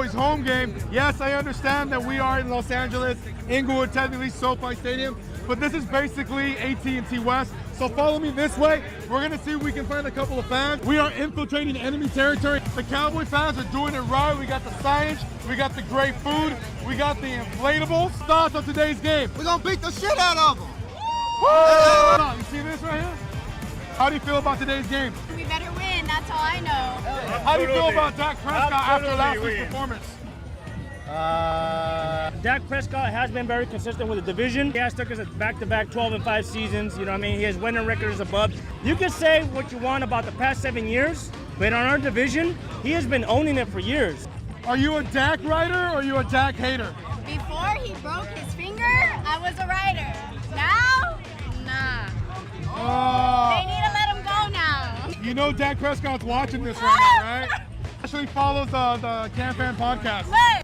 Cowboys home game. Yes, I understand that we are in Los Angeles, Inglewood, technically SoFi Stadium, but this is basically AT&T West. So follow me this way. We're gonna see if we can find a couple of fans. We are infiltrating enemy territory. The Cowboy fans are doing it right. We got the signage, we got the great food, we got the inflatables. Thoughts on today's game? We're gonna beat the shit out of them. Woo! You see this right here? How do you feel about today's game? We better win, that's all I know. How do you feel about Dak Prescott after last week's performance? Dak Prescott has been very consistent with the division. He has took us back-to-back 12-5 seasons. You know what I mean? He has winning records above. You can say what you want about the past 7 years, but on our division, he has been owning it for years. Are you a Dak rider or are you a Dak hater? Before he broke his finger, I was a rider. Now, nah. They need to let him go now. You know Dak Prescott's watching this right now, right? Actually follows the CanFan podcast. Look.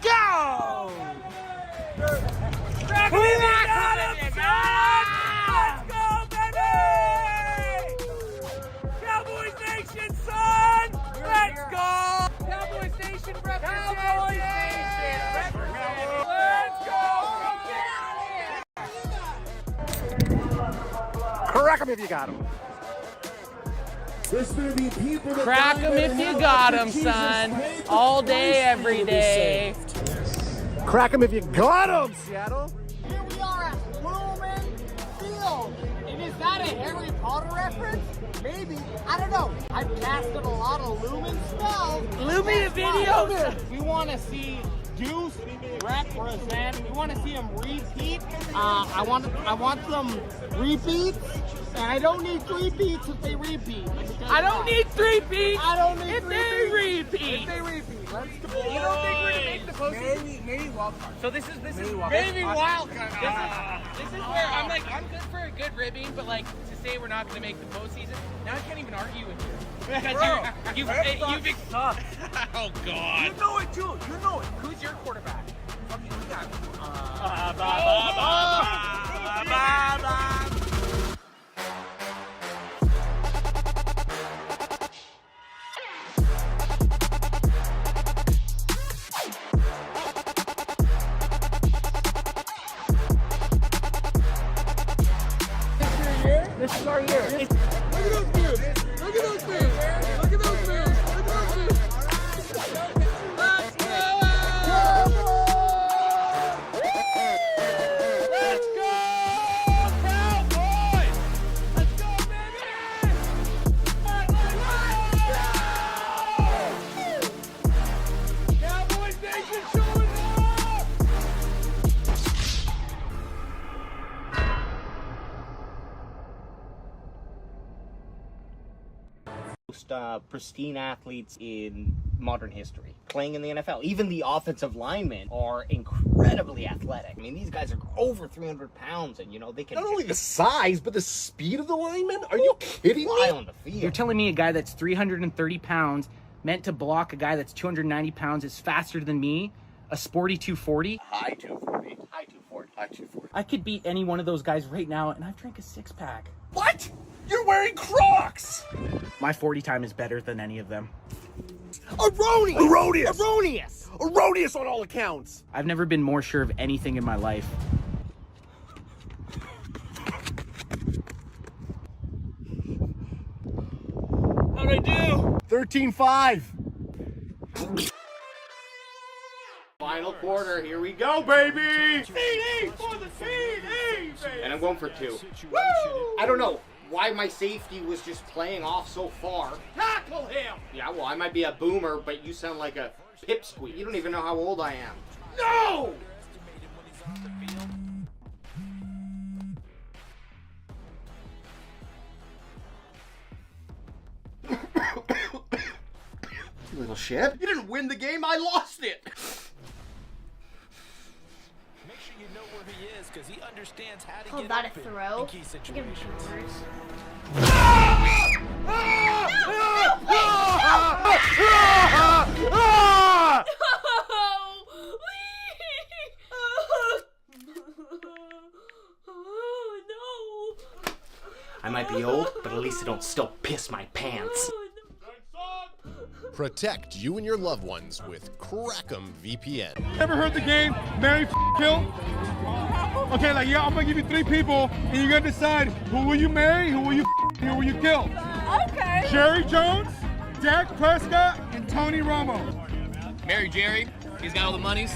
Go! Let's go, baby! Cowboys Nation, son! Let's go! Cowboys Nation represents! Cowboys Nation represents! Let's go! Crack him if you got him. Crack them if you got them, son. All day, every day. Crack him if you got him, Seattle. Here we are at Lumen Field. And is that a Harry Potter reference? Maybe. I don't know. I've casted a lot of Lumen spells. Lumen videos. We want to see Deuce represent. We want to see him repeat. I want some repeats. And I don't need 3 beats if they repeat. I don't need 3 beats. I don't need if 3 they beats. repeat. If they repeat. Let's go. You don't think we're gonna make the postseason? Maybe wild card. So this is Maybe wild card. This is where I'm like, I'm good for a good ribbing, but like to say we're not gonna make the postseason, now I can't even argue with you because you've Sucks. Oh, God. You know it too. You know it. Who's your quarterback? Okay, we got. This is our year. Look at those moves! Look at those moves! Look at those moves! Look at those moves! Let's go! Let's go, Cowboys! Let's go, baby! Cowboys Nation showing up! Most pristine athletes in modern history playing in the NFL. Even the offensive linemen are incredibly athletic. I mean, these guys are over 300 pounds and, you know, they can Not only the size, but the speed of the linemen? Are you kidding fly me? on the field. You're telling me a guy that's 330 pounds meant to block a guy that's 290 pounds is faster than me? A sporty 240? High 240. High 240. High 240. I could beat any one of those guys right now, and I've drank a 6-pack. What? You're wearing Crocs! My 40 time is better than any of them. Erroneous! Erroneous! Erroneous! Erroneous on all accounts! I've never been more sure of anything in my life. How'd I do? 13-5. Final quarter, here we go, baby! CD for the CD, baby! And I'm going for 2. Woo! I don't know why my safety was just playing off so far. Tackle him! Yeah, well, I might be a boomer, but you sound like a pipsqueak. You don't even know how old I am. No! You little shit. You didn't win the game, I lost it! Make sure you know where he is because he understands how to Call get that a open throw? in key situations. I might be old, but at least I don't still piss my pants. Protect you and your loved ones with Crackem VPN. Ever heard the game marry, kill? Okay, like, yeah, I'm gonna give you 3 people, and you're gonna decide who will you marry, who will you who will you kill? Okay. Jerry Jones, Dak Prescott, and Tony Romo. Marry Jerry. He's got all the monies.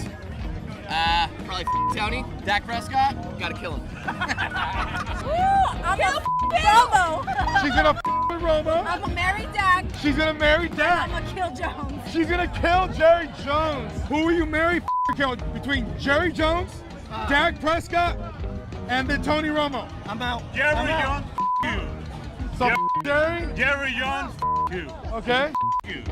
Probably Tony. Dak Prescott. Gotta kill him. I'm gonna Romo. She's gonna with Romo. I'm gonna marry Dak. She's gonna marry Dak. I'm gonna kill Jones. She's gonna kill Jerry Jones. Who will you marry, kill between Jerry Jones, Dak Prescott, and then Tony Romo? I'm out. Jerry Jones, you. So Jerry? Jerry Jones, you. Okay.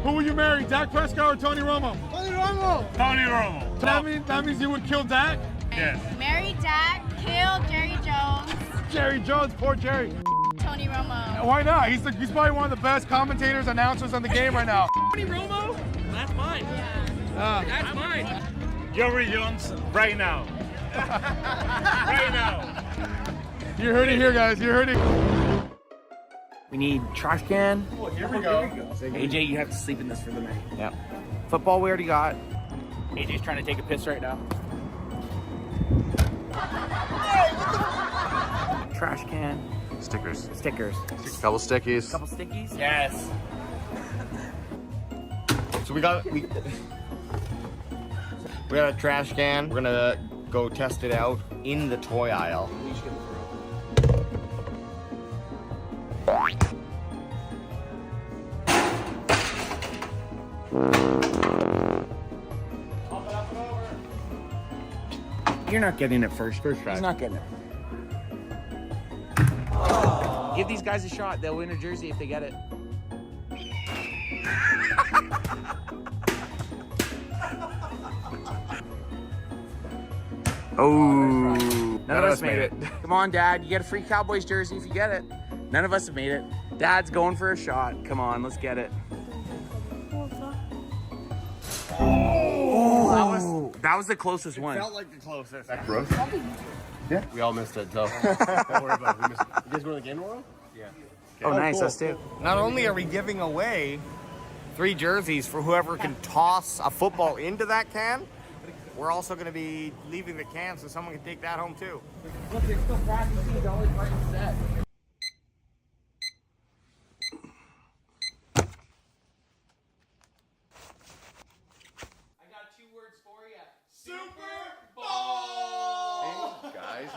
Who will you marry, Dak Prescott or Tony Romo? Tony Romo. Tony Romo. So that means you would kill Dak? Yes. Marry Dak. Kill Jerry Jones. Jerry Jones, poor Jerry. Tony Romo. Why not? He's probably one of the best commentators, announcers on the game right now. Tony Romo? That's mine. That's mine. Jerry Jones, right now. Right now. You heard it here, guys. You heard it. We need trash can. Oh, here we go. AJ, you have to sleep in this for the night. Yeah. Football we already got. AJ's trying to take a piss right now. Trash can. Stickers. Stickers. Couple stickies. Couple stickies. Yes. So we got a trash can. We're gonna go test it out in the toy aisle. You're not getting it first. First try. He's not getting it. Give these guys a shot. They'll win a jersey if they get it. Oh, none of us made it. Come on, Dad. You get a free Cowboys jersey if you get it. None of us have made it. Dad's going for a shot. Come on, let's get it. Oh, that was the closest one. Felt like the closest. That gross? Yeah. We all missed it, so don't worry about it. We missed it. You guys going to the game tomorrow? Yeah. Okay. Oh, nice. Cool. Us too. Not only are we giving away 3 jerseys for whoever can toss a football into that can, we're also going to be leaving the can so someone can take that home too. Look, there's still practicing. Always right set.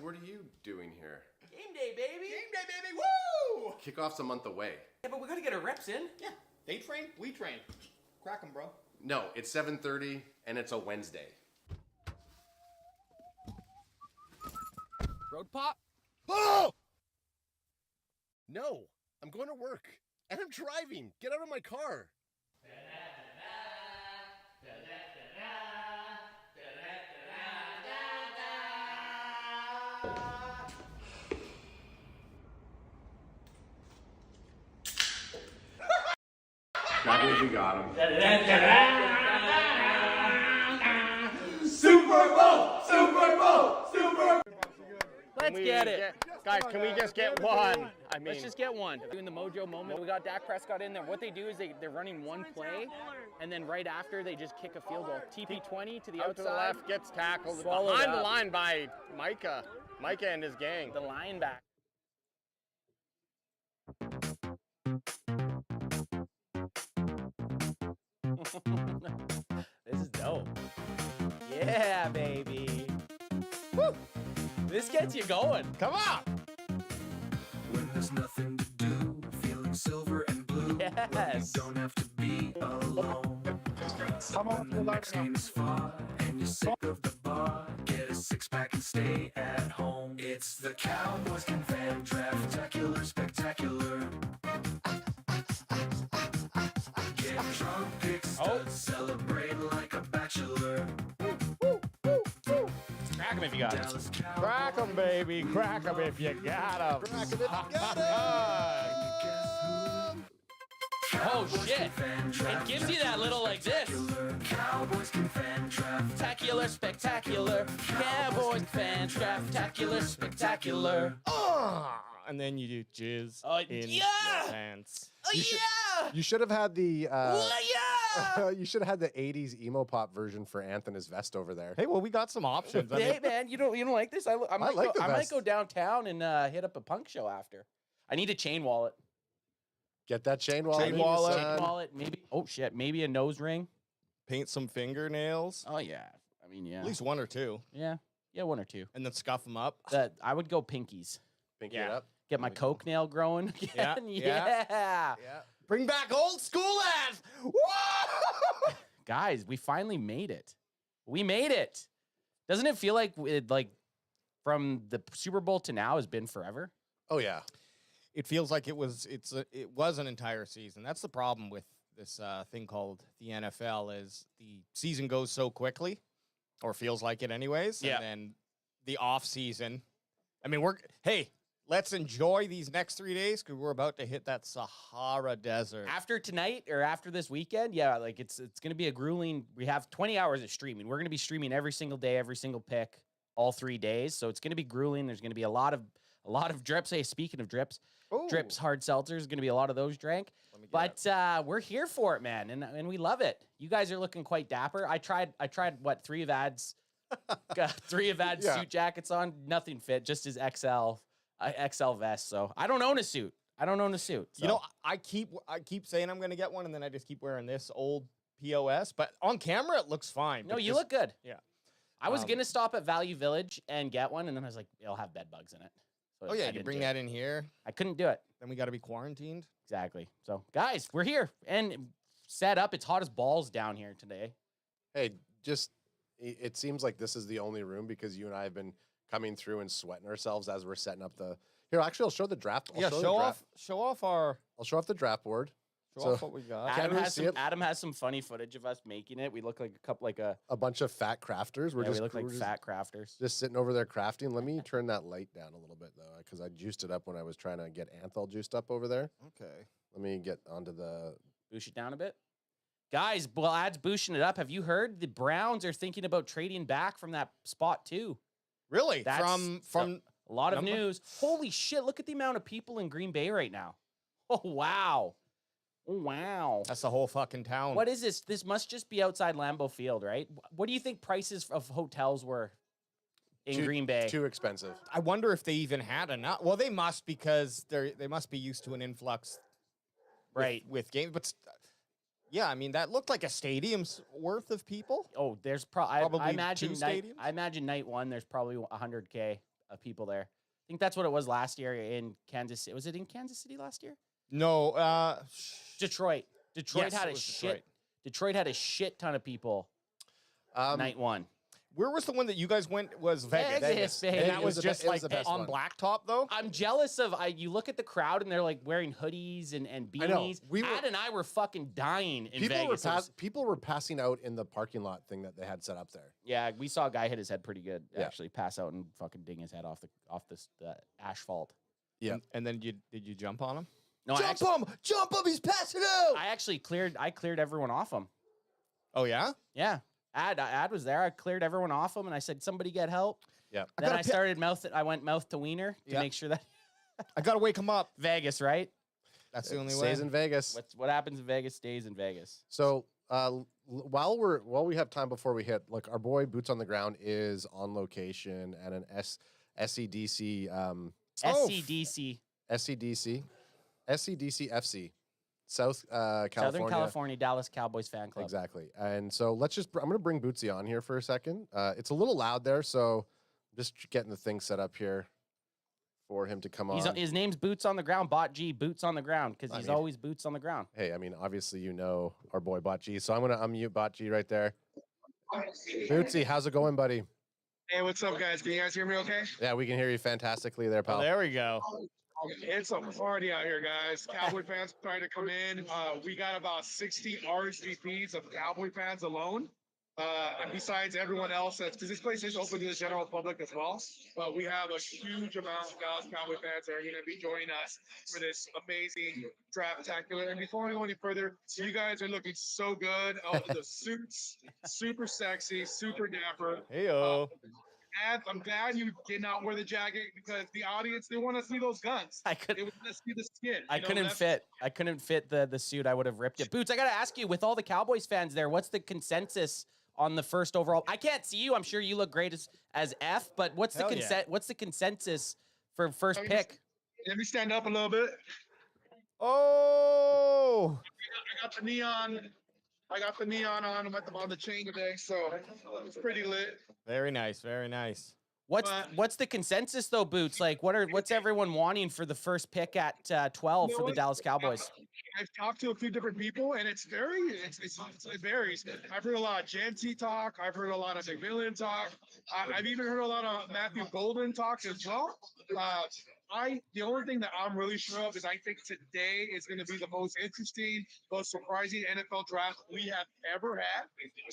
What are you doing here? Game day, baby. Game day, baby. Woo! Kickoff's a month away. Yeah, but we gotta get our reps in. Yeah. They train, we train. Crack 'em, bro. No, it's 7:30 and it's a Wednesday. Road pop? Oh! No, I'm going to work. And I'm driving. Get out of my car. Cowboys, we got him. Super Bowl! Super Bowl! Super Bowl! Let's get it. Guys, can we just get one? I mean, Let's just get one. Doing the mojo moment. We got Dak Prescott in there. What they do is they're running one play, and then right after they just kick a field goal. TP20 to the out outside. to the left, gets tackled Swallowed behind up. the line by Micah. Micah and his gang. The linebacker. This is dope. Yeah, baby. Woo! This gets you going. Come on! When there's nothing to do, feeling silver and blue. Yes. You don't have to be alone. When the next game is far and you're sick of the bar, get a 6-pack and stay at home. It's the Cowboys CanFan Draftacular Spectacular. Get drunk, pick studs, celebrate like a bachelor. Crack him if you got it. Dallas Cowboys. Crack 'em, baby. Crack 'em if you got 'em. Crack 'em if you got Oh shit! It gives you that little like this. Cowboys CanFan Spectacular, spectacular. Cowboys fan, Draftacular, spectacular. and then you do jizz in your pants. You should have had the you should have had the 80s emo pop version for Anthony's vest over there. Hey, well, we got some options. Hey, man, you don't like this? I might go downtown and hit up a punk show after. I need a chain wallet. Get that chain wallet. Chain wallet, maybe. Oh shit, maybe a nose ring. Paint some fingernails. Oh yeah, I mean yeah. At least 1 or 2. Yeah, 1 or 2. And then scuff them up. I would go pinkies. Pinky it up. Get my coke nail growing again. Yeah. Bring back old school ass. Guys, we finally made it. We made it. Doesn't it feel like from the Super Bowl to now has been forever? Oh yeah. It feels like it was an entire season. That's the problem with this thing called the NFL is the season goes so quickly, or feels like it anyways. Yeah. And then the off season. I mean, let's enjoy these next 3 days because we're about to hit that Sahara Desert. After tonight or after this weekend, yeah, like it's going to be a grueling. We have 20 hours of streaming. We're going to be streaming every single day, every single pick, all 3 days. So it's going to be grueling. There's going to be a lot of drips. Hey, speaking of drips, drips, hard seltzers, going to be a lot of those drank. But we're here for it, man, and we love it. You guys are looking quite dapper. I tried what 3 of Ad's suit jackets on. Nothing fit, just his XL vest. So I don't own a suit. So. You know, I keep saying I'm going to get one, and then I just keep wearing this old POS. But on camera, it looks fine. No, you look good. Yeah. I was going to stop at Value Village and get one, and then I was like, it'll have bed bugs in it. So you bring that in here. I couldn't do it. Then we got to be quarantined. Exactly. So, guys, we're here and set up. It's hot as balls down here today. Hey, it seems like this is the only room because you and I have been coming through and sweating ourselves as we're setting up the. Here, actually, I'll show the draft. Show off the draft board. Show off what we got. Adam has some funny footage of us making it. We look like a bunch of fat crafters. We look like fat crafters. Just sitting over there crafting. Let me turn that light down a little bit though, because I juiced it up when I was trying to get Anthol juiced up over there. Okay. Let me get onto the boost it down a bit. Guys, while Ad's boosting it up, have you heard the Browns are thinking about trading back from that spot too? Really? That's from a lot of news. Holy shit, look at the amount of people in Green Bay right now. Oh, wow. Oh, wow. That's the whole fucking town. What is this? This must just be outside Lambeau Field, right? What do you think prices of hotels were in Green Bay? Too expensive. I wonder if they even had enough. Well, they must because they must be used to an influx with games. But yeah, I mean, that looked like a stadium's worth of people. Oh, there's probably I imagine night one, there's probably 100K of people there. I think that's what it was last year in Kansas City. Was it in Kansas City last year? No, Detroit. Detroit yes, had a shit. Detroit had a shit ton of people. Night one. Where was the one that you guys went? Was Vegas. And that was just like on blacktop, though? I'm jealous of, you look at the crowd and they're like wearing hoodies and beanies. Ad and I were fucking dying in Vegas. People were passing out in the parking lot thing that they had set up there. Yeah, we saw a guy hit his head pretty good, actually pass out and fucking ding his head off the asphalt. Yeah. And then did you jump on him? No, Jump him! He's passing out! I cleared everyone off him. Oh, yeah? Yeah. Ad was there. I cleared everyone off him, and I said, "Somebody get help." Yeah. Then I went mouth to wiener to make sure that I gotta wake him up. Vegas, right? That's the only way. Stays in Vegas. What happens in Vegas stays in Vegas. So while we have time before we hit, like our boy Boots on the Ground is on location at an SCDC FC. Southern California, Dallas Cowboys fan club. Exactly. And so I'm going to bring Bootsy on here for a second. It's a little loud there, so I'm just getting the thing set up here for him to come on. His name's Boots on the Ground, Bot G, Boots on the Ground, because he's always boots on the ground. Hey, I mean, obviously you know our boy Bot G, so I'm going to unmute Bot G right there. Bootsy, how's it going, buddy? Hey, what's up, guys? Can you guys hear me okay? Yeah, we can hear you fantastically there, pal. Oh, there we go. It's a party out here, guys. Cowboy fans trying to come in. We got about 60 RSVPs of Cowboy fans alone. And besides everyone else, because this place is open to the general public as well. But we have a huge amount of Dallas Cowboy fans that are going to be joining us for this amazing Draftacular. And before we go any further, you guys are looking so good. The suits, super sexy, super dapper. Heyo. I'm glad you did not wear the jacket because the audience, they want to see those guns. I They want to see the skin. I couldn't fit. I couldn't fit the suit. I would have ripped it. Boots, I gotta ask you, with all the Cowboys fans there, what's the consensus on the first overall? I can't see you. I'm sure you look great as F, but what's the What's the consensus for first pick? Let me stand up a little bit. Oh, I got the neon. I got the neon on the chain today, so it's pretty lit. very nice, very nice. What's the consensus though, Boots? Like, what's everyone wanting for the first pick at 12 for the Dallas Cowboys? I've talked to a few different people, and it varies. I've heard a lot of Janty talk. I've heard a lot of McMillan talk. I've even heard a lot of Matthew Golden talk as well. The only thing that I'm really sure of is I think today is going to be the most interesting, most surprising NFL draft we have ever had.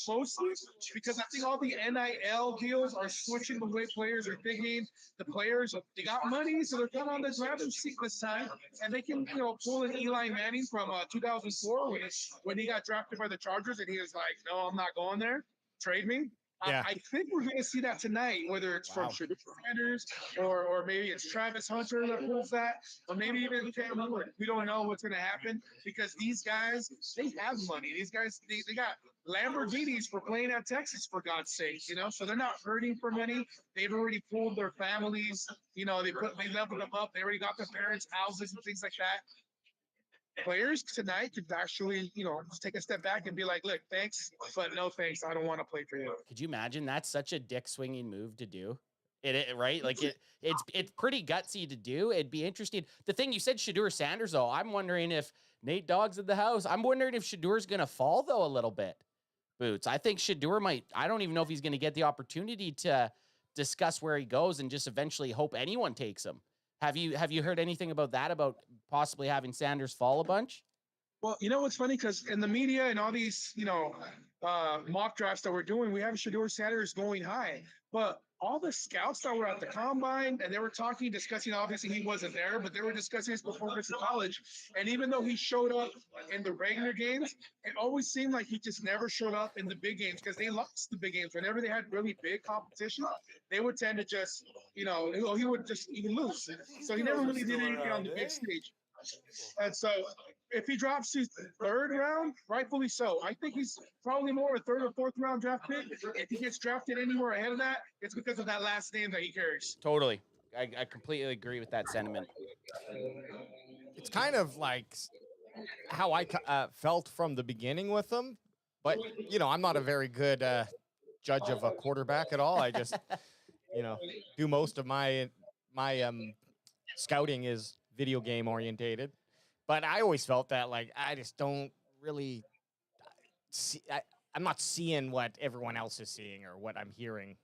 Mostly because I think all the NIL deals are switching the way players are thinking. The players, they got money, so they're coming on the drafting seat this time, and they can, pull an Eli Manning from 2004 when he got drafted by the Chargers, and he was like, "No, I'm not going there. Trade me." Yeah. I think we're going to see that tonight, whether it's from Shedeur Sanders or maybe it's Travis Hunter that pulls that, or maybe even Cam Newton. We don't know what's going to happen because these guys, they have money. These guys, they got Lamborghinis for playing at Texas, for God's sake, so they're not hurting for money. They've already pulled their families, they leveled them up. They already got their parents' houses and things like that. Players tonight could actually, just take a step back and be like, look, thanks, but no thanks. I don't want to play for you. Could you imagine? That's such a dick swinging move to do. Right? Like it's pretty gutsy to do. It'd be interesting. The thing you said, Shedeur Sanders, though, I'm wondering if Nate Dogg's in the house. I'm wondering if Shedeur's going to fall, though, a little bit. Boots. I think Shedeur might. I don't even know if he's going to get the opportunity to discuss where he goes and just eventually hope anyone takes him. Have you heard anything about that, about possibly having Sanders fall a bunch? Well, what's funny, because in the media and all these, mock drafts that we're doing, we have Shedeur Sanders going high. But all the scouts that were at the combine, and they were discussing, obviously he wasn't there, but they were discussing his performance in college. And even though he showed up in the regular games, it always seemed like he just never showed up in the big games because they lost the big games. Whenever they had really big competition, they would tend to just, he would lose. So he never really did anything on the big stage. And so if he drops his third round, rightfully so. I think he's probably more a third or fourth round draft pick. If he gets drafted anywhere ahead of that, it's because of that last name that he carries. Totally. I completely agree with that sentiment. It's kind of like how I felt from the beginning with him. But, I'm not a very good judge of a quarterback at all. I just, do most of my scouting is video game orientated. But I always felt that, I just don't really see, I'm not seeing what everyone else is seeing or what I'm hearing.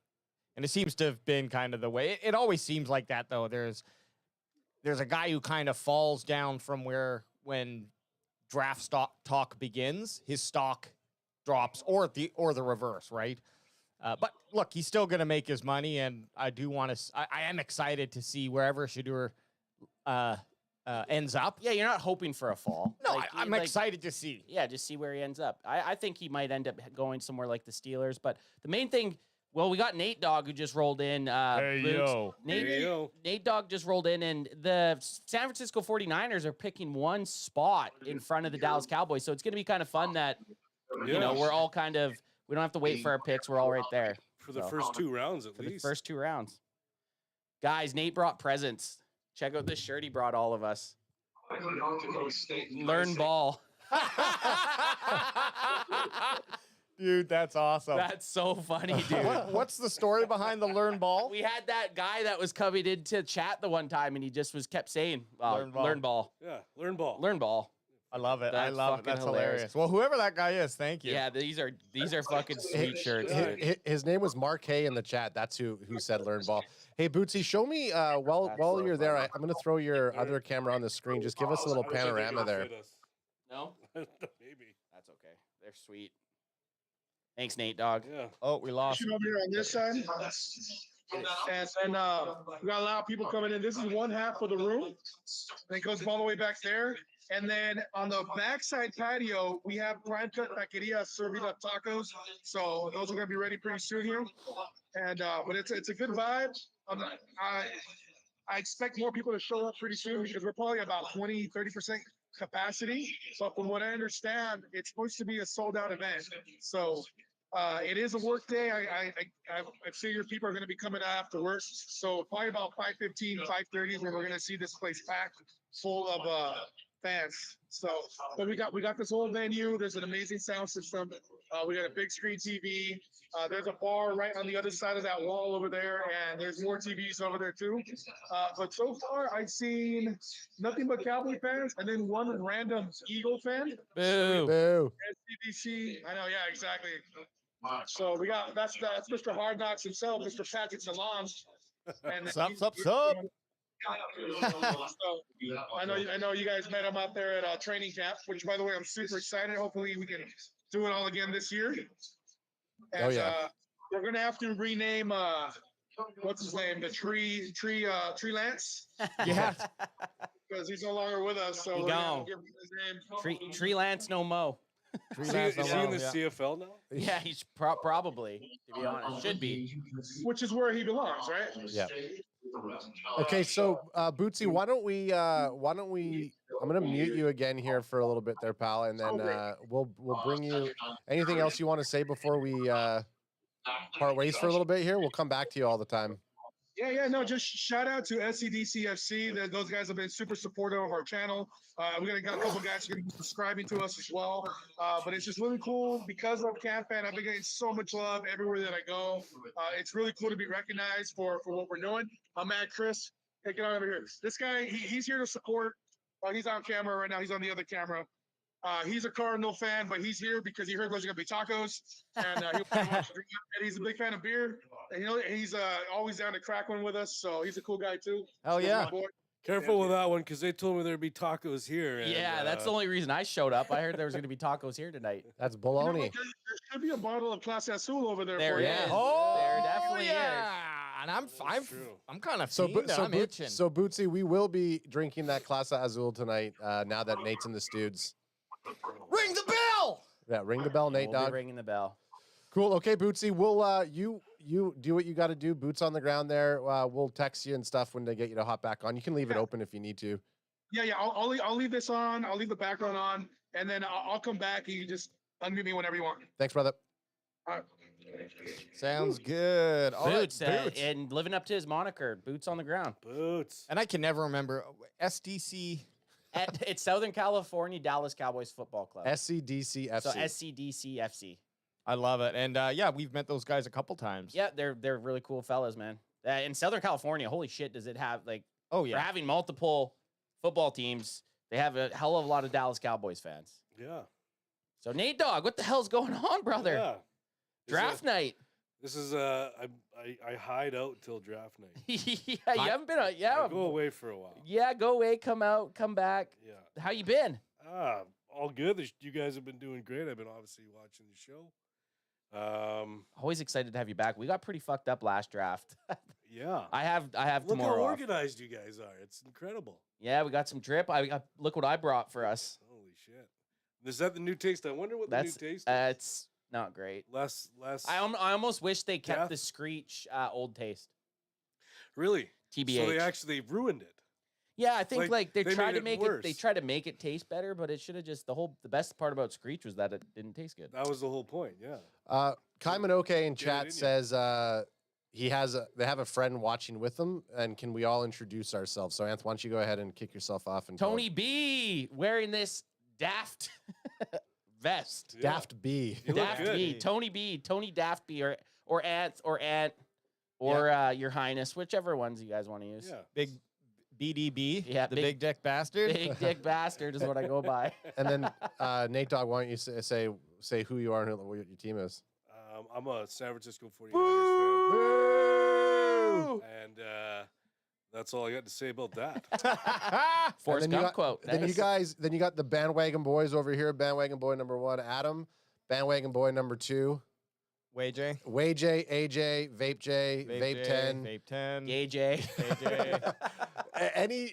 And it seems to have been kind of the way. It always seems like that, though. There's a guy who kind of falls down from when draft stock talk begins, his stock drops, or the reverse, right? But look, he's still going to make his money, and I am excited to see wherever Shedeur ends up. Yeah, you're not hoping for a fall. No, I'm excited to see. Yeah, just see where he ends up. I think he might end up going somewhere like the Steelers. But the main thing, well, we got Nate Dogg who just rolled in. Nate Dogg just rolled in, and the San Francisco 49ers are picking one spot in front of the Dallas Cowboys. So it's going to be kind of fun that, we're all we don't have to wait for our picks. We're all right there. For the first 2 rounds, at least. The first 2 rounds. Guys, Nate brought presents. Check out this shirt he brought all of us. Learn ball. Dude, that's awesome. That's so funny, dude. What's the story behind the learn ball? We had that guy that was coming into chat the one time, and he just kept saying, learn ball. Yeah, learn ball. Learn ball. I love it. I love it. That's hilarious. Well, whoever that guy is, thank you. Yeah, these are fucking sweet shirts. His name was Mark Hay in the chat. That's who said learn ball. Hey, Bootsy, show me while you're there. I'm going to throw your other camera on the screen. Just give us a little panorama there. No? Maybe. That's okay. They're sweet. Thanks, Nate Dogg. Yeah. Oh, we lost. Shoot over here on this side. And then we got a lot of people coming in. This is one half of the room. And it goes all the way back there. And then on the backside patio, we have prime cut taqueria serving up tacos. So those are gonna be ready pretty soon here. And but it's a good vibe. I expect more people to show up pretty soon because we're probably about 20-30% capacity. So from what I understand, it's supposed to be a sold out event. So it is a work day. I figure people are going to be coming after work. So probably about 5:15, 5:30 is when we're going to see this place packed full of fans. So, but we got this whole venue. There's an amazing sound system. We got a big screen TV. There's a bar right on the other side of that wall over there, and there's more TVs over there too. But so far, I've seen nothing but Cowboy fans, and then one random Eagle fan. Boo. Boo. SCDC. I know, yeah, exactly. So we got that's Mr. Hard Knocks himself, Mr. Patrick Salons. And Sup? So, I know you guys met him out there at training camp, which by the way I'm super excited. Hopefully we can do it all again this year. And, we're gonna have to rename what's his name, the tree Lance. Yeah. Because he's no longer with us, so He we're gonna gone. give him his name. Tree Lance no mo. Is he in the CFL now? Yeah, he's probably, to be honest, should be. Which is where he belongs, right? Yeah. Okay, so Bootsy, why don't we I'm gonna mute you again here for a little bit there, pal, and then we'll bring you anything else you want to say before we part ways for a little bit here. We'll come back to you all the time. Yeah, no, just shout out to SCDCFC. Those guys have been super supportive of our channel. We got a couple guys who are subscribing to us as well. But it's just really cool because of CanFan. I've been getting so much love everywhere that I go. It's really cool to be recognized for what we're doing. I'm at Chris. Take it on over here. This guy, he's here to support. He's on camera right now. He's on the other camera. He's a Cardinal fan, but he's here because he heard there's gonna be tacos, and he's a big fan of beer. And, he's always down to crack one with us, so he's a cool guy too. Hell yeah! Careful with that one because they told me there'd be tacos here. And, Yeah, that's the only reason I showed up. I heard there was going to be tacos here tonight. That's baloney. There should be a bottle of Clase Azul over there. There for it you. is. Oh, There definitely yeah. And I'm kind of I'm itching. So Bootsy, we will be drinking that Clase Azul tonight. Now that Nate's in the studs. Ring the bell. Yeah, ring the bell, Nate. We'll be Dog. ringing the bell. Cool. Okay, Bootsy. We'll you do what you got to do. Boots on the ground there. We'll text you and stuff when they get you to hop back on. You can leave it open if you need to. Yeah. I'll leave this on. I'll leave the background on, and then I'll come back. And you just unmute me whenever you want. Thanks, brother. All right. Sounds good. All right, Boots, and living up to his moniker, Boots on the ground. Boots. And I can never remember SDC. It's Southern California Dallas Cowboys Football Club. SCDCFC. So SCDCFC. I love it. And yeah, we've met those guys a couple times. Yeah, they're really cool fellas, man. In Southern California, holy shit, does it have like? Oh yeah. For having multiple football teams, they have a hell of a lot of Dallas Cowboys fans. Yeah. So Nate Dogg, what the hell's going on, brother? Yeah. Draft night. This is I hide out till draft night. Yeah, you haven't been on. Yeah, I go away for a while. Yeah, go away, come out, come back. Yeah. How you been? All good. You guys have been doing great. I've been obviously watching the show. Always excited to have you back. We got pretty fucked up last draft. Yeah. I have Look tomorrow how off. organized you guys are. It's incredible. Yeah, we got some drip. Look what I brought for us. Holy shit. Is that the new taste? I wonder what the new taste is. It's not great. Less. I almost wish they kept Death? the Screech old taste. Really? TBH. So they actually ruined it. Yeah, I think like they tried made to make it. worse. They tried to make it taste better, but it should have just the best part about Screech was that it didn't taste good. That was the whole point. Yeah. Kai Minoke in Get it chat in says they have a friend watching with them, and can we all introduce ourselves? So Anth, why don't you go ahead and kick yourself off and Tony B wearing this daft vest. Yeah. Daft B. You look Daft good. B, Tony Daft B, or Aunt Your Highness, whichever ones you guys want to use. Yeah. Big BDB. Yeah, the big- big dick bastard. Big Dick Bastard is what I go by. And then Nate Dogg, why don't you say who you are and what your team is? I'm a San Francisco 49ers fan. And that's all I got to say about that. Forrest And then you Gump quote. Then you got the bandwagon boys over here. Bandwagon boy number 1, Adam. Bandwagon boy number 2, J. AJ, Vape J, Vape 10. Vape 10. AJ.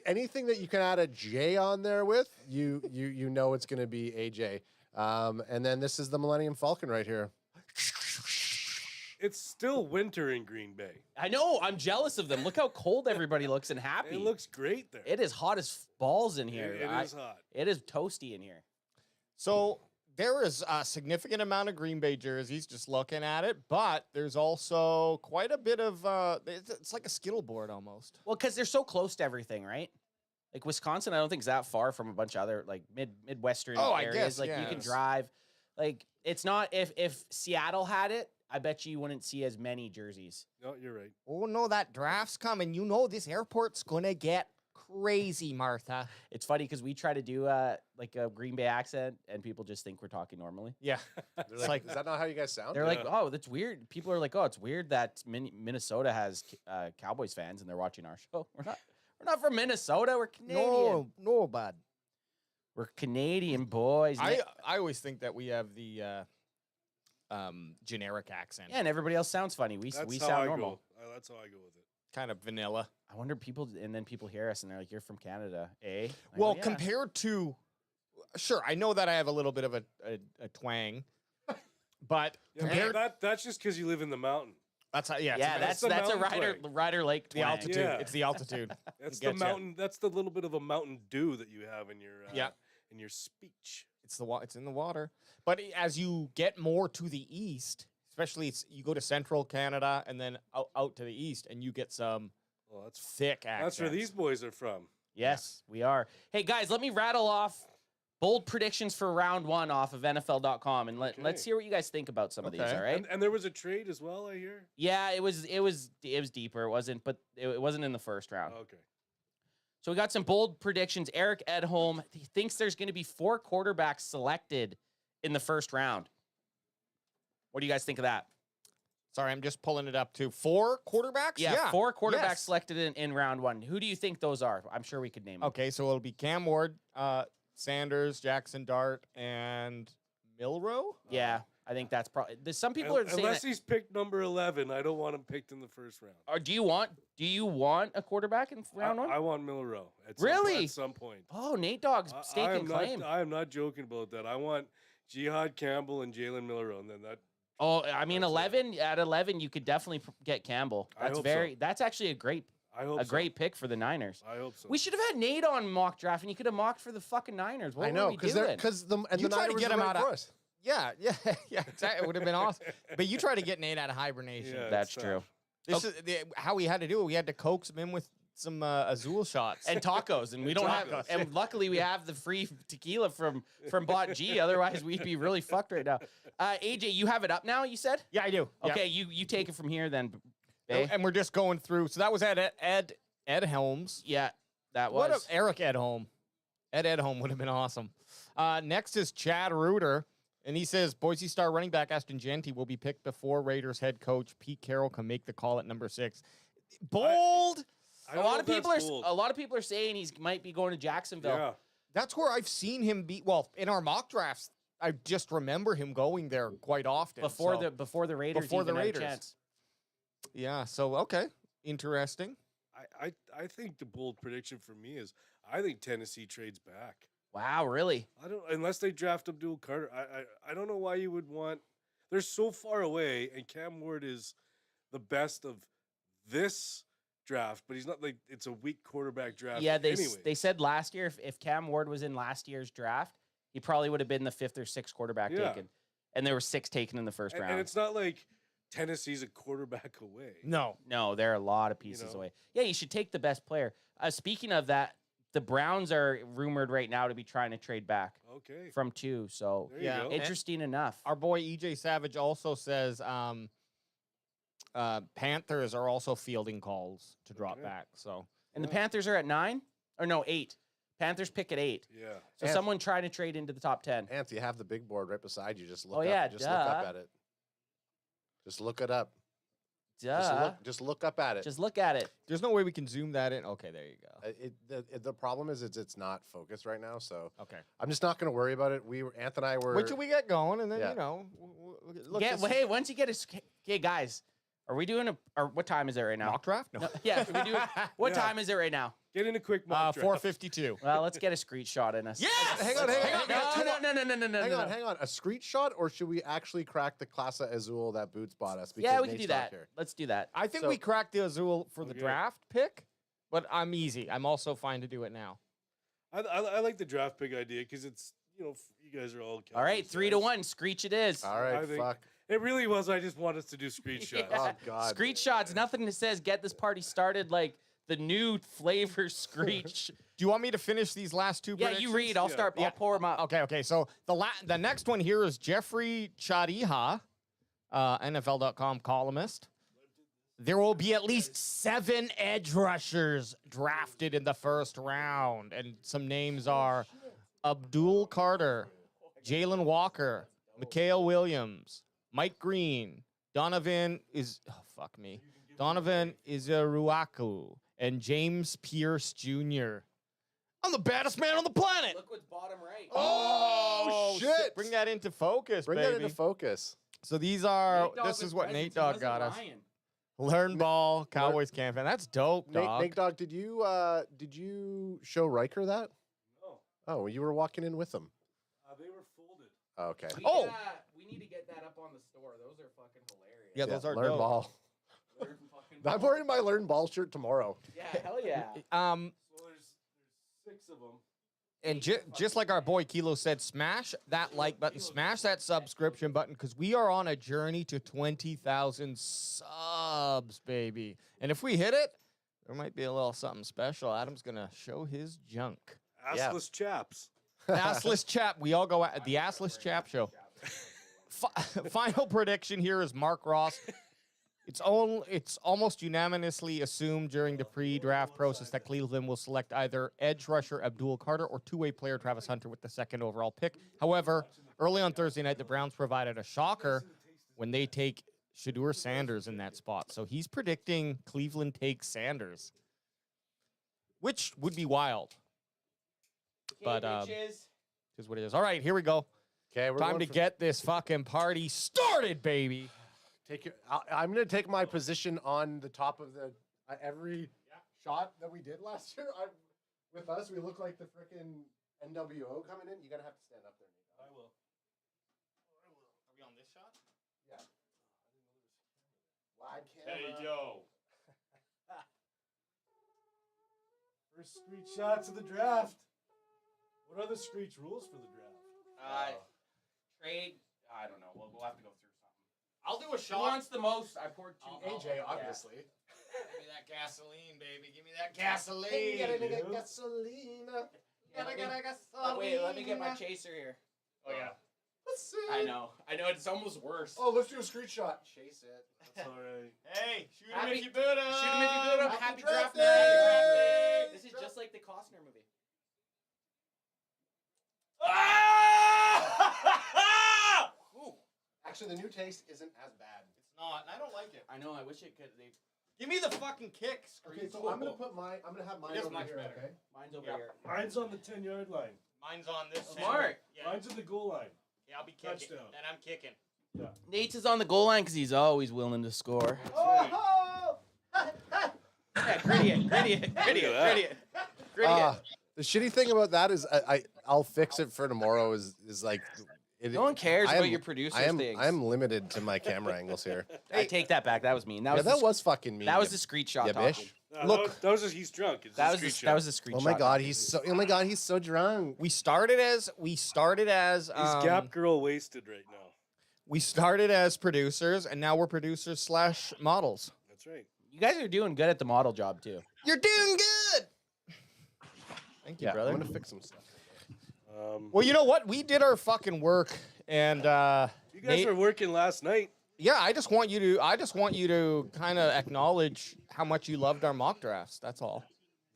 Anything that you can add a J on there with, you know it's going to be AJ. And then this is the Millennium Falcon right here. It's still winter in Green Bay. I know. I'm jealous of them. Look how cold everybody looks and happy. It looks great there. It is hot as balls in here. It is hot. It is toasty in here. So there is a significant amount of Green Bay jerseys just looking at it, but there's also quite a bit of, it's like a skittle board almost. Well, because they're so close to everything, right? Like Wisconsin, I don't think is that far from a bunch of other like Midwestern areas. I guess, like you can yes. drive. Like it's not if Seattle had it, I bet you wouldn't see as many jerseys. No, you're right. Oh no, that draft's coming. You know this airport's gonna get crazy, Martha. It's funny because we try to do like a Green Bay accent, and people just think we're talking normally. Yeah, They're like, is that not how you guys sound? They're like, oh, that's weird. People are like, oh, it's weird that Minnesota has Cowboys fans and they're watching our show. We're not from Minnesota. We're Canadian. No, bud. We're Canadian boys. I always think that we have the generic accent. Yeah, and everybody else sounds funny. We sound normal. That's how I go with it. Kind of vanilla. I wonder and then people hear us and they're like, "You're from Canada, eh?" Like, Well, yeah. compared to, sure, I know that I have a little bit of a twang, but compared, That's just because you live in the mountain. that's how, that's the a mountain Ryder Lake the twang. altitude. Yeah. It's the altitude. That's Getcha. the mountain. That's the little bit of a Mountain Dew that you have in your in your speech. It's in the water. But as you get more to the east, especially you go to central Canada and then out to the east, and you get some Well, that's thick accents. That's where these boys are from. Yes, we are. Hey guys, let me rattle off bold predictions for round 1 off of NFL.com, and let's hear what you guys think about some of these. All right. And there was a trade as well, I hear. Yeah, it was deeper. It wasn't in the first round. Okay. So we got some bold predictions. Eric Edholm thinks there's going to be 4 quarterbacks selected in the first round. What do you guys think of that? Sorry, I'm just pulling it up to 4 quarterbacks? Yeah, 4 quarterbacks Yes. selected in round 1. Who do you think those are? I'm sure we could name them. Okay, so it'll be Cam Ward, Sanders, Jackson Dart, and Milrow? Yeah, I think that's probably. Some people are saying Unless that, he's picked number 11, I don't want him picked in the first round. or do you want a quarterback in round 1? I want Milrow. Really? At some point. Oh, Nate Dogg's staking claim. I am not joking about that. I want Jihad Campbell and Jalen Milrow, and then that. Oh, I mean, 11 at 11, you could definitely get Campbell. I hope so. That's actually a great pick for the Niners. I hope so. We should have had Nate on mock draft, and you could have mocked for the fucking Niners. What I know, were we doing? because You the try to Niners get are him right out for of- us. Yeah, exactly. It would have been awesome. But you try to get Nate out of hibernation. Yeah, That's it's true. This is how we had to do it. We had to coax him in with some Azul shots. And tacos, and we don't have. Tacos. And luckily, we have the free tequila from Bot G. Otherwise, we'd be really fucked right now. AJ, you have it up now. You said. Yeah, I do. Yeah. Okay, you take it from here then. Bay. And we're just going through. So that was Ed Helms. Yeah, that What was. Eric Edholm. Ed Edholm would have been awesome. Next is Chad Reuter. And he says Boise Star running back Aston Genty will be picked before Raiders head coach Pete Carroll can make the call at number 6. Bold. I A don't lot know of if people that's are bold. a lot of people are saying he might be going to Jacksonville. Yeah. That's where I've seen him be. Well, in our mock drafts, I just remember him going there quite often. Before so- the Raiders Before the even had a Raiders. chance. Yeah, so okay. Interesting. I think the bold prediction for me is I think Tennessee trades back. Wow, really? I don't unless they draft Abdul Carter. I don't know why you would want. They're so far away, and Cam Ward is the best of this draft, but he's not like it's a weak quarterback draft. Yeah, anyway. they said last year if Cam Ward was in last year's draft, he probably would have been the 5th or 6th quarterback taken, and there were 6 taken in the first round. And it's not like Tennessee's a quarterback away. No. There are a lot of pieces away. Yeah, you should take the best player. Speaking of that, the Browns are rumored right now to be trying to trade back Okay. from 2. So There you go. interesting enough. Our boy EJ Savage also says Panthers are also fielding calls to drop Okay. back. So And the Panthers are at 9? Or no, 8. Panthers pick at 8. Yeah. So someone trying to trade into the top 10. Ant, you have the big board right beside you. Just look Oh, up. yeah, Just look up duh. at it. Just look it up. Just look up at it. Just look at it. There's no way we can zoom that in. Okay, there you go. The problem is it's not focused right now, so Okay. I'm just not going to worry about it. Anth and I were. Wait till we get going, and then Yeah. you know. Look, Yeah. Well, hey, once you get a. Hey, guys, are we doing or what time is it right now? mock draft? No. Yeah. Can we do? What Yeah. time is it right now? Get in a quick mock draft. 4:52. Well, let's get a Screech shot in us. Yes! Hang on. No. Hang on. A Screech shot, or should we actually crack the Clase Azul that Boots bought us? Yeah, we can Nate's do not that. here. Let's do that. I think So- we cracked the Azul for the Okay. draft pick, but I'm easy. I'm also fine to do it now. I like the draft pick idea because it's you guys are all. All right, Cowboys 3-1. guys. Screech it is. All right, I think- fuck. It really was. I just want us to do screen shots. Oh God. Screech shots. Nothing that says get this party started like the new flavor Screech. Do you want me to finish these last two? Yeah, you read. I'll Yeah. start. I'll pour them up. Okay. So the next one here is Jeffrey Chadiha, NFL.com columnist. There will be at least 7 edge rushers drafted in the first round, and some names are Abdul Carter, Jalen Walker, Mikhail Williams, Mike Green, Donovan Izaruaku, and James Pierce Jr. I'm the baddest man on the planet. Look what's bottom right. Oh, shit. Bring that into focus, Bring baby. that into focus. So these are. Nate Dogg This is with what presents. Nate He Dogg wasn't got us. lying. Learn ball, Cowboys CanFan. That's dope, dog. Nate Dogg, did you show Riker that? No. Oh, you were walking in with him. They were folded. Oh, okay. We need to get that up on the store. Those are fucking hilarious. Yeah, those are Learn dope. ball. I'm wearing my Learn Ball shirt tomorrow. Yeah, hell yeah. So there's 6 of them. And just like our boy Kilo said, smash that like button, smash that subscription button, because we are on a journey to 20,000 subs, baby. And if we hit it, there might be a little something special. Adam's gonna show his junk. Assless chaps. Assless chap. We all go at the Assless Chap Show. Final prediction here is Mark Ross. It's almost unanimously assumed during the pre-draft process that Cleveland will select either edge rusher Abdul Carter or two-way player Travis Hunter with the 2nd overall pick. However, early on Thursday night, the Browns provided a shocker when they take Shadur Sanders in that spot. So he's predicting Cleveland takes Sanders, which would be wild. But here's what it is. All right, here we go. Okay, we're Time going to for- get this fucking party started, baby. I'm going to take my position on the top of the every shot that we did last year. With us, we look like the freaking NWO coming in. You're going to have to stand up there, Nate. I will. Are we on this shot? Yeah. Wide camera. Hey, yo. First Screech shots of the draft. What are the Screech rules for the draft? Trade. I don't know. We'll have to go through something. I'll do a Who shot. wants the most? I poured 2. AJ, obviously. Give me that gasoline, baby. Give me that gasoline. Gasoline. Wait, let me get my chaser here. Oh, yeah. I know. It's almost worse. Oh, let's do a screen shot. Chase it. That's all right. Hey, shoot him Happy- if you boot him. Shoot him if you boot him. Happy draft draft night. Happy draft day. day. This is just like the Costner movie. Ooh, Actually, the new taste isn't as bad. it's not. I don't like it. I know. I wish it could. Give me the fucking kick, Okay, Screech. so I'm gonna have mine It is over much here. better. Okay. Mine's over Yeah. here. Mine's on the 10-yard line. Mine's on this. Smart. Yeah, Mine's at the goal line. yeah, I'll be kicking. Touchdown. And I'm kicking. Nate's is on the goal line because he's always willing to score. Oh! Yeah, gritty it. The shitty thing about that is I'll fix it for tomorrow. Is like No one cares I about am- your producer's I am things. I am limited to my camera angles here. I take that back. That was mean. That Yeah, was that the, was fucking mean. that was the Screech shot. Yeah, talking. bish. Look. that was just he's drunk. It's That a was Screech that was the Screech Oh shot. my god, he's so drunk. We started as He's Gap Girl wasted right now. we started as producers, and now we're producers / models. That's right. You guys are doing good at the model job too. You're doing good. Thank you, Yeah, brother. I'm gonna fix some stuff. Well, you know what? We did our fucking work, and You guys were working last night. yeah, I just want you to kind of acknowledge how much you loved our mock drafts. That's all.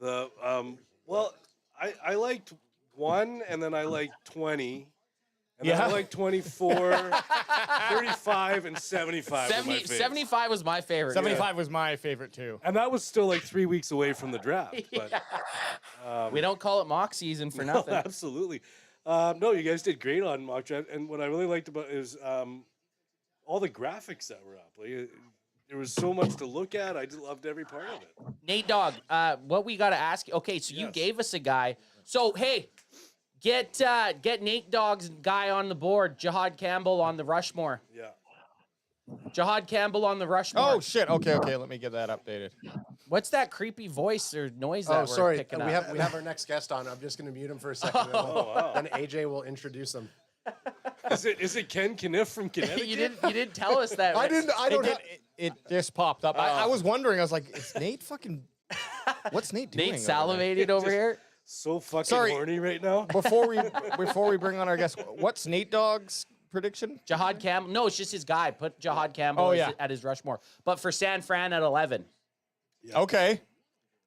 Well, I liked 1 and then I liked 20, And then I like 24, 35, and 75. 75 was my favorite. 75 was my favorite too. And that was still like 3 weeks away from the draft. But We don't call it mock season for no, nothing. absolutely. No, you guys did great on mock draft. And what I really liked about it is all the graphics that were up. Like, there was so much to look at. I just loved every part of it. Nate Dogg, what we got to ask you. Okay, so you gave us a guy. So, hey, get Nate Dogg's guy on the board, Jihad Campbell on the Rushmore. Yeah. Jihad Campbell on the Rushmore. Oh, shit. Okay. Let me get that updated. What's that creepy voice or noise that we're sorry. picking We up? have our next guest on. I'm just going to mute him for a second. Then AJ will introduce him. Is it Ken Kniff from Connecticut? you didn't tell us that. It just popped up. I was wondering. I was like, is Nate fucking... What's Nate doing? Nate salivating over here. So fucking horny right now. Before we bring on our guest, what's Nate Dogg's prediction? Jihad Campbell. No, it's just his guy. Put Jihad Campbell at his Rushmore. But for San Fran at 11. Yeah. Okay.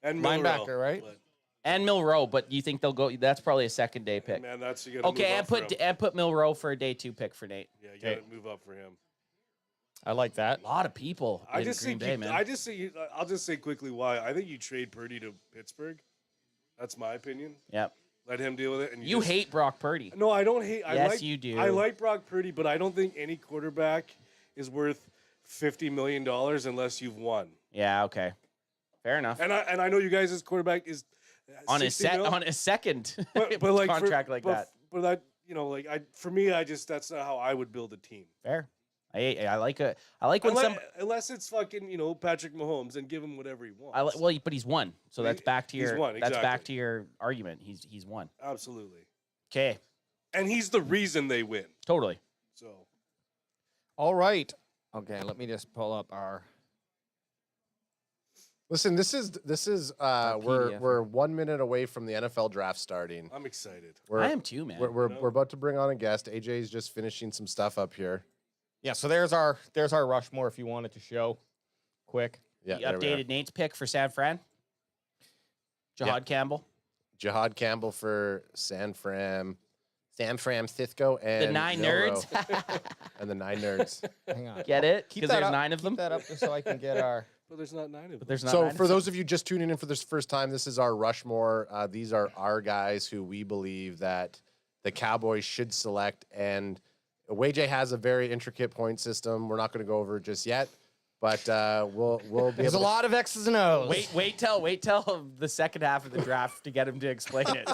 And linebacker, right? And Milroe, but you think they'll go? That's probably a second day pick. Man, that's you gotta okay. move up And put Milroe for a day 2 pick for Nate. Yeah, you gotta move up for him. I like that. A lot of people. I'll in just Green Bay, man. say quickly why. I think you trade Purdy to Pittsburgh. That's my opinion. Yep. Let him deal with it. And you hate Brock Purdy. No, I don't hate. Yes, you do. I like Brock Purdy, but I don't think any quarterback is worth $50 million unless you've won. Yeah. Okay. Fair enough. And I know you guys' as quarterback is on his second but like contract that. But that for me, that's not how I would build a team. Fair. I like when unless it's fucking Patrick Mahomes and give him whatever he wants. But he's won, so that's back to your that's back to your argument. He's won. Absolutely. Okay. And he's the reason they win. Totally. So. All right. Okay, let me just pull up our. Listen, this is we're 1 minute away from the NFL draft starting. I'm excited. I am too, man. We're about to bring on a guest. AJ's just finishing some stuff up here. Yeah, so there's our Rushmore if you wanted to show quick. Yeah, you updated Nate's pick for San Fran. Jihad Campbell. Jihad Campbell for San Francisco and the 9 nerds. And the 9 nerds. Hang on. Get it? Because there's 9 of them. Keep that up just so I can get our. But there's not 9 of them. But there's not. So for those of you just tuning in for this first time, this is our Rushmore. These are our guys who we believe that the Cowboys should select, and WayJ has a very intricate point system. We're not going to go over it just yet, but we'll be. There's a lot of X's and O's. Wait till the second half of the draft to get him to explain it.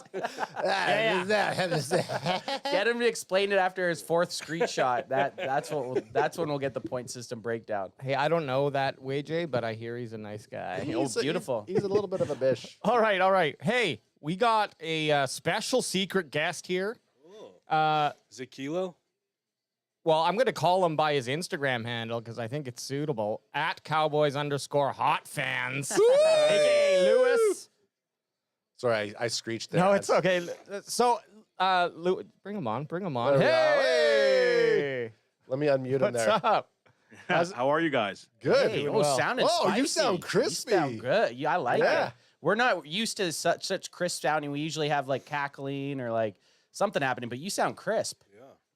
Get him to explain it after his 4th Screech shot. That's when we'll get the point system breakdown. Hey, I don't know that WayJ, but I hear he's a nice guy. Beautiful. He's a little bit of a bish. All right. Hey, we got a special secret guest here. Is it Kilo? Well, I'm going to call him by his Instagram handle because I think it's suitable. @Cowboys_hotfans. AKA Lewis. Sorry, I screeched there. No, it's okay. So, Lewis, bring him on. There we go. Hey! Let me unmute him there. What's up? How are you guys? Good. Hey, You sounding spicy. sound crispy. You sound good. Yeah, I like it. We're not used to such crisp sounding. We usually have like cackling or like something happening, but you sound crisp.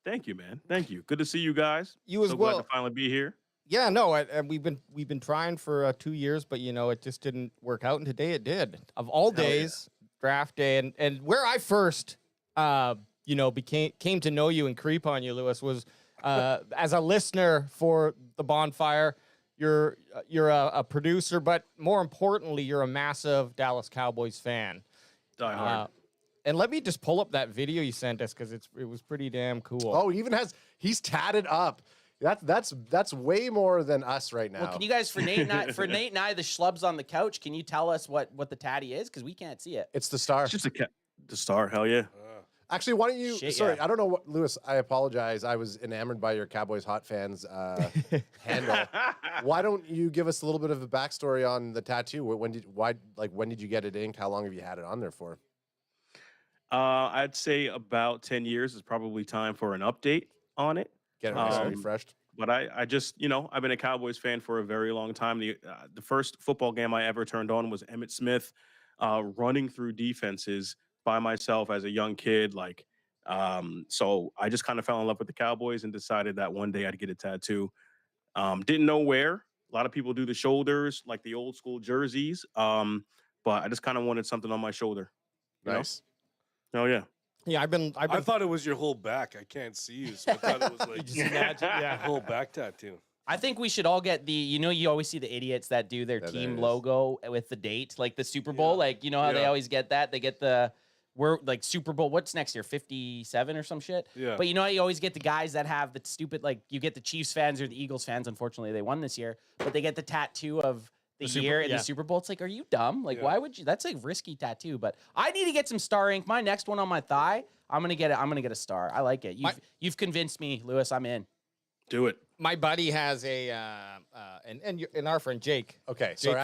Thank you, man. Thank you. Good to see you guys. You as so well. Glad to finally be here. Yeah, no, and we've been trying for 2 years, but it just didn't work out, and today it did. Of all days, draft day, and where I first, came to know you and creep on you, Lewis, was as a listener for the Bonfire. You're a producer, but more importantly, you're a massive Dallas Cowboys fan. Die hard. And let me just pull up that video you sent us because it was pretty damn cool. Oh, he's tatted up. That's way more than us right now. Well, can you guys for Nate and I, the schlubs on the couch? Can you tell us what the tatty is because we can't see it? It's the star. It's just the star. Hell yeah. Actually, why don't you? I don't know what, Lewis. I apologize. I was enamored by your Cowboys Hot Fans handle. Why don't you give us a little bit of a backstory on the tattoo? When did you get it inked? How long have you had it on there for? I'd say about 10 years is probably time for an update on it. Get it nice and refreshed. But I just, I've been a Cowboys fan for a very long time. The first football game I ever turned on was Emmitt Smith running through defenses by myself as a young kid. Like, So I just kind of fell in love with the Cowboys and decided that one day I'd get a tattoo. Didn't know where. A lot of people do the shoulders, like the old school jerseys. But I just kind of wanted something on my shoulder. Nice. Oh yeah. Yeah, I thought it was your whole back. I can't see you, so I thought it was like just imagine, a whole back tattoo. I think we should all get the, you always see the idiots that do their team logo with the date, like the Super Bowl. Like, you know how they always get that? They get we're like Super Bowl, what's next year? 57 or some shit? Yeah. But you know how you always get the guys that have the stupid, like you get the Chiefs fans or the Eagles fans. Unfortunately, they won this year, but they get the tattoo of the year in the Super Bowl. It's like, are you dumb? Like, why would you? That's a risky tattoo. But I need to get some star ink. My next one on my thigh, I'm gonna get it. I'm gonna get a star. I like it. You've convinced me, Lewis. I'm in. Do it. My buddy has a and our friend Jake. Okay, so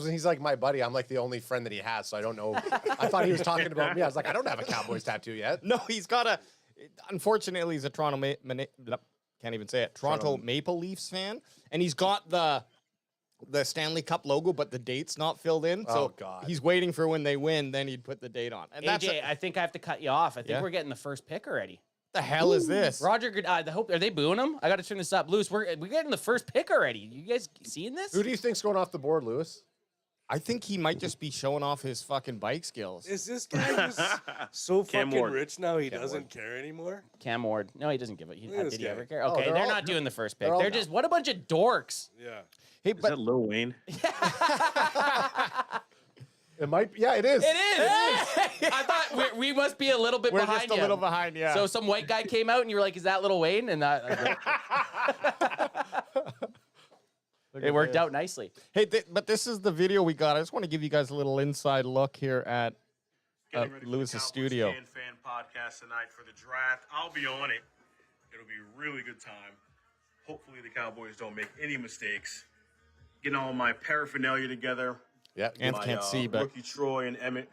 he's like my buddy. I'm like the only friend that he has, so I don't know. I thought he was talking about me. I was like, I don't have a Cowboys tattoo yet. No, he's got unfortunately, he's a Toronto can't even say it. Toronto Maple Leafs fan, and he's got the Stanley Cup logo, but the date's not filled in. So he's waiting for when they win, then he'd put the date on. And AJ, I think I have to cut you off. I think we're getting the first pick already. The hell is this? Roger, are they booing him? I got to turn this up. Lewis, we're getting the first pick already. You guys seeing this? Who do you think's going off the board, Lewis? I think he might just be showing off his fucking bike skills. Is this guy just so fucking rich now he doesn't care anymore? Cam Ward. No, he doesn't give a did he ever care? Oh, Okay, they're not doing the first pick. They're just, what a bunch of dorks. Yeah. Hey, Is that Lil Wayne? It might. Yeah, it is. It is. I thought we must be a little bit behind. We're just a little behind, yeah. So some white guy came out and you were like, "Is that Lil Wayne?" And it worked out nicely. Hey, but this is the video we got. I just want to give you guys a little inside look here at Lewis's studio. Fan podcast tonight for the draft. I'll be on it. It'll be a really good time. Hopefully the Cowboys don't make any mistakes. Getting all my paraphernalia together. Yeah, Ant can't see, but rookie Troy and Emmett.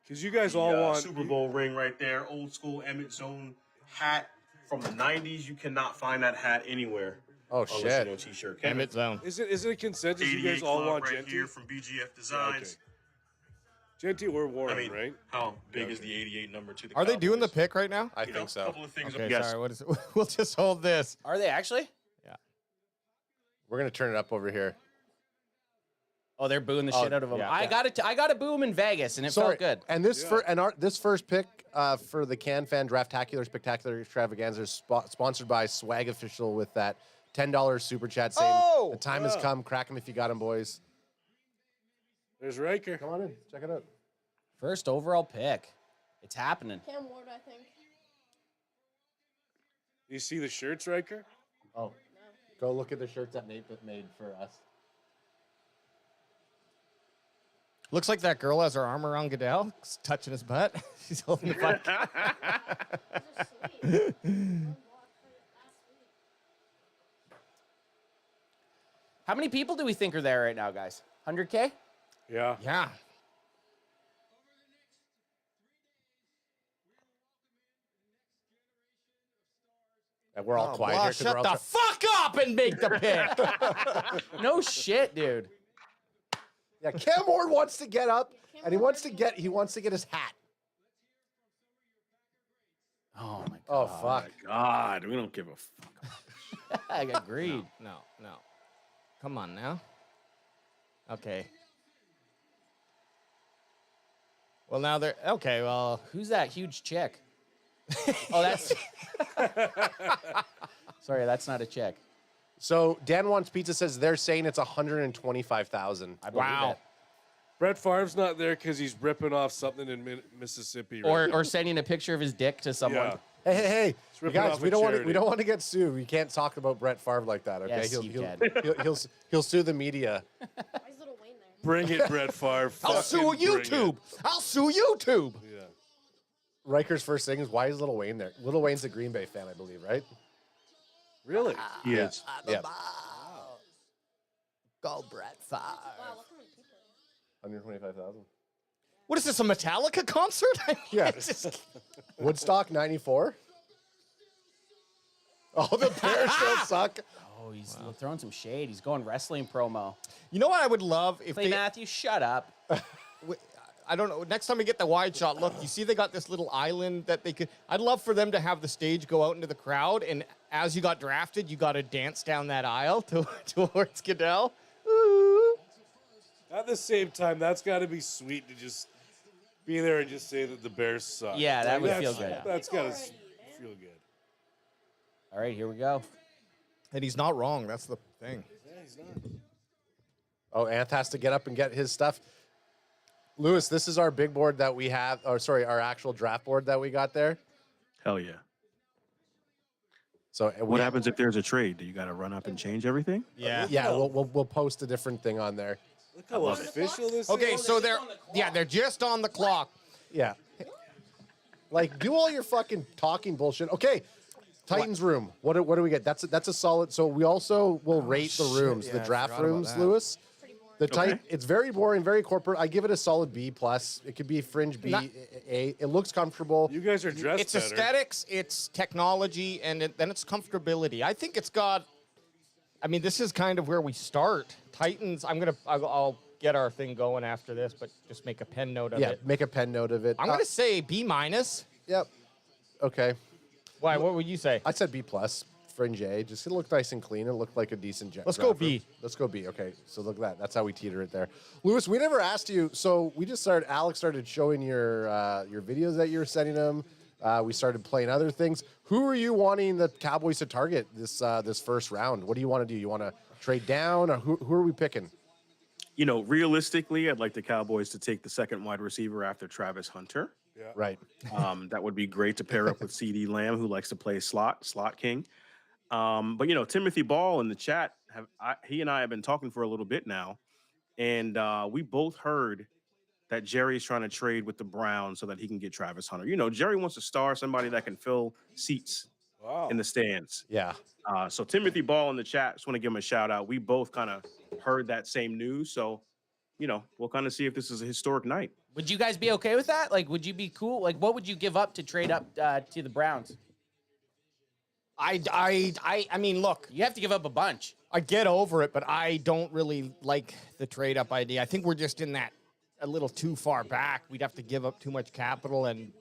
Because you guys all want Super Bowl ring right there, old school Emmett Zone hat from the '90s. You cannot find that hat anywhere. Oh shit! No t-shirt. Emmett Zone. Is it a consensus you guys all want right Genty? Here from BGF Designs. Genty or Warren, right? How big is the 88 number to the Are Cowboys? they doing the pick right now? I think so. A couple of things. Okay, Yes. sorry. What is it? We'll just hold this. Are they actually? Yeah. We're gonna turn it up over here. Oh, they're booing the shit out of him. yeah. I got to boo him in Vegas, and it felt good. And this this first pick for the CanFan Draftacular Spectacular Extravaganza is sponsored by Swag Official with that $10 super chat saying the time has come. Crack them if you got them, boys. There's Riker. Come on in, check it out. First overall pick. It's happening. Cam Ward, I think. You see the shirts, Riker? Oh, go look at the shirts that Nate made for us. Looks like that girl has her arm around Goodell, touching his butt. She's holding the bike. How many people do we think are there right now, guys? 100K? Yeah. Yeah. And we're all quiet here because shut we're the all fuck up and make the pick. No shit, dude. Yeah, Cam Ward wants to get up and he wants to get his hat. Oh my god. Oh fuck. God, we don't give a fuck. I agreed. No. Come on now. Okay. Well, now they're okay. Well, Who's that huge chick? Oh, that's. Sorry, that's not a chick. So Dan Wants Pizza says they're saying it's 125,000. I believe it. Brett Favre's not there because he's ripping off something in Mississippi. Right? Or sending a picture of his dick to someone. Yeah. Hey, you ripping guys, off we a don't charity. want to get sued. We can't talk about Brett Favre like that, okay? Yes, you can. He'll sue the media. Why is Little Wayne there? Bring it, Brett Favre. I'll sue Fucking bring YouTube. it. I'll sue YouTube. Yeah. Riker's first thing is, why is Little Wayne there? Little Wayne's a Green Bay fan, I believe, right? Really? Yes. Yeah. Go, Brett Favre. Wow, look how many people. 125,000. What is this, a Metallica concert? I mean, Yeah. it's just- Woodstock 94. Oh, the Bears still suck. Oh, he's throwing some shade. He's going wrestling promo. You know what I would love if Clay they... Matthews, shut up. I don't know. Next time we get the wide shot, look, you see they got this little island that they could. I'd love for them to have the stage go out into the crowd, and as you got drafted, you got to dance down that aisle towards Goodell. Ooh. At the same time, that's got to be sweet to just be there and just say that the Bears suck. Yeah, that would feel good. That's got to feel good. All right, here we go. And he's not wrong. That's the thing. Yeah, he's not. Oh, Anth has to get up and get his stuff. Lewis, this is our big board that we have, or sorry, our actual draft board that we got there. Hell yeah. So what happens if there's a trade? Do you got to run up and change everything? Yeah. Yeah, we'll post a different thing on there. Look how official this is. Okay, so they're just on the clock. Yeah. Like, do all your fucking talking bullshit. Okay, Titans room. What do we get? That's a solid. So we also will rate the rooms, Yeah, the I draft forgot about rooms, that. Lewis. Okay. It's very boring, very corporate. I give it a solid B plus. It could be fringe B, A. It looks comfortable. You guys are dressed It's better. aesthetics, it's technology, and then it's comfortability. I think it's got. I mean, this is kind of where we start. Titans. I'll get our thing going after this, but just make a pen note of Yeah, it. make a pen note of it. I'm gonna say B minus. Yep. Okay. Why? What would you say? I said B plus. Fringe A. Just it looked nice and clean. It looked like a decent jet. Let's go B. Let's go B. Okay. So look at that. That's how we teeter it there. Lewis, we never asked you. So we just started. Alex started showing your videos that you were sending him. We started playing other things. Who are you wanting the Cowboys to target this first round? What do you want to do? You want to trade down, or who are we picking? You know, realistically, I'd like the Cowboys to take the second wide receiver after Travis Hunter. Yeah. Right. That would be great to pair up with CD Lamb, who likes to play slot king. But you know, Timothy Ball in the chat, he and I have been talking for a little bit now, and we both heard that Jerry's trying to trade with the Browns so that he can get Travis Hunter. You know, Jerry wants to star somebody that can fill seats in the stands. Yeah. So Timothy Ball in the chat, just want to give him a shout out. We both kind of heard that same news, so you know, we'll kind of see if this is a historic night. Would you guys be okay with that? Like, would you be cool? Like, what would you give up to trade up to the Browns? I mean, look, you have to give up a bunch. I get over it, but I don't really like the trade up idea. I think we're just in that a little too far back. We'd have to give up too much capital, and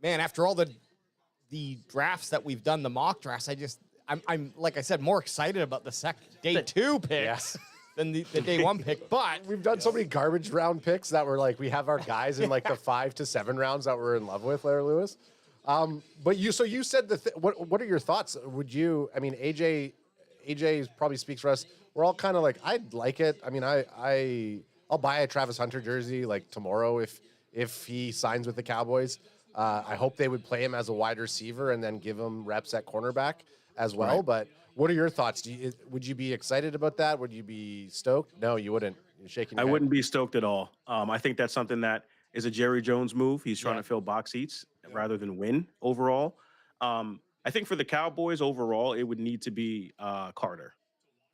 man, after all the drafts that we've done, the mock drafts, I'm like I said, more excited about the day two picks than the day one pick. But we've done so many garbage round picks that were like we have our guys in like the 5 to 7 rounds that we're in love with, Larry Lewis. But you said what are your thoughts? Would you? I mean, AJ probably speaks for us. We're all kind of like, I'd like it. I mean, I'll buy a Travis Hunter jersey like tomorrow if he signs with the Cowboys. I hope they would play him as a wide receiver and then give him reps at cornerback as well. Right. But what are your thoughts? Would you be excited about that? Would you be stoked? No, you wouldn't. You're shaking your I head. wouldn't be stoked at all. I think that's something that is a Jerry Jones move. He's trying to fill box seats rather than win overall. I think for the Cowboys overall, it would need to be Carter.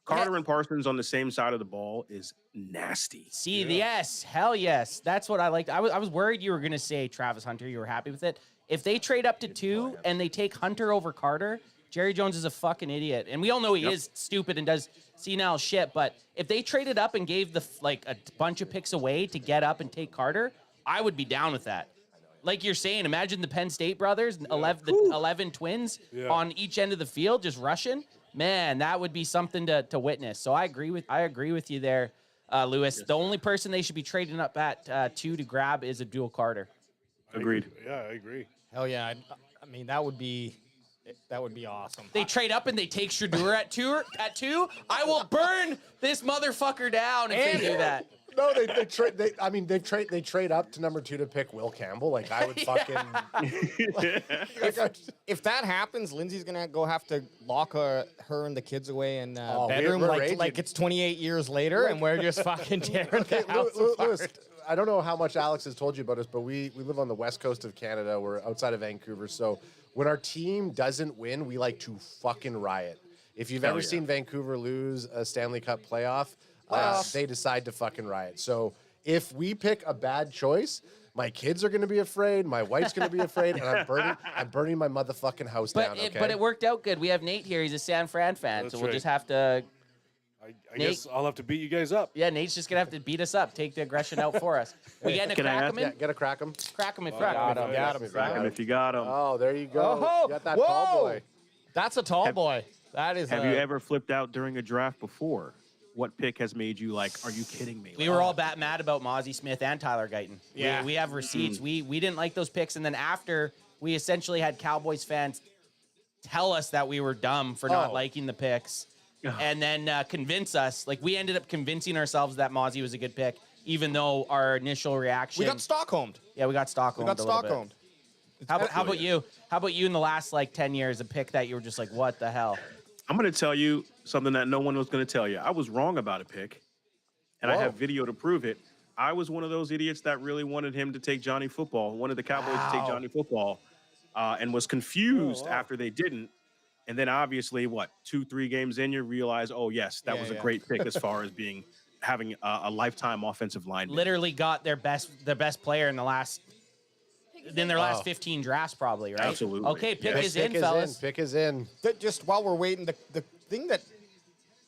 Carter and Parsons on the same side of the ball is nasty. See, yes, hell yes. That's what I liked. I was worried you were going to say Travis Hunter. You were happy with it. If they trade up to 2 and they take Hunter over Carter, Jerry Jones is a fucking idiot. And we all know he is stupid and does senile shit. But if they traded up and gave a bunch of picks away to get up and take Carter, I would be down with that. Like you're saying, imagine the Penn State brothers, 11 twins on each end of the field just rushing. Man, that would be something to witness. So I agree with you there, Lewis. The only person they should be trading up at 2 to grab is Abdul Carter. Agreed. Yeah, I agree. Hell yeah! I mean, that would be awesome. They trade up and they take Shedeur at two. I will burn this motherfucker down if they do that. No, they trade up to number 2 to pick Will Campbell. Like I would fucking. If that happens, Lindsay's gonna have to lock her and the kids away in we're bedroom raging. like it's 28 years later, and we're just fucking tearing the house Lewis, apart. I don't know how much Alex has told you about us, but we live on the west coast of Canada. We're outside of Vancouver, so when our team doesn't win, we like to fucking riot. If you've ever seen Vancouver lose a Stanley Cup playoff, they decide to fucking riot. So if we pick a bad choice, my kids are going to be afraid. My wife's going to be afraid, and I'm burning my motherfucking house down. Okay? But it worked out good. We have Nate here. He's a San Fran fan, That's so we'll right. just have to I guess I'll have to beat you guys up. Yeah, Nate's just gonna have to beat us up. Take the aggression out for us. We getting to Can I crack ask- him in? Yeah, gotta crack him. Crack him if you Crack got 'em him. if you got 'em. Crack him if you got him. Oh, there you go. Oh, You got that tall whoa. boy. That's a tall boy. That is. Have you ever flipped out during a draft before? What pick has made you like, are you kidding me? We were all mad about Mozzie Smith and Tyler Guyton. Yeah. We have receipts. We didn't like those picks, and then after we essentially had Cowboys fans tell us that we were dumb for not liking the picks, and then convince us. Like we ended up convincing ourselves that Mozzie was a good pick, even though our initial reaction. We got Stockholmed. Yeah, we got Stockholmed. We got a little bit. Stockholmed. How about you? How about you in the last like 10 years? A pick that you were just like, what the hell? I'm going to tell you something that no one was going to tell you. I was wrong about a pick, and I have video to prove it. I was one of those idiots that really wanted him to take Johnny Football, wanted the Cowboys to take Johnny Football, and was confused after they didn't. And then obviously, 2-3 games in, you realize, oh, yes, that was a great pick as far as having a lifetime offensive lineman. Literally got their best player in their last 15 drafts, probably, right? Absolutely. Okay, pick Pick is in, fellas. Pick is in. Just while we're waiting, the thing that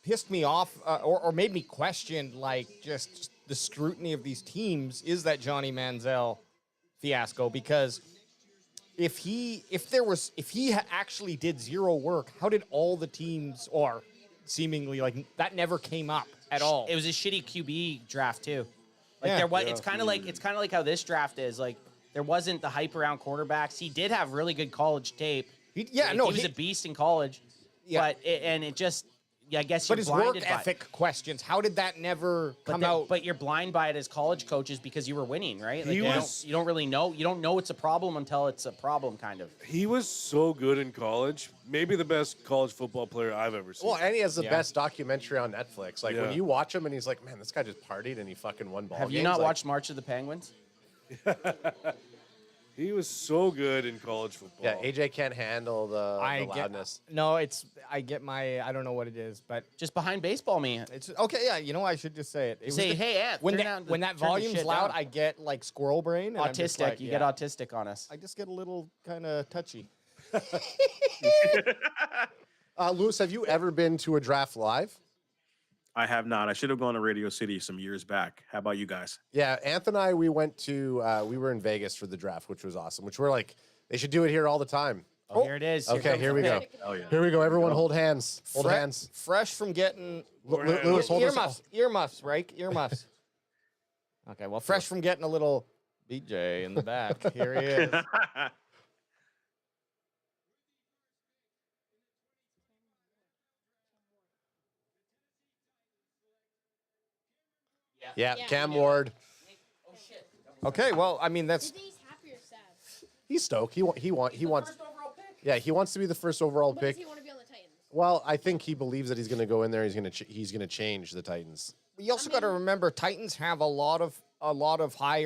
pissed me off or made me question like just the scrutiny of these teams is that Johnny Manziel fiasco, because if he actually did zero work, how did all the teams or seemingly like that never came up at all? It was a shitty QB draft too. Like Yeah. there was, it's kind of like how this draft is. Like there wasn't the hype around quarterbacks. He did have really good college tape. He was a beast in college. Yeah. But I guess But you're his blinded work by ethic questions, how did that never come out? But you're blind by it as college coaches because you were winning, right? Like you don't really know. You don't know it's a problem until it's a problem, kind of. He was so good in college. Maybe the best college football player I've ever seen. Well, and he has the best documentary on Netflix. Like when Yeah. you watch him and he's like, man, this guy just partied and he fucking won ball Have you games. not Like, watched March of the Penguins? He was so good in college football. Yeah, AJ can't handle the loudness. I get my, I don't know what it is, but just behind baseball, man. It's okay. Yeah, you know, I should just say it. It Say, was hey, Ant, when turn that the volume's shit loud, down. I get like squirrel brain. And I'm just Autistic. like, You yeah. get autistic on us. I just get a little kind of touchy. Lewis, have you ever been to a draft live? I have not. I should have gone to Radio City some years back. How about you guys? Yeah, Anth and I, we went to, we were in Vegas for the draft, which was awesome, which we're like, they should do it here all the time. Oh, here it is. Okay, here we go. Oh, yeah. Here we go. Everyone hold hands. Hold hands. Fresh from getting Lewis, hold us. earmuffs, right? Earmuffs. Okay, well, fresh from getting a little BJ in the back. Here he is. Yeah, Cam Ward. Okay, well, I mean, that's. happy or sad? He's stoked. He wants. Yeah, he wants to be the first overall But pick. does he want to be on the Titans? Well, I think he believes that he's going to go in there. He's going to change the Titans. You also got to remember, Titans have a lot of high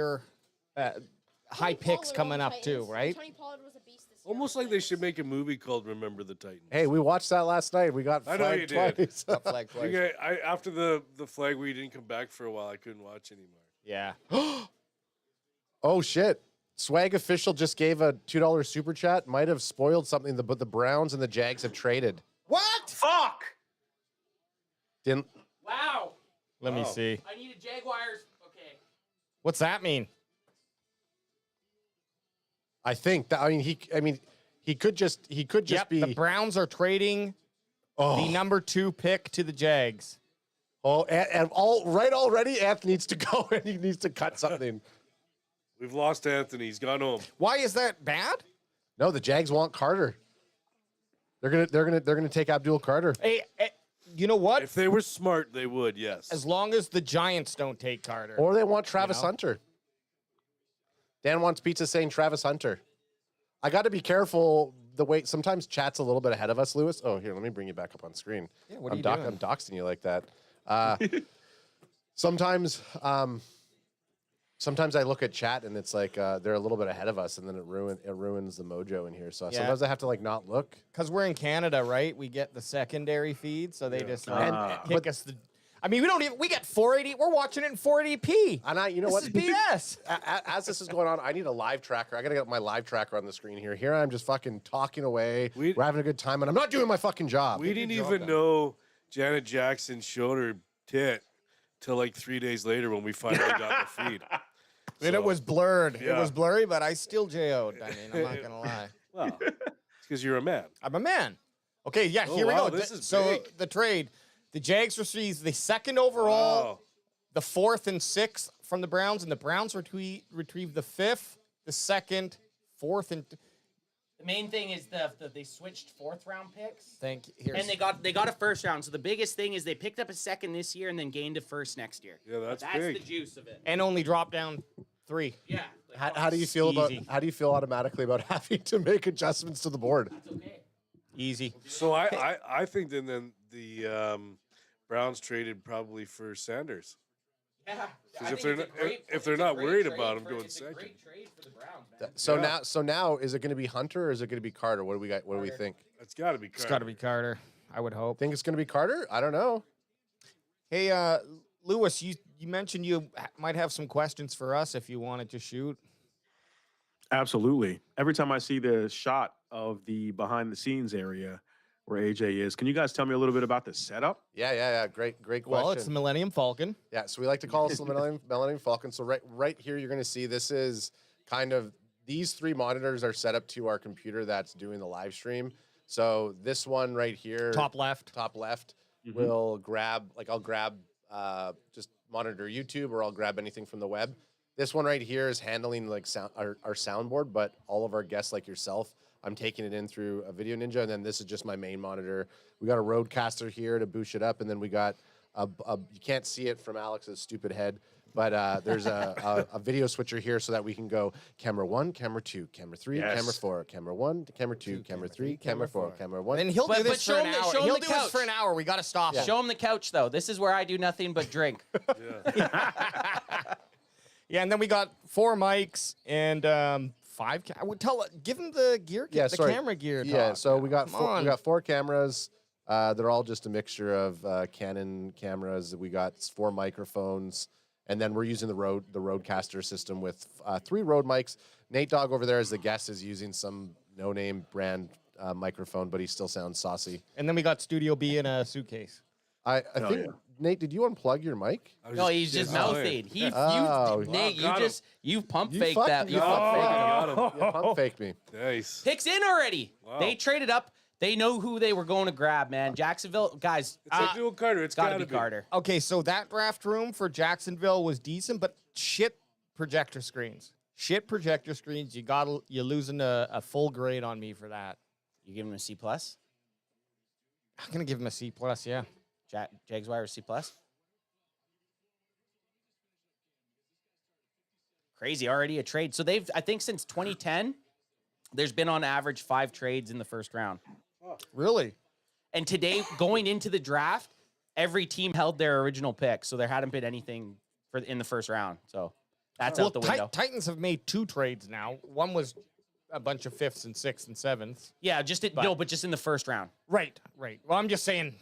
picks coming up too, right? Tony Pollard was a beast this year. Almost like they should make a movie called Remember the Titans. Hey, we watched that last night. We got I know you flagged did. twice. Flag You twice. guys, after the flag where you didn't come back for a while, I couldn't watch anymore. Yeah. Oh shit! Swag official just gave a $2 super chat. Might have spoiled something, but the Browns and the Jags have traded. What? Fuck! Didn't. Wow. Let me see. I needed Jaguars. Okay. What's that mean? I think that. He could just Yep, be. the Browns are trading the number 2 pick to the Jags. Oh, and all right already. Anth needs to go and he needs to cut something. We've lost Anthony. He's gone home. Why is that bad? No, the Jags want Carter. They're gonna take Abdul Carter. Hey, you know what? If they were smart, they would. Yes. As long as the Giants don't take Carter. Or they want Travis know? Hunter. Dan wants pizza saying Travis Hunter. I got to be careful the way sometimes chat's a little bit ahead of us, Lewis. Oh, here, let me bring you back up on screen. Yeah, what are you doing? I'm doxing you like that. Sometimes I look at chat and it's like they're a little bit ahead of us, and then it ruins the mojo in here. So sometimes I have to like not look. Because we're in Canada, right? We get the secondary feed, so they just And- kick us the. I mean, we get 480. We're watching it in 480p. And you know This what? is BS. As this is going on, I need a live tracker. I got to get my live tracker on the screen here. Here I'm just fucking talking away. We're having a good time, and I'm not doing my fucking job. We didn't even know Janet Jackson showed her tit till like 3 days later when we finally got the feed. And it was blurred. It yeah. was blurry, but I still JO'd. I mean, I'm not gonna lie. Well, it's because you're a man. I'm a man. Okay, yeah, Oh, here we wow, go. this is so big. the trade, the Jags received the 2nd overall, Wow. the 4th and 6th from the Browns, and the Browns retrieved the 5th, the 2nd, 4th, and The main thing is they switched 4th round picks. thank you. And they got a 1st round. So the biggest thing is they picked up a 2nd this year and then gained a 1st next year. Yeah, that's the big. juice of it. and only dropped down 3. Yeah. How do you feel about? Easy. How do you feel automatically about having to make adjustments to the board? That's okay. Easy. So I think then the Browns traded probably for Sanders. Yeah. Because if they're not worried about him going second. Great trade for the Browns, man. So now is it going to be Hunter or is it going to be Carter? What do we got? What do we think? It's got to be. It's got to be Carter. I would hope. Think it's going to be Carter? I don't know. Hey, Lewis, you mentioned you might have some questions for us if you wanted to shoot. Absolutely. Every time I see the shot of the behind the scenes area where AJ is, can you guys tell me a little bit about the setup? Yeah. Great question. Well, it's the Millennium Falcon. Yeah, so we like to call it the Millennium Falcon. So right here, you're going to see this is kind of these 3 monitors are set up to our computer that's doing the live stream. So this one right here, Top left. will grab I'll grab just monitor YouTube or I'll grab anything from the web. This one right here is handling like our soundboard, but all of our guests like yourself, I'm taking it in through a Video Ninja, and then this is just my main monitor. We got a Rodecaster here to boost it up, and then we got you can't see it from Alex's stupid head, but there's a video switcher here so that we can go camera 1, camera 2, camera 3, camera 4, camera 1, camera 2, camera 3, camera 4, camera 1. And he'll do this for an hour. show him He'll the do this for an hour. We got to stop him. Show him the couch, though. This is where I do nothing but drink. Yeah, and then we got 4 mics and 5. I would give him the gear. The camera gear. Yeah, talk. so we got Come on. 4 cameras. They're all just a mixture of Canon cameras. We got 4 microphones, and then we're using the Rodecaster system with 3 Rode mics. Nate Dogg over there as the guest is using some no-name brand microphone, but he still sounds saucy. And then we got Studio B in a suitcase. I think Nate, did you unplug your mic? No, he's just mouthing. Nate, you pump faked that. You pump faked me. Nice. Picks in already. Wow. They traded up. They know who they were going to grab, man. Jacksonville, guys. It's a dual Carter. It's gotta be Carter. Okay, so that draft room for Jacksonville was decent, but shit projector screens. You're losing a full grade on me for that. You give him a C+? I'm gonna give him a C+. Yeah. Jags wire C+. Crazy, already a trade. So I think since 2010, there's been on average 5 trades in the first round. Really? And today, going into the draft, every team held their original pick, so there hadn't been anything in the first round. So that's out the window. Titans have made 2 trades now. One was a bunch of 5th and 6th and 7th. Yeah, but just in the first round. Right. Well, I'm just saying,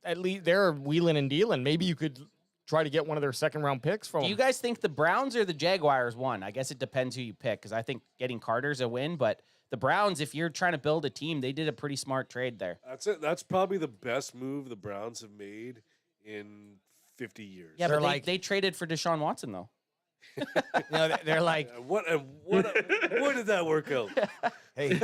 at least they're wheeling and dealing. Maybe you could try to get one of their 2nd round picks from Do you guys think the Browns or the Jaguars won? I guess it depends who you pick, because I think getting Carter's a win, but the Browns, if you're trying to build a team, they did a pretty smart trade there. That's it. That's probably the best move the Browns have made in 50 years. Yeah, but they traded for Deshaun Watson, though. They're like, where did that work out? Hey,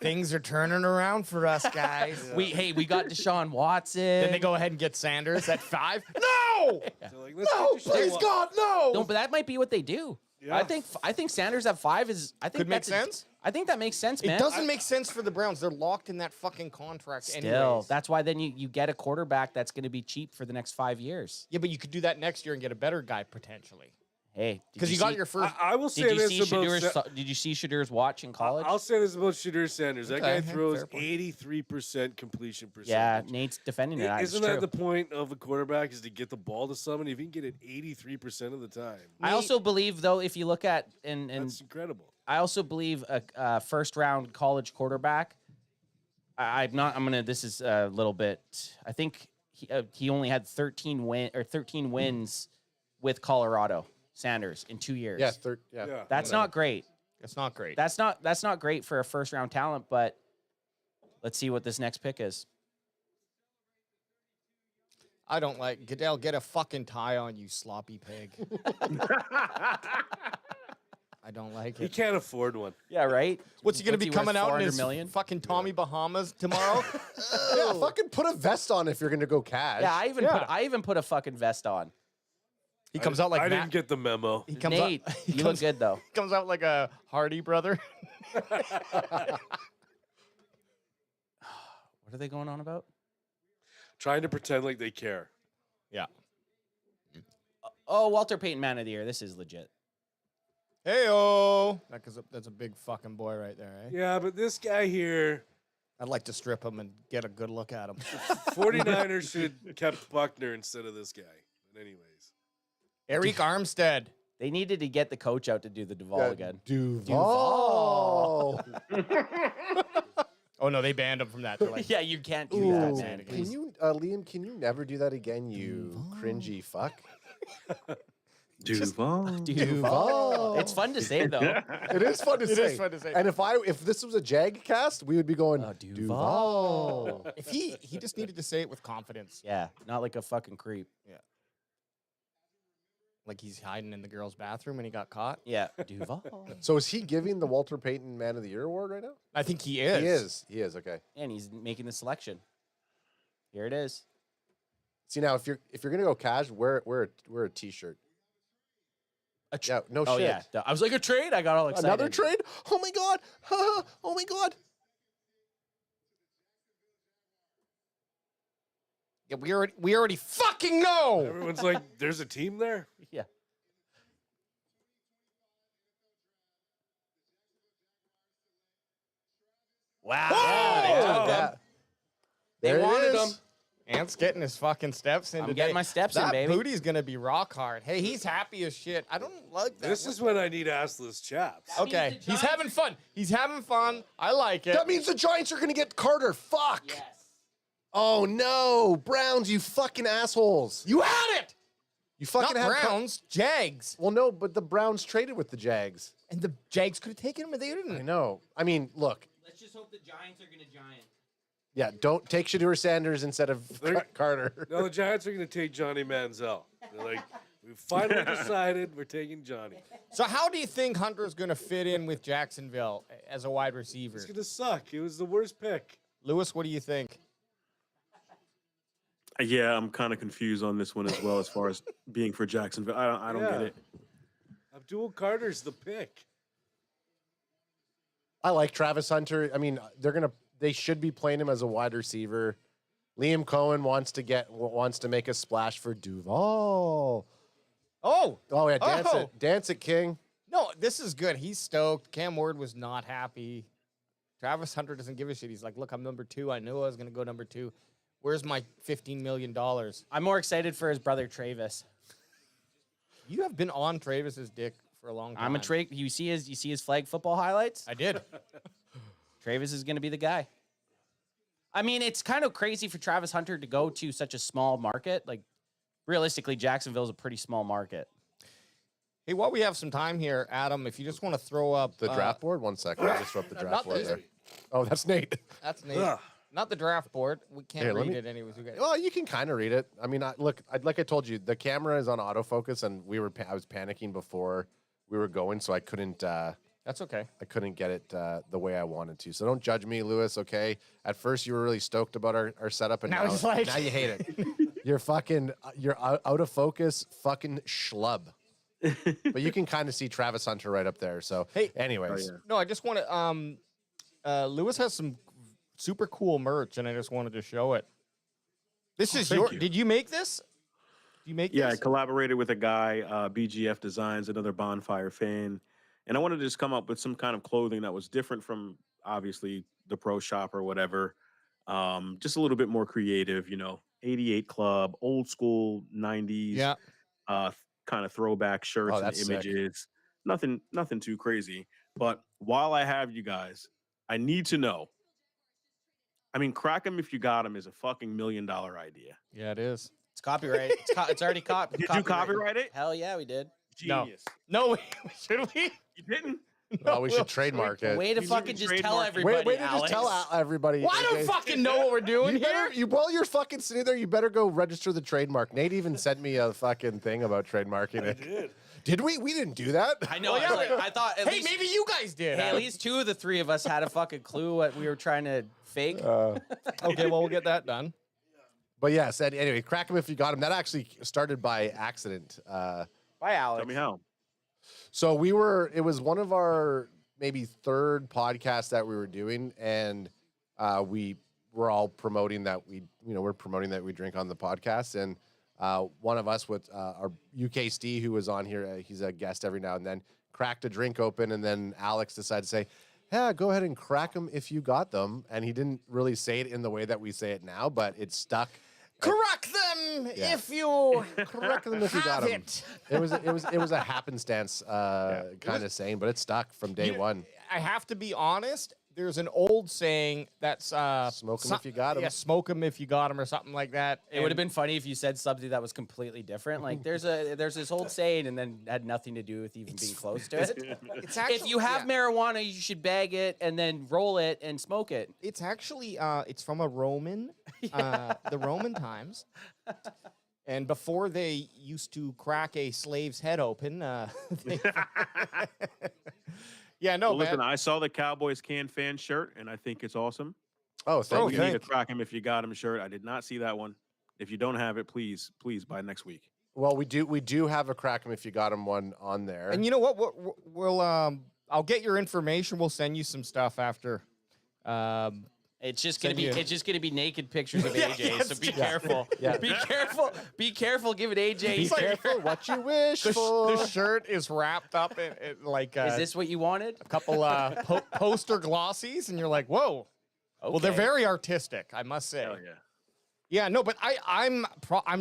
things are turning around for us, guys. Yeah. We got Deshaun Watson. Then they go ahead and get Sanders at 5. No! Like, No, please God, no! No, but that might be what they do. Yeah. I think Sanders at 5 is. I think could make sense. I think that makes sense, man. It doesn't make sense for the Browns. They're locked in that fucking contract. Still, anyways. that's why then you get a quarterback that's going to be cheap for the next 5 years. Yeah, but you could do that next year and get a better guy potentially. Hey, because you got your first. I will say this about. Did you see Shadur's watch in college? I'll say this about Shadur Sanders. That guy throws 83% completion percentage. Yeah, Nate's defending it. Isn't that the point of a quarterback, is to get the ball to someone? If you can get it 83% of the time. I also believe, though, if you look at that's incredible. I also believe a first round college quarterback. I'm gonna. This is a little bit. I think he only had 13 wins with Colorado. Sanders in 2 years. Yeah. That's not great. That's not great. That's not great for a first round talent, but let's see what this next pick is. I don't like Goodell. Get a fucking tie on, you sloppy pig. I don't like it. He can't afford one. Yeah, right. What's he gonna be worth, coming out in 400 his million? fucking Tommy Bahamas tomorrow? Yeah, fucking put a vest on if you're gonna go cash. Yeah, I even put a fucking vest on. He comes out like I Matt. didn't get the memo. He comes Nate, out. you look good though. Comes out like a Hardy brother. What are they going on about? Trying to pretend like they care. Yeah. Oh, Walter Payton Man of the Year. This is legit. Heyo. That's a big fucking boy right there, eh? Yeah, but this guy here, I'd like to strip him and get a good look at him. 49ers should have kept Buckner instead of this guy. But anyways. Eric Armstead. They needed to get the coach out to do the Duval again. Duval. Oh no, they banned him from that. They're like, Yeah, you can't do Ooh, that, man. can you, Liam? Can you never do that again? You cringy fuck. Duval. Duval. It's fun to say though. It is fun to say. is fun to say. And if this was a Jag cast, we would be going Duval. if he just needed to say it with confidence. Yeah, not like a fucking creep. Yeah. Like he's hiding in the girl's bathroom and he got caught. Yeah, Duval. So is he giving the Walter Payton Man of the Year award right now? I think he is. He is. Okay. And he's making the selection. Here it is. See now, if you're gonna go cash, wear a t-shirt. Yeah, no Oh shit. yeah, I was like a trade. I got all excited. Another trade? Oh my god! Oh my god! Yeah, we already fucking know. Everyone's like, there's a team there? Yeah. Wow. Yeah, Yeah. They There it wanted is. him. Ant's getting his fucking steps in. I'm today. getting my steps in, that baby. booty's gonna be rock hard. Hey, he's happy as shit. I don't like that. This is when I need assless chaps. Okay, he's having fun. He's having fun. I like it. That means the Giants are gonna get Carter. Fuck. Yes. Oh no, Browns! You fucking assholes! You had it. You fucking Not had Browns, Jags, Well, no, but the Browns traded with the Jags. and the Jags could have taken him, but they I didn't. know. I mean, look. Let's just hope the Giants are gonna giant. Yeah, don't take Shedeur Sanders instead of They're- Carter. No, the Giants are going to take Johnny Manziel. They're like, we finally decided we're taking Johnny. So how do you think Hunter's gonna fit in with Jacksonville as a wide receiver? It's going to suck. It was the worst pick. Lewis, what do you think? Yeah, I'm kind of confused on this one as well as far as being for Jacksonville. I don't get Yeah. it. Abdul Carter's the pick. I like Travis Hunter. I mean, they should be playing him as a wide receiver. Liam Cohen wants to make a splash for Duval. Oh Yeah, dance it, King. no, this is good. He's stoked. Cam Ward was not happy. Travis Hunter doesn't give a shit. He's like, look, I'm number 2. I knew I was gonna go number 2. Where's my $15 million? I'm more excited for his brother Travis. You have been on Travis's dick for a long time. I'm a Tra. You see his flag football highlights? I did. Travis is going to be the guy. I mean, it's kind of crazy for Travis Hunter to go to such a small market. Like, realistically, Jacksonville's a pretty small market. Hey, while we have some time here, Adam, if you just want to throw up The draft board. 1 second. I'll disrupt the draft board these. there. Oh, that's Nate. That's Nate. Ugh. Not the draft board. We can't Here, let read me- it anyways. We got Well, you can kind of read it. I mean, like I told you, the camera is on autofocus, and I was panicking before we were going, so I couldn't. That's okay. I couldn't get it the way I wanted to. So don't judge me, Lewis. Okay. At first, you were really stoked about our setup, and Now he's like- now you hate it. You're out of focus, fucking schlub. But you can kind of see Travis Hunter right up there. So, Hey- anyways, No, I just want to. Lewis has some super cool merch, and I just wanted to show it. This is thank your. you. Did you make this? Did you make Yeah, I this? collaborated with a guy, BGF Designs, another Bonfire fan, and I wanted to just come up with some kind of clothing that was different from obviously the pro shop or whatever. Just a little bit more creative, 88 Club, old school 90s, Yeah. kind of throwback shirts and that's sick. images. Nothing too crazy. But while I have you guys, I need to know. I mean, crack 'em if you got 'em is a fucking $1 million idea. Yeah, it is. It's copyright. It's already Did you copyright it? Hell yeah, we did. No. Genius. No, should we? You didn't? Oh, we should trademark it. Way to fucking just tell everybody. Way to just tell everybody. Well, I don't fucking know what we're doing here. While you're fucking sitting there, you better go register the trademark. Nate even sent me a fucking thing about trademarking it. did. Did we? We didn't do that. I know. I thought. At Hey, least, maybe you guys did. Hey, at least 2 of the 3 of us had a fucking clue what we were trying to fake. Okay, well, we'll get that done. But yes, anyway, crack him if you got him. That actually started by accident. Bye, Alex. Tell me how. So it was one of our maybe 3rd podcasts that we were doing, and we were all promoting that we're promoting that we drink on the podcast, and one of us with our UK Steve, who was on here, he's a guest every now and then, cracked a drink open, and then Alex decided to say, yeah, go ahead and crack them if you got them, and he didn't really say it in the way that we say it now, but it stuck. Correct them Yeah. if you Correct them if you got have them. it. It was a happenstance kind of saying, but it stuck from day one. I have to be honest. There's an old saying that's Smoke 'em if you got 'em. Yeah, smoke them if you got them, or something like that. It would have been funny if you said something that was completely different. Like there's this old saying, and then had nothing to do with even being close to it. It's actually, If you have marijuana, you should bag it and then roll it and smoke it. it's actually it's from a Roman, the Roman times. And before they used to crack a slave's head open, yeah, no, Well, man. listen, I saw the Cowboys CanFan shirt, and I think it's awesome. Oh, So thank you you. need to crack him if you got him shirt. I did not see that one. If you don't have it, please buy next week. Well, we do have a crack 'em if you got him one on there. And you know what? We'll I'll get your information. We'll send you some stuff after. It's just Send gonna be naked pictures of AJ. yes, So be yeah. careful. Yeah. Be careful. Be careful. Giving AJ. Be careful what you wish for. The shirt is wrapped up in like Is this what you wanted? a couple poster glossies, and you're like, whoa. Well, they're Okay. very artistic, I must say. Hell yeah. Yeah, no, but I'm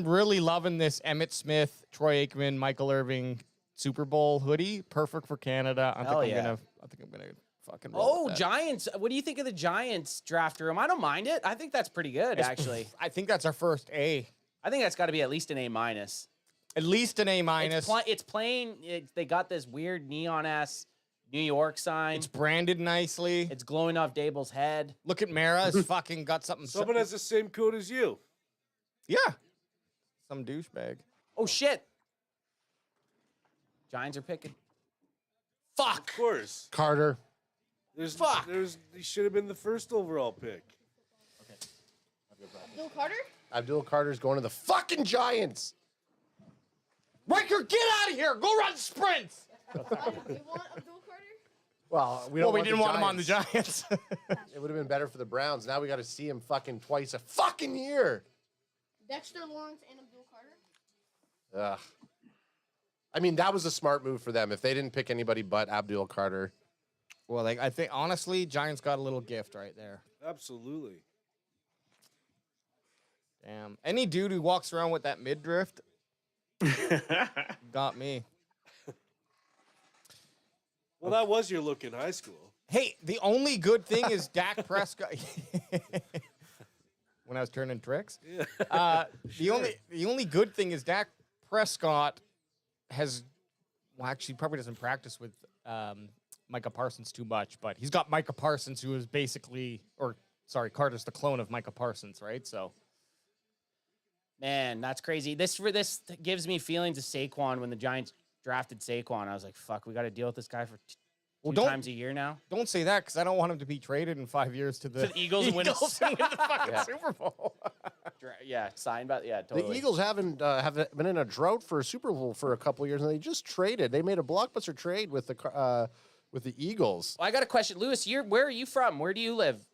really loving this Emmitt Smith, Troy Aikman, Michael Irving Super Bowl hoodie. Perfect for Canada. I think I'm gonna fucking roll Oh, with that. Giants. What do you think of the Giants draft room? I don't mind it. I think that's pretty good, actually. I think that's our first A. I think that's got to be at least an A minus. At least an A minus. It's plain. They got this weird neon ass New York sign. It's branded nicely. It's glowing off Dable's head. Look at Mara. He's fucking got something. Someone has the same code as you. Yeah. Some douchebag. Oh shit. Giants are picking. Fuck. Of course. Carter. He should have been the first overall pick. Abdul Carter? Abdul Carter's going to the fucking Giants. Riker, get out of here. Go run sprints. You want Abdul Carter? Well, we didn't want him on the Giants. It would have been better for the Browns. Now we got to see him fucking twice a fucking year. Dexter Lawrence and Abdul Carter? Ugh. I mean, that was a smart move for them if they didn't pick anybody but Abdul Carter. Well, I think, honestly, Giants got a little gift right there. Absolutely. Damn. Any dude who walks around with that midriff got me. Well, that was your look in high school. Hey, the only good thing is Dak Prescott. When I was turning tricks. The only good thing is Dak Prescott has, well, actually probably doesn't practice with Micah Parsons too much, but he's got Micah Parsons, who is basically, Carter's the clone of Micah Parsons, right? So, Man, that's crazy. This gives me feelings of Saquon when the Giants drafted Saquon. I was like, fuck, we got to deal with this guy for two times a year now. Don't say that, because I don't want him to be traded in 5 years to the Eagles and win the fucking Super Bowl. Signed by totally. The Eagles haven't been in a drought for a Super Bowl for a couple years, and they just traded. They made a blockbuster trade with the Eagles. Well, I got a question, Lewis. Where are you from? Where do you live?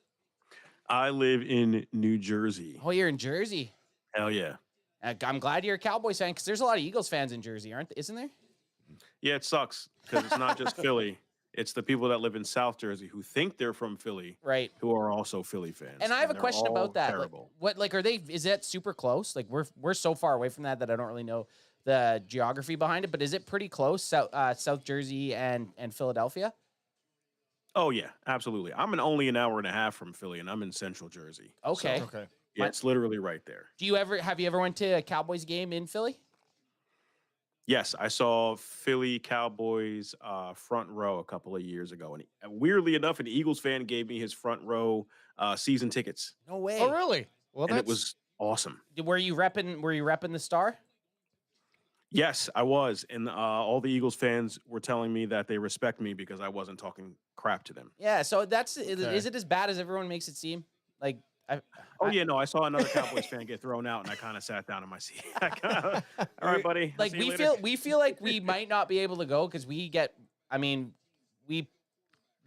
I live in New Jersey. Oh, you're in Jersey. Hell yeah. I'm glad you're a Cowboys fan because there's a lot of Eagles fans in Jersey, isn't there? Yeah, it sucks because it's not just Philly. It's the people that live in South Jersey who think they're from Philly, right? Who are also Philly fans. And I have a they're question all about that. Terrible. Are they? Is that super close? Like we're so far away from that I don't really know the geography behind it. But is it pretty close, South Jersey and Philadelphia? Oh yeah, absolutely. I'm only an hour and a half from Philly, and I'm in Central Jersey. Okay. So, yeah, it's literally right there. Have you ever went to a Cowboys game in Philly? Yes, I saw Philly Cowboys front row a couple of years ago, and weirdly enough, an Eagles fan gave me his front row season tickets, No way. Oh, really? Well, and it was awesome. Were you repping the Star? Yes, I was, and all the Eagles fans were telling me that they respect me because I wasn't talking crap to them. Yeah. So is it as bad as everyone makes it seem? Like, No, I saw another Cowboys fan get thrown out, and I kind of sat down in my seat. All right, buddy. like we feel like we might not be able to go because we get. I mean, we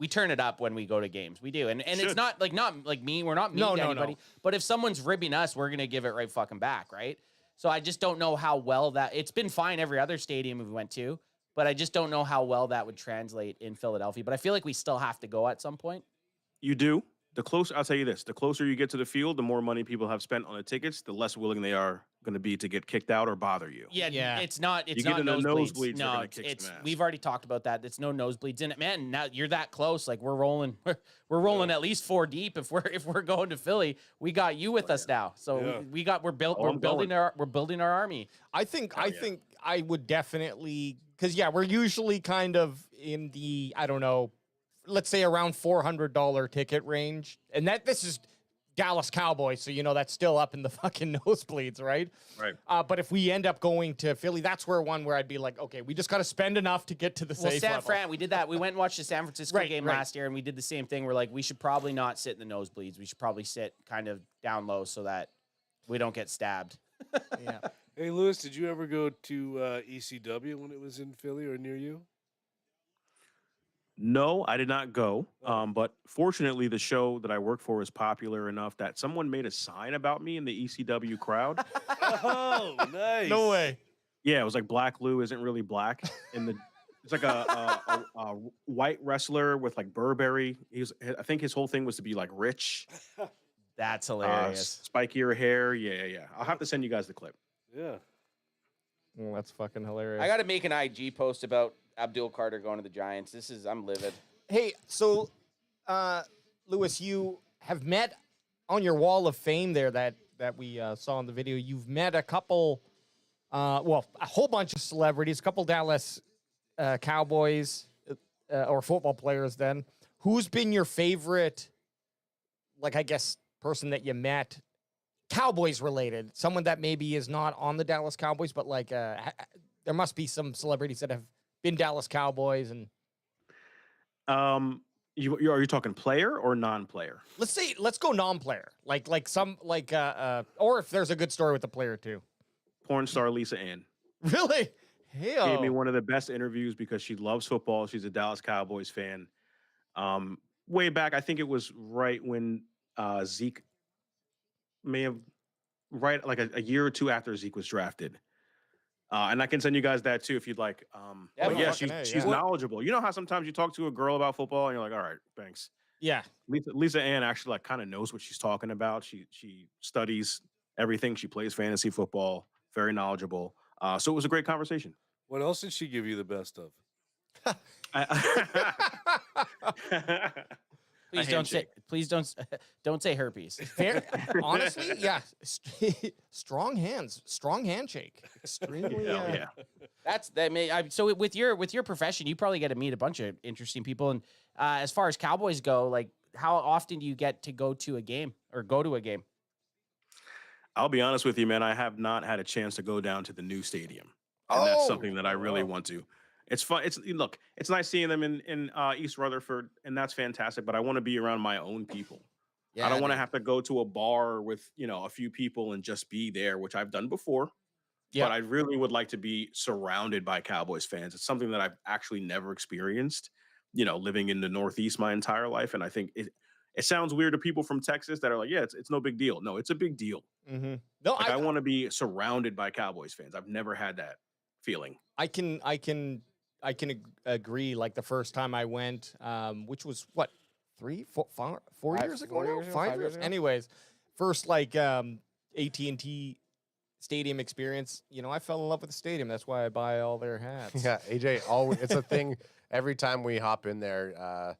turn it up when we go to games. We do, and it's not like me. We're not mean to anybody. No. But if someone's ribbing us, we're gonna give it right fucking back, right? So I just don't know how well that. It's been fine every other stadium we went to, but I just don't know how well that would translate in Philadelphia. But I feel like we still have to go at some point. You do. I'll tell you this, the closer you get to the field, the more money people have spent on the tickets, the less willing they are going to be to get kicked out or bother you. Yeah. It's not You not get in the nosebleeds. nosebleeds, they're No, gonna kick some ass. we've already talked about that. It's no nosebleeds in it, man. Now you're that close. Like we're rolling at least 4 deep. If we're going to Philly, we got you with us now. So we're building our army. I think I would definitely, because we're usually kind of in the, I don't know, let's say around $400 ticket range, and this is Dallas Cowboys, so that's still up in the fucking nosebleeds, right? Right. But if we end up going to Philly, that's where I'd be like, okay, we just got to spend enough to get to the safe San level. Fran, we did that. We went and watched the San Francisco game right. last year, and we did the same thing. We're like, we should probably not sit in the nosebleeds. We should probably sit kind of down low so that we don't get stabbed. Yeah. Hey, Lewis, did you ever go to ECW when it was in Philly or near you? No, I did not go. But fortunately, the show that I work for is popular enough that someone made a sign about me in the ECW crowd. Oh, nice. No way. Yeah, it was like Black Lou isn't really black. It's like a white wrestler with like Burberry. I think his whole thing was to be like rich. That's hilarious. Spikier hair. Yeah. I'll have to send you guys the clip. Yeah. Well, that's fucking hilarious. I got to make an IG post about Abdul Carter going to the Giants. I'm livid. Hey, so, Lewis, you have met on your wall of fame there that we saw in the video. You've met a couple, a whole bunch of celebrities, a couple Dallas Cowboys or football players. Then, who's been your favorite? I guess person that you met, Cowboys related, someone that maybe is not on the Dallas Cowboys, but there must be some celebrities that have been Dallas Cowboys. And are you talking player or non-player? let's go non-player, or if there's a good story with the player too. Porn star Lisa Ann. Really? Hey, gave me one of the best interviews because she loves football. She's a Dallas Cowboys fan. Way back, I think it was right when Zeke may have a year or two after Zeke was drafted. And I can send you guys that too if you'd like. She's knowledgeable. You know how sometimes you talk to a girl about football and you're like, all right, thanks. Yeah. Lisa Ann actually kind of knows what she's talking about. She studies everything. She plays fantasy football. Very knowledgeable. So it was a great conversation. What else did she give you the best of? Please don't say herpes. Honestly, yeah. Strong hands, strong handshake. Extremely. So with your profession, you probably get to meet a bunch of interesting people. And as far as Cowboys go, how often do you get to go to a game or go to a game? I'll be honest with you, man. I have not had a chance to go down to the new stadium, and that's something that I really want to. It's fun. It's nice seeing them in East Rutherford, and that's fantastic. But I want to be around my own people. Yeah, I don't want to have to go to a bar with a few people and just be there, which I've done before. Yeah. But I really would like to be surrounded by Cowboys fans. It's something that I've actually never experienced. Living in the Northeast my entire life, and I think it sounds weird to people from Texas that are like, yeah, it's no big deal. No, it's a big deal. Mm-hmm. No, I want to be surrounded by Cowboys fans. I've never had that feeling. I can agree. The first time I went, which was what, 4 years ago? 5 years ago. Anyways, first AT&T stadium experience. I fell in love with the stadium. That's why I buy all their hats. Yeah, AJ, it's a thing. Every time we hop in there,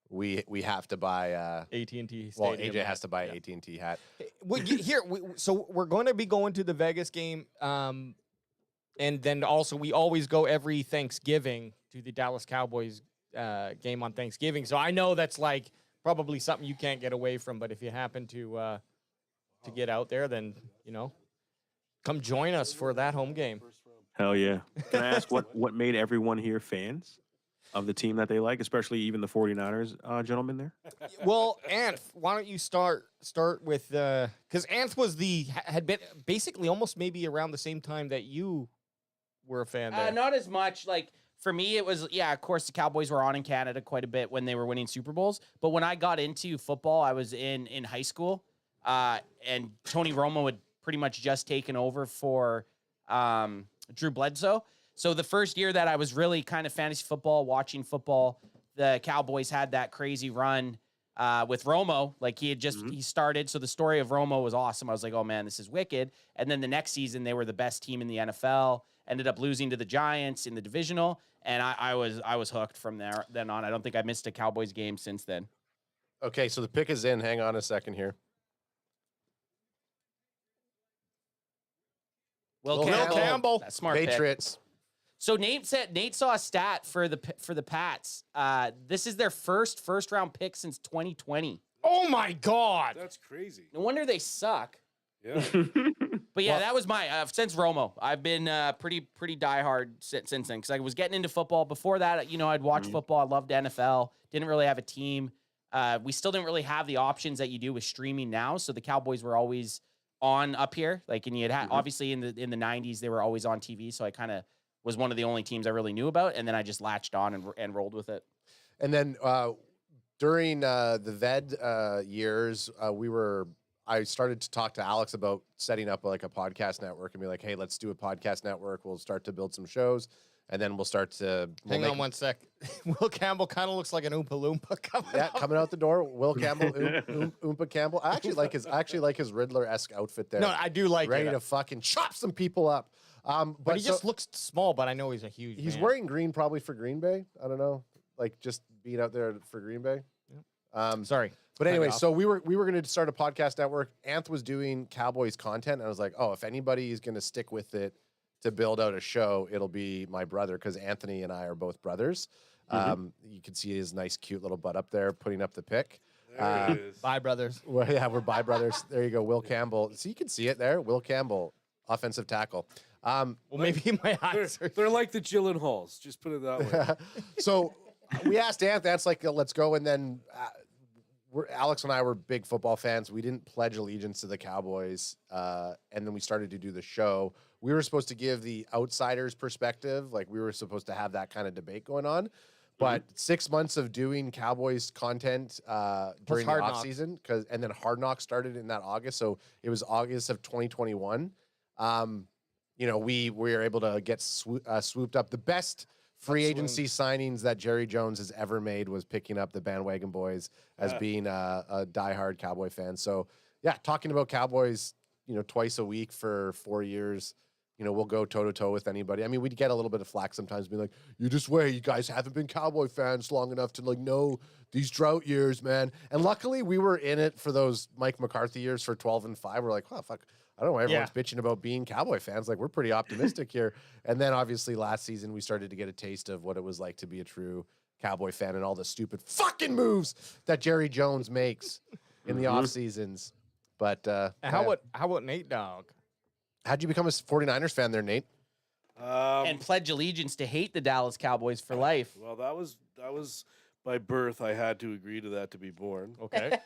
we have to buy AT&T. Well, AJ has to buy an AT&T hat. So we're going to be going to the Vegas game. And then also we always go every Thanksgiving to the Dallas Cowboys game on Thanksgiving. So I know that's like probably something you can't get away from. But if you happen to get out there, then come join us for that home game. Hell yeah. Can I ask what made everyone here fans of the team that they like, especially even the 49ers gentlemen there? Well, Anth, why don't you start with because Anth was had been basically almost maybe around the same time that you were a fan there. Not as much. Like for me, it was of course the Cowboys were on in Canada quite a bit when they were winning Super Bowls. But when I got into football, I was in high school, and Tony Romo had pretty much just taken over for Drew Bledsoe. So the first year that I was really kind of fantasy football, watching football, the Cowboys had that crazy run with Romo. Like he had just he started. So the story of Romo was awesome. I was like, oh man, this is wicked. And then the next season they were the best team in the NFL. Ended up losing to the Giants in the divisional, and I was hooked from then on. I don't think I missed a Cowboys game since then. Okay, so the pick is in. Hang on a second here. Will Campbell. That's smart Patriots. Pick. So Nate saw a stat for the Pats. This is their first round pick since 2020. Oh my God, That's crazy. No wonder they suck. Yeah. But yeah, that was my since Romo. I've been pretty diehard since then because I was getting into football. Before that, I'd watch football. I loved NFL. Didn't really have a team. We still didn't really have the options that you do with streaming now. So the Cowboys were always on up here. Like, and you had obviously in the 90s they were always on TV. So I kind of was one of the only teams I really knew about, and then I just latched on and rolled with it. And then during the VED years, I started to talk to Alex about setting up like a podcast network and be like, hey, let's do a podcast network. We'll start to build some shows, and then we'll start to hang on one sec. Will Campbell kind of looks like an Oompa Loompa coming out the door. Will Campbell, Oompa Campbell. I actually like his Riddler-esque outfit there. No, I do like ready it. to fucking chop some people up. But he just looks small. But I know he's a huge. He's man. wearing green probably for Green Bay. I don't know, like just being out there for Green Bay. Sorry. But anyway, so we were going to start a podcast network. Anth was doing Cowboys content, and I was like, oh, if anybody is going to stick with it to build out a show, it'll be my brother, because Anthony and I are both brothers. You can see his nice, cute little butt up there, putting up the pick. There it is. Bye, brothers. Well, yeah, we're bye brothers. There you go, Will Campbell. So you can see it there, Will Campbell, offensive tackle. Well, maybe my eyes are... They're like the Gyllenhaals. Just put it that way. So we asked Anth. Anth's like, let's go, and then. Alex and I were big football fans. We didn't pledge allegiance to the Cowboys, and then we started to do the show. We were supposed to give the outsiders perspective, like we were supposed to have that kind of debate going on. But 6 months of doing Cowboys content during the off season, and then Hard Knocks started in that August, so it was August of 2021. We were able to get swooped up. The best free agency signings that Jerry Jones has ever made was picking up the Bandwagon Boys as being a diehard Cowboy fan. So yeah, talking about Cowboys, twice a week for 4 years, we'll go toe to toe with anybody. I mean, we'd get a little bit of flack sometimes being like, you guys haven't been Cowboy fans long enough to know these drought years, man. And luckily we were in it for those Mike McCarthy years for 12-5. We're like, oh, fuck. I don't know why everyone's bitching about being Cowboy fans. Like, we're pretty optimistic here. And then obviously last season we started to get a taste of what it was like to be a true Cowboy fan and all the stupid fucking moves that Jerry Jones makes in the off seasons. But how about Nate Dogg? How'd you become a 49ers fan there, Nate? And pledge allegiance to hate the Dallas Cowboys for life. Well, that was by birth. I had to agree to that to be born. Okay.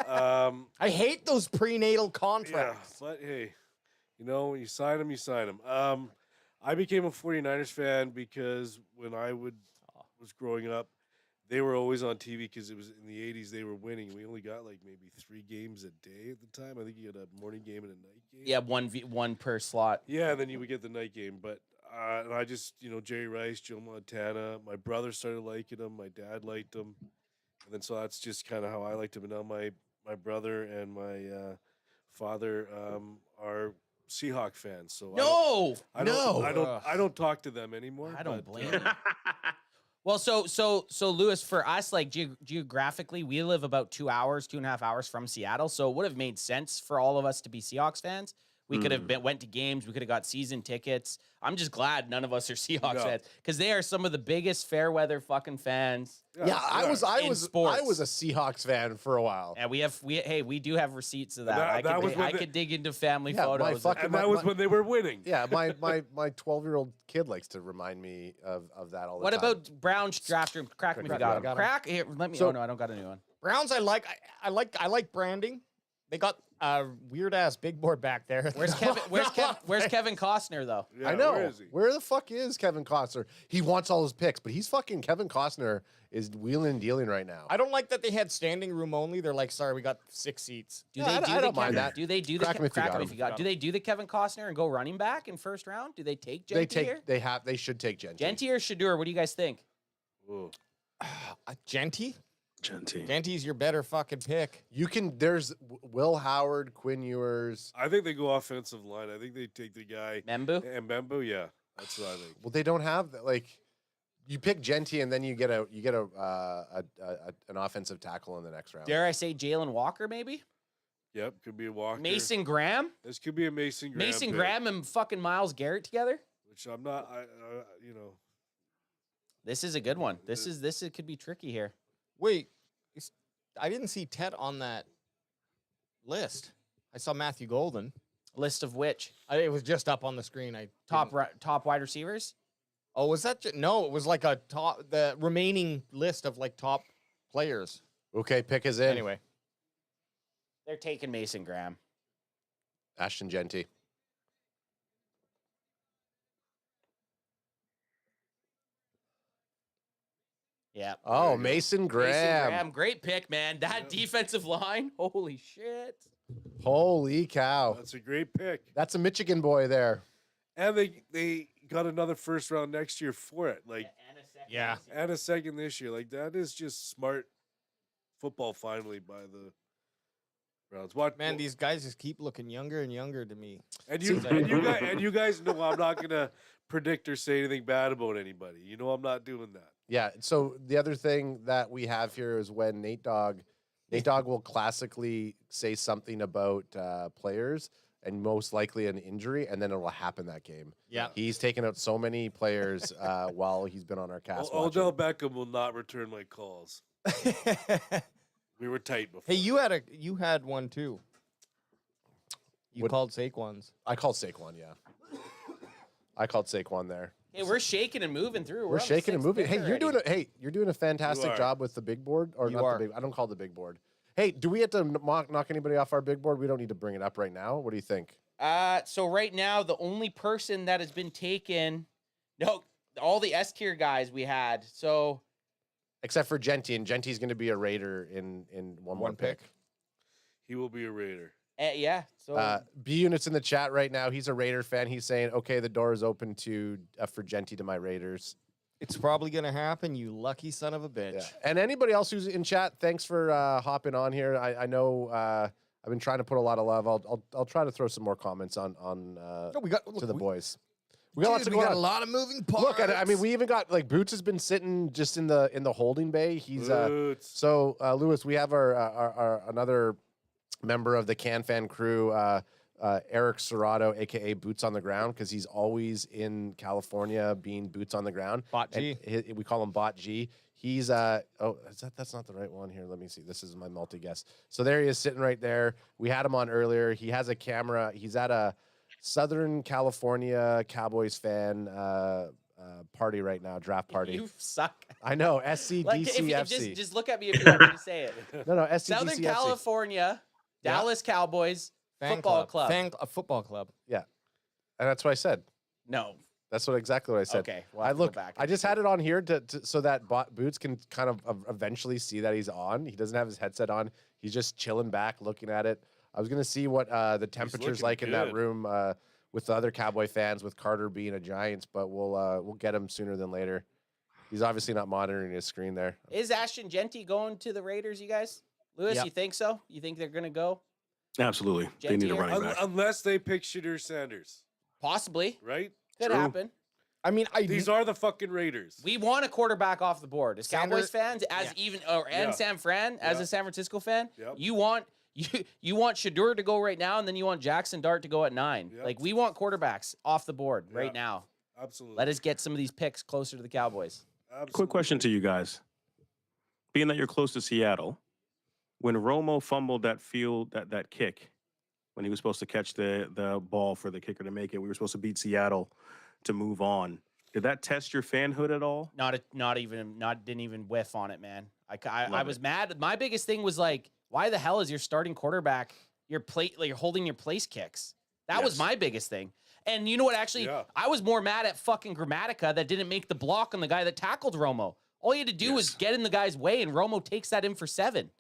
I hate those prenatal contracts. Yeah, but hey, when you sign them, you sign them. I became a 49ers fan because when I was growing up, they were always on TV because it was in the 80s they were winning. We only got like maybe 3 games a day at the time. I think you had a morning game and a night game. Yeah, one per slot. Yeah, and then you would get the night game. But and I just, Jerry Rice, Joe Montana, my brother started liking them. My dad liked them. And then so that's just kind of how I liked them. And now my brother and my father are Seahawks fans. So I don't talk to them anymore. I don't blame you. Well, so Lewis, for us, like geographically, we live about 2.5 hours from Seattle, so it would have made sense for all of us to be Seahawks fans. We could have went to games. We could have got season tickets. I'm just glad none of us are Seahawks fans because they are some of the biggest fair weather fucking fans. Yeah, I was a sports. Seahawks fan for a while. And we do have receipts of that. I could dig into family Yeah, photos. That was when they were winning. Yeah, my 12-year-old kid likes to remind me of that all the What time. about Brown's draft room? Crack me if you got him. Crack here. Let me. So- Oh no, I don't got a new one. Browns, I like branding. They got a weird ass big board back there. Where's Kevin Costner though? Yeah, I know. Where is he? Where the fuck is Kevin Costner? He wants all his picks, but he's fucking Kevin Costner is wheeling and dealing right now. I don't like that they had standing room only. They're like, sorry, we got 6 seats. Do Yeah, they do I the don't mind Kevin, that. Do they do the Crack 'em if you got 'em. if you got? Do they do the Kevin Costner and go running back in first round? Do they take Genty here? They should take Genty. Genty or Shador? What do you guys think? Ooh. Genty? Genty. Genty's your better fucking pick. You can. There's Will Howard, Quinn Ewers. I think they go offensive line. I think they take the guy. Membu? And Membu, yeah. That's what I think. Well, they don't have that. Like, you pick Genty and then you get an offensive tackle in the next round. Dare I say Jalen Walker maybe? Yep, could be a Walker. Mason Graham? This could be a Mason Graham. Mason pick, Graham and fucking Myles Garrett together? which I'm not. This is a good one. It could be tricky here. Wait, I didn't see Ted on that list. I saw Matthew Golden. List of which? It was just up on the screen. Top wide receivers? Oh, was that? No, it was like the remaining list of like top players. Okay, pick is in. Anyway, they're taking Mason Graham. Ashton Genty. Yeah. Oh, Mason Graham. Mason Graham, great pick, man. That defensive line, holy shit. Holy cow. That's a great pick. That's a Michigan boy there. And they got another first round next year for it. Like yeah. And a second this year. Like that is just smart football finally by the Browns. Man, these guys just keep looking younger and younger to me. And you guys know I'm not gonna predict or say anything bad about anybody. You know I'm not doing that. Yeah. So the other thing that we have here is when Nate Dogg will classically say something about players and most likely an injury, and then it will happen that game. Yeah. He's taken out so many players while he's been on our cast. Odell Beckham will not return my calls. We were tight before. Hey, you had one too. You called Saquon's. I called Saquon, yeah. I called Saquon there. Hey, we're shaking and moving through. We're on shaking and moving. Hey, already. you're doing a fantastic job with the big board, or You not are. the big. I don't call it the big board. Hey, do we have to knock anybody off our big board? We don't need to bring it up right now. What do you think? So right now, the only person that has been taken, all the S tier guys we had. So Except for Genty, and Genty's going to be a Raider in one more pick. He will be a Raider. Yeah. So B Unit's in the chat right now. He's a Raider fan. He's saying, "Okay, the door is open to for Genty to my Raiders." It's probably gonna happen, you lucky son of a bitch. Yeah. And anybody else who's in chat, thanks for hopping on here. I know I've been trying to put a lot of love. I'll try to throw some more comments on to the boys. We got lots of we got a lot of moving parts. Look, I mean, we even got like Boots has been sitting just in the holding bay. He's so Lewis. We have our another member of the CanFan crew, Eric Serrato, aka Boots on the Ground, because he's always in California being boots on the ground. Bot G. We call him Bot G. He's that's not the right one here. Let me see. This is my multi guess. So there he is sitting right there. We had him on earlier. He has a camera. He's at a Southern California Cowboys fan party right now, draft party. You suck. I know, SCDCFC. Just look at me if you want me to say it. No, SCDCFC. Southern California, Dallas Cowboys football club. A football club. Yeah, and that's what I said. No. That's exactly what I said. Okay, we'll have to go back I just had it on here so that Boots can kind of eventually see that he's on. He doesn't have his headset on. He's just chilling back, looking at it. I was gonna see what the temperature's like in that room with the other Cowboy fans, with Carter being a Giants, but we'll get him sooner than later. He's obviously not monitoring his screen there. Is Ashton Genty going to the Raiders, you guys? Lewis, you think so? You think they're gonna go? Absolutely. They need a running back. Unless they pick Shadur Sanders. Possibly. Right? Could happen. I mean, these are the fucking Raiders. We want a quarterback off the board. As Cowboys fans, as Yeah. San Fran, as a San Francisco fan, you want You want Shador to go right now, and then you want Jackson Dart to go at 9. Yep. Like, we want quarterbacks off the board right Yeah. now. Absolutely. Let us get some of these picks closer to the Cowboys. Absolutely. Quick question to you guys. Being that you're close to Seattle, when Romo fumbled that kick, when he was supposed to catch the ball for the kicker to make it, we were supposed to beat Seattle to move on. Did that test your fanhood at all? Didn't even whiff on it, man. I Love was it. mad. My biggest thing was like, why the hell is your starting quarterback you're holding your place kicks? That was Yes. my biggest thing. And you know what? Actually, Yeah. I was more mad at fucking Grammatica that didn't make the block on the guy that tackled Romo. All you had to do was get in the guy's way, and Romo takes that in for 7.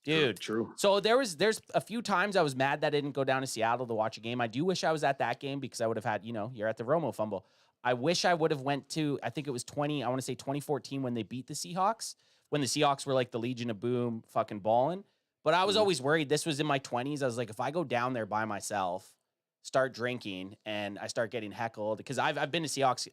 Dude. True. So there's a few times I was mad that I didn't go down to Seattle to watch a game. I do wish I was at that game because I would have had, you're at the Romo fumble. I wish I would have went to, I think it was 2014 when they beat the Seahawks, when the Seahawks were like the Legion of Boom fucking balling. But I was always worried. This was in my 20s. I was like, if I go down there by myself, start drinking, and I start getting heckled, because I've been to Seahawks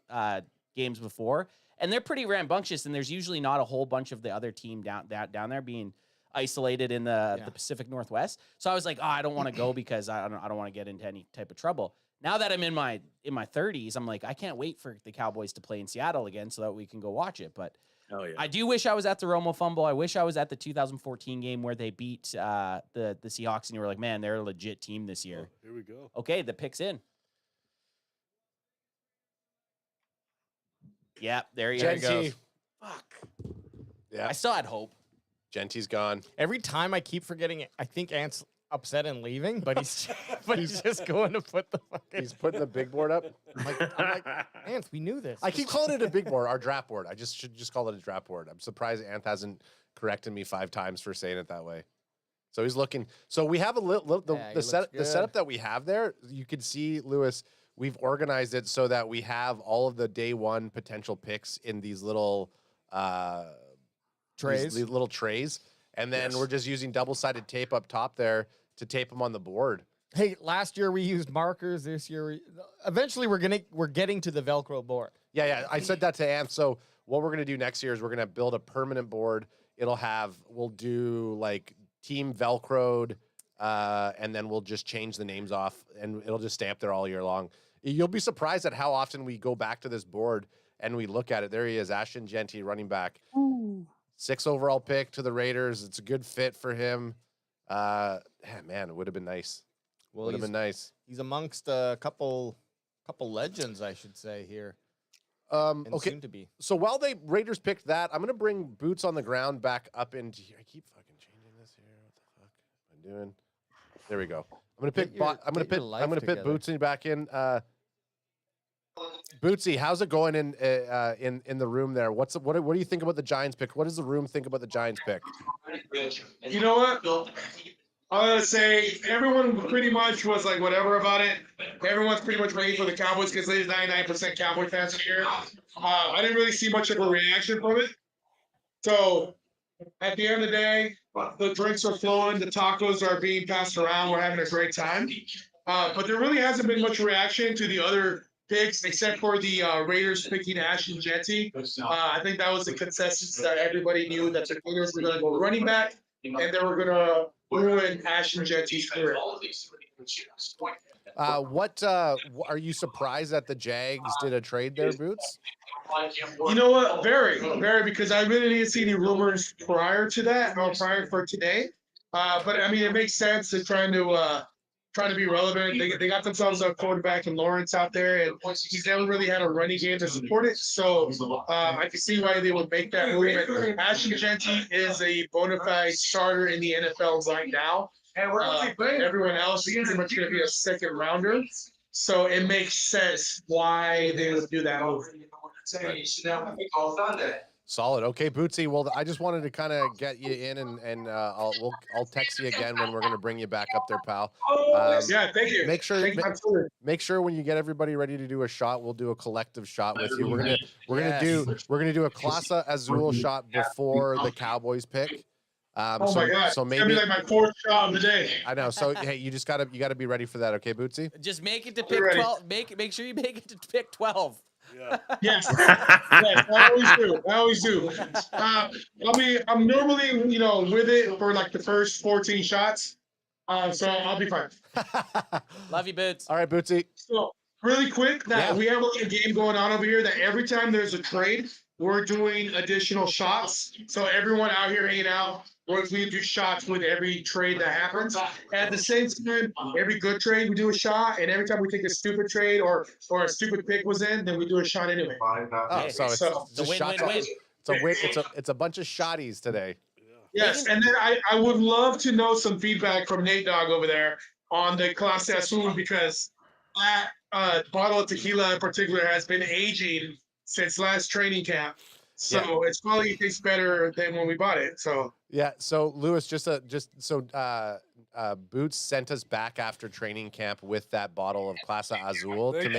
games before, and they're pretty rambunctious, and there's usually not a whole bunch of the other team down there being isolated in the Pacific Northwest. So I was like, I don't want to go because I don't want to get into any type of trouble. Now that I'm in my 30s, I'm like, I can't wait for the Cowboys to play in Seattle again so that we can go watch it. But I do wish I was at the Romo fumble. I wish I was at the 2014 game where they beat the Seahawks, and you were like, man, they're a legit team this year. Oh, here we go. Okay, the pick's in. Yeah, there he goes. Genty. Fuck. Yeah. I still had hope. Genty's gone. Every time I keep forgetting it, I think Ant's upset and leaving, but he's just going to put the fucking. He's putting the big board up. I'm like, Ant, we knew this. I keep calling it a big board, our draft board. I should just call it a draft board. I'm surprised Ant hasn't corrected me 5 times for saying it that way. So he's looking. So we have the setup that we have there. You can see, Lewis, we've organized it so that we have all of the day one potential picks in these little trays. These little trays, and then we're just using double-sided tape up top there to tape them on the board. Hey, last year we used markers. This year, eventually we're getting to the Velcro board. Yeah. I said that to Ant. So what we're gonna do next year is we're gonna build a permanent board. We'll do like team Velcroed, and then we'll just change the names off, and it'll just stay up there all year long. You'll be surprised at how often we go back to this board and we look at it. There he is, Ashton Genty, running back. Ooh. 6 overall pick to the Raiders. It's a good fit for him. Man, it would have been nice. Well, would have been nice. He's amongst a couple legends, I should say, here. Okay. Soon to be. So while the Raiders picked that, I'm gonna bring boots on the ground back up into here. I keep fucking changing this here. What the fuck am I doing? There we go. I'm gonna put Bootsy back in. Bootsy, how's it going in the room there? What do you think about the Giants pick? What does the room think about the Giants pick? You know what? I'm gonna say everyone pretty much was like whatever about it. Everyone's pretty much waiting for the Cowboys because there's 99% Cowboy fans here. I didn't really see much of a reaction from it. So at the end of the day, the drinks are flowing, the tacos are being passed around. We're having a great time. But there really hasn't been much reaction to the other picks except for the Raiders picking Ashton Genty. I think that was the consensus that everybody knew that the Raiders were going to go running back and they were going to ruin Ashton Genty's career. What are you surprised that the Jags did a trade there, Boots? You know what? Very, because I really didn't see any rumors prior to that or prior for today. But I mean, it makes sense to trying to be relevant. They got themselves a quarterback in Lawrence out there, and he's never really had a running game to support it. So I can see why they would make that move. Ashton Genty is a bona fide starter in the NFL right now. Everyone else is pretty much going to be a second rounder. So it makes sense why they would do that move. Solid. Okay, Bootsy. Well, I just wanted to kind of get you in, and I'll text you again when we're going to bring you back up there, pal. Yeah, thank you. Make sure when you get everybody ready to do a shot, we'll do a collective shot with you. We're gonna do a Clase Azul shot before the Cowboys pick. My God! So maybe it's gonna be like my 4th shot of the day. I know. So hey, you gotta be ready for that. Okay, Bootsy. Just make it to pick 12. Make sure you make it to pick 12. Yeah. Yes, I always do. I'm normally, with it for like the first 14 shots. So I'll be fine. Love you, Boots. All right, Bootsy. So really quick, that we have a game going on over here that every time there's a trade, we're doing additional shots. So everyone out here hanging out, we do shots with every trade that happens. At the same time, every good trade we do a shot, and every time we take a stupid trade or a stupid pick was in, then we do a shot anyway. Oh, so it's a just shots. win-win-win. It's a win. It's a bunch of shotties today. Yes, and then I would love to know some feedback from Nate Dogg over there on the Clase Azul, because that bottle of tequila in particular has been aging since last training camp. So it's probably tastes better than when we bought it. So Yeah. So Lewis, Boots sent us back after training camp with that bottle of Clase Azul Thank to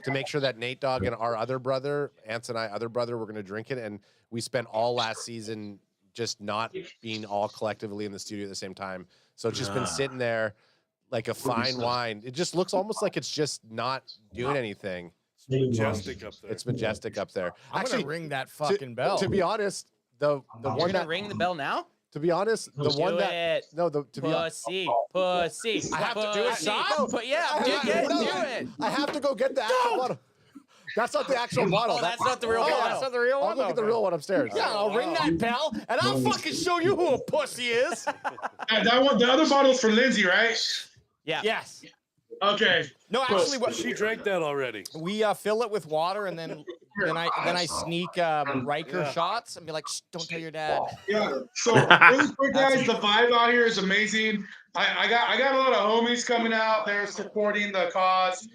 you, make sure that Nate Dogg and our other brother, Ants and I, other brother, were going to drink it, and we spent all last season just not being all collectively in the studio at the same time. So it's just been sitting there like a fine wine. It just looks almost like it's just not doing anything. Majestic up there. It's majestic up there. I'm Actually, gonna ring that fucking bell. To be honest, the You're one gonna that ring the bell now? to be honest, the one Do that it. no, the to be honest, Pussy. I have to do it. Pussy. No. But yeah, I do have- it. no, Do it. I have to go get the actual bottle. That's not the actual bottle. Oh, that's not the real bottle. That's not the real I'll one. go get the real one upstairs. Yeah, I'll ring that bell, and I'll fucking show you who a pussy is. that one, the other bottle's for Lindsay, right? Yeah. Yes. Okay. No, actually, what She drank that already. we fill it with water, and then I sneak Riker shots and be like, "Shh, don't tell your dad." Yeah. So really quick, guys, the vibe out here is amazing. I got a lot of homies coming out there supporting the cause.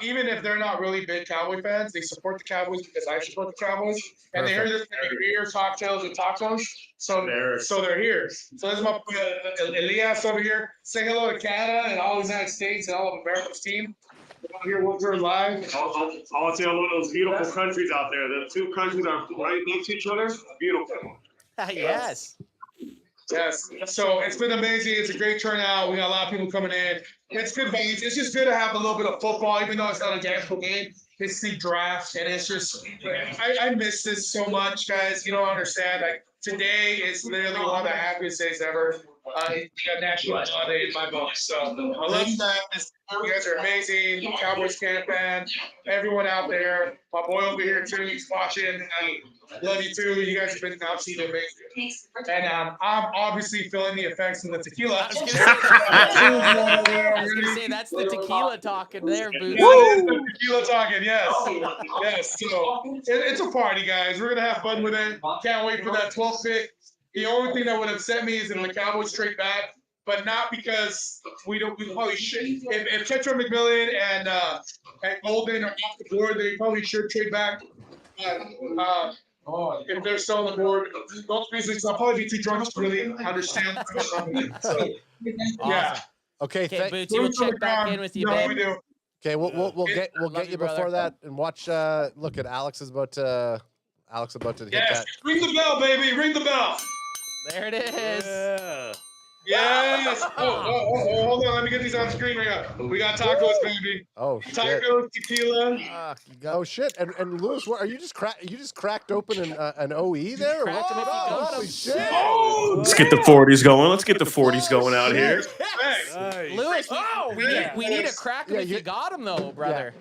Even if they're not really big Cowboy fans, they support the Cowboys because I support the Cowboys. And they hear this beer, cocktails, and tacos. So they're here. So this is my Elias over here. Say hello to Canada and all the United States and all of America's team. Out here, we're live. I'll tell one of those beautiful countries out there. The two countries are right next to each other. Beautiful. Yes. Yes. So it's been amazing. It's a great turnout. We got a lot of people coming in. It's good vibes. It's just good to have a little bit of football, even though it's not a actual game. It's the draft, and it's just I miss this so much, guys. You don't understand. Like today is literally one of the happiest days ever. It's a national holiday in my book. So I love that. You guys are amazing. Cowboys CanFan, everyone out there. My boy over here too, he's watching. I love you too. You guys have been absolutely amazing. And I'm obviously feeling the effects of the tequila. I was gonna say that's the tequila talking there, Boots. The tequila talking, yes. Yes. So it's a party, guys. We're gonna have fun with it. Can't wait for that 12th pick. The only thing that would upset me is if the Cowboys trade back, but not because we probably should. If Tetra McMillan and Golden are off the board, they probably should trade back. If they're still on the board, those reasons I'll probably be too drunk to really understand what's going on. So, yeah. Okay, Okay, Boots, we'll check back in with you, No, we babe. do. Okay, we'll get you, you brother. before that and watch. Look at Alex is about to hit Yes, that. ring the bell, baby. Ring the bell. There it is. Yeah. Yes. Oh, hold on. Let me get these on screen right now. We got tacos, baby. Oh shit! Tacos, tequila. Oh shit! And Lewis, what are you just cracked open an OE there? Or Cracked him if you got Holy him. shit! Let's get the 40s going. Let's get the 40s going out here. Thanks. Nice. Lewis, we need a crack him Yeah, if you got him though, brother.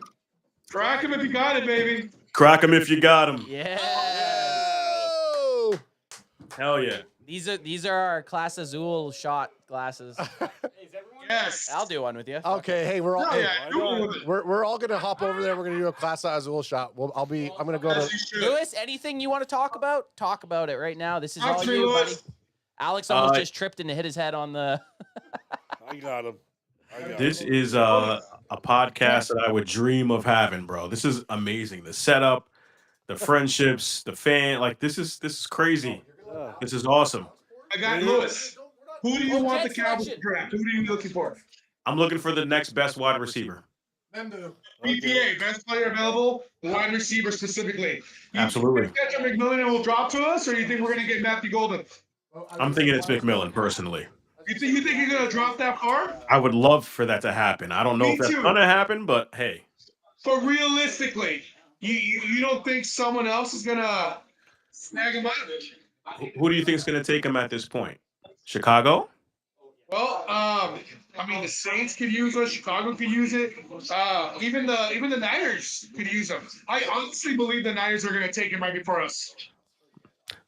Crack him if you got it, baby. Crack them if you got them. Yeah. Oh! Hell yeah. These are our Clase Azul shot glasses. Yes. I'll do one with you. Okay, hey, we're all Oh, yeah. Do it with it. we're all gonna hop over there. We're gonna do a Clase Azul shot. I'm gonna go As to. you should. Lewis, anything you want to talk about? Talk about it right now. This is all Actually, you, buddy. Lewis. Alex almost just tripped and hit his head on the. I got him. This is a podcast that I would dream of having, bro. This is amazing. The setup, the friendships, the fan. Like this is crazy. This is awesome. I got Lewis. Who do you want the Jet Cowboys to selection. draft? Who are you looking for? I'm looking for the next best wide receiver. BPA, best player available, wide receiver specifically. You Absolutely. think Tetra McMillan will drop to us, or you think we're going to get Matthew Golden? I'm thinking it's McMillan personally. You think you're going to drop that far? I would love for that to happen. I don't know Me if that's too. gonna happen, but hey, But realistically, you don't think someone else is going to snag him up? who do you think is gonna take him at this point? Chicago? Well, I mean, the Saints could use us. Chicago could use it. Even the Niners could use them. I honestly believe the Niners are going to take him right before us.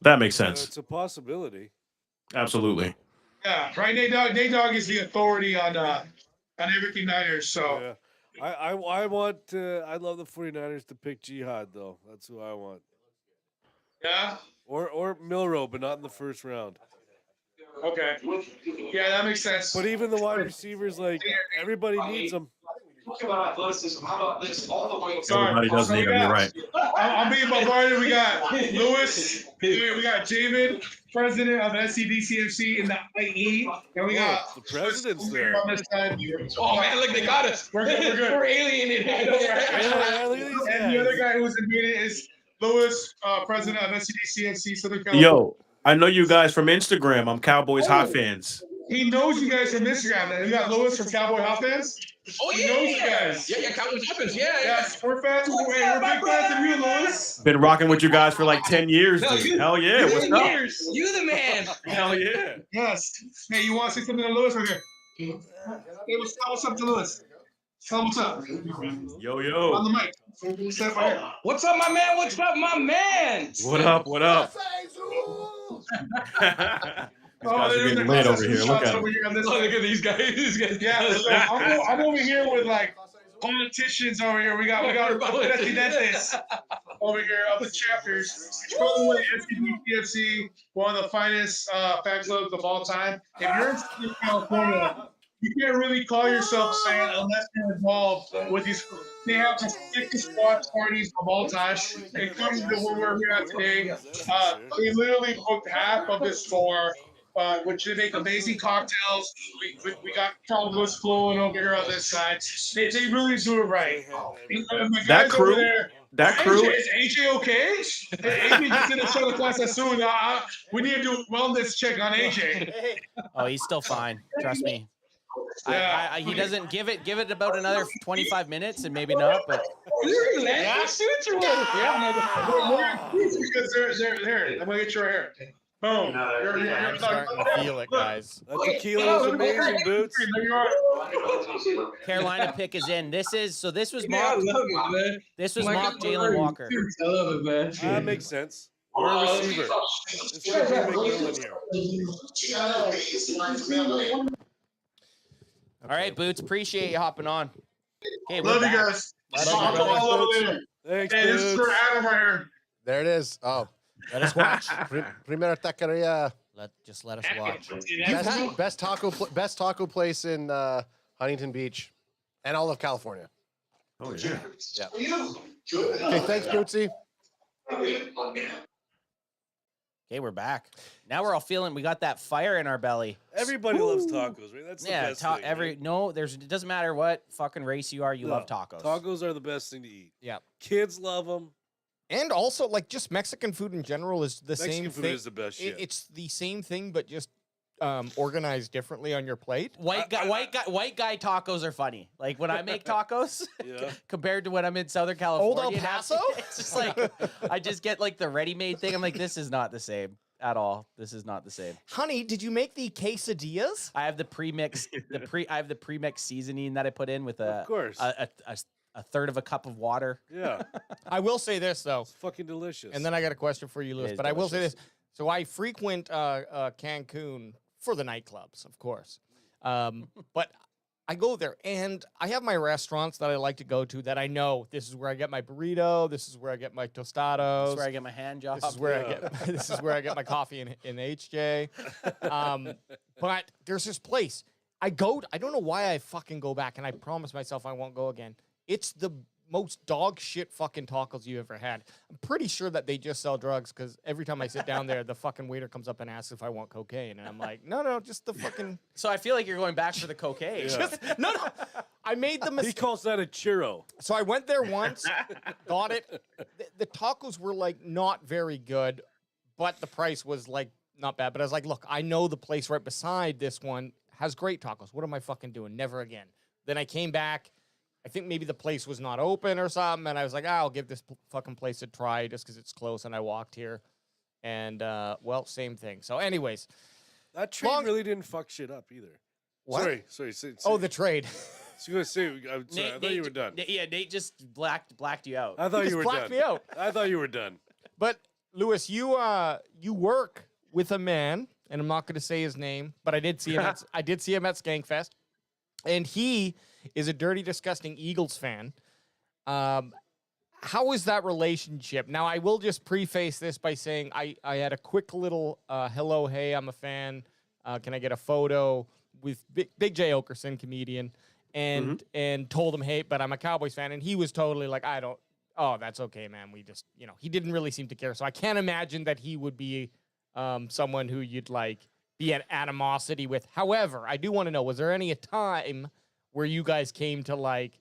That makes sense. It's a possibility. Absolutely. Yeah, right. Nate Dogg is the authority on everything Niners. So Yeah. I want. I'd love the 49ers to pick Jihad though. That's who I want. yeah, Or Milrow, but not in the first round. okay, yeah, that makes sense. But even the wide receivers, like everybody needs them. Talk about athleticism. How about this? All the way. Everybody does need them. You're right. I'm being bombarded. We got Lewis. We got Jamin, president of SCDCFC in the IE, and we got the president's there. on this side. Oh man, look, they got us. We're good. We're alienated. And the other guy who's in meeting is Lewis, president of SCDCFC Southern California. Yo, I know you guys from Instagram. I'm Cowboys hot fans. He knows you guys from Instagram. We got Lewis from Cowboy Hot Fans. Oh He yeah, knows you guys. Yeah, Cowboys happens. Yeah. We're fans. We're big fans of you, Lewis. Been rocking with you guys for like 10 years. Dude. Hell yeah. What's up? You the man. Hell yeah. Yes. Hey, you want to say something to Lewis right here? Hey, what's up to Lewis? Tell him what's up. Yo, yo. On the mic. Step right here. What's up, my man? What's up, my man? What up? What up? These guys are getting lit over here. Look at them. Look at these guys. Yeah, so I'm over here with like politicians over here. We got presidentes over here of the chapters. Probably SCDCFC, one of the finest fan clubs of all time. If you're in Southern California, you can't really call yourself a fan unless you're involved with these. They have the sickest watch parties of all time. It comes to where we're at today. They literally booked half of this floor. Which they make amazing cocktails. We got Cowboys flowing over here on this side. They really do it right. That crew. Is AJ okay? AJ just did a show class as soon. We need to do a wellness check on AJ. Oh, he's still fine. Trust me. Yeah. He doesn't give it about another 25 minutes and maybe not, but Because they're I'm gonna get you right here. Boom. I'm starting to feel it, guys. That tequila is amazing, Boots. Carolina pick is in. This was mock. This was mock Jalen Walker. I love it, man. That makes sense. We're a receiver. This should be McMillan here. All right, Boots. Appreciate you hopping on. Okay, Love you guys. Thanks, Hey, this is for Adam right here. There it is. Oh, Let us watch. Primera Taqueria. Just let us watch. Best taco place in Huntington Beach and all of California. Oh, yeah. Yeah. Okay, thanks, Bootsy. Okay, we're back. Now we're all feeling. We got that fire in our belly. Everybody loves tacos, right? That's the best thing. Right? It doesn't matter what fucking race you are. You love tacos. Tacos are the best thing to eat. Yeah. Kids love them. And also, like, just Mexican food in general is the same thing. Mexican food is the best shit. It's the same thing, but just organized differently on your plate. White guy tacos are funny. Like when I make tacos, compared to when I'm in Southern California, Old El Paso. It's just like I just get like the ready-made thing. I'm like, this is not the same at all. This is not the same. Honey, did you make the quesadillas? I have the pre-mix. I have the pre-mix seasoning that I put in with Of course. a third of a cup of water. Yeah. I will say this though. It's fucking delicious. And then I got a question for you, Lewis. But I will say this. So I frequent Cancun for the nightclubs, of course. But I go there and I have my restaurants that I like to go to that I know this is where I get my burrito, this is where I get my tostados. This is where I get my hand job. This is where I get my coffee in HJ. But there's this place. I don't know why I fucking go back, and I promise myself I won't go again. It's the most dog shit fucking tacos you ever had. I'm pretty sure that they just sell drugs because every time I sit down there, the fucking waiter comes up and asks if I want cocaine. And I'm like, no, just the fucking. So I feel like you're going back for the cocaine. Yeah. No. I made the mistake. He calls that a churro. So I went there once, got it. The tacos were like not very good, but the price was like not bad. But I was like, look, I know the place right beside this one has great tacos. What am I fucking doing? Never again. Then I came back. I think maybe the place was not open or something, and I was like, I'll give this fucking place a try just because it's close, and I walked here, and, well, same thing. So anyways. That train really didn't fuck shit up either. Sorry. Oh, the trade. I was gonna say, I'm sorry, I thought you were done. Yeah, Nate just blacked you out. I thought you were blacked done. me out. I thought you were done. But Lewis, you work with a man, and I'm not going to say his name, but I did see him. I did see him at Skankfest, and he is a dirty, disgusting Eagles fan. How is that relationship? Now, I will just preface this by saying I had a quick little hello, hey, I'm a fan. Can I get a photo with Big J Okerson, comedian, and told him, hey, but I'm a Cowboys fan, and he was totally like, I don't. Oh, that's okay, man. We just, he didn't really seem to care. So I can't imagine that he would be someone who you'd like be at animosity with. However, I do want to know, was there any time where you guys came to like,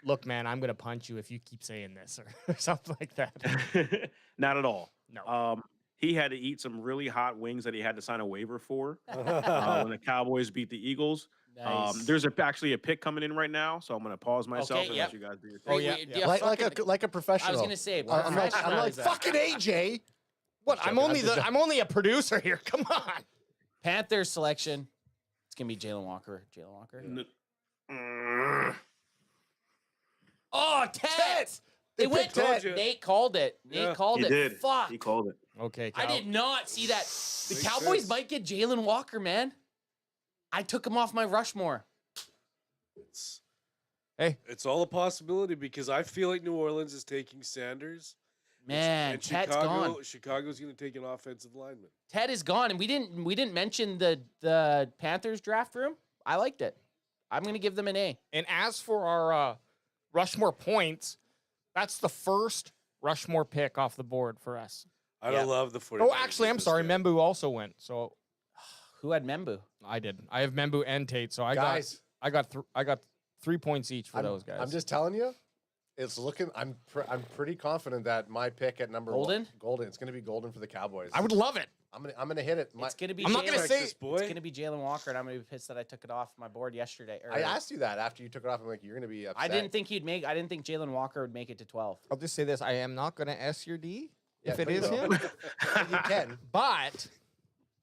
look, man, I'm going to punch you if you keep saying this or something like that? Not at all. No. He had to eat some really hot wings that he had to sign a waiver for when the Cowboys beat the Eagles. Nice. There's actually a pick coming in right now, so I'm going to pause myself and let you guys do your thing. Oh, yeah. Like a professional. I was gonna say, I'm like fucking AJ. What? I'm only a producer here. Come on. Panthers selection. It's gonna be Jalen Walker. Oh, Ted! They went. Nate called it. Nate called it. Did. Fuck. He called it. Okay. I did not see that. The Cowboys might get Jalen Walker, man. I took him off my Rushmore. It's all a possibility because I feel like New Orleans is taking Sanders. Man, and Ted's gone. Chicago's going to take an offensive lineman. Ted is gone, and we didn't mention the Panthers draft room. I liked it. I'm going to give them an A. And as for our Rushmore points, that's the first Rushmore pick off the board for us. I don't love the 49ers. Oh, actually, I'm sorry. Membu also went. So who had Membu? I did. I have Membu and Tate. So I got 3 points each for those guys. I'm just telling you, it's looking. I'm pretty confident that my pick at number Golden. It's going to be Golden for the Cowboys. I would love it. I'm gonna hit it. It's gonna be. I'm not gonna say it's gonna be Jalen Walker, and I'm gonna be pissed that I took it off my board yesterday. I asked you that after you took it off. I'm like, you're gonna be upset. I didn't think Jalen Walker would make it to 12. I'll just say this: I am not gonna S your D if it but is you him. You can, but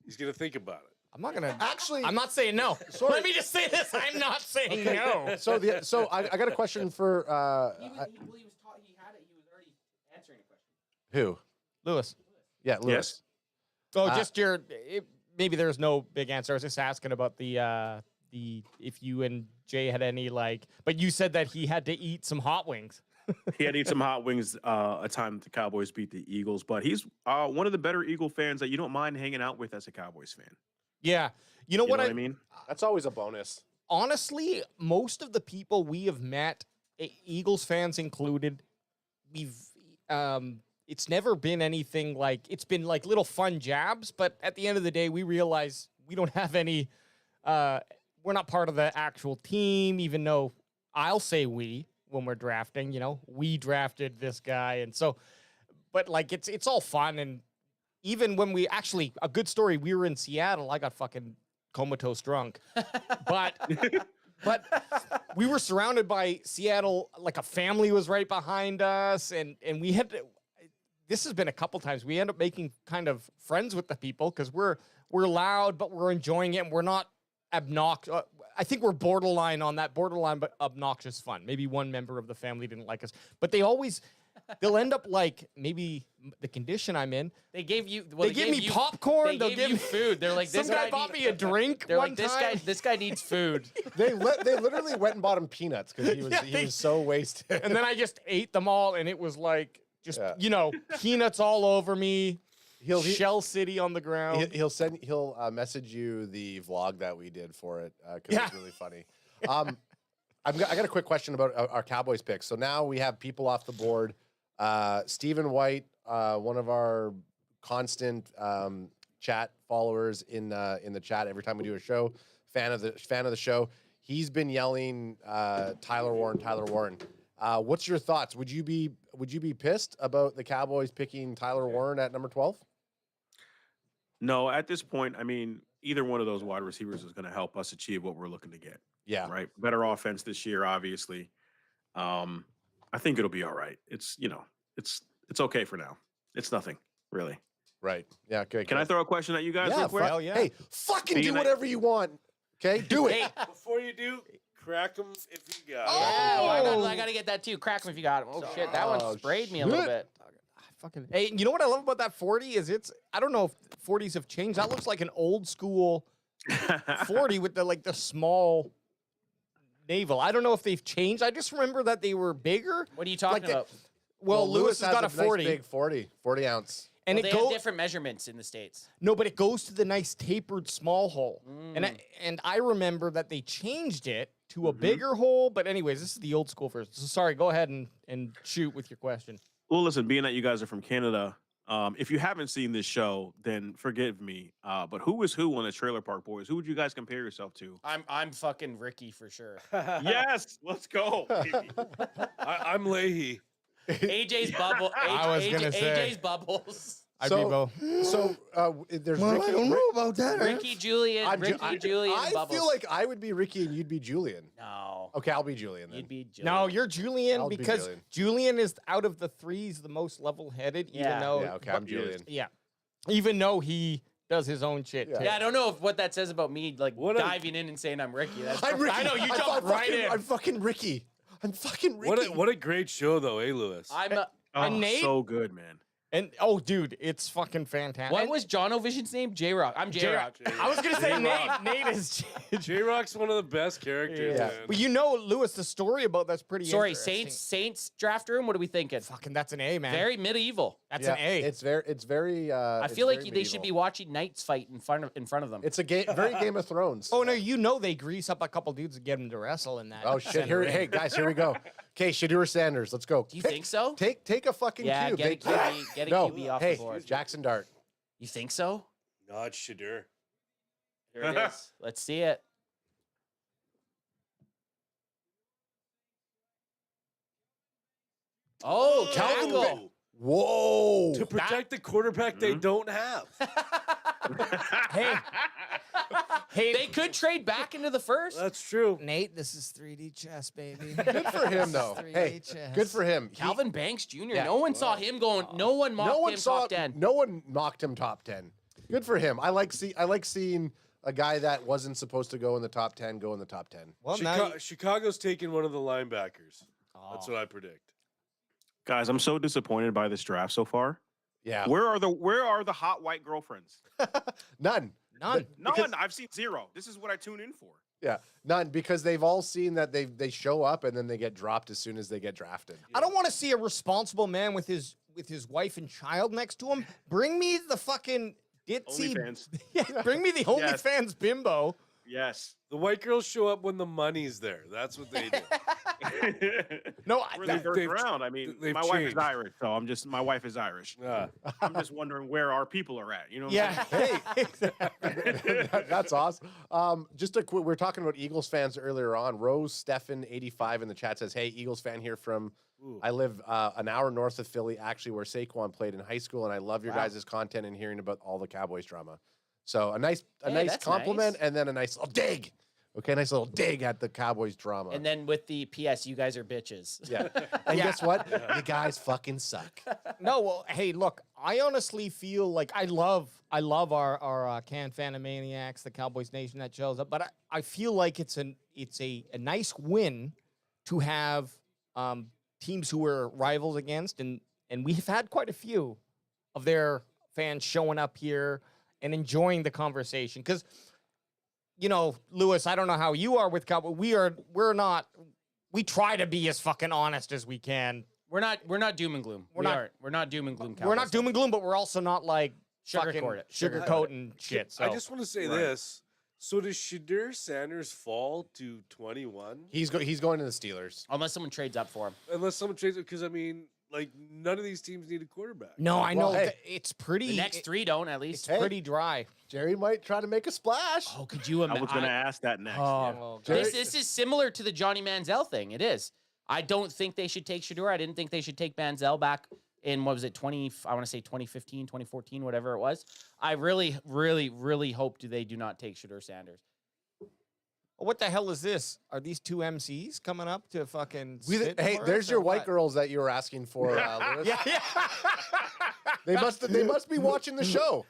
he's gonna think about it. I'm not gonna. Actually, I'm not saying no. Sorry. Let me just say this: I'm not saying no. So I got a question for. He had it. He was already answering a question. Who? Lewis. Yeah, Lewis. Yes. So just maybe there's no big answer. I was just asking about the if you and Jay had any but you said that he had to eat some hot wings. He had to eat some hot wings a time that the Cowboys beat the Eagles, but he's one of the better Eagle fans that you don't mind hanging out with as a Cowboys fan. Yeah. You know what I mean? That's always a bonus. Honestly, most of the people we have met, Eagles fans included, we've it's never been anything it's been little fun jabs, but at the end of the day, we realize we don't have any, we're not part of the actual team, even though I'll say we when we're drafting, we drafted this guy. And so, but it's all fun. And even when a good story, we were in Seattle, I got fucking comatose drunk, but we were surrounded by Seattle, a family was right behind us. And we had to, this has been a couple times. We end up making kind of friends with the people because we're loud, but we're enjoying it and we're not obnoxious. I think we're borderline but obnoxious fun. Maybe one member of the family didn't like us, but they'll end up maybe the condition I'm in. They gave you. They gave me popcorn. They'll give you food. They're like, this guy bought me a drink. They're one like, this time. guy. This guy needs food. They literally went and bought him peanuts because he was so wasted. And then I just ate them all, and it was peanuts all over me. Shell City on the ground. He'll message you the vlog that we did for it because it's really funny. I got a quick question about our Cowboys picks. So now we have people off the board. Stephen White, one of our constant chat followers in the chat every time we do a show, fan of the show. He's been yelling Tyler Warren. What's your thoughts? Would you be pissed about the Cowboys picking Tyler Warren at number 12? No, at this point, I mean, either one of those wide receivers is going to help us achieve what we're looking to get. Yeah. Right. Better offense this year, obviously. I think it'll be all right. It's okay for now. It's nothing, really. Right. Yeah. Okay. Can I throw a question at you guys real quick? Hell yeah. Hey, fucking do whatever you want. Okay, do it. Hey, Before you do, crack them if you got. I gotta get that too. Crack them if you got them. Oh shit, that one sprayed me a little bit. Hey, you know what I love about that 40 is I don't know if 40s have changed. That looks like an old school 40 with the small navel. I don't know if they've changed. I just remember that they were bigger. What are you talking about? Well, Lewis has got a 40. Nice big 40 ounce. And Well, it they have goes different measurements in the States. No, but it goes to the nice tapered small hole. And I remember that they changed it to a bigger hole. But anyways, this is the old school version. So sorry, go ahead and shoot with your question. Well, listen, being that you guys are from Canada, if you haven't seen this show, then forgive me. But who is who on the Trailer Park Boys? Who would you guys compare yourself to? I'm fucking Ricky for sure. Yes, let's go. I'm Leahy. AJ's bubble. I was gonna say. AJ's bubbles. So there's Ricky. I don't know about that. Ricky, Julian, Julian, I Bubbles. feel like I would be Ricky and you'd be Julian. No. Okay, I'll be Julian then. You'd be Julian. No, you're Julian I'll be because Julian. Julian is out of the threes the most level-headed. Even Yeah. though, Yeah, okay, I'm Julian. Yeah, even though he does his own shit. Yeah. too. Yeah, I don't know what that says about me, like What a- diving in and saying I'm Ricky. That's I'm Ricky. I know, you jumped right in. I'm fucking Ricky. I'm fucking Ricky. What a great show though, Lewis? And Nate? So good, man. And oh, dude, it's fucking fantastic. What was John Ovision's name? J-Rock. I'm J-Rock. I was gonna say Nate. Nate is. J-Rock's one of the best characters, Yeah. man. But you know, Lewis, the story about that's pretty. Sorry, interesting. Saints draft room. What are we thinking? Fucking, that's an A, man. Very medieval. That's Yeah, an A. It's very. I feel like they should be watching knights fight in front of them. It's a very Game of Thrones. Oh no, you know they grease up a couple dudes and get them to wrestle in that. Oh shit! center Here, ring. hey guys, here we go. Okay, Shadur Sanders, let's go. Do you think so? Take a fucking Yeah, cube. get a QB, get a no, QB off hey, the board. Jackson Dart. You think so? No, it's Shadur. Here it is. Let's see it. Oh, tackle. Whoa! To protect the quarterback they don't have. Hey, They could trade back into the first. That's true. Nate, this is 3D chess, baby. Good for him though. 3D Hey, chess. good for him. Calvin Banks Jr. Yeah. No one saw him going. No one mocked him top 10. No one mocked him top 10. Good for him. I like seeing a guy that wasn't supposed to go in the top 10 go in the top 10. Well, now Chicago's taking one of the linebackers. That's what I predict. Guys, I'm so disappointed by this draft so far. Yeah. Where are the hot white girlfriends? None. none. None. I've seen zero. This is what I tune in for. Yeah, none because they've all seen that they show up and then they get dropped as soon as they get drafted. I don't want to see a responsible man with his wife and child next to him. Bring me the fucking ditzy. OnlyFans. Yeah, bring me the Yes. OnlyFans bimbo. Yes. The white girls show up when the money's there. That's what they do. No, We're in the first they've- round. I mean, they've my wife is changed. Irish, so my wife is Irish. I'm just wondering where our people are at. You know? What yeah. Hey, that's awesome. Just a quick, we were talking about Eagles fans earlier on. Rose Stefan 85 in the chat says, "Hey, Eagles fan here from. I live an hour north of Philly, actually, where Saquon played in high school, and I love your guys' content and hearing about all the Cowboys drama. So a nice that's compliment nice. and then a nice little dig. Okay, nice little dig at the Cowboys drama. And then with the PS, you guys are bitches. yeah, and guess what? You guys fucking suck. No, well, hey, look, I honestly feel like I love our CanFan maniacs, the Cowboys Nation that shows up, but I feel like it's a nice win to have teams who we're rivals against, and we've had quite a few of their fans showing up here and enjoying the conversation. Because, you know, Lewis, I don't know how you are with Cowboys. We try to be as fucking honest as we can. We're not doom and gloom. We're not doom and gloom. We're not doom and gloom, but we're also not like sugarcoating shit. So. I just want to say this. So does Shadur Sanders fall to 21? He's going to the Steelers. Unless someone trades up for him. Unless someone trades it, because I mean, like none of these teams need a quarterback. No, I know. Well, hey, it's pretty. The next three don't, at least. It's pretty dry. Jerry might try to make a splash. Oh, could you imagine? I was going to ask that next. Oh, Jerry- This is similar to the Johnny Manziel thing. It is. I don't think they should take Shadur. I didn't think they should take Manziel back in, what was it, 2015, 2014, whatever it was. I really, really, really hope they do not take Shadur Sanders. What the hell is this? Are these two MCs coming up to fucking? sit Hey, for there's us, your or white what? girls that you were asking for, Lewis. Yeah. They must be watching the show.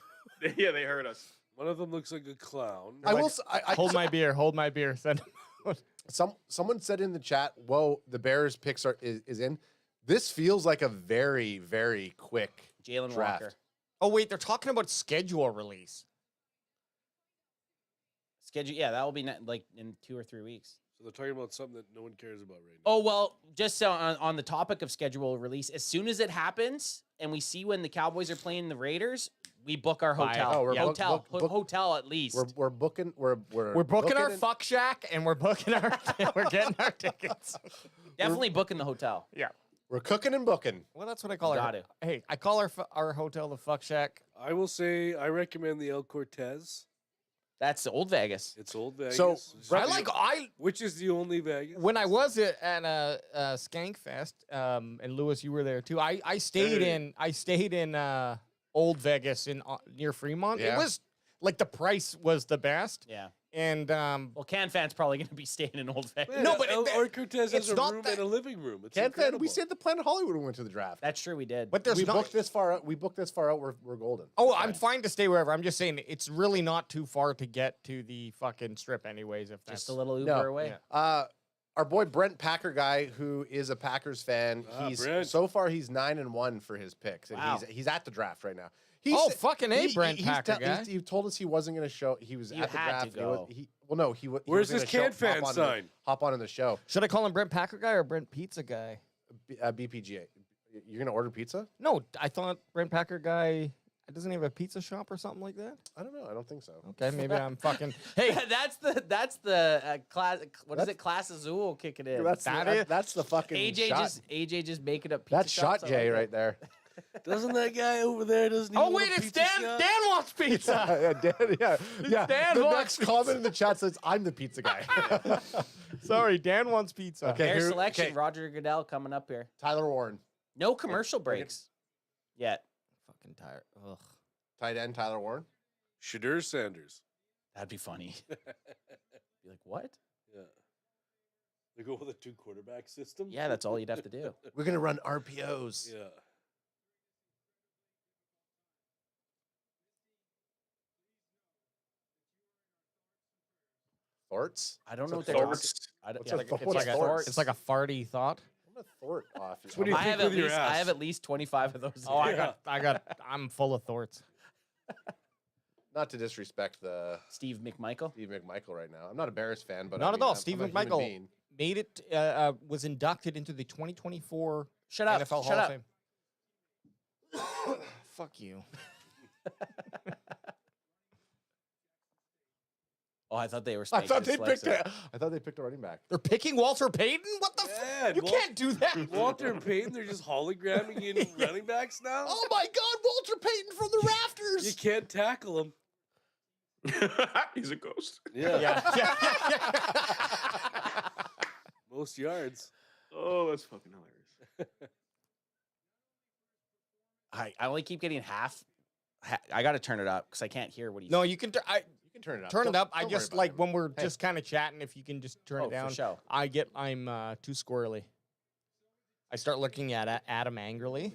Yeah, they heard us. One of them looks like a clown. I will. Hold my beer. Hold my beer. Send Someone said in the chat, "Whoa, the Bears picks is in." This feels like a very, very quick Jalen draft. Walker. Oh wait, they're talking about schedule release. Schedule, yeah, that will be like in 2 or 3 weeks. So they're talking about something that no one cares about right now. Oh, well, just on the topic of schedule release, as soon as it happens and we see when the Cowboys are playing the Raiders, we book our hotel. Oh, we're hotel at least. We're booking. We're booking our fuck shack and we're booking our. We're getting our tickets. Definitely booking the hotel. Yeah. We're cooking and booking. Well, that's what I call Got it. it. Hey, I call our hotel the fuck shack. I will say I recommend the El Cortez. That's Old Vegas. It's Old Vegas. So which is the only Vegas? When I was at Skank Fest, and Lewis, you were there too. I stayed in Old Vegas near Fremont. Yeah. It was like the price was the best. Yeah. And well, CanFan's probably going to be staying in Old Vegas. Man, no, but El Cortez has a room and a living room. It's CanFan, incredible. we stayed at the Planet Hollywood when we went to the draft. That's true, we did. But there's we not. booked this far out. We booked this far out. We're golden. Oh, I'm fine to stay wherever. I'm just saying it's really not too far to get to the fucking strip, anyways. If that's Just a little Uber away. Yeah. Our boy Brent Packer guy, who is a Packers fan, Brent. so far he's 9-1 for his picks, and Wow. he's at the draft right now. Fucking A, Brent Packer guy. He told us he wasn't going to show. He was You at the had draft. to go. Where's was this gonna CanFan sign? Hop on in the show. Should I call him Brent Packer guy or Brent Pizza guy? BPGA. You're going to order pizza? No, I thought Brent Packer guy doesn't he have a pizza shop or something like that. I don't know. I don't think so. Okay, maybe I'm fucking. Hey, that's the class. What is it? Class Azul kicking in. That's the fucking AJ just making up. Pizza That's shops. shot Jay right there. Doesn't that guy over there? Doesn't he? Oh own wait, a it's pizza Dan. shop? Dan wants pizza. Yeah. Dan the wants next comment in the chat says, "I'm the pizza guy." Sorry, Dan wants pizza. Okay, Air selection. Roger Goodell coming up here. Tyler Warren, No commercial breaks yet. Fucking tired. Ugh. tight end Tyler Warren. Shadur Sanders. That'd be funny. Be like, what? Yeah. They go with a 2-quarterback system. Yeah, that's all you'd have to do. We're gonna run RPOs. Yeah. Thorts. I don't know what What's they're a talking. thort? I don't, What's yeah, a like, thort? it's, What's like a a, thort? It's like a farty thought. I'm a Thort off. What do you I think have with at your least ass? I have at least 25 of those. Oh, I'm full of thorts. Not to disrespect the Steve McMichael. Steve McMichael right now. I'm not a Bears fan, but Not I at mean, all. I'm Steve a human McMichael being. made it. Was inducted into the 2024 Shut up. NFL Shut Hall up. of Fame. Fuck you. Oh, I thought they were. I thought they dyslexic. picked. I thought they picked a running back. They're picking Walter Payton. What the? Yeah, You can't do that. Walter Payton, they're just hologramming in running backs now. Oh my God, Walter Payton from the rafters. You can't tackle him. He's a ghost. Yeah. Yeah. Most yards. Oh, that's fucking hilarious. I only keep getting half. I got to turn it up because I can't hear what he's. No, you can. You can turn it up. Turn it Don't- up. I don't worry just about like it. when we're Hey. just kind of chatting. If you can just turn Oh, it down. for sure. I'm too squirrely. I start looking at Adam angrily.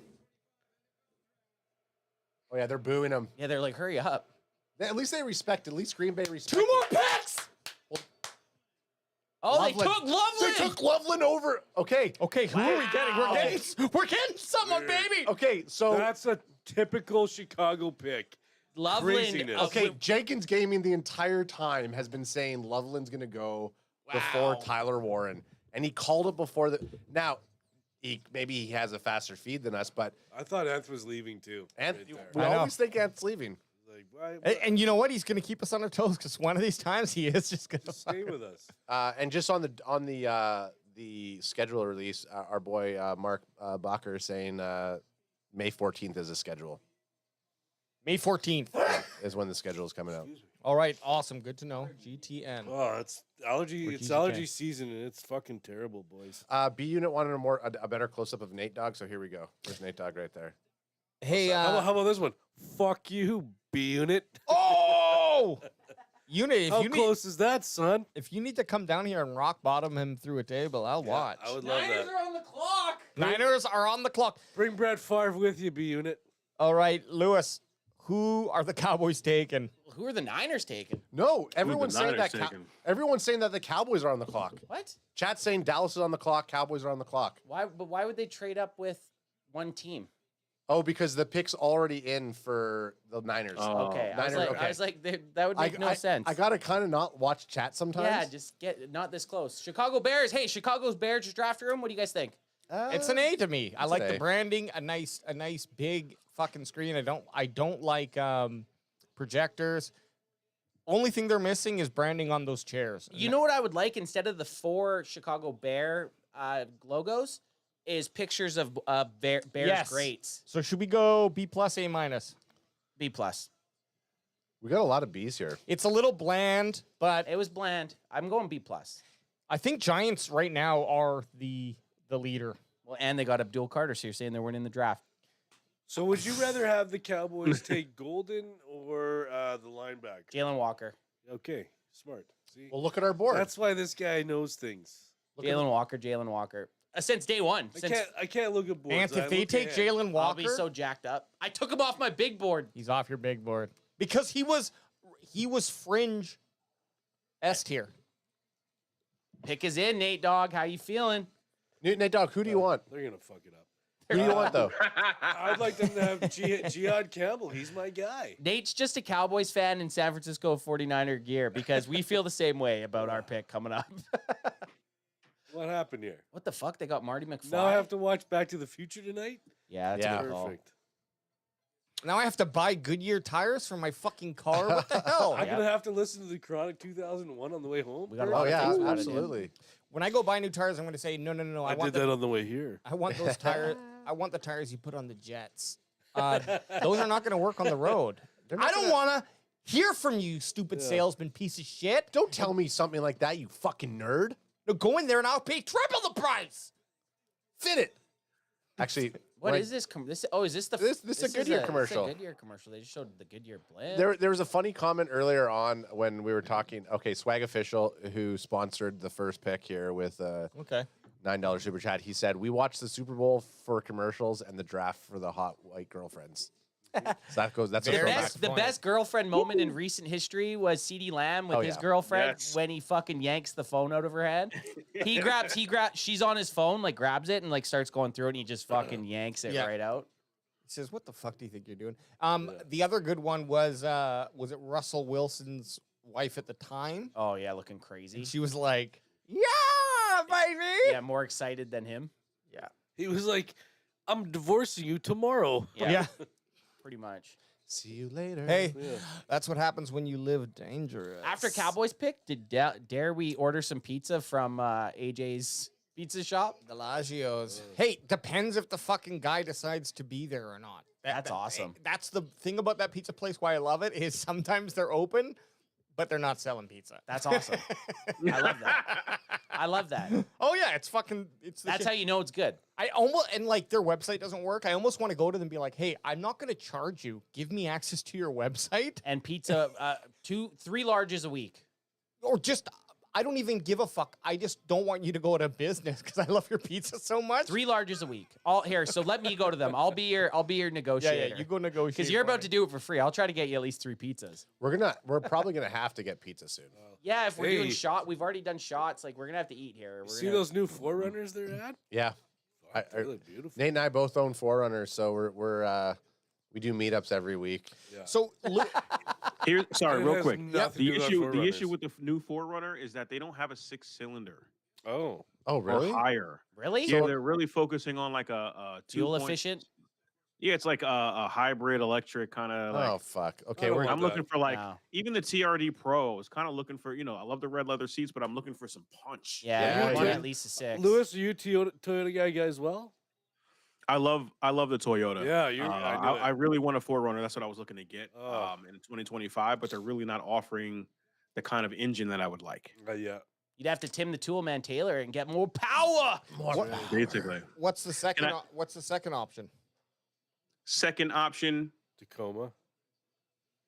Oh yeah, they're booing him. Yeah, they're like, hurry up. At least they respect. At least Green Bay respects. 2 more picks. Oh, Loveland. they took Loveland. They took Loveland over. Okay. Okay, who are we getting? We're getting someone, baby. Okay, so That's a typical Chicago pick. Loveland. Craziness. okay, Jenkins Gaming the entire time has been saying Loveland's gonna go before Tyler Warren, and he called it before the. Now, maybe he has a faster feed than us, but I thought Anth was leaving too. and right there. we I know. always think Anth's leaving. Like, why? And you know what? He's going to keep us on our toes because one of these times he is just going to Stay with us. And just on the schedule release, our boy Mark Bacher is saying May 14th is the schedule. May 14th. Is when the schedule is coming out. All right, awesome. Good to know. GTN. Oh, it's allergy. Or It's GZK. allergy season, and it's fucking terrible, boys. B Unit wanted a better close up of Nate Dogg, so here we go. There's Nate Dogg right there. Hey, how about this one? Fuck you, B Unit. oh, Unit. How close is that, son? If you need to come down here and rock bottom him through a table, I'll watch. I would love that. are on the clock. Niners are on the clock. Bring Brett Favre with you, B Unit. All right, Lewis. Who are the Cowboys taking? Who are the Niners taking? No, everyone's saying Niners that. taking? Everyone's saying that the Cowboys are on the clock. What? Chat's saying Dallas is on the clock. Cowboys are on the clock. Why? But why would they trade up with one team? Oh, because the pick's already in for the Niners. Okay, Niners, I was like, that would make no sense. I gotta kind of not watch chat sometimes. Yeah, just get not this close. Chicago Bears. Hey, Chicago's Bears draft room. What do you guys think? It's an A to me. I it's like an the A. branding, a nice big fucking screen. I don't like projectors. Only thing they're missing is branding on those chairs. You know what I would like instead of the 4 Chicago Bear logos is pictures of Bears Yes. greats. So should we go B+, A-? B+. We got a lot of B's here. It's a little bland, but It was bland. I'm going B+. I think Giants right now are the leader. Well, and they got Abdul Carter, so you're saying they weren't in the draft. So would you rather have the Cowboys take Golden or the linebacker? Jalen Walker. Okay, smart. See, Well, look at our board. that's why this guy knows things. Jalen Walker. Since day one. I can't look at boards. And if I they look take ahead. Jalen I'll Walker, be so jacked up. I took him off my big board. he's off your big board because he was fringe S tier. Pick is in, Nate Dogg. How you feeling? Nate Dogg, who do you want? They're gonna fuck it up. Who do you want though? I'd like them to have Jihad Campbell. He's my guy. Nate's just a Cowboys fan in San Francisco 49er gear because we feel the same way about our pick coming up. What happened here? What the fuck? They got Marty McFly. Now I have to watch Back to the Future tonight. Yeah, that's Yeah. a good call. Perfect. Now I have to buy Goodyear tires for my fucking car. What the hell? I'm gonna have to listen to the Chronic 2001 on the way home. We got a Oh lot of yeah, things about it, absolutely. When I go buy new tires, I'm going to say no. I did that on the way here. I want those tires. I want the tires you put on the Jets. Those are not going to work on the road. I don't want to hear from you, stupid salesman piece of shit. Don't tell me something like that, you fucking nerd. No, go in there and I'll pay triple the price. Fit it. Actually, What is this? Is this the? This is a Goodyear commercial. It's a Goodyear commercial. They just showed the Goodyear blend. There was a funny comment earlier on when we were talking. Okay, Swag Official, who sponsored the first pick here with Okay. $9 super chat, he said, "We watch the Super Bowl for commercials and the draft for the hot white girlfriends." So that's a throwback. The best girlfriend moment in recent history was CeeDee Lamb with his girlfriend when he fucking yanks the phone out of her hand. He grabs, she's on his phone, like grabs it and like starts going through it and he just fucking yanks it right out. He says, "What the fuck do you think you're doing?" The other good one was it Russell Wilson's wife at the time? Oh yeah, looking crazy. And she was like, "Yeah, baby." Yeah, more excited than him. Yeah. He was like, "I'm divorcing you tomorrow." Yeah. Pretty much. See you later. Hey, that's what happens when you live dangerous. After Cowboys pick, dare we order some pizza from AJ's pizza shop? Delagio's. Hey, depends if the fucking guy decides to be there or not. That's awesome. That's the thing about that pizza place. Why I love it is sometimes they're open, but they're not selling pizza. That's awesome. I love that. I love that. Oh yeah, it's fucking. That's how you know it's good. I almost and like their website doesn't work. I almost want to go to them and be like, "Hey, I'm not going to charge you. Give me access to your website and pizza, 3 larges a week, or just." I don't even give a fuck. I just don't want you to go out of business because I love your pizza so much. 3 larges a week. All here. So let me go to them. I'll be your negotiator. Yeah, you go negotiate. Because you're about to do it for free. I'll try to get you at least 3 pizzas. We're probably gonna have to get pizza soon. Yeah, if we're doing we've already done shots. Like we're gonna have to eat here. See those new Forerunners they're at? Yeah. They look beautiful. Nate and I both own Forerunners, so we do meetups every week. Yeah. So Here, sorry, It real has quick. nothing to do with The Forerunners. issue with the new Forerunner is that they don't have a 6-cylinder. Oh, really? Or higher. Really? Yeah, they're really focusing on like a Fuel efficient. Yeah, it's like a hybrid electric kind of. Like, Oh fuck. Okay, I'm looking for like No. even the TRD Pro. I was kind of looking for I love the red leather seats, but I'm looking for some punch. Yeah, you want yeah. at least a 6. Lewis, are you Toyota guy as well? I love the Toyota. Yeah, you. I really want a Forerunner. That's what I was looking to get Oh. in 2025, but they're really not offering the kind of engine that I would like. Yeah. You'd have to Tim the Toolman Taylor and get more power. Basically, what's the second? And I- What's the second option? second option Tacoma.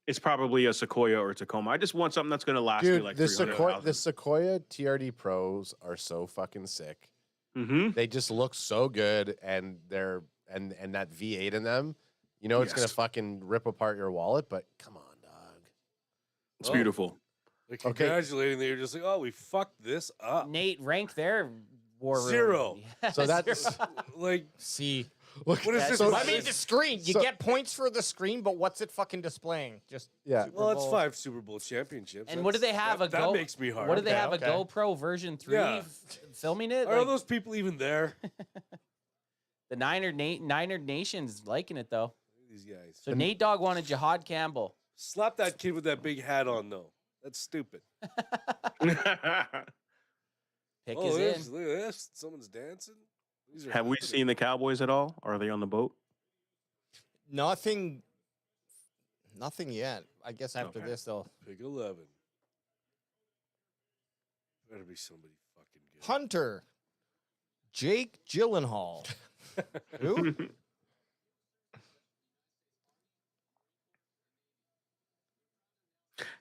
is probably a Sequoia or a Tacoma. I just want something that's going to last me Dude, like the 300,000. Sequoia TRD Pros are so fucking sick. Mm-hmm. They just look so good, and they're and that V8 in them. You know it's gonna Yes. fucking rip apart your wallet, but come on, dog. It's beautiful. Like Okay. congratulating that you're just like, oh, we fucked this up. Nate, rank their war room. 0. Yeah, So that's zero. Like, See, look. what is this? I mean, the screen. You so- get points for the screen, but what's it fucking displaying? Just Yeah. Super Well, it's Bowl. 5 Super Bowl championships. And what do they have? That, that makes me hard. What do they Okay, have? okay. A GoPro version 3 Yeah. filming it? Are Like, those people even there? the Niner Nation's liking it though. These guys. So Nate Dogg wanted Jihad Campbell. Slap that kid with that big hat on, though. That's stupid. Pick Oh, is this, in. look at this. Someone's dancing. These are Have we happening. seen the Cowboys at all? Are they on the boat? Nothing yet. I guess after Okay. this they'll. Pick 11. Better be somebody fucking good. Hunter, Jake Gyllenhaal. Who?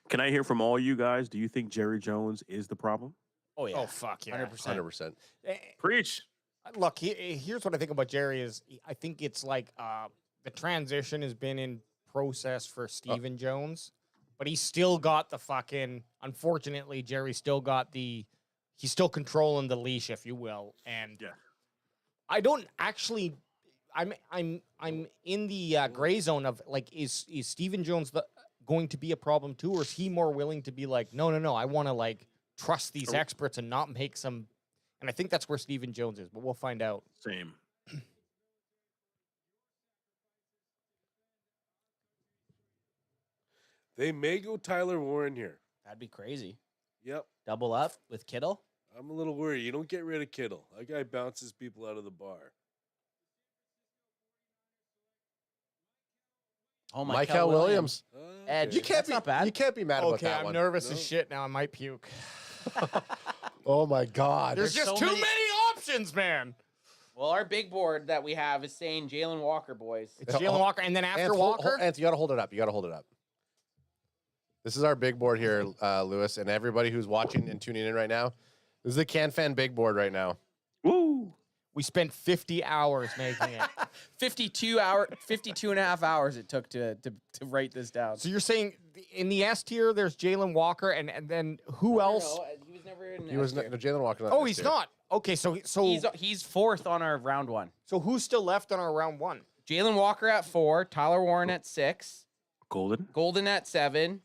Can I hear from all you guys? Do you think Jerry Jones is the problem? Oh yeah. Oh fuck yeah. 100%. 100%. Preach. Look, here's what I think about Jerry is I think it's like the transition has been in process for Stephen Jones, but he's still got the fucking. Unfortunately, Jerry still got the. He's still controlling the leash, if you will, and Yeah. I don't actually. I'm in the gray zone of like is Stephen Jones going to be a problem too, or is he more willing to be like no I want to like trust these experts and not make some. And I think that's where Stephen Jones is, but we'll find out. Same. They may go Tyler Warren here. That'd be crazy. Yep. Double up with Kittle. I'm a little worried. You don't get rid of Kittle. That guy bounces people out of the bar. Oh, Michael Williams. Edge. You can't That's be not bad. You can't be mad about Okay, that I'm one. nervous No. as shit now. I might puke. Oh my god. There's just so too many- many options, man. Well, our big board that we have is saying Jalen Walker, boys. It's Jalen Walker, and then after Ant, Walker, Ant, you gotta hold it up. You gotta hold it up. This is our big board here, Lewis, and everybody who's watching and tuning in right now. This is the CanFan big board right now. Woo! we spent 50 hours making it. 52 and a half hours it took to write this down. So you're saying in the S tier, there's Jalen Walker, and then who else? No, he was never in. He was S tier. no, Jalen Walker. Not Oh, this he's year. not. Okay, so He's fourth on our round one. so who's still left on our round one? Jalen Walker at 4, Tyler Warren at 6, Golden. Golden at 7,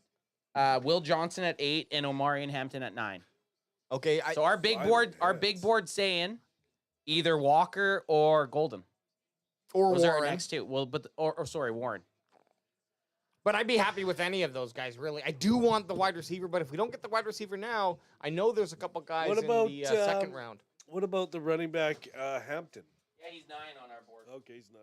Will Johnson at 8, and Omarion Hampton at 9. Okay, So our big board saying either Walker or Golden. or Those are our Warren. next two. Well, but or sorry, Warren. But I'd be happy with any of those guys, really. I do want the wide receiver, but if we don't get the wide receiver now, I know there's a couple guys What about, in the second round. What about the running back Hampton? Yeah, he's 9 on our board. Okay, he's 9.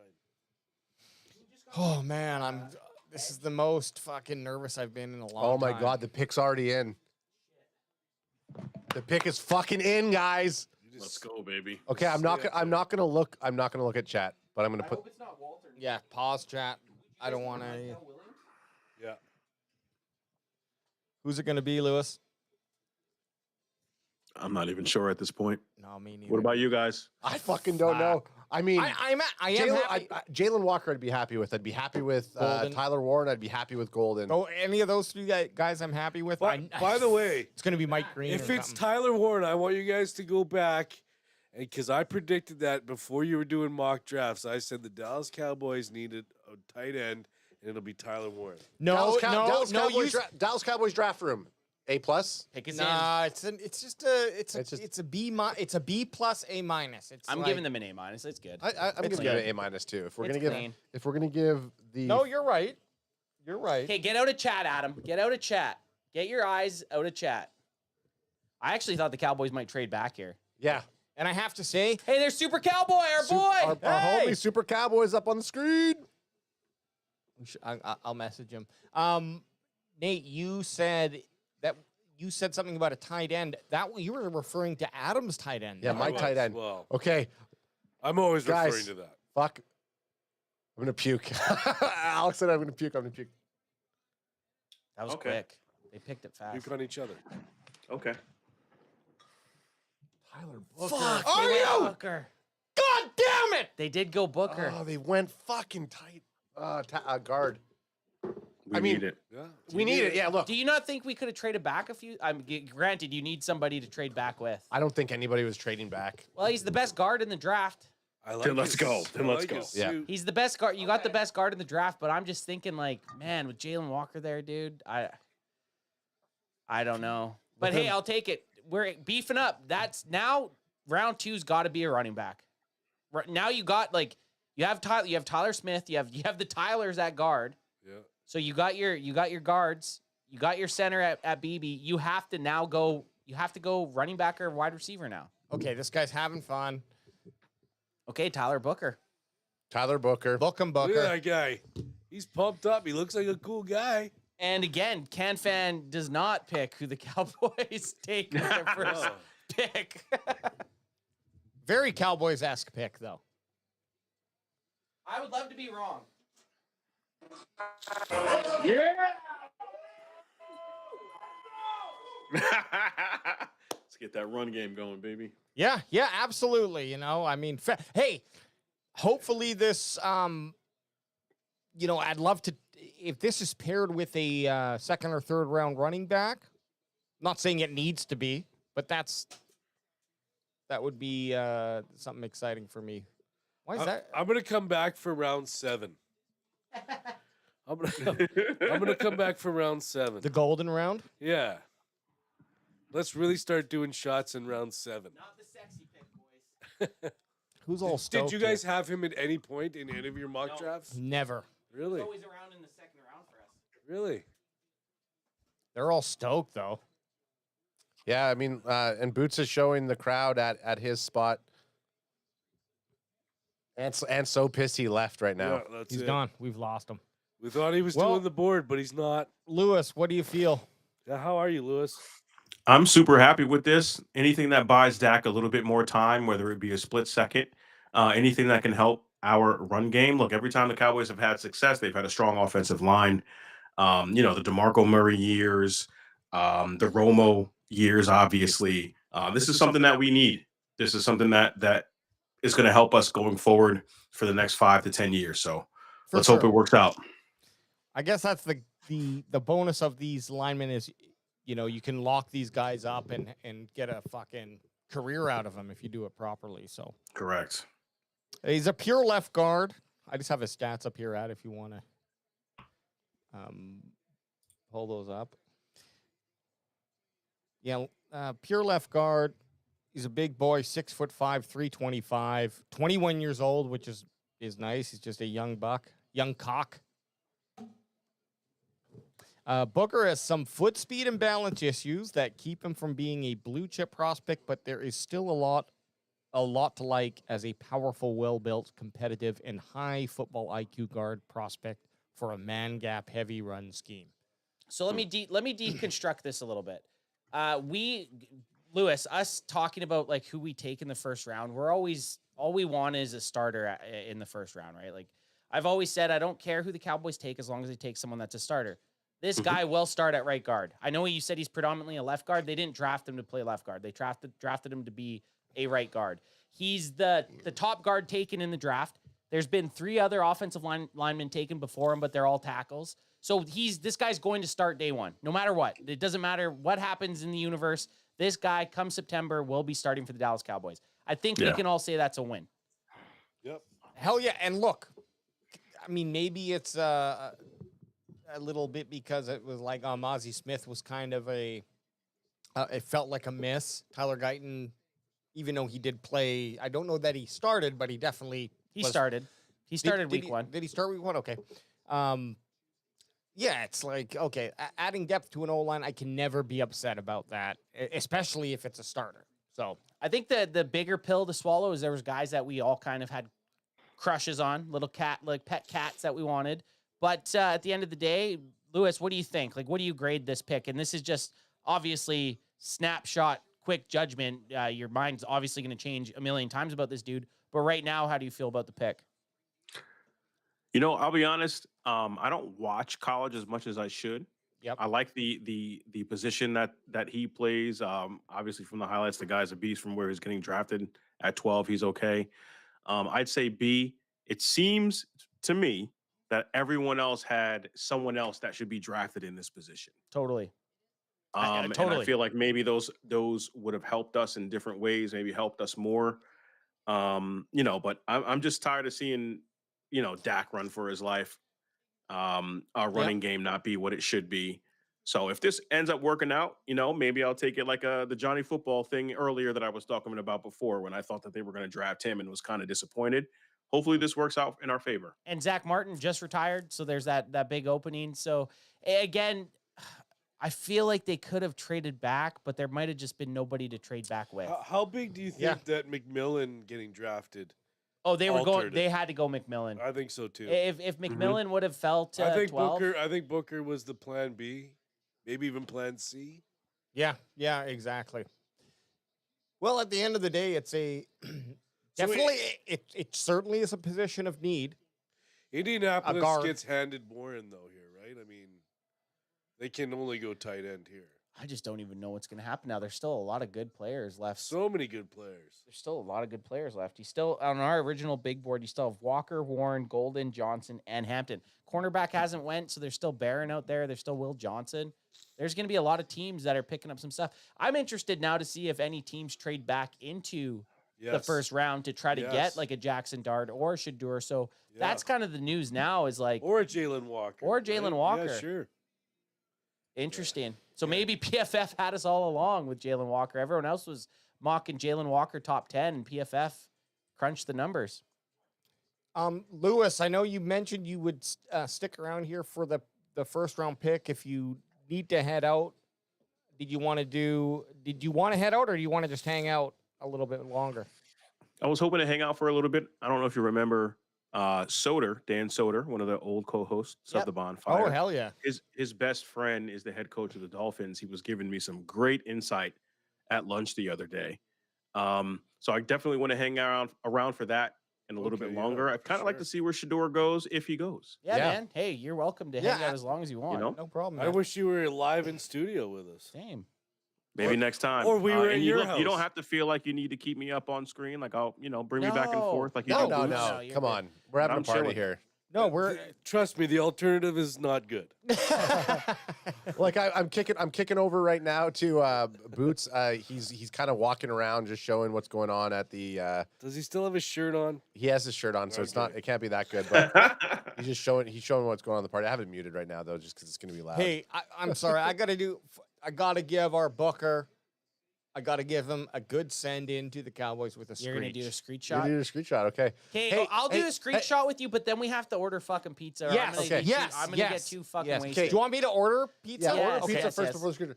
Oh man, this is the most fucking nervous I've been in a long time. Oh my god, the pick's already in. The pick is fucking in, guys. Let's go, baby. Okay, I'm not gonna look at chat, but I'm gonna put. It's not Walter. Yeah, pause chat. I don't want to. Yeah. Who's it gonna be, Lewis? I'm not even sure at this point. No, me neither. What about you guys? I fucking don't know. I mean, I am happy. Jalen Walker, I'd be happy with. I'd be happy with Golden. Tyler Warren. I'd be happy with Golden. Oh, any of those three guys, I'm happy with. By the way, it's gonna be Mike Green. if or it's something. Tyler Warren, I want you guys to go back, and because I predicted that before you were doing mock drafts, I said the Dallas Cowboys needed a tight end, and it'll be Tyler Warren. no, Dallas no, Cowboys, Dallas Cowboys draft room. A+. Pick is Nah, it's a B plus A minus. It's I'm like, giving them an A-. It's good. I'm It's giving it good. an A- too. If we're It's gonna clean. give the No, you're right. You're right. Okay, get out of chat, Adam. Get out of chat. Get your eyes out of chat. I actually thought the Cowboys might trade back here. yeah. And I have to say, Hey, there's Super Cowboy, our boy. Our Hey! homie Super Cowboys up on the screen. I'll message him. Nate, you said something about a tight end. That you were referring to Adam's tight end. Yeah, no? my tight end. Well, Okay, I'm always Guys. referring to that. fuck. I'm gonna puke. Alex said I'm gonna puke. I'm gonna puke. That was Okay. quick. They picked it fast. Puke on each other. Okay. Tyler Fuck. They Are went you? Booker. God damn it! They did go Booker. Oh, they went fucking tight. guard. We need it. Yeah. We need it. Yeah, look. Do you not think we could have traded back a few? Granted, you need somebody to trade back with. I don't think anybody was trading back. Well, he's the best guard in the draft. Then let's go. Then let's go. Yeah. He's the best guard. You got the best guard in the draft, but I'm just thinking, like, man, with Jalen Walker there, dude, I don't know. But hey, I'll take it. We're beefing up. That's now round 2's got to be a running back. Now you got you have Tyler Smith, you have the Tylers at guard. Yeah. So you got your guards, you got your center at BB. You have to now go. You have to go running back or wide receiver now. Okay, this guy's having fun. Okay, Tyler Booker. Book him, Look at Booker. that guy. He's pumped up. He looks like a cool guy. And again, CanFan does not pick who the Cowboys take with their first pick. Very Cowboys-esque pick, though. I would love to be wrong. Yeah. Let's get that run game going, baby. Yeah, absolutely. You know, I mean, hey, hopefully this, I'd love to, if this is paired with a second or third round running back, not saying it needs to be, but that would be something exciting for me. Why is that? I'm gonna come back for round 7. I'm gonna come back for round 7. The golden round? Yeah. Let's really start doing shots in round 7. Not the sexy pick, boys. Who's all stoked? Did you guys have him at any point in any of your mock drafts? Never. Really? He's always around in the second round for us. Really? They're all stoked, though. Yeah, I mean, and Boots is showing the crowd at his spot. And so pissed he left right now. Yeah, He's gone. We've lost him. We thought he was still on the board, but he's not. Lewis, what do you feel? Yeah, how are you, Lewis? I'm super happy with this. Anything that buys Dak a little bit more time, whether it be a split second, anything that can help our run game. Look, every time the Cowboys have had success, they've had a strong offensive line. The DeMarco Murray years, the Romo years, obviously. This is something that we need. This is something that is going to help us going forward for the next 5 to 10 years. So let's hope it works out. I guess that's the bonus of these linemen is, you can lock these guys up and get a fucking career out of them if you do it properly. So correct. He's a pure left guard. I just have his stats up here, if you want to pull those up. Yeah, pure left guard. He's a big boy, 6'5", 325, 21 years old, which is nice. He's just a young cock. Booker has some foot speed and balance issues that keep him from being a blue chip prospect, but there is still a lot to like as a powerful, well-built, competitive, and high football IQ guard prospect for a man gap heavy run scheme. So let me deconstruct this a little bit. Lewis, us talking about like who we take in the first round, all we want is a starter in the first round, right? Like I've always said, I don't care who the Cowboys take as long as they take someone that's a starter. This guy will start at right guard. I know you said he's predominantly a left guard. They didn't draft him to play left guard. They drafted him to be a right guard. He's the top guard taken in the draft. There's been 3 other offensive linemen taken before him, but they're all tackles. So this guy's going to start day 1, no matter what. It doesn't matter what happens in the universe. This guy, come September, will be starting for the Dallas Cowboys. I think we can all say that's a win. Yep. Hell yeah. And look, I mean, maybe it's a little bit because it was like Mozzie Smith was kind of it felt like a miss. Tyler Guyton, even though he did play, I don't know that he started, but he definitely started. He started week 1. Did he start week 1? Okay. Yeah, it's like, okay, adding depth to an O-line, I can never be upset about that, especially if it's a starter. So I think the bigger pill to swallow is there was guys that we all kind of had crushes on, little pet cats that we wanted. But at the end of the day, Lewis, what do you think? Like, what do you grade this pick? And this is just obviously snapshot, quick judgment. Your mind's obviously going to change a million times about this dude. But right now, how do you feel about the pick? I'll be honest. I don't watch college as much as I should. Yep. I like the position that he plays. Obviously, from the highlights, the guy's a beast. From where he's getting drafted at 12, he's okay. I'd say B. It seems to me that everyone else had someone else that should be drafted in this position. Totally. And I feel like maybe those would have helped us in different ways, maybe helped us more. But I'm just tired of seeing, Dak run for his life. Our running game not be what it should be. So if this ends up working out, maybe I'll take it like the Johnny Football thing earlier that I was talking about before, when I thought that they were going to draft him and was kind of disappointed. Hopefully this works out in our favor. And Zach Martin just retired, so there's that big opening. So again, I feel like they could have traded back, but there might have just been nobody to trade back with. How big do you think that McMillan getting drafted? Oh, they were going. They had to go McMillan. I think so too. If McMillan would have felt, I think 12, Booker was the plan B, maybe even plan C. Yeah, exactly. Well, at the end of the day, it's a definitely it certainly is a position of need. Indianapolis gets handed more in though here, right? I mean, they can only go tight end here. I just don't even know what's going to happen now. There's still a lot of good players left. So many good players. There's still a lot of good players left. You still, on our original big board, you still have Walker, Warren, Golden, Johnson, and Hampton. Cornerback hasn't went, so there's still Barron out there. There's still Will Johnson. There's going to be a lot of teams that are picking up some stuff. I'm interested now to see if any teams trade back into the first round to try to get like a Jackson Dart or Shedeur. So that's kind of the news now is like... Or a Jalen Walker. Yeah, sure. Interesting. So maybe PFF had us all along with Jalen Walker. Everyone else was mocking Jalen Walker top 10, and PFF crunched the numbers. Lewis, I know you mentioned you would stick around here for the first round pick if you need to head out. Did you want to head out, or do you want to just hang out a little bit longer? I was hoping to hang out for a little bit. I don't know if you remember Dan Soder, one of the old co-hosts of the Bonfire. Oh, hell yeah. His best friend is the head coach of the Dolphins. He was giving me some great insight at lunch the other day. So I definitely want to hang around for that and a little bit longer. I'd kind of like to see where Shedeur goes if he goes. Yeah, man. Hey, you're welcome to hang out as long as you want. No problem, man. I wish you were live in studio with us. Same. Maybe next time. Or we were in your house. You don't have to feel like you need to keep me up on screen. Like I'll, bring me back and forth. Like you do. No. Come on. We're having a party here. No, trust me, the alternative is not good. Like I'm kicking over right now to Boots. He's kind of walking around just showing what's going on at the Does he still have his shirt on? He has his shirt on, so it can't be that good, but he's showing what's going on in the party. I have it muted right now though, just because it's gonna be loud. Hey, I'm sorry. I gotta give our booker, I gotta give him a good send in to the Cowboys with a Screech. You're gonna do a Screech You shot? do a Screech shot, okay. Okay, I'll do a Screech shot with you, but then we have to order fucking pizza. Yes, I'm gonna get too fucking wasted. Do you want me to order pizza? Yeah, Yes, order pizza yes, first yes. before the Screech. Nick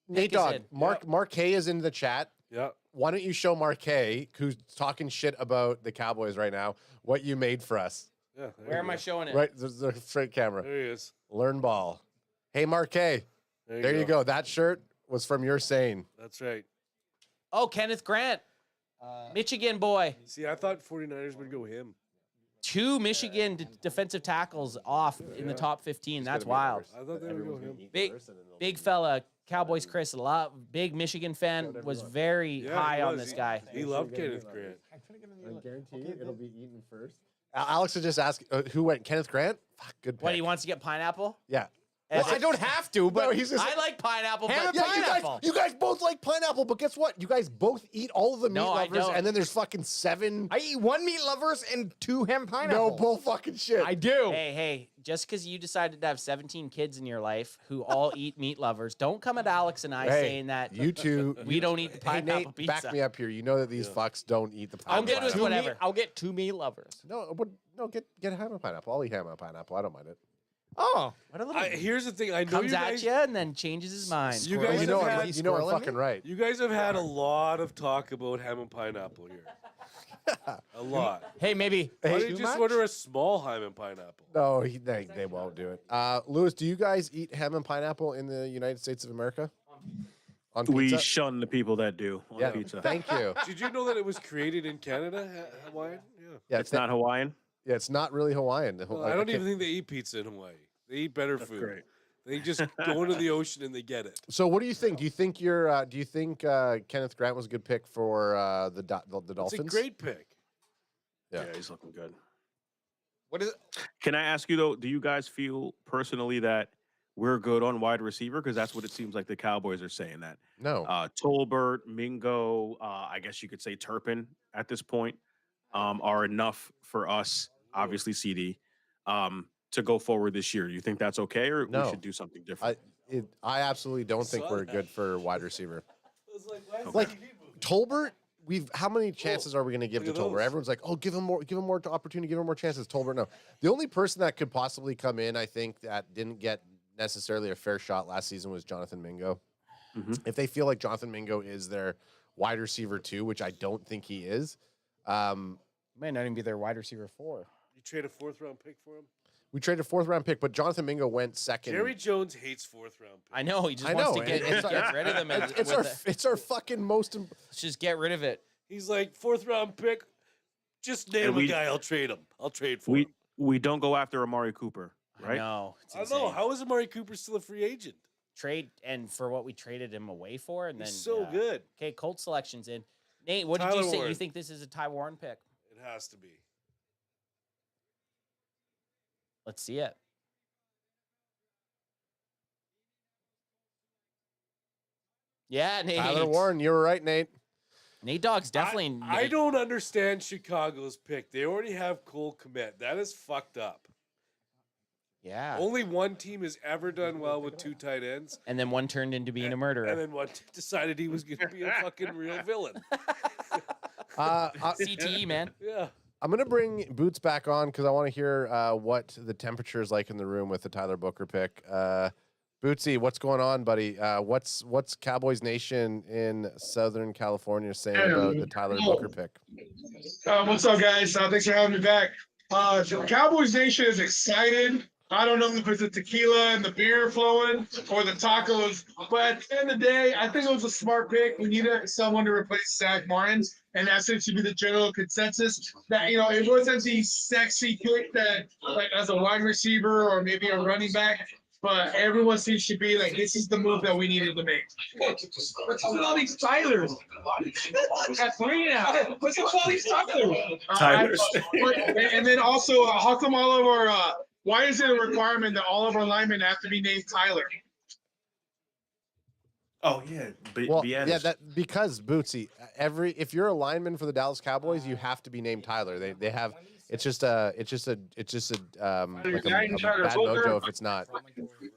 Nate is Dogg, in. Mark K is in the chat. Yeah. Why don't you show Mark K, who's talking shit about the Cowboys right now, what you made for us? Yeah. Where am I showing it? Right, there's the straight camera. There he is. Learn ball. Hey, Mark K. There you go. That shirt was from your saying. That's right. Oh, Kenneth Grant. Michigan boy. See, I thought 49ers would go him. 2 Michigan defensive tackles off in the top 15. That's wild. I thought they would go him. Big fella. Cowboys Chris, big Michigan fan, was very high on this guy. He loved Kenneth Grant. I guarantee you it'll be eaten first. Alex was just asking who went. Kenneth Grant? Fuck, good pick. What, he wants to get pineapple? Yeah. Well, I don't have to, but I like pineapple. Ham But and pineapple. You guys both like pineapple, but guess what? You guys both eat all of the meat No, I lovers, don't. and then there's fucking 7. I eat 1 meat lovers and 2 ham pineapple. No bull fucking shit. I do. Hey, just because you decided to have 17 kids in your life who all eat meat lovers, don't come at Alex and I saying that you two. we don't eat the Hey, pineapple Nate, pizza. back me up here. You know that these fucks don't eat the I'm pineapple. good with whatever. I'll get 2 meat lovers. No, get ham and pineapple. I'll eat ham and pineapple. I don't mind it. Oh, What a little Here's the thing. I know comes you at guys. you and then changes his mind. You guys You know, have I'm, had, you know I'm squirreling fucking right. you guys have had a lot of talk about ham and pineapple here. A lot. hey, maybe. Why Hey, don't you just order a small ham and pineapple? No, they won't do it. Lewis, do you guys eat ham and pineapple in the United States of America? On pizza? We shun the people that do on pizza. Thank you. Did you know that it was created in Canada, Hawaiian? Yeah. Yeah, It's not Hawaiian. Yeah, it's not really Hawaiian. Well, I don't even think they eat pizza in Hawaii. They eat better food. great. They just go into the ocean and they get it. So, what do you think? Do you think Kenneth Grant was a good pick for the Dolphins? It's a great pick. Yeah. Yeah, he's looking good. What is? Can I ask you though? Do you guys feel personally that we're good on wide receiver? Because that's what it seems like the Cowboys are saying that. No. Tolbert, Mingo, I guess you could say Turpin at this point are enough for us. Obviously, CD to go forward this year. Do you think that's okay, or No. we should do something different? I absolutely don't think saw we're that. good for wide receiver. I was like, why is Like TV moving? Tolbert, how many chances are we going to give to look at Tolbert? those. Everyone's like, oh, give him more opportunity, give him more chances. Tolbert, no. The only person that could possibly come in, I think, that didn't get necessarily a fair shot last season was Jonathan Mingo. If they feel like Jonathan Mingo is their wide receiver 2, which I don't think he is, May not even be their wide receiver 4. You trade a 4th-round pick for him? we traded a 4th round pick, but Jonathan Mingo went second. Jerry Jones hates 4th-round picks. I know. He just I wants know. to get rid of them. It's our fucking most. Let's just get rid of it. He's like, 4th-round pick, just name And a guy, I'll trade him. I'll trade for him. We don't go after Amari Cooper, right? No. I don't know. How is Amari Cooper still a free agent? Trade and for what we traded him away for, and He's then so good. Okay, Colt selections in. Nate, what did Tyler you say? Warren. You think this is a Ty Warren pick? It has to be. Let's see it. Yeah, Nate. Tyler Warren, you were right, Nate. Nate Dogg's definitely. I don't understand Chicago's pick. They already have Cole Kmet. That is fucked up. Yeah. Only one team has ever done well with 2 tight ends. And then one turned into being a murderer. And then one decided he was going to be a fucking real villain. CTE, man. Yeah. I'm gonna bring Boots back on because I want to hear what the temperature is like in the room with the Tyler Booker pick. Bootsy, what's going on, buddy? What's Cowboys Nation in Southern California saying about the Tyler Booker pick? What's up, guys? Thanks for having me back. The Cowboys Nation is excited. I don't know if it's the tequila and the beer flowing or the tacos, but at the end of the day, I think it was a smart pick. We needed someone to replace Zach Martin, and that seems to be the general consensus. That, you know, it wasn't the sexy pick that, like, as a wide receiver or maybe a running back, but everyone seems to be like, this is the move that we needed to make. What's with all these Tylers? Got 3 now. What's with all these Tylers? And then also, how come all of our why is it a requirement that all of our linemen have to be named Tyler? Oh yeah, Well, yeah, because Bootsy, if you're a lineman for the Dallas Cowboys, you have to be named Tyler. They have it's just a like a bad mojo if it's not.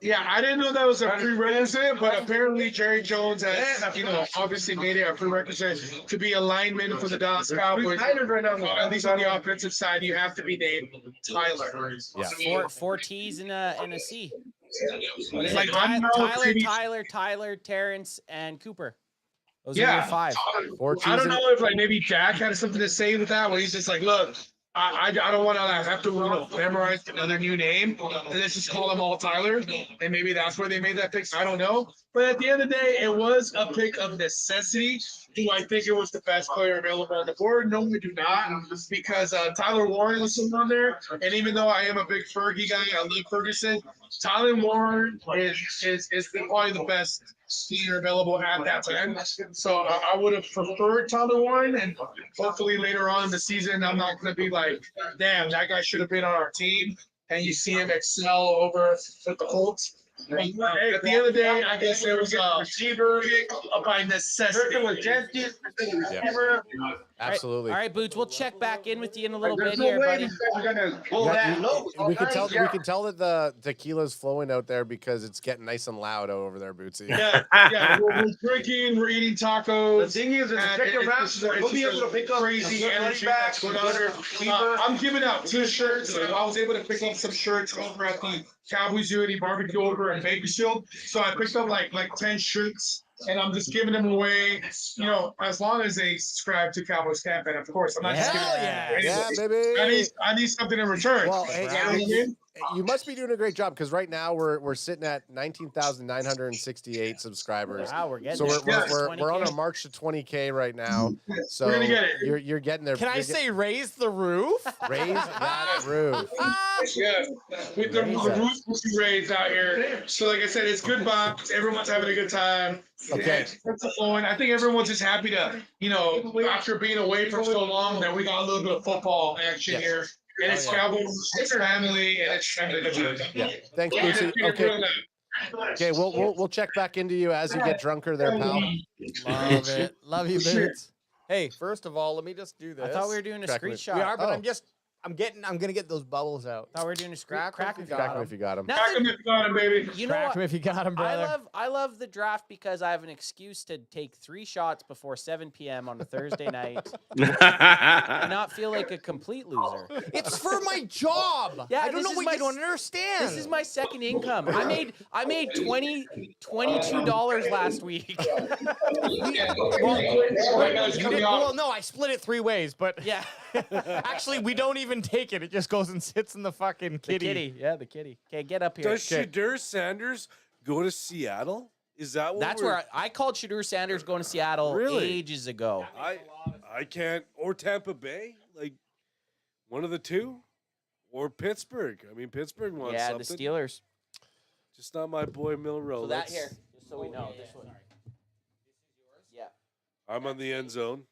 Yeah, I didn't know that was a prerequisite, but apparently Jerry Jones has, you know, obviously made it a prerequisite to be a lineman for the Dallas Cowboys. At least on the offensive side, you have to be named Tyler. Yeah. Four T's and a C. What is Like, it? I know Tyler, Terrence, and Cooper. Those are Yeah. your 5. I don't know if like maybe Jack had something to say with that, where he's just like, look, I don't want to have to memorize another new name. Let's just call them all Tyler, and maybe that's where they made that pick. I don't know, but at the end of the day, it was a pick of necessity. Do I think it was the best player available on the board? No, we do not, because Tyler Warren was sitting on there, and even though I am a big Fergie guy, I love Ferguson. Tyler Warren is probably the best senior available at that time. So I would have preferred Tyler Warren, and hopefully later on in the season, I'm not going to be like, damn, that guy should have been on our team. And you see him excel over at the Colts. At the end of the day, I guess it was a receiver by necessity. Absolutely. All right, Boots, we'll check back in with you in a little bit here, buddy. We can tell that the tequila's flowing out there because it's getting nice and loud over there, Bootsy. Yeah, we're drinking, we're eating tacos. The thing is, we'll be able to pick up crazy energy that's going on. I'm giving out T-shirts. I was able to pick up some shirts over at the Cowboys Unity Barbecue over in Bakersfield. So I picked up like 10 shirts, and I'm just giving them away, you know, as long as they subscribe to Cowboys CanFan, of course. I'm not just giving them away. Yeah, baby. I need something in return. Well, You know what I mean? you must be doing a great job because right now we're sitting at 19,968 subscribers. Wow, we're getting so there. we're on a march to 20K right now. So We're gonna get it. You're getting there. Can I say raise the roof? Raise that roof. Yeah, with the roof will be raised out here. So, like I said, it's good vibes. Everyone's having a good time. Okay. It's flowing. I think everyone's just happy to, you know, after being away for so long, that we got a little bit of football action here. It's Cowboys, it's family, and it's Yeah. Thanks, Bootsy. Okay. Okay, we'll check back into you as you get drunker there, pal. Love it. Love you, Boots. Hey, first of all, let me just do this. I thought we were doing a Screech shot. We are, but I'm gonna get those bubbles out. I thought we were doing a Screech. Crack Crack him if you got him. Crack him if you got him, baby. You know Crack what? him if you got him, brother. I love the draft because I have an excuse to take 3 shots before 7 p.m. on a Thursday night and not feel like a complete loser. It's for my job. Yeah, I don't know this is what my you don't understand. This is my second income. I made $22 last week. Well, no, I split it 3 ways, but Yeah. actually, we don't even take it. It just goes and sits in the fucking The kitty. kitty. Yeah, the kitty. Okay, get up here. Does Shadur Sanders go to Seattle? Is that what That's where I called Shadur Sanders going to Seattle Really? ages ago. I can't, or Tampa Bay, like one of the two, or Pittsburgh. I mean, Pittsburgh wants Yeah, something. the Steelers. Just not my boy Milrow. So that here, just so we know, this one. Yeah. I'm on the end zone.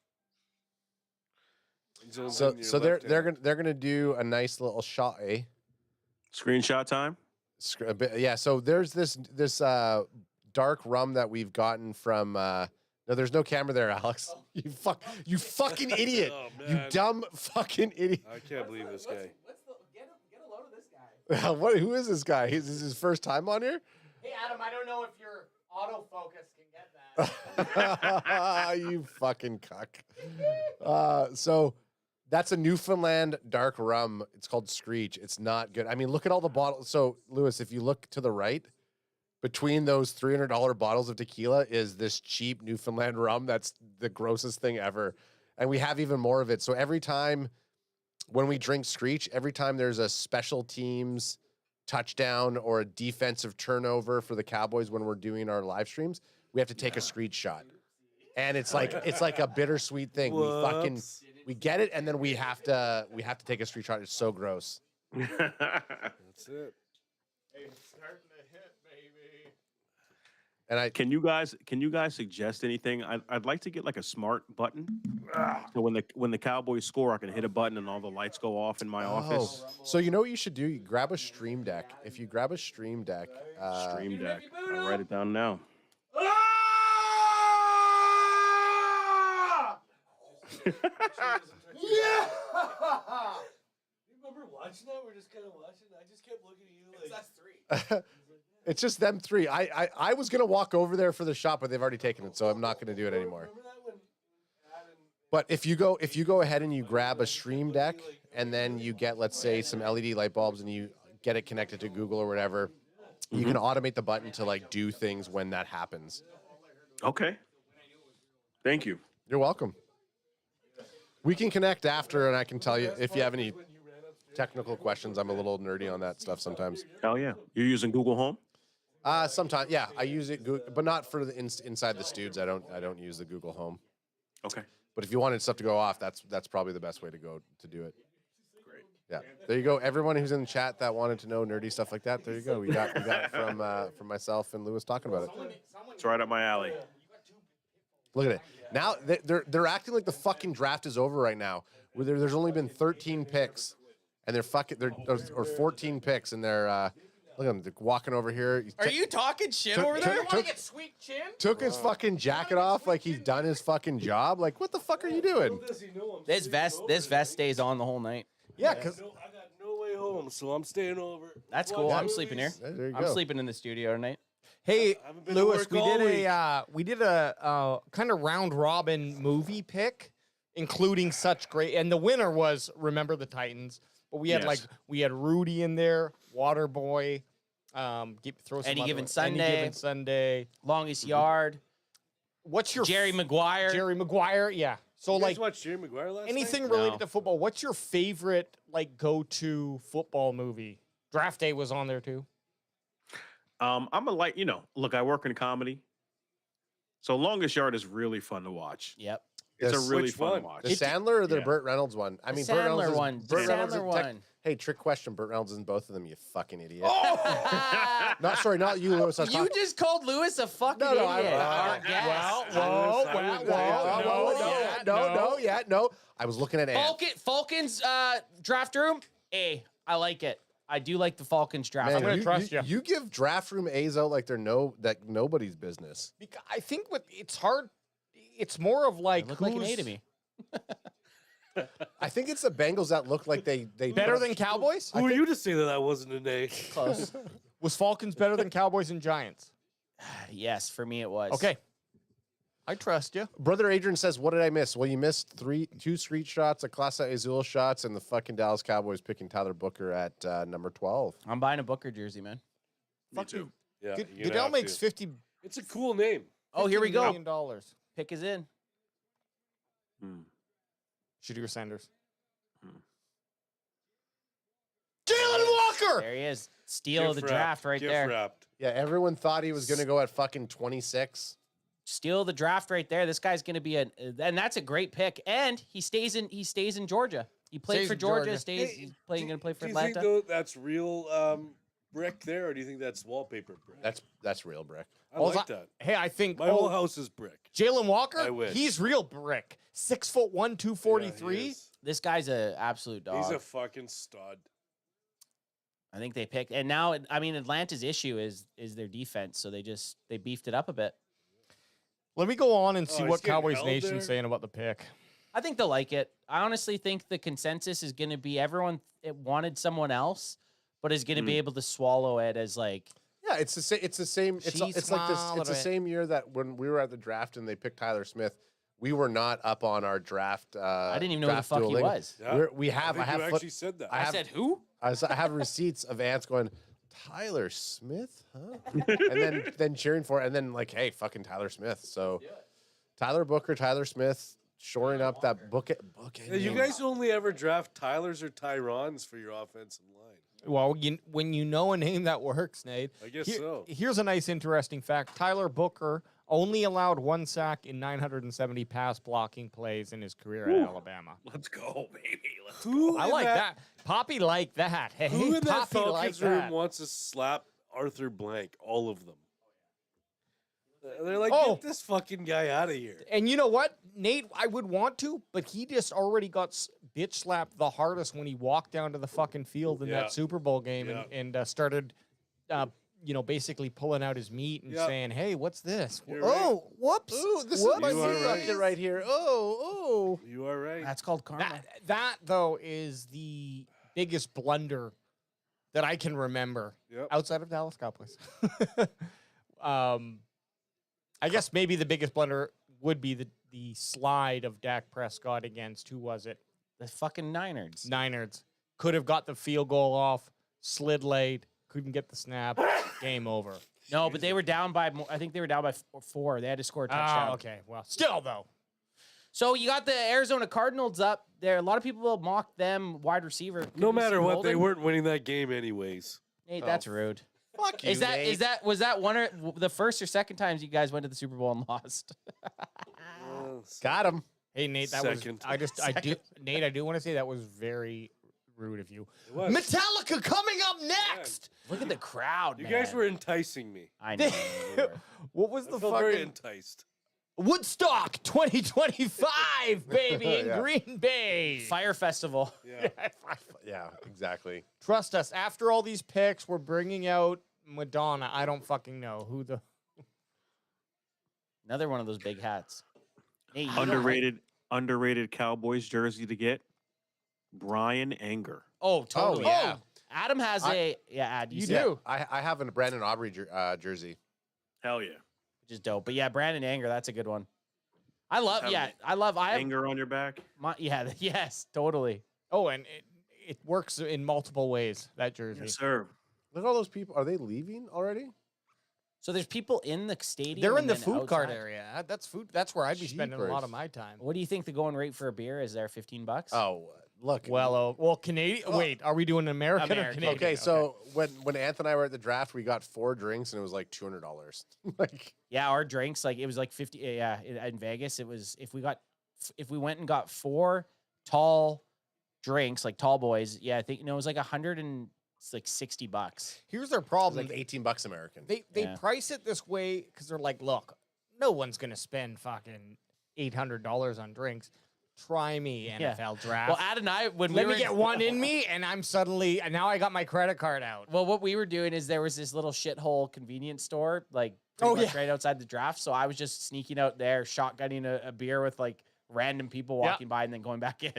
So they're gonna do a nice little shot, eh? Screenshot time. Yeah. So there's this dark rum that we've gotten from. No, there's no camera there, Alex. You fucking idiot. Oh, You man. dumb fucking idiot. I can't believe this guy. Get a load of this guy. Who is this guy? Is this his first time on here? Hey, Adam, I don't know if your autofocus can get that. You fucking cuck. So that's a Newfoundland dark rum. It's called Screech. It's not good. I mean, look at all the bottles. So, Lewis, if you look to the right, between those $300 bottles of tequila is this cheap Newfoundland rum. That's the grossest thing ever. And we have even more of it. So every time when we drink Screech, every time there's a special teams touchdown or a defensive turnover for the Cowboys when we're doing our live streams, we have to take a Screech shot. And it's like a bittersweet thing. We get it, and then we have to take a Screech shot. It's so gross. That's it. It's starting to hit, baby. And Can you guys suggest anything? I'd like to get like a smart button. So when the Cowboys score, I can hit a button and all the lights go off in my office. So you know what you should do? You grab a Stream Deck. If you grab a Stream Deck, Stream Deck. I'll write it down now. Yeah. You remember watching that? We're just kind of watching. I just kept looking at you like. That's 3. it's just them 3. I was gonna walk over there for the shot, but they've already taken it, so I'm not gonna do it anymore. But if you go ahead and you grab a Stream Deck and then you get, let's say, some LED light bulbs and you get it connected to Google or whatever, you can automate the button to like do things when that happens. Okay. Thank you. You're welcome. We can connect after, and I can tell you if you have any technical questions. I'm a little nerdy on that stuff sometimes. Oh yeah, you're using Google Home? Sometimes, yeah, I use it, but not for the inside the studs. I don't use the Google Home. Okay. But if you wanted stuff to go off, that's probably the best way to go to do it. Great. Yeah. There you go. Everyone who's in the chat that wanted to know nerdy stuff like that, there you go. We got it from myself and Lewis talking about it. It's right up my alley. Look at it. Now they're acting like the fucking draft is over right now. There's only been 13 picks, and they're 14 picks, and they're look at them walking over here. Are you talking shit over there? You want to get sweet chin? Took his fucking jacket off like he's done his fucking job. Like, what the fuck are you doing? This vest stays on the whole night. Yeah, because I got no way home, so I'm staying over. That's cool. I'm sleeping here. There you I'm go. sleeping in the studio tonight. Hey, been to Lewis, work we all did a kind of round robin movie pick, including such great, and the winner was Remember the Titans. But we had we had Rudy in there, Waterboy, throw some Any other Given ones. Sunday. Any Given Sunday. Longest Yard. What's your Jerry Maguire. Jerry Maguire, yeah. So You guys like watched Jerry Maguire last anything night? related No. to football. What's your favorite like go-to football movie? Draft Day was on there too. I'm look, I work in comedy. So Longest Yard is really fun to watch. Yep. It's Yes. a really Which fun one? to watch. The Sandler or the Yeah. Burt Reynolds one? I mean, The Burt Reynolds Sandler is, one. Burt The Reynolds is Sandler one. Hey, trick question. Burt Reynolds is in both of them. You fucking idiot. Oh! Not you, Lewis. I was You talking- just called Lewis a fucking No, I- idiot. Our guest. no. I was looking at Ant. Falcons draft room. I like it. I do like the Falcons draft. Man, I'm gonna you, trust you. you. You give draft room A's out like they're nobody's business. Because I think it's hard. It's more of like Look like an A to me. I think it's the Bengals that look like they better than Cowboys. Who are you to say that wasn't an A? Close. Was Falcons better than Cowboys and Giants? Yes, for me it was. Okay. I trust you. Brother Adrian says, "What did I miss?" Well, you missed two Screech shots, a Class Azul shots, and the fucking Dallas Cowboys picking Tyler Booker at number 12. I'm buying a Booker jersey, man. Me too. Yeah, Goodell makes 50. It's a cool name. Oh, here we go. $50 million. Pick is in. Shadir Sanders. Jalen Walker. There he is. Steal of the draft right there. Wrapped. Yeah, everyone thought he was going to go at fucking 26. Steal the draft right there. This guy's going to be and that's a great pick. And he stays in Georgia. He played Stays for in Georgia. Georgia. Stays. He's going to play for Do you Atlanta. think though that's real brick there, or do you think that's wallpaper brick? That's real brick. I like that. Hey, I think My whole house is brick. Jalen Walker. I wish. He's real brick. 6'1", 243. Yeah, he is. This guy's an absolute dog. He's a fucking stud. I think they picked, and now I mean Atlanta's issue is their defense, so they beefed it up a bit. Let me go on and see he's what getting Cowboys held Nation's there? saying about the pick. I think they'll like it. I honestly think the consensus is going to be everyone wanted someone else, but is going to be able to swallow it as like. Yeah, it's the same. It's the same. It's like this. swallowed It's the it. same year that when we were at the draft and they picked Tyler Smith, we were not up on our draft. I didn't even know who the draft fuck he dueling. was. Yeah. We have. I think I have. you actually said that. I said who? I have receipts of ants going, Tyler Smith, huh? and then cheering for it, and then like, hey, fucking Tyler Smith. So Tyler Booker, Tyler Smith, shoring up that book. Yeah, you guys only ever draft Tylers or Tyrons for your offensive line. Well, when you know a name that works, Nate. I guess so. Here's a nice, interesting fact. Tyler Booker only allowed 1 sack in 970 pass blocking plays in his career at Alabama. Let's go, baby. Let's Who I in like that. Poppy like that. Hey, Who in that Poppy Falcons like room that. wants to slap Arthur Blank? All of them. They're like, Oh. get this fucking guy out of here. And you know what, Nate? I would want to, but he just already got bitch slapped the hardest when he walked down to the fucking field in Yeah. that Super Bowl game Yeah. and started, basically pulling out his meat and Yeah. saying, "Hey, what's this? You're Oh, whoops! Ooh, this Whoops. is my You are meat right. bucket right here. Oh, You are right. That's called karma. That though is the biggest blunder that I can remember Yep. outside of Dallas Cowboys. I guess maybe the biggest blunder would be the slide of Dak Prescott against, who was it? The fucking Niners. Niners. Could have got the field goal off, slid late, couldn't get the snap, game over. No, but they were down by. I think they were down by 4. They had to score a touchdown. Oh, okay. Well, still though. So you got the Arizona Cardinals up there. A lot of people will mock them wide receiver. Could No we matter see what, they Golden? weren't winning that game anyways. Nate, that's rude. fuck you, Nate. Was that one or the first or second times you guys went to the Super Bowl and lost? Got him. Hey Nate, that Second. was Nate, I do want to say that was very rude of you. It was. Metallica coming up next. Look at the crowd, You man. guys were enticing me. I know. you were. What was I the felt very fucking enticed. Woodstock 2025, baby, in Yeah. Green Bay. Fire Festival. Yeah. Yeah, exactly. Trust us. After all these picks, we're bringing out Madonna. I don't fucking know who the. Another one of those big hats. Hey, you don't Underrated Cowboys jersey to get. Brian Anger. Oh, totally. Oh, Yeah. Adam has Ad. You see it, do. I have a Brandon Aubrey jersey. Hell yeah. which is dope. But yeah, Brandon Anger, that's a good one. I love. Have Yeah, the I love. I have Anger on your back. yes, totally. Oh, and it works in multiple ways, that jersey. Yes, sir. Look at all those people. Are they leaving already? So there's people in the stadium. They're in and the then food cart outside? area. That's food. That's where I'd be spending a lot Jeepers. of my time. What do you think the going rate for a beer is? There, $15? Oh, look. Well, Canadian. Wait, are we doing American or American. Canadian? Okay, so when Anthony and I were at the draft, we got 4 drinks and it was like $200. Like, Yeah, our drinks it was like 50. Yeah, in Vegas it was if we went and got 4 tall drinks like tall boys. Yeah, I think it was like $60. Here's their it was problem. like $18 American. They Yeah. price it this way because they're like, look, no one's gonna spend fucking $800 on drinks. try me, Yeah. NFL draft. Well, Ad and I, when Let we me were get one in me, and I'm suddenly, and now I got my credit card out. Well, what we were doing is there was this little shithole convenience store, like Oh, pretty much yeah. right outside the draft. So I was just sneaking out there, shotgunning a beer with like random people Yeah. walking by, and then going back in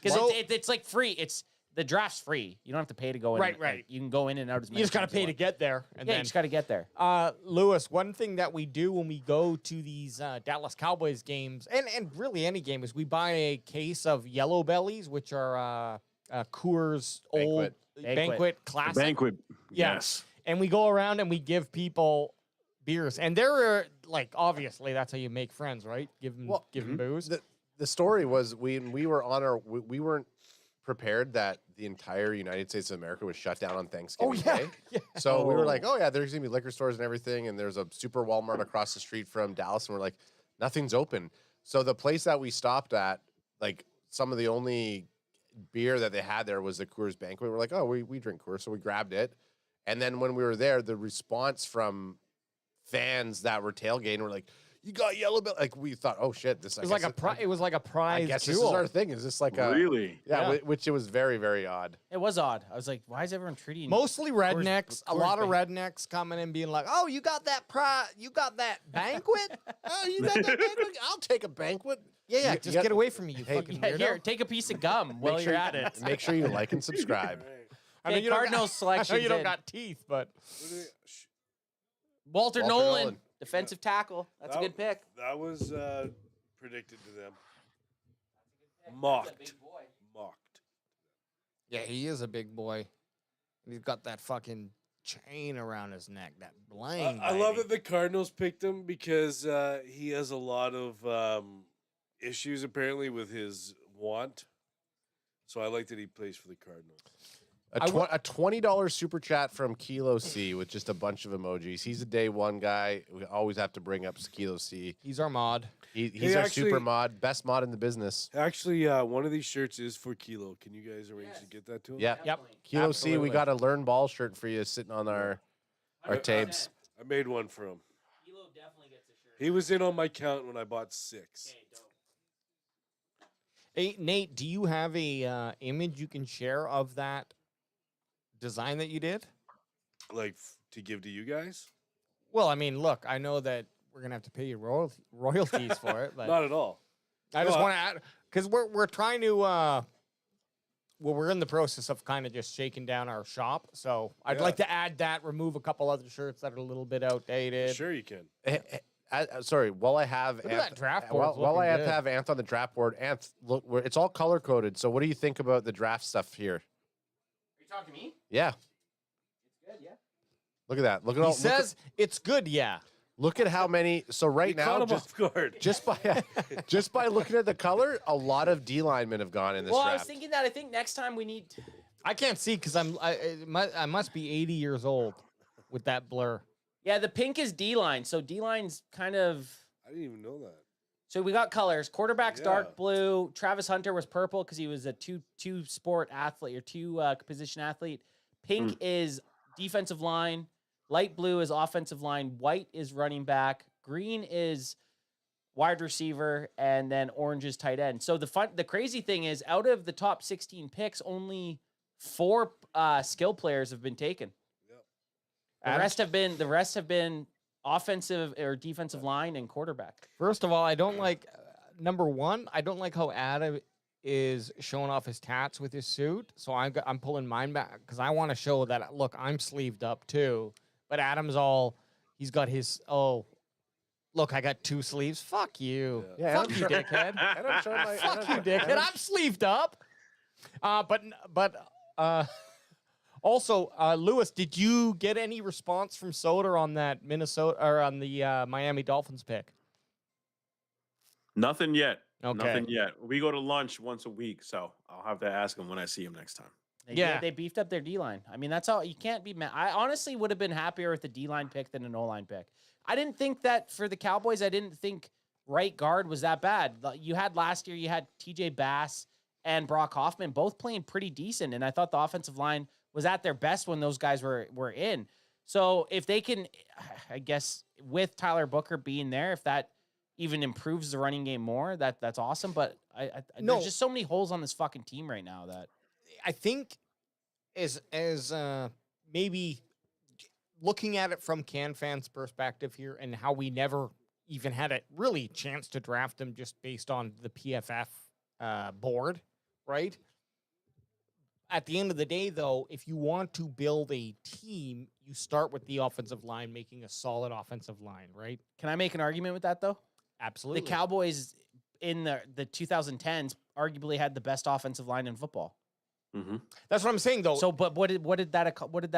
because So- it's like free. It's the draft's free. You don't have to pay to go in. Right, Like, right. you can go in and out as You many. just got to times you pay to want. get there. And Yeah, you then, just got to get there. Lewis, one thing that we do when we go to these Dallas Cowboys games, and really any game, is we buy a case of Yellow Bellies, which are Coors Banquet. Old Banquet Classic. Banquet. Yeah. Yes. And we go around and we give people beers. And they're like, obviously, that's how you make friends, right? Give them booze. The story was we were on our we weren't prepared that the entire United States of America was shut down on Thanksgiving Day. So we were like, oh yeah, there's gonna be liquor stores and everything, and there's a super Walmart across the street from Dallas, and we're like, nothing's open. So the place that we stopped at, like some of the only beer that they had there was the Coors Banquet. We're like, oh, we drink Coors, so we grabbed it. And then when we were there, the response from fans that were tailgating were like, you got Yellow Bell. Like we thought, oh shit, this It was like it was like a prize. I guess this is jewel. our thing. Is this like a Really? Yeah, which it was very, very odd. It was odd. I was like, why is everyone treating Mostly rednecks. A Coors lot of Bank- rednecks coming in being like, "Oh, you got that banquet? Oh, you got that banquet? I'll take a banquet. Yeah, You just got- get away from me, you Hey, fucking Yeah, weirdo." here, take a piece of gum while Make you're sure at it. Make sure you like and subscribe. Okay, you don't Cardinals got, I selection. know you don't got teeth, but Walter Walter Nolan, Nolan. defensive tackle. That's a good pick. That was predicted to them. Mocked. yeah, he is a big boy. He's got that fucking chain around his neck, that bling. I love that the Cardinals picked him because he has a lot of issues apparently with his want. So I like that he plays for the Cardinals. A $20 super chat from Kilo C with just a bunch of emojis. He's a day one guy. We always have to bring up Kilo C. He's our mod. He's Hey, our actually- super mod, best mod in the business. Actually, one of these shirts is for Kilo. Can you guys arrange to get that to him? Yeah. Yep. Kilo C, we Absolutely. got a Learn Ball shirt for you sitting on our tapes. I made one for him. He was in on my count when I bought 6. Hey, Nate, do you have a image you can share of that design that you did? Like to give to you guys? Well, I mean, look, I know that we're gonna have to pay you royalties for it, but Not at all. I just No, want to add because we're trying to. Well, we're in the process of kind of just shaking down our shop, so I'd Yeah. like to add that, remove a couple other shirts that are a little bit outdated. Sure, you can. Sorry, while I have Look at that draft board. while I have to have Anth on the draft board, Anth, look, it's all color coded. So, what do you think about the draft stuff here? Are you talking to me? Yeah, It's good, yeah. look at that. Look at He all. says it's good, yeah. Look at how many. So right You now, caught him off guard. just by looking at the color, a lot of D linemen have gone in this Well, draft. I was thinking that I think next time we need. I can't see because I must be 80 years old with that blur. Yeah, the pink is D line, so D line's kind of. I didn't even know that. So we got colors. Quarterback's Yeah. dark blue. Travis Hunter was purple because he was a two sport athlete or two position athlete. Pink is defensive line. Light blue is offensive line. White is running back. Green is wide receiver, and then orange is tight end. So the crazy thing is, out of the top 16 picks, only 4 skill players have been taken. Yep. The rest have been offensive or defensive line and quarterback. First of all, I don't like number one. I don't like how Adam is showing off his tats with his suit. So I'm pulling mine back because I want to show that look, I'm sleeved up too. But Adam's he's got his look, I got 2 sleeves. Fuck you. Yeah, Fuck you, dickhead. Fuck you, dickhead. I'm sleeved up. Also, Lewis, did you get any response from Soder on that Minnesota or on the Miami Dolphins pick? Nothing yet. Okay. Nothing yet. We go to lunch once a week, so I'll have to ask him when I see him next time. They beefed up their D line. I mean, that's all. You can't be mad. I honestly would have been happier with the D line pick than an O line pick. I didn't think that for the Cowboys. I didn't think right guard was that bad. You had last year. You had T.J. Bass and Brock Hoffman both playing pretty decent, and I thought the offensive line was at their best when those guys were in. So if they can, I guess with Tyler Booker being there, if that even improves the running game more, that's awesome. But No. there's just so many holes on this fucking team right now that I think as maybe looking at it from CanFan's perspective here and how we never even had a really chance to draft them just based on the PFF board, right? At the end of the day, though, if you want to build a team, you start with the offensive line, making a solid offensive line, right? Can I make an argument with that though? Absolutely. The Cowboys in the 2010s arguably had the best offensive line in football. Mm-hmm. That's what I'm saying, though. So, but what did that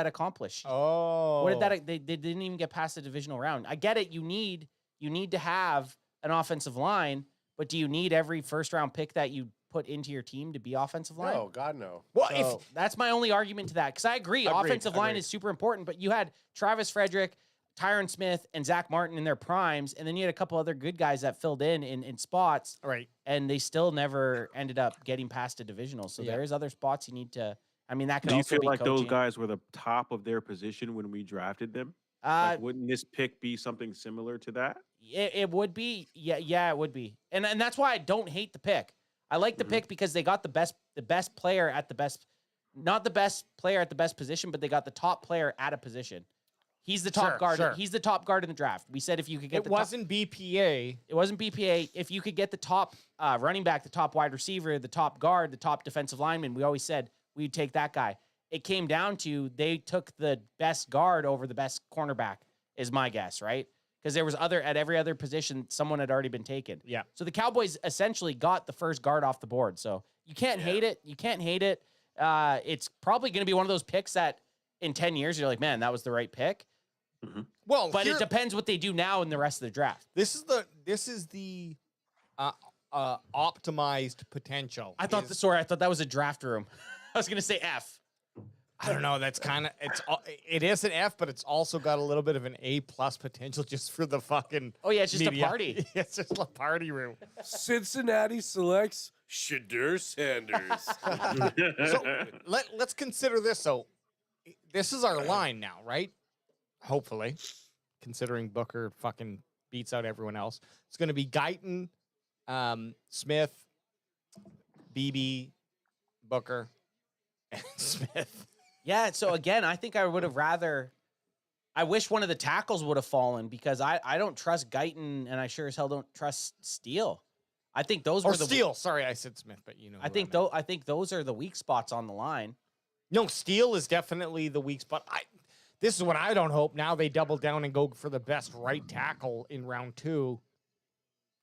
accomplish? Oh, What did that? They didn't even get past the divisional round. I get it. You need to have an offensive line, but do you need every first round pick that you put into your team to be offensive line? No, God, no. Well, So- If that's my only argument to that, because I agree, offensive line is super important. But you had Travis Frederick, Tyron Smith, and Zach Martin in their primes, and then you had a couple other good guys that filled in spots, right? And they still never ended up getting past a divisional. So there is other spots you need to. I mean, that could Do you also feel be like those coaching. guys were the top of their position when we drafted them? Like, wouldn't this pick be something similar to that? It would be, yeah, it would be, and that's why I don't hate the pick. I like the pick because they got the best player at the best, not the best player at the best position, but they got the top player at a position. He's the top guard. Sure. He's the top guard in the draft. We said if you could get It wasn't BPA. It wasn't BPA. If you could get the top running back, the top wide receiver, the top guard, the top defensive lineman, we always said we'd take that guy. It came down to they took the best guard over the best cornerback, is my guess, right? Because there was at every other position, someone had already been taken. Yeah. So the Cowboys essentially got the first guard off the board. So you can't hate it. You can't hate it. It's probably going to be one of those picks that in 10 years, you're like, man, that was the right pick. Well, but it depends what they do now in the rest of the draft. This is the optimized potential. I thought that was a draft room. I was going to say F. I don't know. That's kind of it is an F, but it's also got a little bit of an A+ potential just for the fucking. Oh yeah, it's just media. a party. It's just a party room. Cincinnati selects Shadur Sanders. So let's consider this. So this is our line now, right? Hopefully, considering Booker fucking beats out everyone else, it's going to be Guyton, Smith, BB, Booker, and Smith. Yeah, so again, I think I would have rather. I wish one of the tackles would have fallen because I don't trust Guyton and I sure as hell don't trust Steele. I think those were the Steele. Sorry, I said Smith, but you know. I think those are the weak spots on the line. No, Steele is definitely the weak spot. This is what I don't hope. Now they double down and go for the best right tackle in round 2.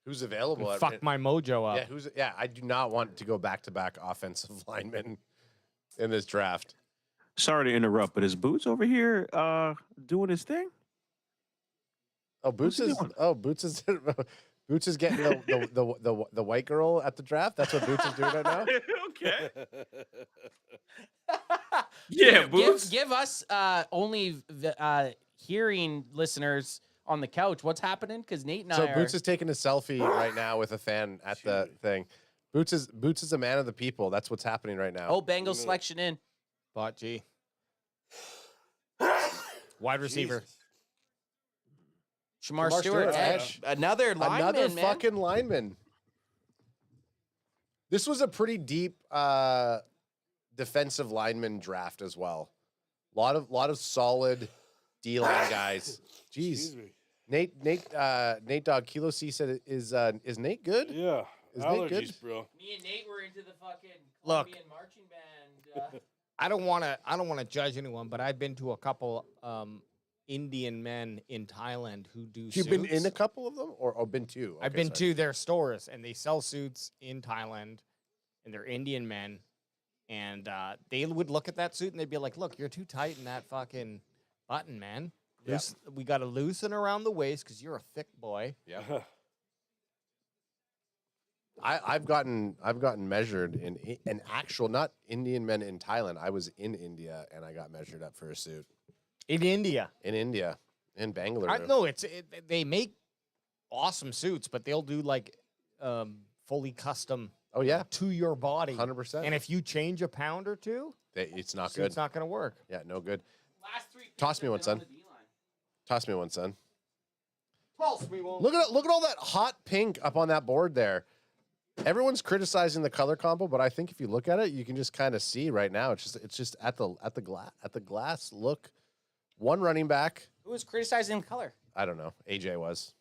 Who's available? Fuck my mojo up. Yeah, I do not want to go back-to-back offensive linemen in this draft. Sorry to interrupt, but is Boots over here doing his thing? Oh, Boots is Boots is getting the white girl at the draft. That's what Boots is doing right now. Okay. Yeah, Boots. Give us only hearing listeners on the couch what's happening because Nate and I are. Boots is taking a selfie right now with a fan at the thing. Boots is a man of the people. That's what's happening right now. Oh, Bengals selection in. Bot G. Wide receiver. Shamar Stewart, edge. Another lineman, Another man. fucking lineman. This was a pretty deep defensive lineman draft as well. Lot of solid D-line guys. Jeez. Nate Dog Kilo C said is Nate good? Yeah. Is Allergies, Nate good? bro. Me and Nate were into the fucking Look. Colombian marching band. I don't want to judge anyone, but I've been to a couple Indian men in Thailand who do You've suits. been in a couple of them or been two? I've been to their stores, and they sell suits in Thailand, and they're Indian men, and they would look at that suit and they'd be like, "Look, you're too tight in that fucking button, man. Yeah. We got to loosen around the waist because you're a thick boy." Yeah. I've gotten measured in an actual, not Indian men in Thailand. I was in India and I got measured up for a suit. In India. In Bangalore. No, they make awesome suits, but they'll do like fully custom. Oh yeah, to your body, 100%. And if you change a pound or two, it's not good. It's not going to work. Yeah, no good. Last 3 Toss me one, son. Toss me one, son. False, we won't. Look at all that hot pink up on that board there. Everyone's criticizing the color combo, but I think if you look at it, you can just kind of see right now. It's just at the glass. Look, one running back. Who was criticizing the color? I don't know. AJ was.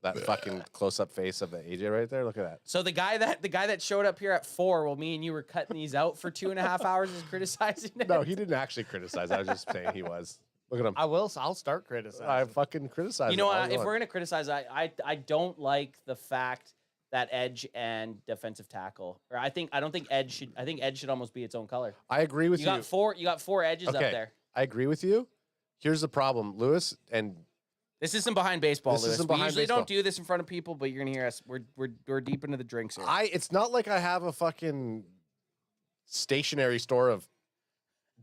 That fucking close-up face of the AJ right there. Look at that. So the guy that showed up here at 4, while me and you were cutting these out for 2.5 hours, is criticizing it. No, he didn't actually criticize. I was just saying he was. Look at him. I'll start criticizing. I fucking criticize. You know what? If we're gonna criticize, I don't like the fact that edge and defensive tackle, or I don't think edge should. I think edge should almost be its own color. I agree with you. You got four edges up there. I agree with you. Here's the problem, Lewis, and this isn't behind baseball, This Lewis. isn't We behind usually baseball. don't do this in front of people, but you're gonna hear us. We're deep into the drinks here. It's not like I have a fucking stationery store of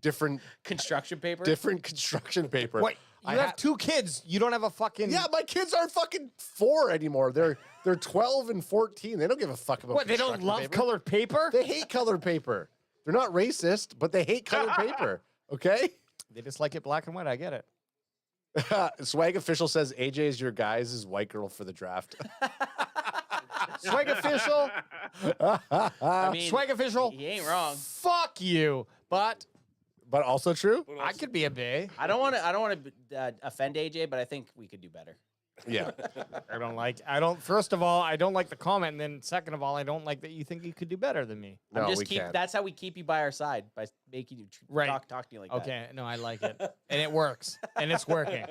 different construction paper. Different construction paper. Wait, you have 2 kids. You don't have a fucking. Yeah, my kids aren't fucking 4 anymore. They're 12 and 14. They don't give a fuck about. What? They don't construction love paper. colored paper? They hate colored paper. They're not racist, but they hate colored paper. Okay. They just like it black and white. I get it. Swag official says AJ is your guys' white girl for the draft. Swag official. I mean, Swag official. He ain't wrong. Fuck you. But also true. I could be a bae. I don't want to offend AJ, but I think we could do better. Yeah. First of all, I don't like the comment, and then second of all, I don't like that you think you could do better than me. No, we can't. That's how we keep you by our side, by making you talk to you like that. Okay, no, I like it, and it works, and it's working.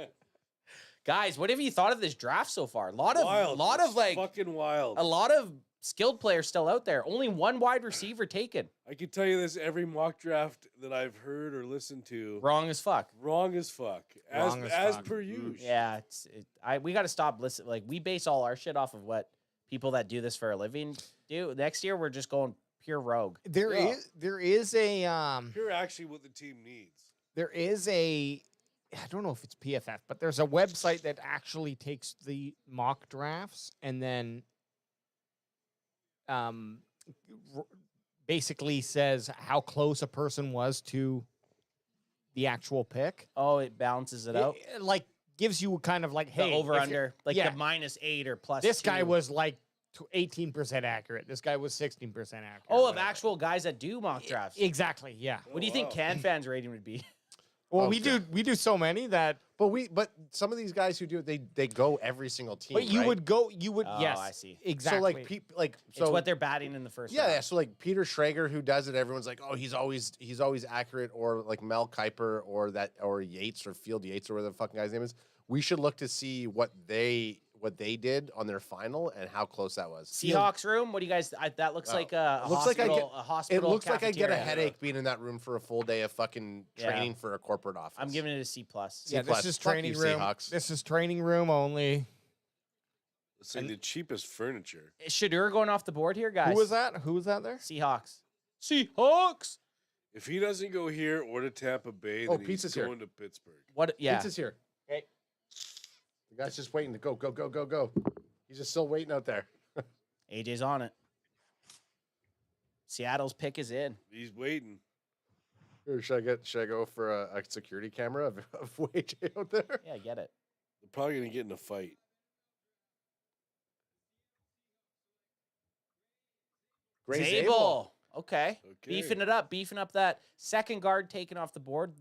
Guys, what have you thought of this draft so far? Wild. It's fucking wild. A lot of skilled players still out there. Only one wide receiver taken. I can tell you this: every mock draft that I've heard or listened to, Wrong as fuck. wrong as fuck, as per usual. Yeah, we got to stop listening. Like, we base all our shit off of what people that do this for a living do. Next year, we're just going pure rogue. There is a You're actually what the team needs. there is a I don't know if it's PFF, but there's a website that actually takes the mock drafts and then basically says how close a person was to the actual pick. Oh, it balances it out. It, like gives you kind of like, hey, The over if under, like yeah. the -8 or plus. this guy 2. was like 18% accurate. This guy was 16% accurate. Oh, of whatever. actual guys that do mock drafts. Exactly. Yeah. What do you think CanFan's rating would be? Well, we do so many that. But some of these guys who do it, they go every single team. But you right? would go. You would. Oh, yes. I see. Exactly. So like It's what they're batting in the first round. Yeah, so like Peter Schrager who does it, everyone's like, oh, he's always accurate, or like Mel Kiper or Yates or Field Yates or whatever the fucking guy's name is. We should look to see what they did on their final and how close that was. Seahawks room. What do you guys? That looks like a hospital. A hospital. It looks like I get a cafeteria. headache being in that room for a full day of fucking training for a corporate office. I'm giving it a C+. Yeah, this is Fuck training you, room. Seahawks. This is training room only. It's like the cheapest furniture. Is Shadur going off the board here, guys? Who was that? Who was that there? Seahawks. Seahawks. If he doesn't go here or to Tampa Bay, then he's pizza's here. going to Pittsburgh. What? Yeah. Pizza's here. Okay. The guy's just waiting to go. He's just still waiting out there. AJ's on it. Seattle's pick is in. He's waiting. Or should I go for a security camera of AJ out there? Yeah, get it. They're probably going to get in a fight. Gray Zabel. Okay. Okay. Beefing up that second guard taken off the board.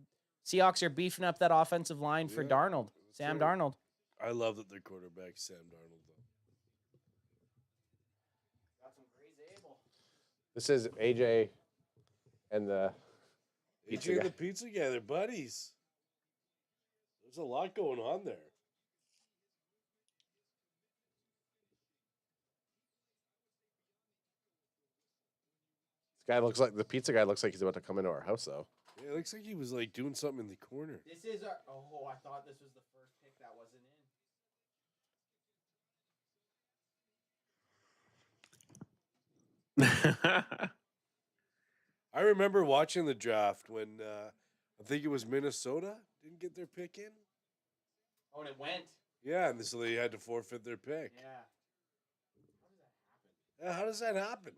Seahawks are beefing up that offensive line for Yeah, Darnold. Sam right. Darnold. I love that their quarterback Sam Darnold. Though. This is AJ and the pizza AJ and guy. the pizza guy, they're buddies. There's a lot going on there. This guy looks like the pizza guy looks like he's about to come into our house though. Yeah, it looks like he was like doing something in the corner. This is our. Oh, I thought this was the first pick that wasn't in. I remember watching the draft when I think it was Minnesota didn't get their pick in. Oh, and it went. Yeah, and so they had to forfeit their pick. Yeah. Yeah, how does that happen?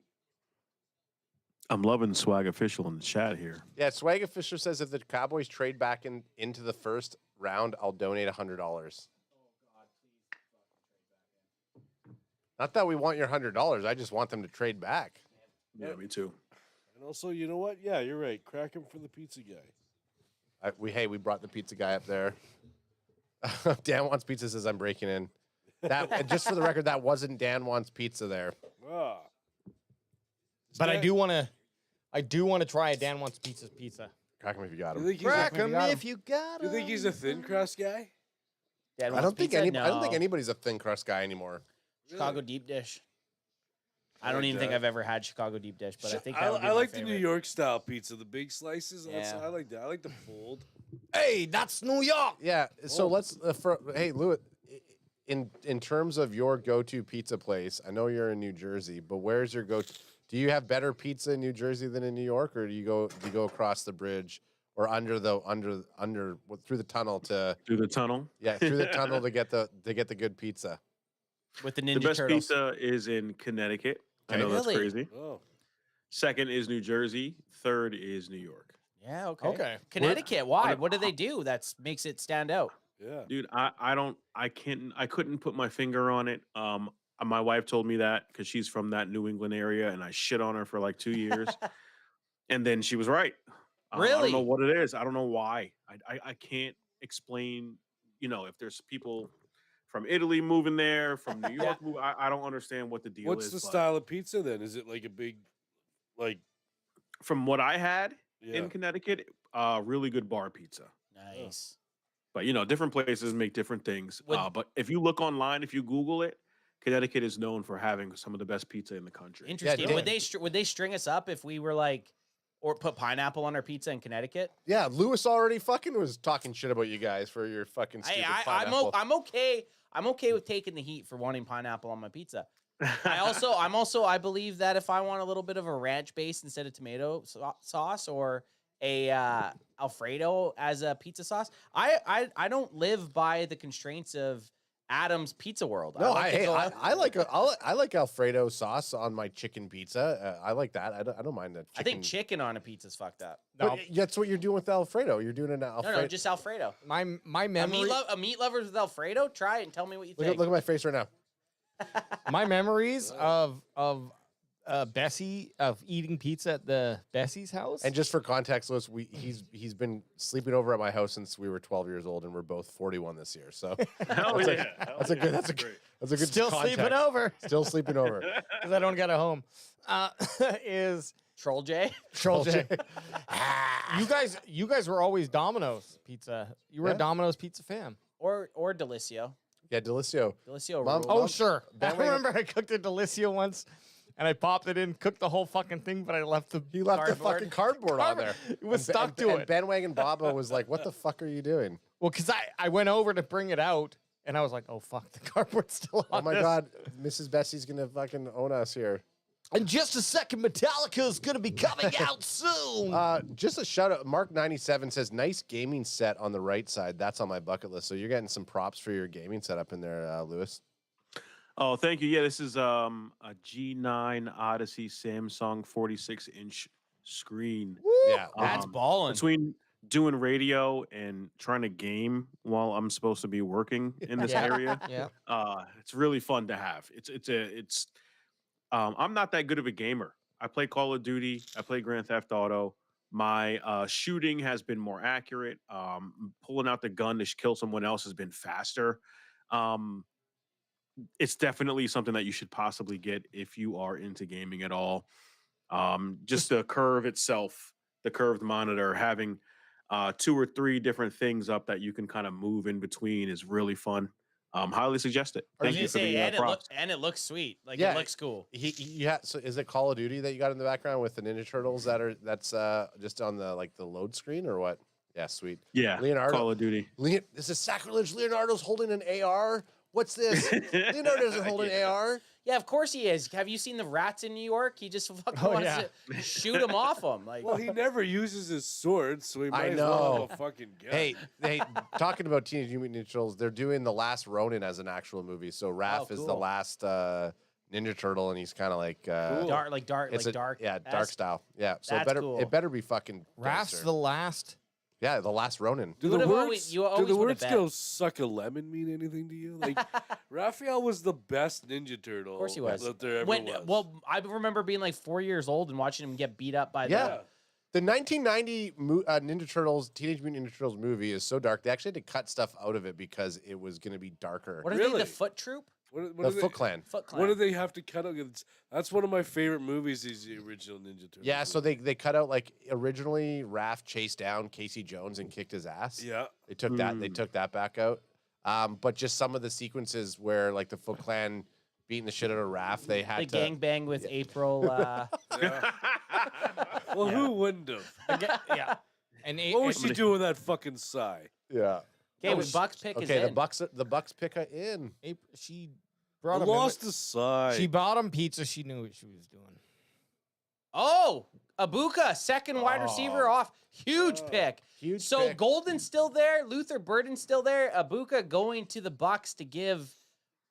I'm loving Swag Official in the chat here. Yeah, Swag Fisher says if the Cowboys trade back into the first round, I'll donate $100. Not that we want your $100. I just want them to trade back. Yeah, me too. And also, you know what? Yeah, you're right. Crack him for the pizza guy. We brought the pizza guy up there. Dan Wants Pizza says I'm breaking in. That just for the record, that wasn't Dan Wants Pizza there. Ah. But I do want to try a Dan Wants pizza. Crack him if you got him. You think he's Crack a, him if you got you think he's a thin crust guy? Dad I wants don't think pizza? I don't think No. anybody's a thin crust guy anymore. Chicago deep dish. I don't even think I've ever had Chicago deep dish, but I think that would be I my like the favorite. New York style pizza, the big slices. Yeah. I like that. I like the fold. Hey, that's New York. Yeah. So let's. Hey, Louis. In terms of your go-to pizza place, I know you're in New Jersey, but where's your go? Do you have better pizza in New Jersey than in New York, or do you go across the bridge or under through the tunnel to Through the tunnel. Yeah, through the tunnel to get the good pizza. With the The Ninja best Turtles. pizza is in Connecticut. I know that's Really? crazy. Oh. Second is New Jersey. Third is New York. Yeah, okay. Okay. Connecticut, why? What do they do that makes it stand out? Yeah. Dude, I couldn't put my finger on it. My wife told me that because she's from that New England area, and I shit on her for like 2 years, and then she was right. I don't Really? know what it is. I don't know why. I can't explain. You know, if there's people from Italy moving there, from New York, I don't understand what the deal is. What's the but style of pizza then? Is it like a big, like? From what I had Yeah. in Connecticut, really good bar pizza. Nice. But you know, different places make different things. But if you look online, if you Google it, Connecticut is known for having some of the best pizza in the country. Interesting. Would they string us up if we were like, or put pineapple on our pizza in Connecticut? Yeah, Lewis already fucking was talking shit about you guys for your fucking stupid pineapple. I'm okay. I'm okay with taking the heat for wanting pineapple on my pizza. I believe that if I want a little bit of a ranch base instead of tomato sauce or a Alfredo as a pizza sauce, I don't live by the constraints of Adam's Pizza World. No, I like Alfredo sauce on my chicken pizza. I like that. I don't mind that. I think chicken on a pizza's fucked up. But that's what you're doing with Alfredo. You're doing an Alfredo. No, just Alfredo. My memory. A meat lovers with Alfredo. Try it and tell me what you Look think. at my face right now. My memories of Bessie of eating pizza at the Bessie's house. And just for context, Lewis, he's been sleeping over at my house since we were 12 years old, and we're both 41 this year. So that's a good Still context. sleeping over. Still sleeping over. Because I don't get a home. Is Troll J? Troll J. You guys were always Domino's pizza. You were a Domino's pizza fan. Or Delicio. Yeah, Delicio. Delicio. Mom- rules. Oh, sure. I remember I cooked a Delicio once, and I popped it in, cooked the whole fucking thing, but I left the He left the fucking cardboard on there. It was stuck to And it. Bandwagon Baba was like, "What the fuck are you doing?" Well, because I went over to bring it out, and I was like, oh, fuck, the cardboard's still on Oh my this. god, Mrs. Bessie's gonna fucking own us here. In just a second, Metallica is going to be coming out soon. Just a shout out. Mark97 says, nice gaming set on the right side. That's on my bucket list. So you're getting some props for your gaming setup in there, Lewis. Oh, thank you. Yeah, this is a G9 Odyssey Samsung 46-inch screen. Yeah, That's ballin'. Between doing radio and trying to game while I'm supposed to be working in this area, it's really fun to have. I'm not that good of a gamer. I play Call of Duty. I play Grand Theft Auto. My shooting has been more accurate. Pulling out the gun to kill someone else has been faster. It's definitely something that you should possibly get if you are into gaming at all. Just the curve itself, the curved monitor, having 2 or 3 different things up that you can kind of move in between is really fun. Highly suggest it. I was Thank gonna you for say, the props. and it looks sweet. Like Yeah. it looks cool. So is it Call of Duty that you got in the background with the Ninja Turtles that's just on the load screen or what? Yeah, sweet. Yeah, Leonardo. Call of Duty. This is sacrilege. Leonardo's holding an AR. What's this? Leonardo doesn't hold an AR. Yeah, of course he is. Have you seen the rats in New York? He just fucking wants to shoot them off them. Like, Well, he never uses his sword, so he I might as well know. have a fucking gun. Hey, talking about Teenage Mutant Ninja Turtles, they're doing The Last Ronin as an actual movie. So Raph is the cool. last Ninja Turtle, and he's kind of like dark, it's like dark. dark style. Yeah, so That's cool. it better be fucking. Raph's gangster. the last. Yeah, the last Ronin. Do would the have words, always- you do always the would have words bet. "go suck a lemon" mean anything to you? Like, Raphael was the best Ninja Turtle. Of course he was. That there ever When, was. well, I remember being like 4 years old and watching him get beat up by Yeah. The 1990 Ninja Turtles, Teenage Mutant Ninja Turtles movie is so dark. They actually had to cut stuff out of it because it was going to be darker. What are they, the Foot Troop? What The Foot Clan. Foot Clan. What do they have to cut out? That's one of my favorite movies. Is the original Ninja Turtles. Yeah, so they cut out like originally Raph chased down Casey Jones and kicked his ass. Yeah. They took that back out. But just some of the sequences where like the Foot Clan beating the shit out of Raph, they had The gangbang with April. Well, who wouldn't have? Yeah. And What was she doing with that fucking sigh? Yeah. Okay, with Bucks pick is Okay, in. the Bucks pick are in. She I brought him. lost the sigh. She bought him pizza. She knew what she was doing. Oh, Ibuka, second wide receiver off. Huge pick. Huge So pick. Golden's still there. Luther Burden's still there. Ibuka going to the Bucks to give,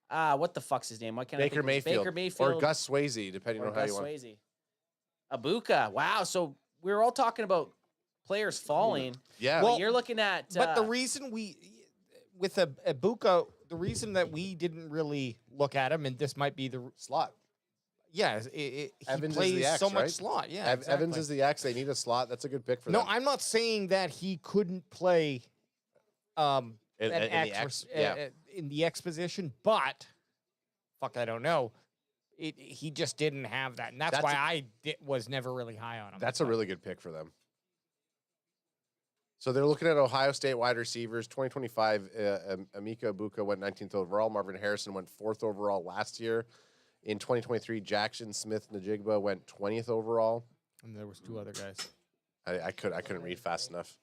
what the fuck's his name? What can I Baker think of his- Mayfield. Baker Mayfield. Or Gus Swayze, depending or on how Gus you want. Swayze. Ibuka. Wow. So we were all talking about players falling. Yeah. But you're looking at. But the reason with Ibuka, the reason that we didn't really look at him, and this might be the slot. Yeah, he Evans plays is the X, so much right? slot. Yeah, Evans exactly. is the X. They need a slot. That's a good pick for No, them. I'm not saying that he couldn't play In an the X, X, yeah. in the X position, but fuck, I don't know. He just didn't have that, and that's why I was never really high on him. That's a really good pick for them. So they're looking at Ohio State wide receivers. 2025, Emeka Ibuka went 19th overall. Marvin Harrison went 4th overall last year. In 2023, Jackson Smith-Njigba went 20th overall. And there was two other guys. I couldn't read fast enough.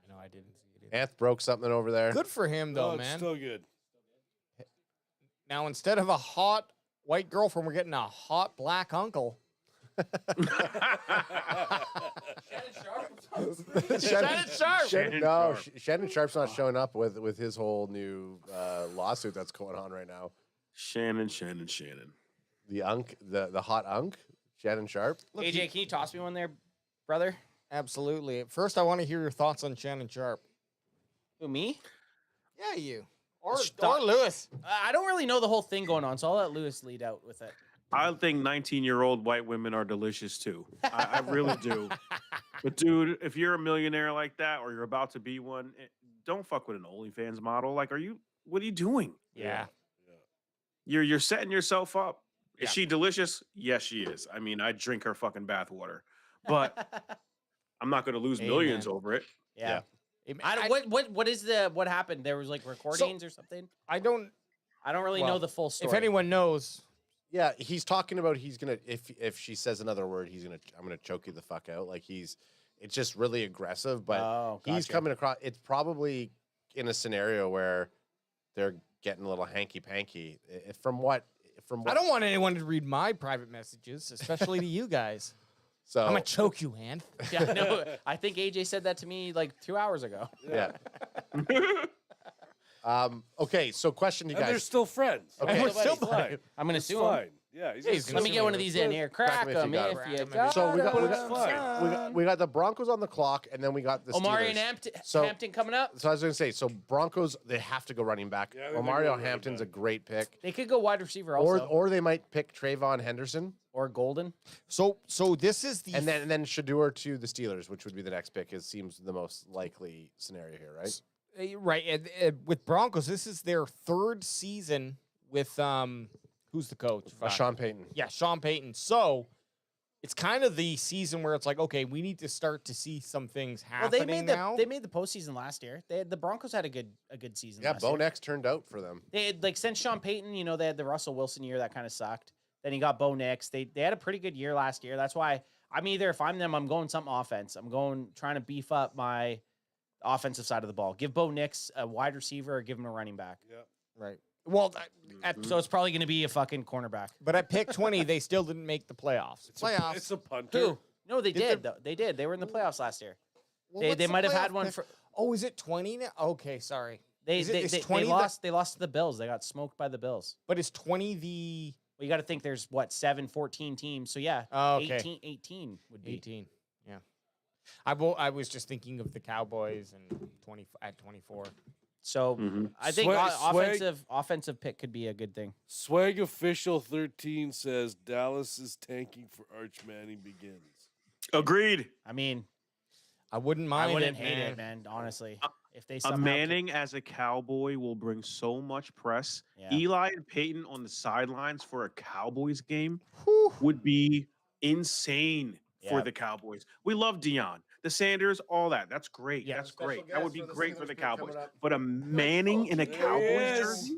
No, I didn't see it. Anth broke something over there. Good for him, though, it's man. still good. Now, instead of a hot white girlfriend, we're getting a hot black uncle. Shannon Sharp's not showing up with his whole new lawsuit that's going on right now. Shannon. The hot unk, Shannon Sharp. AJ, can you toss me one there, brother? Absolutely. First, I want to hear your thoughts on Shannon Sharp. Who, me? Yeah, you. Or Stop. Lewis. I don't really know the whole thing going on, so I'll let Lewis lead out with it. I think 19-year-old white women are delicious too. I really do. But dude, if you're a millionaire like that, or you're about to be one, don't fuck with an OnlyFans model. Like, what are you doing? Yeah. You're setting yourself up. Is Yeah. she delicious? Yes, she is. I mean, I drink her fucking bathwater, but I'm not going to lose millions Amen. over it. Yeah. What happened? There was like recordings or something. I don't really know the full story. If anyone knows, Yeah, he's talking about he's gonna if she says another word, I'm gonna choke you the fuck out. Like it's just really aggressive, but he's gotcha. coming across. It's probably in a scenario where they're getting a little hanky panky. From what I don't want anyone to read my private messages, especially to you guys. So I'm gonna choke you, Anth. Yeah, no, I think AJ said that to me like 2 hours ago. Yeah. Okay, so question to you And guys. they're still friends. Okay. And we're still It's fine. buddies. I'm gonna It's sue him. fine. Yeah, he's He's gonna Let me sue get him. one of these in here. Crack him them if if you you got got So we them. got the Broncos on the clock, and then we got the Omari Steelers. and So- Hampton coming up. So I was going to say, so Broncos, they have to go running back. Yeah, they think Omario they're running Hampton's back. a great pick. They could go wide receiver also, Or they might pick Trayvon Henderson. or Golden. So this is the And then Shador to the Steelers, which would be the next pick. It seems the most likely scenario here, right? right and with Broncos. This is their third season with who's the coach? Sean Payton. Yeah, Sean Payton. So it's kind of the season where it's like, okay, we need to start to see some things Well, happening now. they made the postseason last year. The Broncos had a good season. Yeah, last year. Bo Nix turned out for them. They had, like, since Sean Payton, they had the Russell Wilson year that kind of sucked. Then he got Bo Nix. They had a pretty good year last year. That's why if I'm them, I'm going something offense. I'm trying to beef up my offensive side of the ball. Give Bo Nix a wide receiver or give him a running back. Yeah. right. Well, So it's probably going to be a fucking cornerback. but at pick 20, they still didn't make the playoffs. It's a punter. Who? No, they Did did. they- Though. They did. They were in the playoffs last year. Well, They what's the might have had playoff one pick? for. Oh, is it 20 now? Okay, sorry. Is They 20 lost. They lost to the Bills. They got smoked by the Bills. But is 20 the Well, you got to think there's 14 teams. So yeah, Oh, okay. 18 would be. 18? Yeah. I was just thinking of the Cowboys and 24. So I think offensive pick could be a good thing. Swag official 13 says Dallas is tanking for Arch Manning begins. Agreed. I mean, I wouldn't mind. I wouldn't it, hate man. it, man. Honestly, if they A somehow Manning as a Cowboy will bring so much press. Yeah. Eli and Peyton on the sidelines for a Cowboys game would be insane for the Cowboys. We love Dion, the Sanders, all that. That's great. Yeah. That's Special great. That would be guest for the great for Singles the Group coming Cowboys. up. But a Manning in a There Cowboys he is. jersey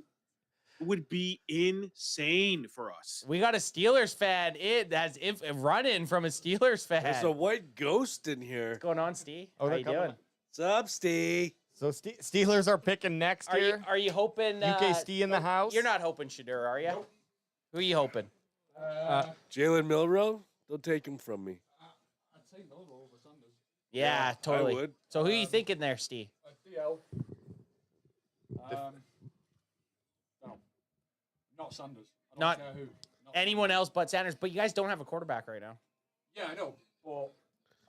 would be insane for us. we got a Steelers fan. Running from a Steelers fan. There's a white ghost in here. What's going on, Steve? Oh, How they're you coming doing? up. What's up, Steve? So Steelers are picking next Are year. you hoping UK Steve in the house? You're not hoping Shadur, are you? Who are you hoping? Jalen Milrow? Don't take him from me. I'd say Milrow over Sanders. Yeah, totally. I would. So who are you thinking there, Steve? DL. No, not Sanders. I don't Not care who. Not anyone else but Sanders. But you guys don't have a quarterback right now. Yeah, I know, but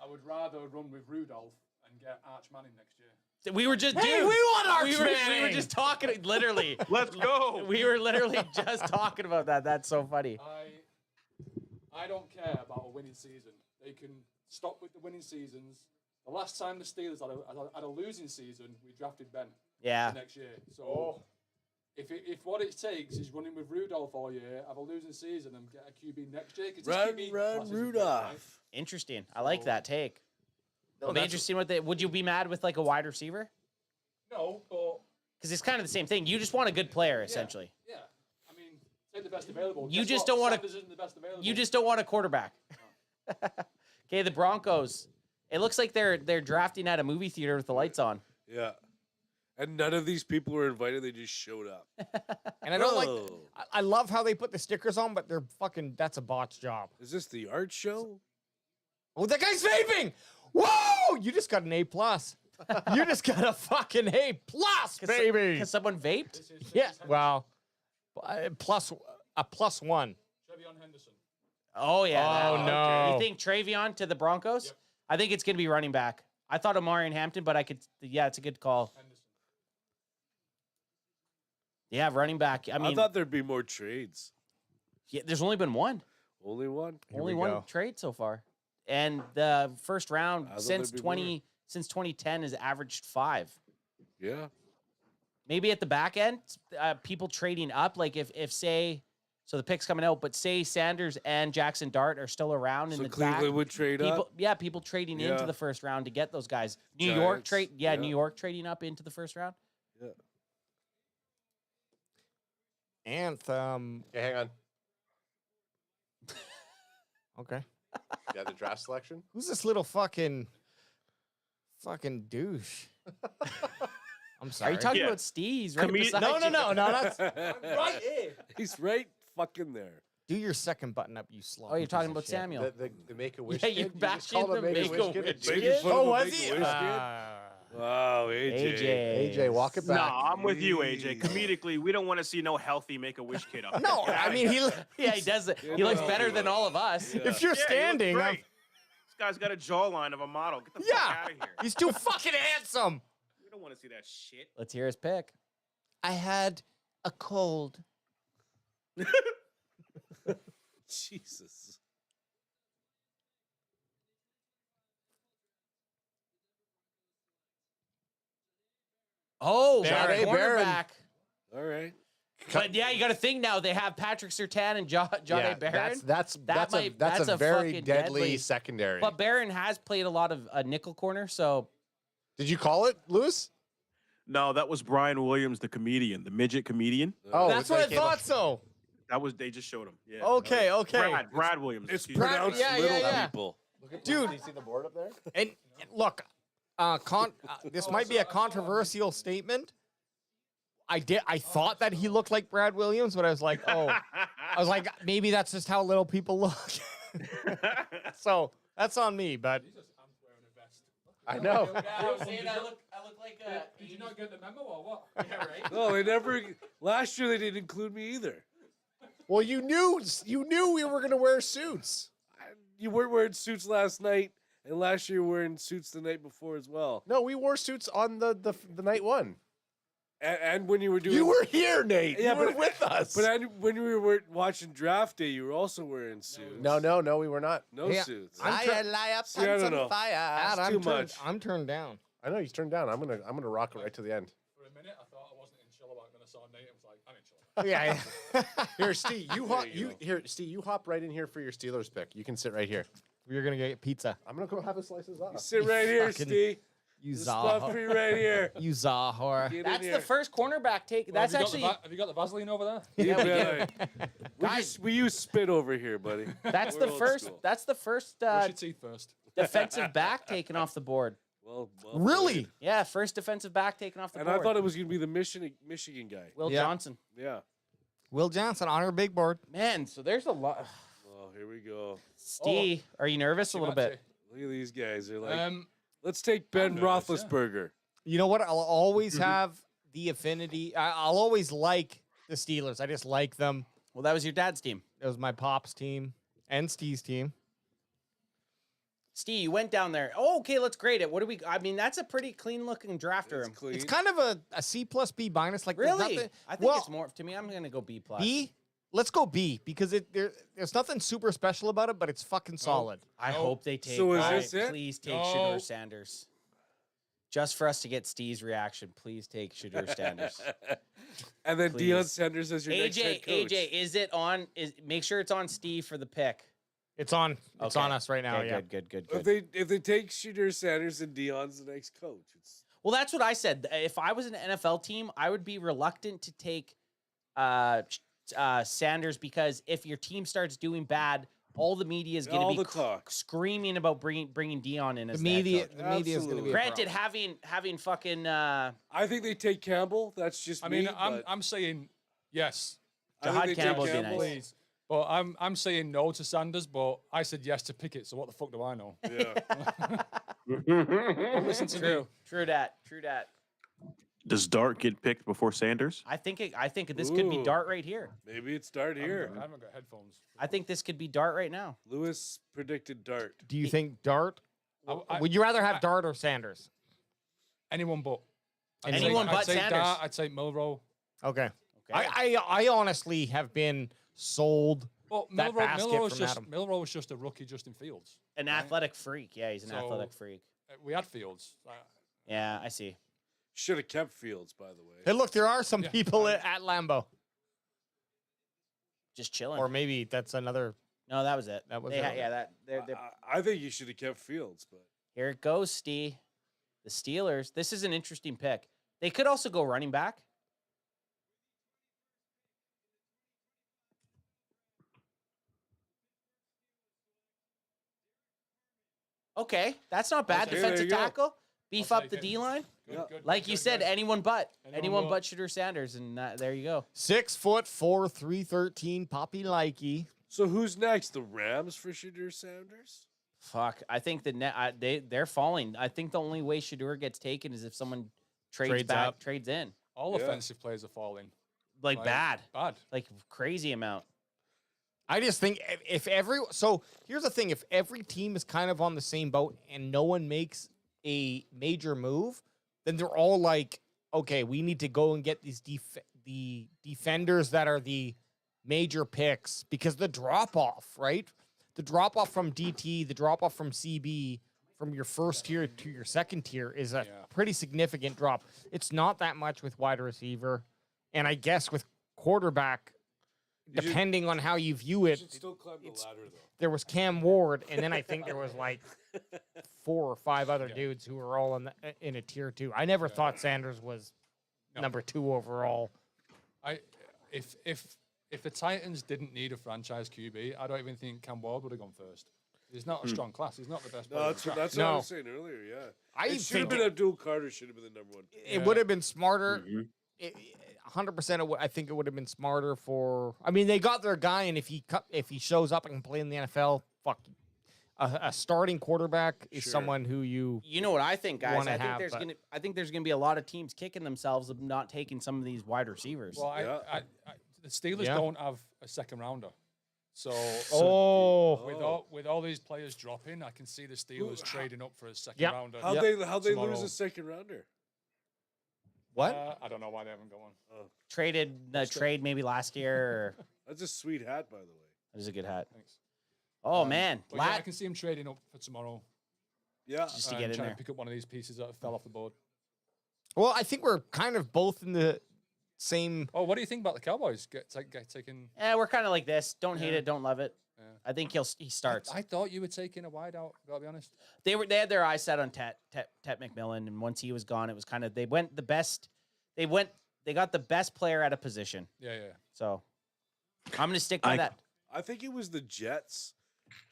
I would rather run with Rudolph and get Arch Manning next year. We were just Hey, dude, we want Arch we were Manning! just talking literally. Let's go. We were literally just talking about that. That's so funny. I don't care about a winning season. They can stop with the winning seasons. The last time the Steelers had a losing season, we drafted Ben. Yeah. The next year. So if what it takes is running with Rudolph all year, have a losing season, and get a QB next year. 'cause this QB class Run isn't great, Rudolph. right? Interesting. I like that take. No, It'll be that's- interesting. Would you be mad with like a wide receiver? No, but Because it's kind of the same thing. You just want a good player, essentially. yeah. I mean, take the best available. You Guess just what? don't wanna- Sanders isn't the best available. You just don't want a quarterback. Okay, the Broncos. It looks like they're drafting at a movie theater with the lights on. Yeah. And none of these people were invited. They just showed up. And I don't like. Oh. I love how they put the stickers on, but they're fucking. That's a botch job. Is this the art show? Oh, that guy's vaping! Whoa! You just got an A plus. You just got a fucking A plus, baby. Because someone vaped? Yeah. Well, plus a +1. Trevion Henderson. Oh, yeah. Oh, no. You think Travion to the Broncos? Yep. I think it's going to be running back. I thought Amari Hampton, but it's a good call. Henderson. Yeah, running back. I mean, I thought there'd be more trades. yeah, there's only been one. Only one. Only we one go. trade so far. And the first round I thought since there'd be 2010 has averaged 5. Yeah. Maybe at the back end, people trading up. Like if say, so the pick's coming out, but say Sanders and Jackson Dart are still around in So the Cleveland back. would trade People, up. yeah, people trading into Yeah. the first round to get those guys. New Giants, York trade, yeah. New York trading up into the first round. Yeah. Anthem. Okay, hang on. Okay. Yeah, the draft selection. Who's this little fucking douche? I'm Are sorry. you talking Yeah. about Steve's right beside No, you? no. That's right here. He's right fucking there. do your second button up, you slob. Oh, you're talking about Samuel. The Make-A-Wish Yeah, kid? you just bashed called him him the Make-A-Wish kid? Make-A-Wish Making kid? fun of Oh, the was Make-A-Wish he? kid? Wow, AJ. AJ, walk it back. No, I'm with you, AJ. Comedically, we don't want to see no healthy Make-A-Wish kid up. No, there. I mean he. Yeah, he does. He looks better than all of us. Yeah. If you're Yeah, he looks standing, great. I'm- This guy's got a jawline of a model. Get the Yeah. fuck out of here. he's too fucking handsome. We don't want to see that shit. Let's hear his pick. I had a cold. Jesus. Oh, Barron. cornerback. All right. But yeah, you got to think now. They have Patrick Surtain and John Yeah, A. Barron. that's that's a very fucking deadly secondary. But Barron has played a lot of nickel corner, so Did you call it, Lewis? No, that was Brian Williams, the comedian, the midget comedian. Oh, That's what I thought. So That was they just showed him. Yeah. okay. Brad Williams. It's excuse me. pronounced yeah, little yeah. people. Dude. Do you see the board up there? And look, this might be a controversial statement. I thought that he looked like Brad Williams, but I was like, maybe that's just how little people look. So that's on me, but I know. I was saying I look like a. Did you not get the memo or what? Yeah, right. No, they never. Last year they didn't include me either. Well, you knew we were gonna wear suits. You weren't wearing suits last night And last year, wearing suits the night before as well. No, we wore suits on the night one. And when you were doing, You were here, Nate. Yeah, you were but- with us. when we were watching draft day, you were also wearing suits. No, we were not. No Yeah. suits. See, I don't know. Dad, That's too much. I'm turned down. I know he's turned down. I'm gonna rock it right to the end. For a minute, I thought I wasn't in chill about when I saw Nate. I was like, I'm in chill. Yeah. Here, Steve, you hop. you Steve, you hop right in here for your Steelers pick. You can sit right here. We're gonna get pizza. I'm gonna go have a slices off. Sit right here, fucking- Steve. You This stuff for you right here. You Zahor. Get in That's here. the first cornerback take. That's have actually have you got the Vaseline over there? You Yeah, we better. We use spit over here, buddy. that's We're the old first. school. That's the first Brush your teeth first. defensive back taken off the board. Well, Really? played. Yeah, first defensive back taken off the And board. I thought it was going to be the Michigan guy. Will Yeah. Johnson. Yeah. Will Johnson on our big board. Man, so there's a lot. Oh, here we go. Steve, are you nervous a little bit? Look at these guys. They're like, Um, let's take Ben nervous, yeah. Roethlisberger. You know what? I'll always have the affinity. I'll always like the Steelers. I just like them. Well, that was your dad's team. It was my pop's team and Steve's team. Steve, you went down there. Oh, okay, let's grade it. What do we? I mean, that's a pretty clean looking draft room. Clean. It's kind of a C plus B minus. Like there's Really? nothing- I think well, it's more. To me, I'm gonna go B plus. B. Let's go B because there's nothing super special about it, but it's fucking solid. I hope they take. So is oh, this it? Please take No. Shedeur Sanders. Just for us to get Steve's reaction, please take Shedeur Sanders. And then Please. Deion Sanders as your next head coach. AJ, is it on? Make sure it's on Steve for the pick. It's on. It's Okay. on us right now. Okay, Yeah. good. If they take Shedeur Sanders and Deion's the next coach, it's Well, that's what I said. If I was an NFL team, I would be reluctant to take Sanders because if your team starts doing bad, all the media is all going to the be talk. screaming about bringing Deion in The as the head media. coach. The media is going to be. a Granted, problem. having fucking I think they take Campbell. That's just I me. mean, I'm saying yes, I think Jahad they take Campbell would be Campbell. nice. please. But I'm saying no to Sanders, but I said yes to Pickett. So what the fuck do I know? Yeah. Listen to me. True that. Does Dart get picked before Sanders? I think this could be Ooh. Dart right here. Maybe it's Dart I here. haven't got headphones. I think this could be Dart right now. Lewis predicted Dart. Do you think Dart? I- Would you rather have Dart or Sanders? Anyone but. Anyone but I'd say Sanders. Dart, I'd say Milrow. Okay. Okay. I honestly have been sold. Well, That basket from just Adam. Milrow was just a rookie, Justin Fields. An athletic freak. Yeah, he's an So- athletic freak. We had Fields. Yeah, I see. Should have kept Fields, by the way. Hey, look, there are some people at Lambeau, Just chilling. or maybe that's another. No, that was it. That was They it. yeah, that they're I think you should have kept Fields, but here it goes, Steve. The Steelers. This is an interesting pick. They could also go running back. Okay, that's not bad. Okay, there Defensive you go. tackle. Beef I'll up the take it. D line. Yeah. Like you said, anyone but. Anyone but. but Shedeur Sanders, and there you go. 6'4", 313, Poppy Likey. so who's next? The Rams for Shedeur Sanders? Fuck, I think they're falling. I think the only way Shedeur gets taken is if someone trades back, trades in, All Yeah. offensive players are falling. like bad, Bad. like crazy amount. I just think if so here's the thing: if every team is kind of on the same boat and no one makes a major move, then they're all like, okay, we need to go and get these the defenders that are the major picks because the drop off, right? The drop off from DT, the drop off from CB, from your first tier to your second tier is a pretty significant drop. It's not that much with wide receiver, and I guess with quarterback. You should- Depending on how you view You it, should still climb the ladder, though. there was Cam Ward, and then I think there was like 4 or 5 other dudes who were all in a tier 2. I never thought Sanders was number 2 overall. If the Titans didn't need a franchise QB, I don't even think Cam Ward would have gone first. He's not a strong class. He's not the best. player No, in that's the what, draft. that's what I was saying earlier. Yeah, I it should have think been Abdul Carter. Should have been the number 1. It would have been smarter. 100%. I think it would have been smarter for. I mean, they got their guy, and if he shows up and can play in the NFL, fuck. A starting quarterback is someone who you. You know what I think, guys? wanna I think have, there's but- gonna. I think there's gonna be a lot of teams kicking themselves of not taking some of these wide receivers. Well, the Steelers Yeah. don't have a second rounder. So, with all these players dropping, I can see the Steelers trading up for a second rounder. How'd they lose a second rounder? What? I don't know why they haven't gone. Traded the trade maybe last year. Or... That's a sweet hat, by the way. That is a good hat. Thanks. Oh man, But yeah, I can see him trading up for tomorrow. Yeah, just to get in trying there. to pick up one of these pieces that fell off the board. Well, I think we're kind of both in the same. Oh, what do you think about the Cowboys taking? Yeah, we're kind of like this. Don't hate Yeah. it, don't love it. Yeah. I think he starts. I thought you were taking a wide out. Gotta be honest. They had their eyes set on Tet McMillan, and once he was gone, it was kind of they went the best. They got the best player at a position. Yeah. So I'm gonna stick by that. I think it was the Jets'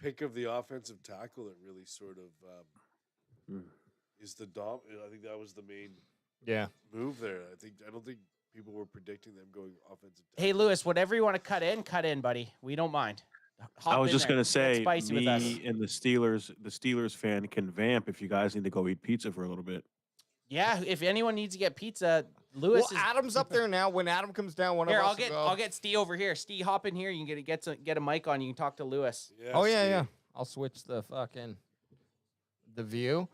pick of the offensive tackle that really sort of is the dom. I think that was the main move there. I don't think people were predicting them going offensive tackle. Hey Lewis, whatever you want to cut in, buddy. We don't mind. Hop I was in just there. gonna Get say, spicy with us. me and the Steelers fan can vamp if you guys need to go eat pizza for a little bit. Yeah, if anyone needs to get pizza, Lewis Well, is Adam's up there now. When Adam comes down, one here. of us will go. I'll get Steve over here. Steve, hop in here. You can get a mic on. You can talk to Lewis. Yeah. I'll switch the view.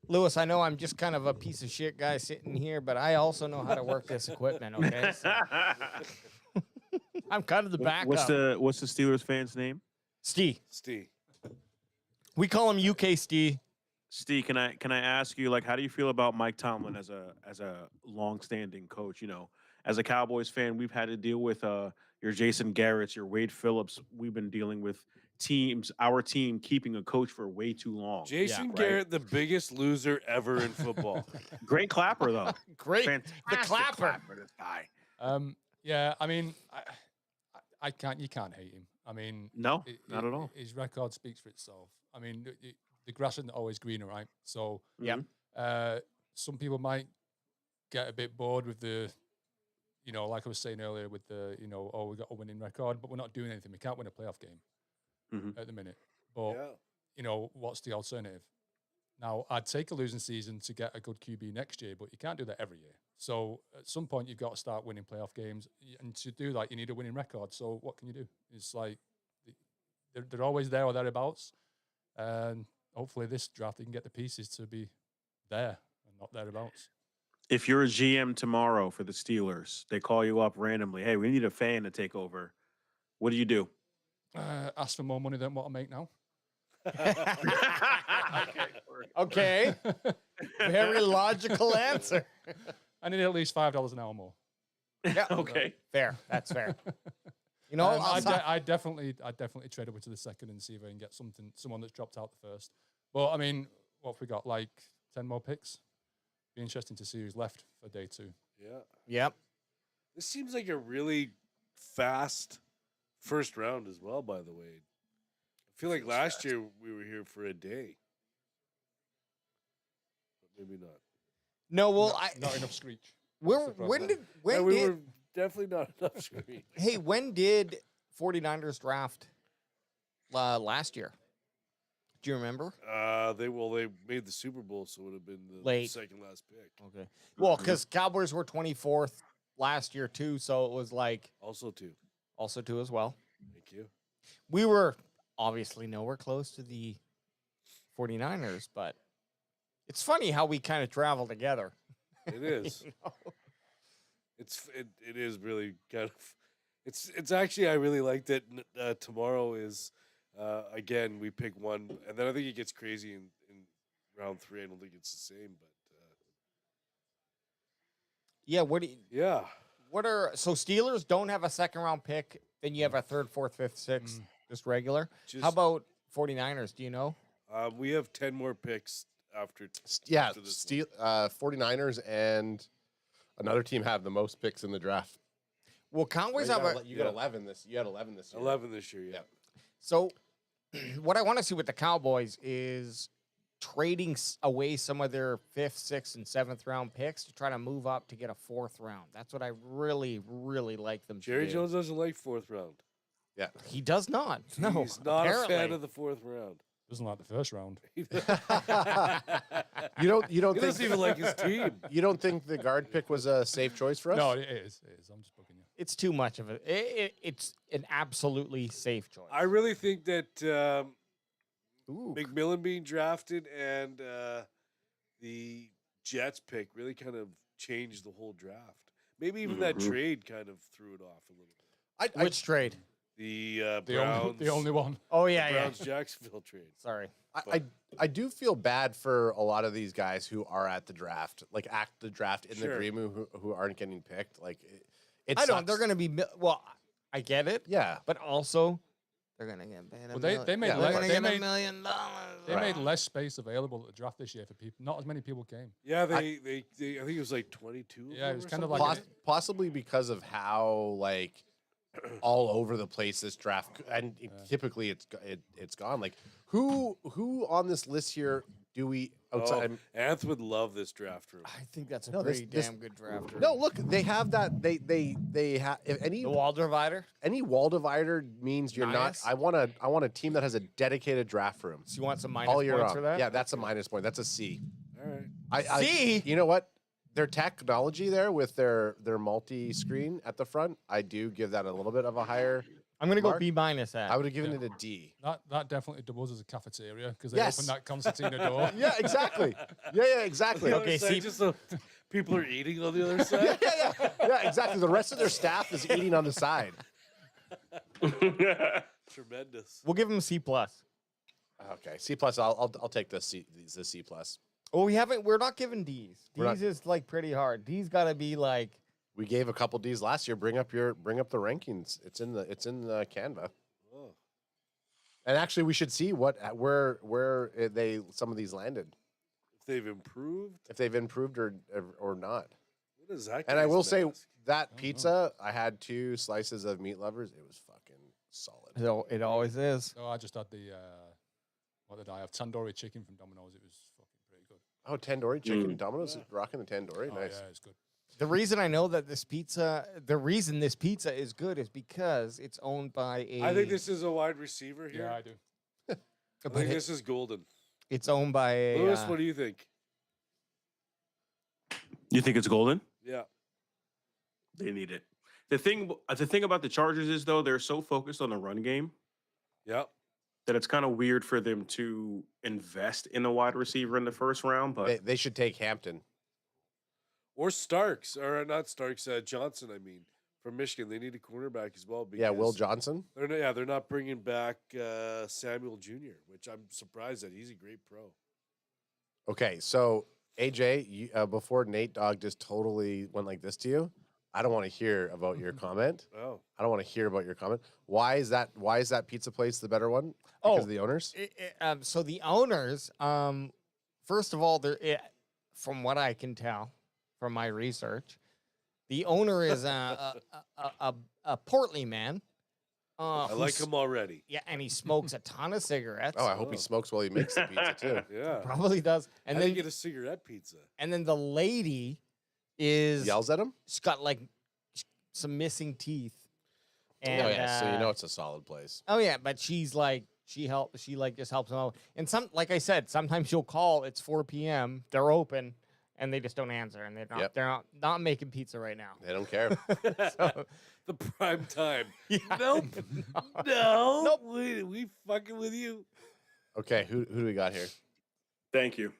Lewis, I know I'm just kind of a piece of shit guy sitting here, but I also know how to work this equipment. Okay, so I'm kind of the backup. What's the Steelers fan's name? Steve. We call him UK Steve. Steve, can I ask you, like, how do you feel about Mike Tomlin as a long-standing coach? You know, as a Cowboys fan, we've had to deal with your Jason Garrett's, your Wade Phillips. We've been dealing with our team keeping a coach for way too long. Jason Garrett, the biggest loser ever in football. Great clapper though. Great, the clapper. This guy. Yeah, I mean, I can't. You can't hate him. I mean, no, not at all. His record speaks for itself. I mean, the grass isn't always greener, right? So, some people might get a bit bored with the, like I was saying earlier, with the, we got a winning record, but we're not doing anything. We can't win a playoff game at the minute. But what's the alternative? Now, I'd take a losing season to get a good QB next year, but you can't do that every year. So at some point, you've got to start winning playoff games, and to do that, you need a winning record. So what can you do? It's like they're always there or thereabouts, and hopefully this draft they can get the pieces to be there and not thereabouts. If you're a GM tomorrow for the Steelers, they call you up randomly. Hey, we need a fan to take over. What do you do? Ask for more money than what I make now. Okay. Very logical answer. I need at least $5 an hour more. Yeah. Okay. Fair. That's fair. I definitely trade over to the second and see if I can get someone that's dropped out the first. But I mean, what have we got? Like 10 more picks? Be interesting to see who's left for day 2. Yeah. Yep. This seems like a really fast first round as well, by the way. I feel like last year we were here for a day. But maybe not. No, well, not enough Screech. We were definitely not enough Screech. Hey, when did 49ers draft last year? Do you remember? They made the Super Bowl, so it would have been the Late. second last pick. Okay. Well, because Cowboys were 24th last year too, so it was like also two as well. Thank you. We were obviously nowhere close to the 49ers, but it's funny how we kind of travel together. It is. It is really kind of. It's actually I really like that. Tomorrow is. Again, we pick one, and then I think it gets crazy in round 3. I don't think it's the same, but yeah. So Steelers don't have a second round pick. Then you have a 3rd, 4th, 5th, 6th, just regular. How about 49ers? Do you know? We have 10 more picks after. After this 49ers and another team have the most picks in the draft. Well, Cowboys have you got 11 this. You had 11 this year. 11 this year, yeah. So, what I want to see with the Cowboys is trading away some of their 5th, 6th, and 7th round picks to try to move up to get a 4th round. That's what I really, really like them to do. Jerry Jones doesn't like 4th round. Yeah, he does not. No, he's not a fan of the 4th round. Doesn't like the first round. You don't He doesn't even like his team. You don't think the guard pick was a safe choice for us? No, it is. I'm just booking you. it's too much of it's an absolutely safe choice. I really think that McMillan being drafted and the Jets pick really kind of changed the whole draft. Maybe even that trade kind of threw it off a little bit. Which trade? The Browns, the only one. Oh yeah, the Browns Jacksonville trade. Sorry. I do feel bad for a lot of these guys who are at the draft, like at the draft in the green room who aren't getting picked. Like it I know sucks. they're going to be well. I get it. Yeah, but also they're going to get paid. Well, they made $1 million. They made less space available at the draft this year for people. Not as many people came. Yeah, they I think it was like 22. Yeah, it was kind of something. like possibly because of how like all over the place this draft, and typically it's gone. Like who on this list here do we outside? Anth would love this draft room. I think that's a pretty damn good draft room. No, look, they have that. They have any the wall divider. Any wall divider means you're Minus? not. I want a team that has a dedicated draft room. So you want some minus all year points round. for that? Yeah, that's a minus point. That's a C. All right. C? You know what? Their technology there with their multi-screen at the front, I do give that a little bit of a higher. I'm gonna go mark. B minus. I would have given it a D. That definitely doubles as a cafeteria because they Yes. opened that concertina door. Yeah, exactly. Yeah, exactly. Okay, see, just so people are eating on the other side. Yeah, exactly. The rest of their staff is eating on the side. Tremendous. We'll give them C plus. Okay, C plus. I'll take the C plus. Oh, we're not giving D's. We're not- D's is like pretty hard. D's got to be like. We gave a couple D's last year. Bring up the rankings. It's in the Canva. Oh. And actually, we should see where some of these landed. If they've improved. If they've improved or not. What is that? And I guy's will say mask? that pizza, I had 2 slices of Meat Lovers. It was fucking solid. It always is. Oh, I just had the what did I have? Tandoori chicken from Domino's. It was fucking pretty good. Oh, tandoori chicken. Domino's is rocking the tandoori. Oh, Nice. yeah, it's good. The reason I know that the reason this pizza is good is because it's owned by a. I think this is a wide receiver here. Yeah, I do. I think this is golden. It's owned by a. Lewis, what do you think? You think it's golden? Yeah. They need it. The thing about the Chargers is though they're so focused on the run game. Yep. That it's kind of weird for them to invest in a wide receiver in the first round, but They should take Hampton. Or Starks, or not Starks, Johnson. I mean, from Michigan, they need a cornerback as well. Yeah, Will because Johnson. They're not bringing back Samuel Jr., which I'm surprised at. He's a great pro. Okay, so AJ, before Nate Dogg just totally went like this to you, I don't want to hear about your comment. Oh. I don't want to hear about your comment. Why is that pizza place the better one? Because of the owners? So the owners, first of all, from what I can tell from my research, the owner is a portly man. I like him already. Yeah, and he smokes a ton of cigarettes. Oh, I hope he smokes while he makes the pizza too. Yeah. Probably does. And How do then you get a cigarette pizza? And then the lady is Yells at him? She's got like some missing teeth. And, oh yeah, so you know it's a solid place. Oh yeah, but she's like she just helps them out. And like I said, sometimes she'll call. It's 4 p.m. They're open, and they just don't answer, and they're not making pizza right now. They don't care. So, The prime time. Yeah. Nope. No. Nope. We fucking with you. Okay, who do we got here? Thank you.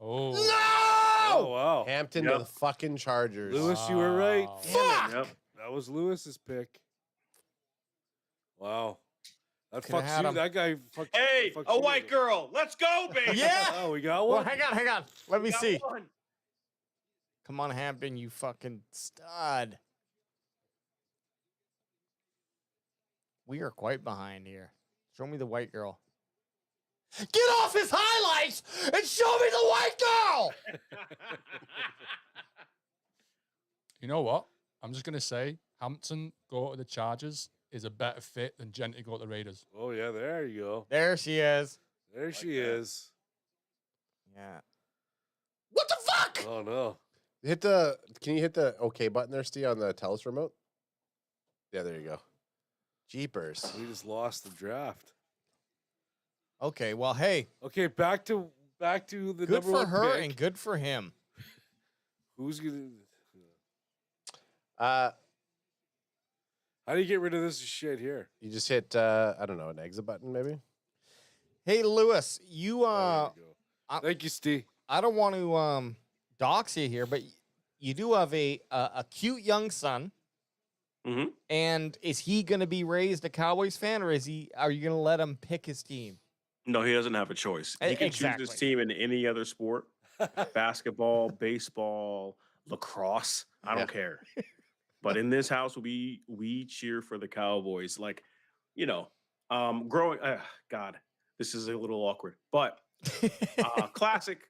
Oh. No! Oh wow. Hampton to the fucking Chargers. Lewis, you were right. Fuck! Yep. That was Lewis's pick. Wow. That Coulda fucks had you. him. That guy fucks Hey, fucks a you. white girl. Let's go, baby. Yeah. Oh, we got Well, one. hang on. Let me Got see. one. Come on, Hampton, you fucking stud. We are quite behind here. Show me the white girl. Get off his highlights and show me the white girl. You know what? I'm just gonna say Hampton go to the Chargers is a better fit than Gentry go to the Raiders. Oh yeah, there you go. There she is. There she is. Yeah. What the fuck? Oh no. Can you hit the OK button there, Steve, on the Telus remote? Yeah, there you go. Jeepers. We just lost the draft. Okay, well, hey, Okay, back to the good number for one her pick. and good for him. Who's gonna? How do you get rid of this shit here? You just hit, I don't know, an exit button maybe? Hey, Lewis, you Thank you, Steve. I don't want to dox you here, but you do have a cute young son. Mm-hmm. And is he going to be raised a Cowboys fan, or are you going to let him pick his team? No, he doesn't have a choice. He can choose his team in any other sport. Basketball, baseball, lacrosse. I don't care. But in this house, we cheer for the Cowboys. Like, growing. God, this is a little awkward, but classic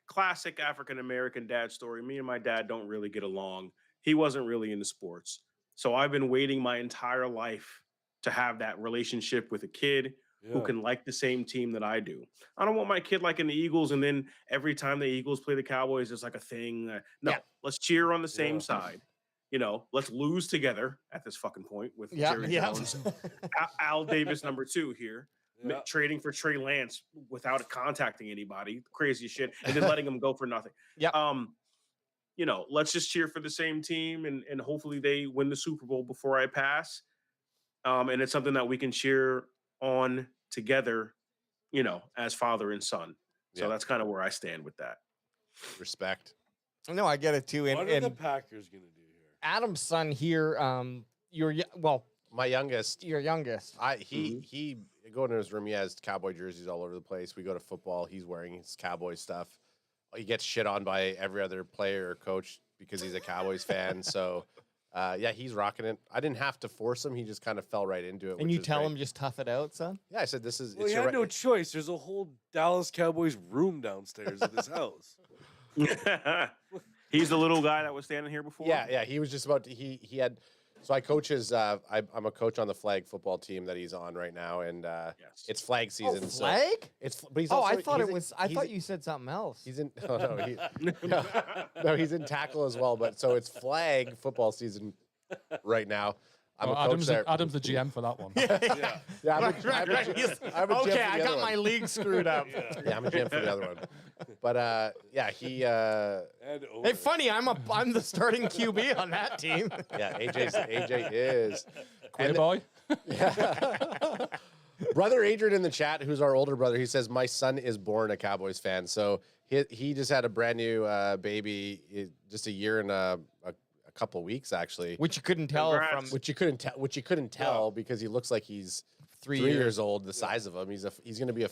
African American dad story. Me and my dad don't really get along. He wasn't really into sports, so I've been waiting my entire life to have that relationship with a kid who can like the same team that I do. I don't want my kid liking the Eagles, and then every time the Eagles play the Cowboys, it's like a thing. Let's cheer on the same side. Let's lose together at this fucking point with Jerry Jones. Al Davis, number 2 here, trading for Trey Lance without contacting anybody, crazy shit, and then letting him go for nothing. Let's just cheer for the same team, and hopefully they win the Super Bowl before I pass. And it's something that we can cheer on together, as father and son. So that's kind of where I stand with that. Respect. No, I get it too. What are the Packers going to do here? Adam's son here, my youngest. Your youngest. He go into his room. He has Cowboy jerseys all over the place. We go to football. He's wearing his Cowboy stuff. He gets shit on by every other player or coach because he's a Cowboys fan. So, he's rocking it. I didn't have to force him. He just kind of fell right into it. And you tell him just tough it out, son? Yeah, I said this is. Well, he had no choice. There's a whole Dallas Cowboys room downstairs at his house. He's the little guy that was standing here before. Yeah. He was just about to. He had. So I coach his. I'm a coach on the flag football team that he's on right now, and it's flag season. Oh, flag? So but he's also, I thought it was. I thought you said something else. He's in. Oh, no, he's in tackle as well. But so it's flag football season right now. I'm a coach there. Adam's the GM for that one. Okay, I got my league screwed up. Yeah, I'm a GM for the other one. But he. Hey, funny, I'm the starting QB on that team. Yeah, AJ is. Queer boy. Yeah. Brother Adrian in the chat, who's our older brother, he says my son is born a Cowboys fan. So he just had a brand new baby, just a year and a couple weeks actually, which you couldn't tell from which you couldn't tell because he looks like he's 3 years old, the size of him. He's gonna be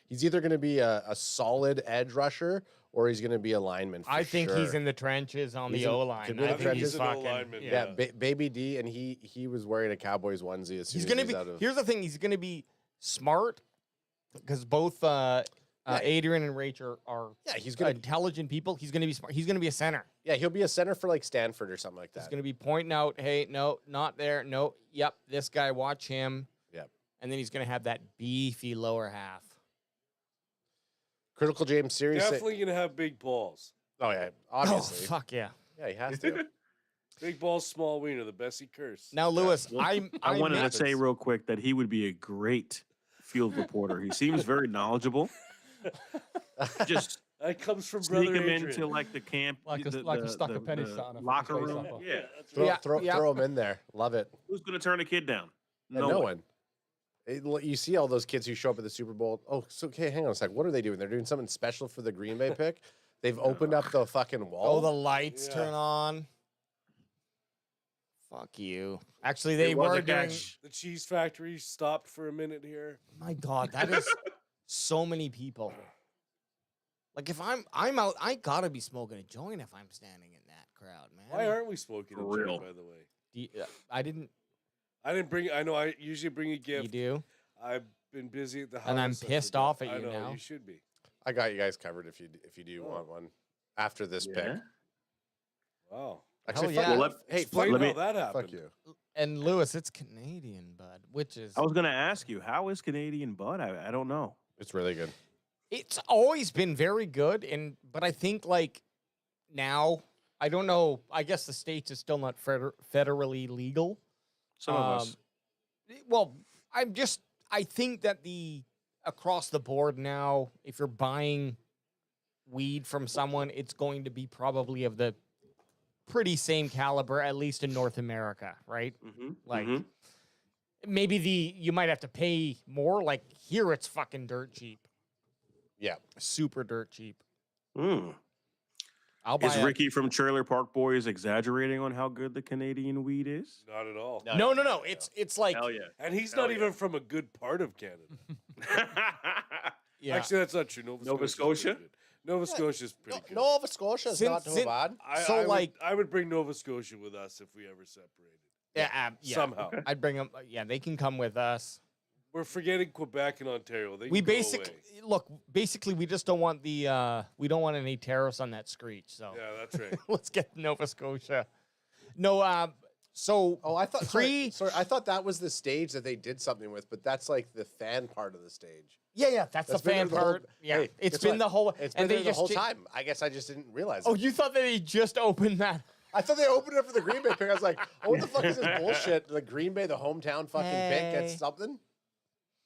he's either gonna be a solid edge rusher or he's gonna be a lineman. I think he's in the trenches on the O line. I think he's fucking baby D, and he was wearing a Cowboys onesie as soon as he's out of. Here's the thing: he's gonna be smart because both Adrian and Rach are he's gonna intelligent people. He's gonna be smart. He's gonna be a center. Yeah, he'll be a center for like Stanford or something like that. He's gonna be pointing out, hey, no, not there. No, yep, this guy, watch him. Yep. And then he's gonna have that beefy lower half. Critical James series. Definitely gonna have big balls. Oh yeah, obviously. Oh, fuck yeah. Yeah, he has to. Big balls, small wiener, the best he curse. Now, Lewis, I wanted to say real quick that he would be a great field reporter. He seems very knowledgeable. Just that comes from sneak brother him Adrian. into like the camp, like a stack of pennies sat on a locker face room. upper. Throw him in there. Love it. Who's gonna turn a kid down? No one. You see all those kids who show up at the Super Bowl. Oh, so okay, hang on a sec. What are they doing? They're doing something special for the Green Bay pick. They've opened up the fucking wall. Oh, the lights turn on. Fuck you. Actually, they were doing. The cheese factory stopped for a minute here. My God, that is so many people. Like if I'm out, I gotta be smoking a joint if I'm standing in that crowd, man. Why aren't we smoking a joint, by the way? I didn't bring. I know. I usually bring a gift. You do. I've been busy at the house, and I'm pissed off at you I know, now. You should be. I got you guys covered if you do want one after this pick. Wow. Actually, yeah. Explain how that happened. Fuck you. And Lewis, it's Canadian bud, which is. I was gonna ask you, how is Canadian bud? I don't know. It's really good. It's always been very good, but I think like now, I don't know. I guess the States is still not federally legal. Some of us. Well, I think that across the board now, if you're buying weed from someone, it's going to be probably of the pretty same caliber, at least in North America, right? Mm-hmm. Like maybe you might have to pay more. Like here, it's fucking dirt cheap. Yeah, super dirt cheap. Is Ricky from Trailer Park Boys exaggerating on how good the Canadian weed is? Not at all. No. It's like hell yeah. And he's not even from a good part of Canada. Yeah. Actually, that's not true. Nova Scotia? Nova Scotia is pretty good. Nova Scotia is not too bad. I would bring Nova Scotia with us if we ever separated. Yeah. Somehow. I'd bring them. Yeah, they can come with us. We're forgetting Quebec and Ontario. They We can go basically away. basically we just don't want we don't want any tariffs on that Screech. So Yeah, that's right. let's get Nova Scotia. No, so I thought pre. sorry, I thought that was the stage that they did something with, but that's like the fan part of the stage. Yeah, that's the been fan there the whole- part. Yeah, hey, it's guess been what? the whole. It's and been they there the whole just time. I guess I just didn't realize. Oh, it. you thought that they just opened that? I thought they opened it for the Green Bay pick. I was like, oh, what the fuck is this bullshit? The Green Bay, the hometown fucking pick gets something.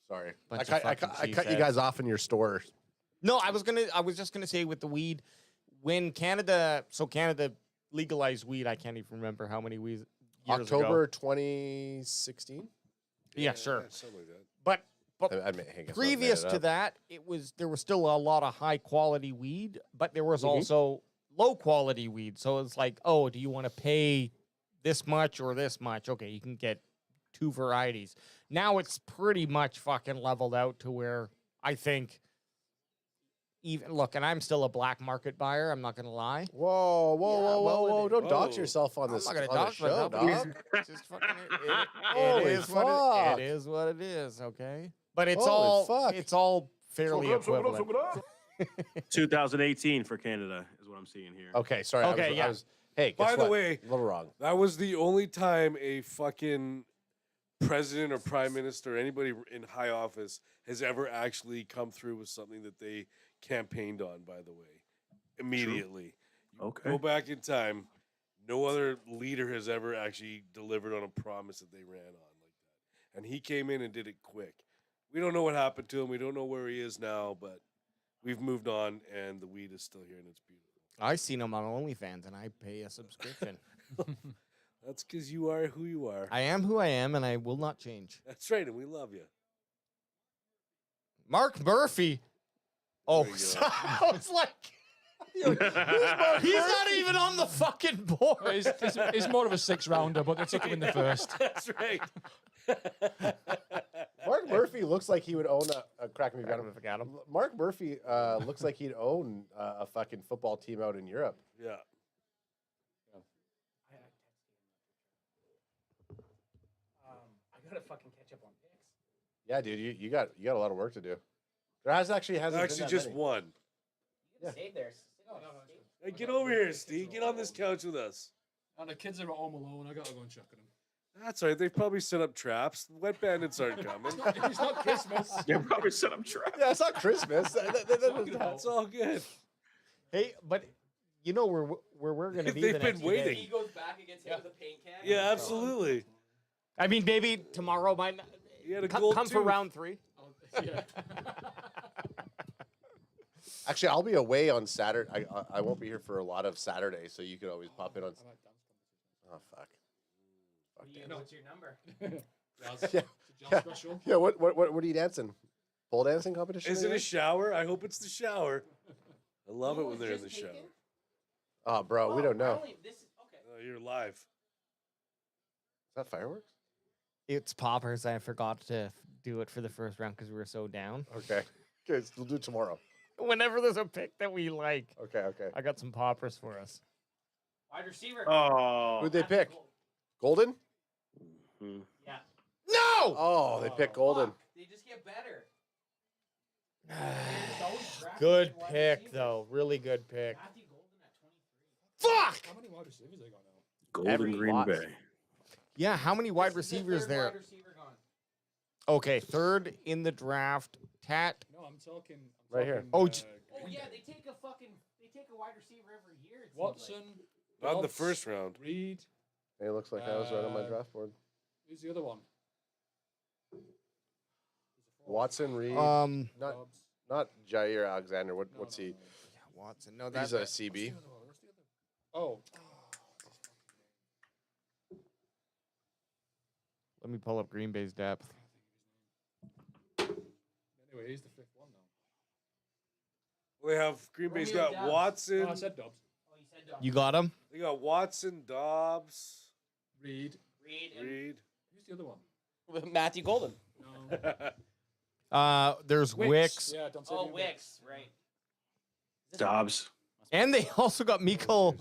Sorry, I Bunch of cut fucking you cheeseheads. guys off in your store. No, I was just gonna say with the weed, when Canada legalized weed. I can't even remember how many years October ago. 2016. Yeah, sure. Something like that. But I guess I previous made it to up. that, there was still a lot of high quality weed, but there was Mhm. also low quality weed. So it's like, oh, do you want to pay this much or this much? Okay, you can get two varieties. Now it's pretty much fucking leveled out to where I think even look, and I'm still a black market buyer. I'm not gonna lie. Whoa! Don't dox yourself on this. I'm not on gonna the dox show, myself. dog. It's just fucking it Holy is fuck. it is what it is. Okay, but it's Holy it's all fairly equivalent. 2018 for Canada is what I'm seeing here. Okay, sorry. Okay, I was, hey, guess By the what? way, a little wrong. that was the only time a fucking president or prime minister or anybody in high office has ever actually come through with something that they campaigned on, by the way, immediately. Okay. Go back in time. No other leader has ever actually delivered on a promise that they ran on like that. And he came in and did it quick. We don't know what happened to him. We don't know where he is now, but we've moved on, and the weed is still here, and it's beautiful. I seen him on OnlyFans, and I pay a subscription. That's because you are who you are. I am who I am, and I will not change. That's right, and we love you. Mark Murphy. Oh, There you go. I was like, he's not even on the fucking board. He's more of a 6-rounder, but they took him in the first. That's right. Mark Murphy looks like he would own a crack me if you got him. Mark Murphy looks like he'd own a fucking football team out in Europe. Yeah. I gotta fucking catch up on picks. Yeah, dude, you got a lot of work to do. There hasn't been just that many. one. You can stay there. Hey, get over here, Steve. Get on this couch with us. And the kids are at home alone. I gotta go and check on them. That's right. They've probably set up traps. Wet bandits aren't coming. It's not Christmas. They probably set up traps. Yeah, it's not Christmas. That's all good. Hey, but you know where we're going to be They've the been next few waiting. days. He goes back against him with a paint can. Yeah, absolutely. I mean, maybe tomorrow might not. He had a Come gold for tooth. round 3. Yeah. Actually, I'll be away on Saturday. I won't be here for a lot of Saturdays, so you can always pop in on. Oh fuck. What's your number? Yeah. What are you dancing? Pole dancing competition? Is it a again? shower? I hope it's the shower. I love it when they're in the shower. Oh, bro, we don't know. Oh, you're live. Is that fireworks? It's poppers. I forgot to do it for the first round because we were so down. Okay. Okay, we'll do it tomorrow. Whenever there's a pick that we like. Okay. I got some poppers for us. Wide receiver. Oh. Who'd they pick? Golden? Yeah. No! Oh, they picked Golden. They just get better. Good pick, though. Really good pick. Fuck! How many wide receivers they got now? Golden Green lots. Bay. Yeah, how many wide receivers there? Okay, third in the draft. Tat. No, I'm talking. Right here. Oh, Oh yeah, they take a wide receiver every year. It seems Watson. Not in the Dobbs, first round. Reed. It looks like I was right on my draft board. Who's the other one? Watson, Reed. Um, not Jair Alexander. What's he? Watson. No, He's that's a CB. Oh. Let me pull up Green Bay's depth. Anyway, he's the fifth one now. We have Green Bay's got Watson. No, I said Dobbs. You got him? They got Watson, Dobbs, Reed. Who's the other one? Matthew Golden. There's Wicks. Yeah, don't say Oh, Wicks. Wicks, right. Dobbs. And they also got Miko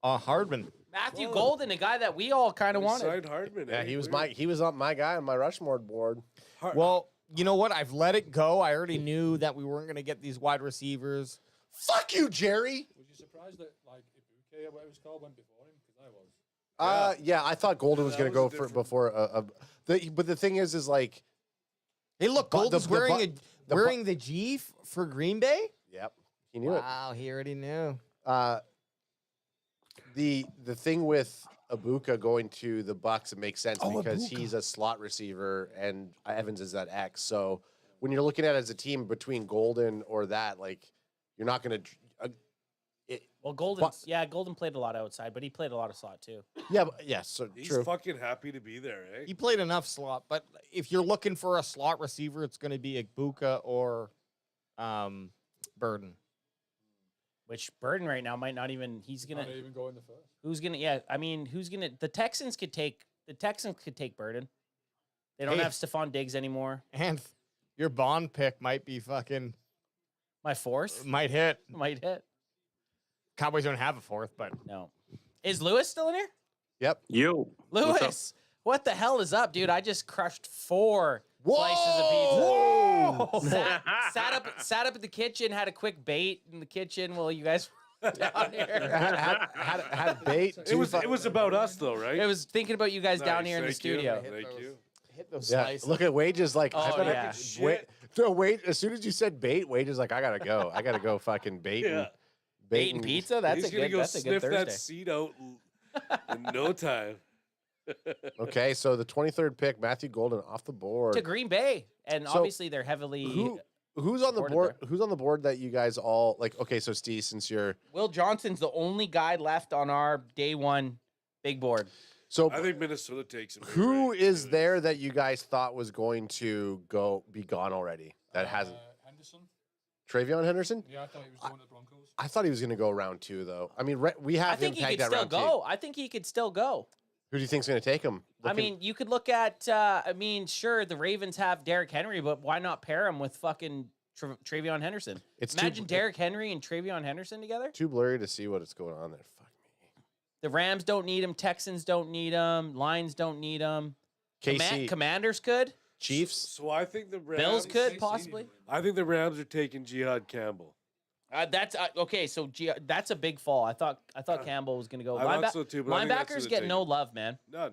Hardman. Matthew Golden, a guy that we all kind of wanted. Signed Hardman. Yeah, he was on my guy on my Rushmore board. Well, you know what? I've let it go. I already knew that we weren't going to get these wide receivers. Fuck you, Jerry. Was you surprised that like Ibuke or whatever it's called went before him? Because I was. Yeah, I thought Golden was going to go for before. But the thing is like, hey, look, Golden's wearing the G for Green Bay. Yep, he knew it. Wow, he already knew. The thing with Ibuka going to the Bucks, it makes sense because he's a slot receiver and Evans is that X. So when you're looking at it as a team between Golden or that, like, you're not going to. Well, Golden played a lot outside, but he played a lot of slot too. Yeah, so He's true. fucking happy to be there, eh? He played enough slot, but if you're looking for a slot receiver, it's going to be Ibuka or Burden. Which Burden right now might not even. He's gonna Not even go in the first. Who's gonna? Yeah, I mean, who's gonna? The Texans could take Burden. They don't have Stephon Diggs anymore. And your Bond pick might be fucking. My fourth might hit. Cowboys don't have a fourth, but no. Is Lewis still in here? Yep. Yo, Lewis, what the hell is up, dude? I just crushed 4 slices of pizza. Sat up in the kitchen, had a quick bait in the kitchen while you guys were down here. had bait. It was about us though, right? It was thinking about you guys down Nice, here in the thank you, studio. Thank you. Hit those Yeah, slices. look at Wages like. Oh, yeah. Wait. As soon as you said bait, Wages like, I gotta go. I gotta go fucking bait. Yeah. Bait and pizza? That's He's a gonna good. go That's a good sniff that Thursday. seat out in no time. Okay, so the 23rd pick, Matthew Golden off the board To Green Bay, and So, obviously they're heavily. Who's on the boarded board? there. Who's on the board that you guys all like? Okay, so Steve, since you're Will Johnson's the only guy left on our day one big board. so, I think Minnesota takes him. who is there that you guys thought was going to be gone already? That hasn't. Henderson. Travion Henderson. Yeah, I thought he was going to the Broncos. I thought he was going to go round 2 though. I mean, we have I think him he tagged could at still round 2. go. I think he could still go. Who do you think's going to take him? I mean, you could look at. I mean, sure, the Ravens have Derrick Henry, but why not pair him with fucking Travion Henderson? Imagine Derrick Henry and Travion Henderson together. Too blurry to see what's going on there. Fuck me. The Rams don't need him. Texans don't need him. Lions don't need him. KC. Commanders could. Chiefs. So I think the Rams. Bills could possibly. I think the Rams are taking Jihad Campbell. That's okay. So that's a big fall. I thought Campbell was going to go. I thought so too, but I think that's Linebackers who get they no take. love, man. None.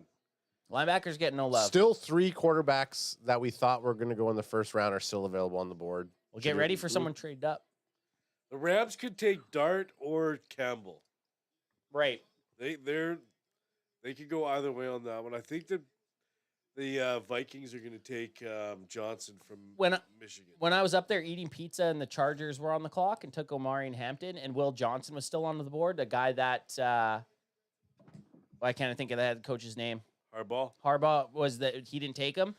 Linebackers get no love. Still 3 quarterbacks that we thought were going to go in the first round are still available on the board. Well, get ready for someone traded up. The Rams could take Dart or Campbell. Right. They could go either way on that one. I think that the Vikings are going to take Johnson from Michigan. When I was up there eating pizza and the Chargers were on the clock and took Omari and Hampton and Will Johnson was still on the board, a guy that why can't I think of the head coach's name? Harbaugh was that he didn't take him.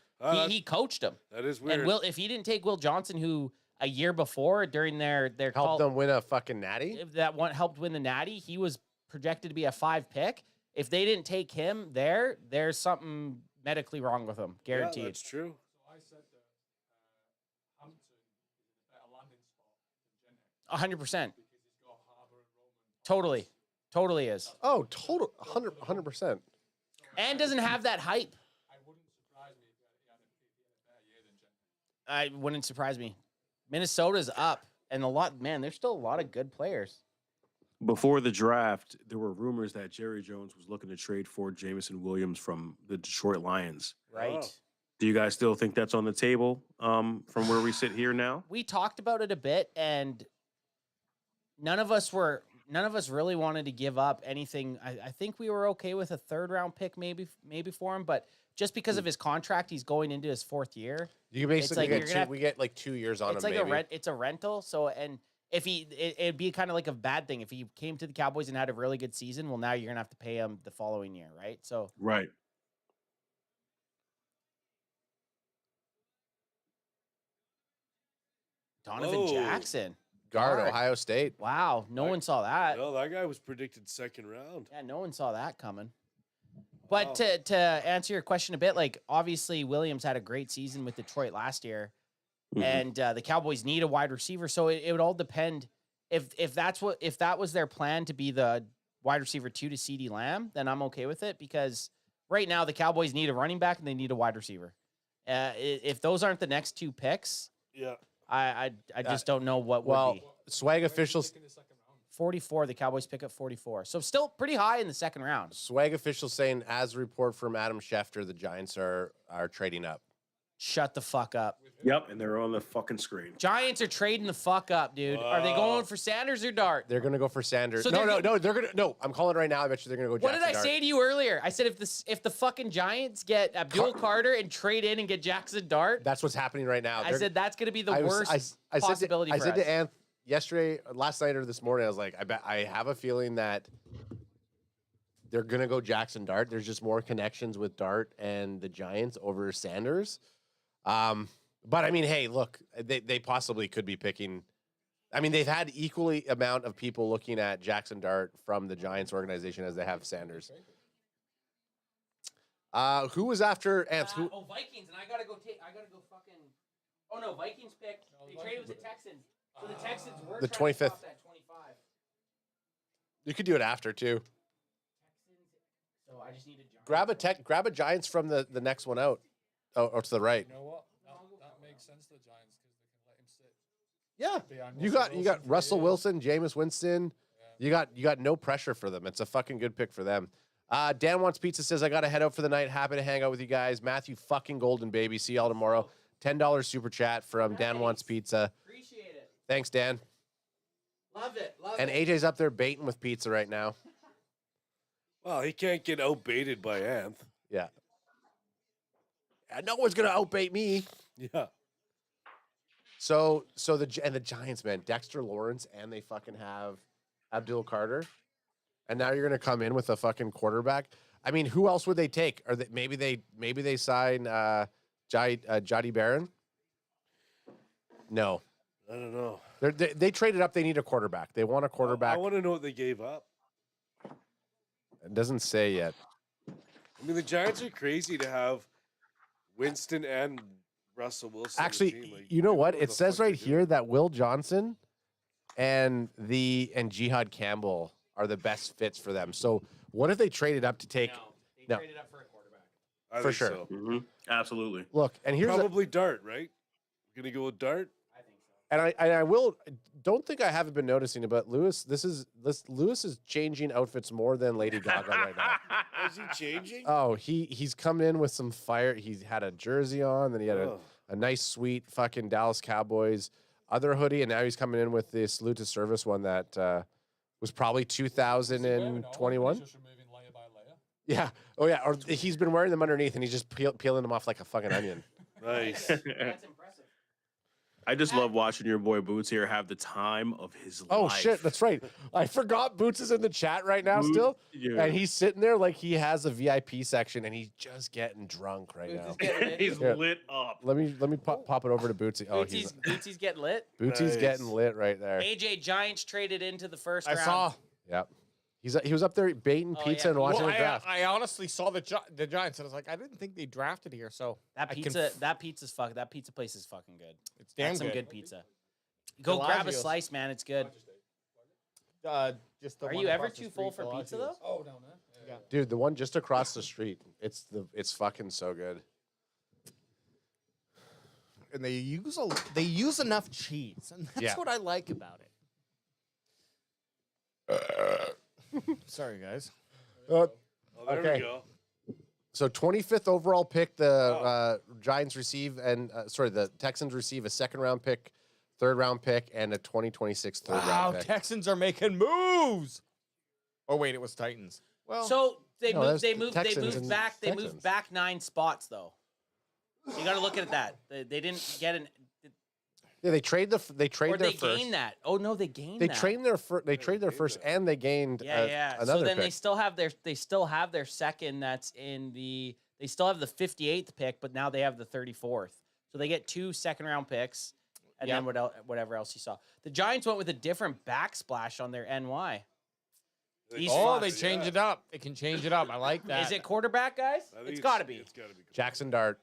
He coached him. That is weird. And if he didn't take Will Johnson, who a year before during their Helped them win a fucking natty. that one helped win the natty, he was projected to be a 5 pick. If they didn't take him there's something medically wrong with him, guaranteed. Yeah, that's true. So I said that Hampton is in a better landing spot than Jenner. 100%. Because he's got Harbour and Roman. Totally is. Oh, total 100%. And doesn't have that hype. I wouldn't surprise me if he had a better year than Jenner. I wouldn't surprise me. Minnesota's up, and there's still a lot of good players. Before the draft, there were rumors that Jerry Jones was looking to trade for Jameson Williams from the Detroit Lions. Right. Oh. Do you guys still think that's on the table from where we sit here now? We talked about it a bit, and none of us really wanted to give up anything. I think we were okay with a 3rd round pick maybe for him, but just because of his contract, he's going into his 4th year. You can basically we get like 2 years on him. It's like maybe. it's a rental. So if it'd be kind of like a bad thing if he came to the Cowboys and had a really good season. Well, now you're gonna have to pay him the following year, right? So Right. Donovan Whoa. guard, Jackson. Guard. Ohio State. Wow, no one saw that. No, that guy was predicted second round. Yeah, no one saw that coming. But to answer your question a bit, like obviously Williams had a great season with Detroit last year, and the Cowboys need a wide receiver. So it would all depend if that was their plan to be the wide receiver 2 to CeeDee Lamb, then I'm okay with it because right now the Cowboys need a running back and they need a wide receiver. If those aren't the next 2 picks, yeah, I just don't know what would be. Swag officials 44. The Cowboys pick up 44. So still pretty high in the second round. Swag officials saying, as a report from Adam Schefter, the Giants are trading up. Shut the fuck up. Yep, and they're on the fucking screen. Giants are trading the fuck up, dude. Are they going for Sanders or Dart? They're gonna go for Sanders. So No, they're gonna. No, I'm calling it right now. I bet you they're gonna go. What Jackson did I Dart. say to you earlier? I said if the fucking Giants get Abdul Carter and trade in and get Jackson Dart, That's what's happening right now. I said that's going to be the worst possibility I for said us. to Anth yesterday, last night or this morning, I was like, I have a feeling that they're gonna go Jackson Dart. There's just more connections with Dart and the Giants over Sanders. But I mean, hey, look, they possibly could be picking. I mean, they've had equally amount of people looking at Jackson Dart from the Giants organization as they have Sanders. Who was after Ants? Who? Vikings, and I gotta go fucking. Oh no, Vikings picked. They traded with the Texans, so the Texans were The trying to 25th. stop that 25. You could do it after too. So I just need a Grab a Giants from the next one out. Oh, or to the right. You know what? That makes sense to the Giants because they can let him sit. Yeah, behind you Russell got Wilson for Russell years. Wilson, Jameis Winston. You got no pressure for them. It's a fucking good pick for them. Dan Wants Pizza says I got to head out for the night. Happy to hang out with you guys. Matthew fucking Golden baby. See y'all tomorrow. $10 super chat from Dan Wants Pizza. Appreciate it. Thanks, Dan. Love it. Love And it. AJ's up there baiting with pizza right now. Well, he can't get outbaited by Anth. Yeah. No one's gonna outbait me. Yeah. So the Giants, man, Dexter Lawrence, and they fucking have Abdul Carter, and now you're gonna come in with a fucking quarterback. I mean, who else would they take? Or maybe they sign Jody Barron? No, I don't know. they traded up. They need a quarterback. They want a quarterback. I want to know what they gave up. It doesn't say yet. I mean, the Giants are crazy to have Winston and Russell Wilson. on the team. Actually, Like, you know what? the It says fuck right they here that Will Johnson and Jihad Campbell are the best fits for them. So what if they traded up to take? No, Traded up for a quarterback. I for think sure. so. Absolutely. Look, and here's Probably Dart, right? We're gonna go with Dart. and I will don't think I haven't been noticing it, but Lewis is changing outfits more than Lady Gaga right now. Is he changing? Oh, he's come in with some fire. He's had a jersey on, then he had a nice sweet fucking Dallas Cowboys other hoodie, and now he's coming in with this Salute to Service one that was probably 2021. Yeah. Oh yeah. Or he's been wearing them underneath, and he's just peeling them off like a fucking onion. Nice. That's impressive. I just love watching your boy Boots here have the time of his life. Oh shit, that's right. I forgot Boots is in the chat right now still, yeah. and he's sitting there like he has a VIP section, and he's just getting drunk right now. He's Here, lit up. Let me pop it over to Bootsy. Oh, Bootsy's getting lit. Bootsy's getting lit right there. AJ Giants traded into the first I round. saw. Yep. He was up there baiting pizza and watching Well, the draft. I honestly saw the Giants, and I was like, I didn't think they drafted here. So That I can pizza, that pizza place is fucking good. It's damn That's some good. good pizza. Go grab a Bellagio's. slice, man. It's good. Just the Are one you ever across the too full street, for pizza Bellagio's. though? Oh, down there. Yeah. Dude, the one just across the street. It's fucking so good. And they use enough cheese, and that's Yeah. what I like about it. Sorry, guys. Oh, there Okay. we go. So 25th overall pick, the Giants receive, and the Texans receive a second round pick, third round pick, and a 2026 third Wow, round pick. Texans are making moves. Oh wait, it was Titans. Well, So they No, moved. that's They the moved. Texans They moved and back. They Texans. moved back 9 spots though. You got to look at that. They didn't get an. Yeah, they trade Or their they first. gained that. Oh no, they gained. They that. trade their first, and they gained Yeah. another So then pick. they still have their second. That's in the. They still have the 58th pick, but now they have the 34th. So they get 2 second round picks, and then whatever else you saw. The Giants went with a different backsplash on their NY. They change it up. They can change it up. I like that. Is it quarterback, guys? It's got to be. It's got to be. Jackson Dart.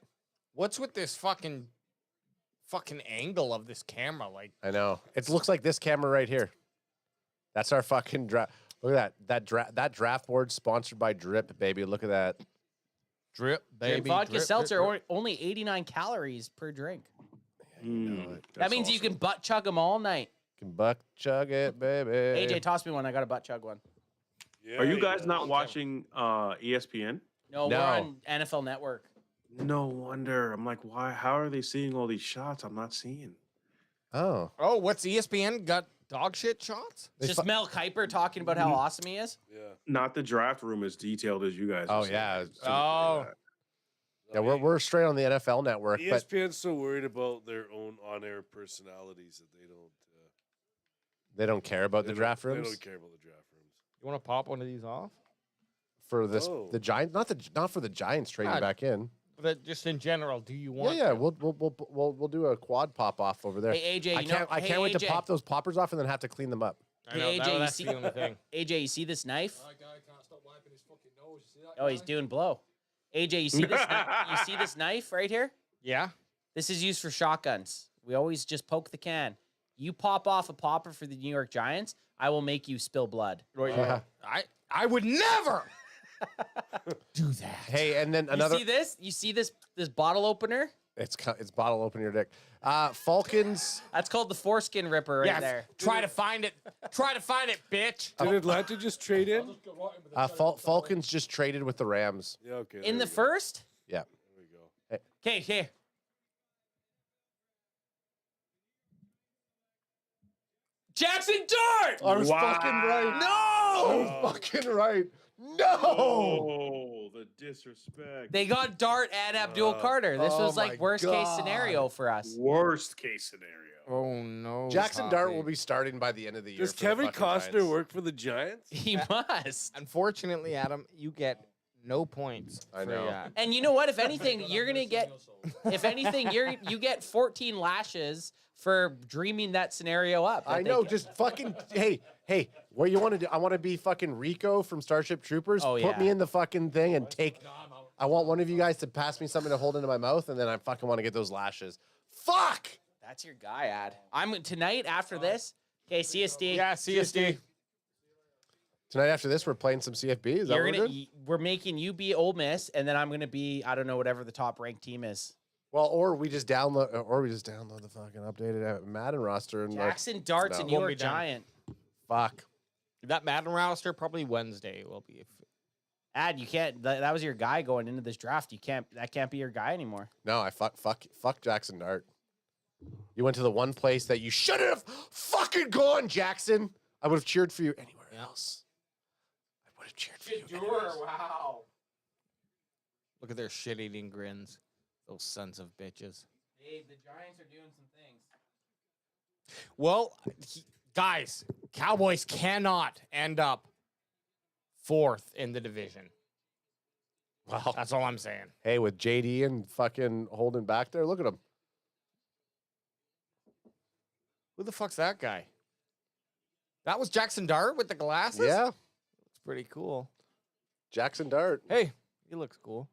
What's with this fucking angle of this camera? Like, I know. It looks like this camera right here. That's our fucking draft. Look at that. That draft board sponsored by Drip, baby. Look at that. Drip, baby. Vodka seltzer, only 89 calories per drink. That means you can butt chug them all night. You can butt chug it, baby. AJ, toss me one. I got a butt chug one. Yeah, Are you guys not watching ESPN? No, we're on NFL Network. No wonder. I'm like, why? How are they seeing all these shots I'm not seeing? Oh, what's ESPN got dog shit shots? It's just Mel Kiper talking about how awesome he is. Yeah. Not the draft room as detailed as you guys. Oh are seeing. yeah. Oh, Yeah, we're straight on the NFL Network, but ESPN's so worried about their own on-air personalities that they don't care about the draft rooms. They don't care about the draft rooms. you want to pop one of these off? For the Giants, not for the Giants trading back in. But just in general, do you want? Yeah, we'll do a quad pop off over there. Hey, AJ, I can't wait to pop those poppers off and then have to clean them up. Hey, AJ, AJ, you see this knife? That guy can't stop wiping his fucking nose. You see that Oh, guy? he's doing blow. AJ, you see this? You see this knife right here? Yeah. This is used for shotguns. We always just poke the can. You pop off a popper for the New York Giants, I will make you spill blood. I would never do that. Hey, and then another. You see this? You see this bottle opener? It's bottle open your dick. Falcons. That's called the foreskin ripper right there. Try to find it. Try to find it, bitch. Did Atlanta just trade in? Falcons just traded with the Rams. Yeah, okay. In the first? Yeah. There we go. Okay, here. Jackson Dart! I was fucking right. No! I was fucking right. No! Oh, the disrespect. They got Dart and Abdul Carter. This was like worst case scenario for us. Worst case scenario. Oh no. Jackson Dart will be starting by the end of the year. Does for the Kevin fucking Costner Giants. work for the Giants? He must. Unfortunately, Adam, you get no points. I know. And you know what? If anything, you're gonna get. If anything, you get 14 lashes for dreaming that scenario up. I know. Just fucking. Hey. What you want to do? I want to be fucking Rico from Starship Troopers. Oh, Put yeah. me in the fucking thing and take. I want one of you guys to pass me something to hold into my mouth, and then I fucking want to get those lashes. Fuck. That's your guy, Ad. I'm tonight after this. Okay, CSD. Yeah, CSD. Tonight after this, we're playing some CFB. Is that what we're doing? We're making you be Ole Miss, and then I'm gonna be I don't know whatever the top ranked team is. Well, or we just download the fucking updated Madden roster and Jackson Dart's a New York Giant. Fuck. That Madden roster probably Wednesday will be. Ad, you can't. That was your guy going into this draft. You can't. That can't be your guy anymore. No, I fuck Jackson Dart. You went to the one place that you should have fucking gone, Jackson. I would have cheered for you anywhere else. I would have cheered for you. Wow. Look at their shit-eating grins. Those sons of bitches. Hey, the Giants are doing some things. Well, guys, Cowboys cannot end up fourth in the division. Well, that's all I'm saying. Hey, with JD and fucking holding back there, look at him. Who the fuck's that guy? That was Jackson Dart with the glasses? Yeah. It's pretty cool. Jackson Dart. Hey, he looks cool.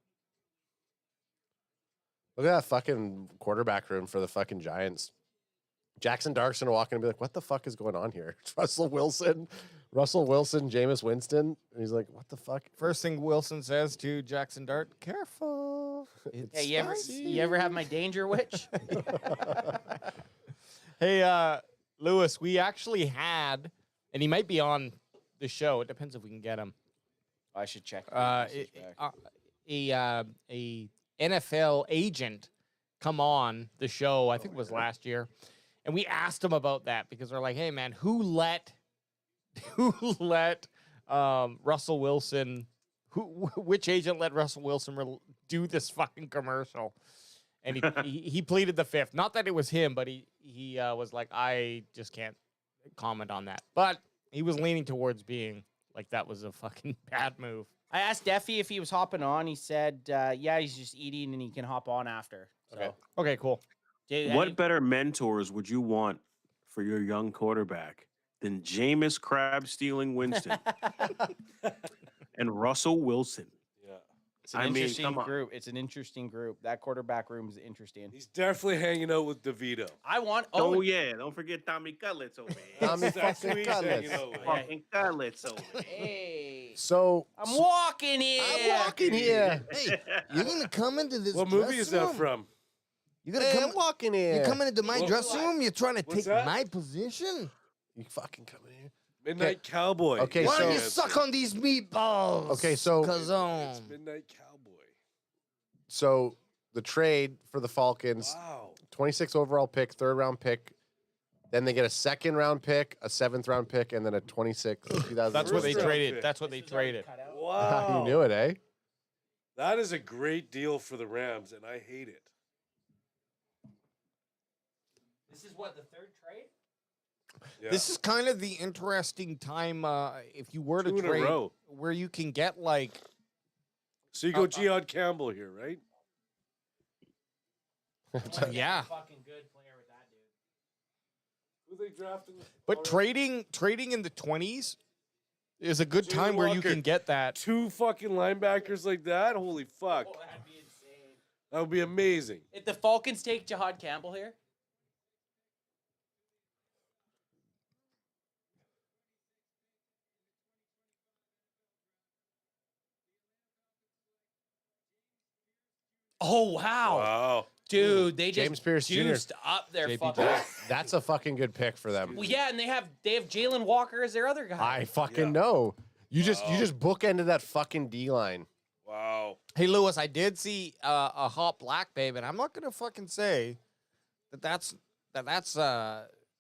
Look at that fucking quarterback room for the fucking Giants. Jackson Dart's gonna walk in and be like, what the fuck is going on here? It's Russell Wilson, Jameis Winston. And he's like, what the fuck? First thing Wilson says to Jackson Dart, careful. Hey, you ever have my danger witch? Hey, Lewis, we actually had, and he might be on the show. It depends if we can get him. I should check. A NFL agent come on the show. I think it was last year, and we asked him about that because we're like, "Hey, man, who let Russell Wilson? Which agent let Russell Wilson do this fucking commercial?" And he pleaded the fifth. Not that it was him, but he was like, I just can't comment on that. But he was leaning towards being like that was a fucking bad move. I asked Deffy if he was hopping on. He said, yeah, he's just eating and he can hop on after. So. Okay, cool. What better mentors would you want for your young quarterback than Jameis Crab-stealing Winston and Russell Wilson? Yeah. It's an interesting group. It's an interesting group. That quarterback room is interesting. He's definitely hanging out with DeVito. I want. Oh yeah, don't forget Tommy Cutlets over here. Tommy That's fucking who he's Cutlets. hanging out with. Fucking Cutlets over here. Hey. So I'm walking here. I'm walking here. Hey, you're gonna come into this. What movie is that dressing room? from? You're gonna Hey, come. I'm walking here. You're coming into my What- dressing room. You're trying to What's take that? my position. You fucking coming here? Midnight Cowboy. Okay, Why don't you so- suck on these meatballs? Okay, so- It's Midnight Cowboy. So the trade for the Falcons, Wow. 26 overall pick, 3rd round pick. Then they get a 2nd round pick, a 7th round pick, and then a 26. That's what they First round traded. pick. That's what they traded. Wow. You knew it, eh? That is a great deal for the Rams, and I hate it. This is what, the 3rd trade? Yeah. This is kind of the interesting time if you were to 2 in a trade row. where you can get like So you go Jihad Campbell here, right? yeah. Fucking good player with that dude. Who they drafted? But trading in the 20s is a good Jalen time where you Walker. can get that. 2 fucking linebackers like that? Holy fuck. Oh, that'd be insane. That would be amazing. If the Falcons take Jihad Campbell here, oh wow, Wow. dude, they just James Pierce Jr. juiced up their JPJ. fucking. That's a fucking good pick for them. Well, yeah, and they have Jalen Walker as their other guy. I fucking know. You just bookended that fucking D line. Wow. Hey Lewis, I did see a hot black babe, and I'm not gonna fucking say that's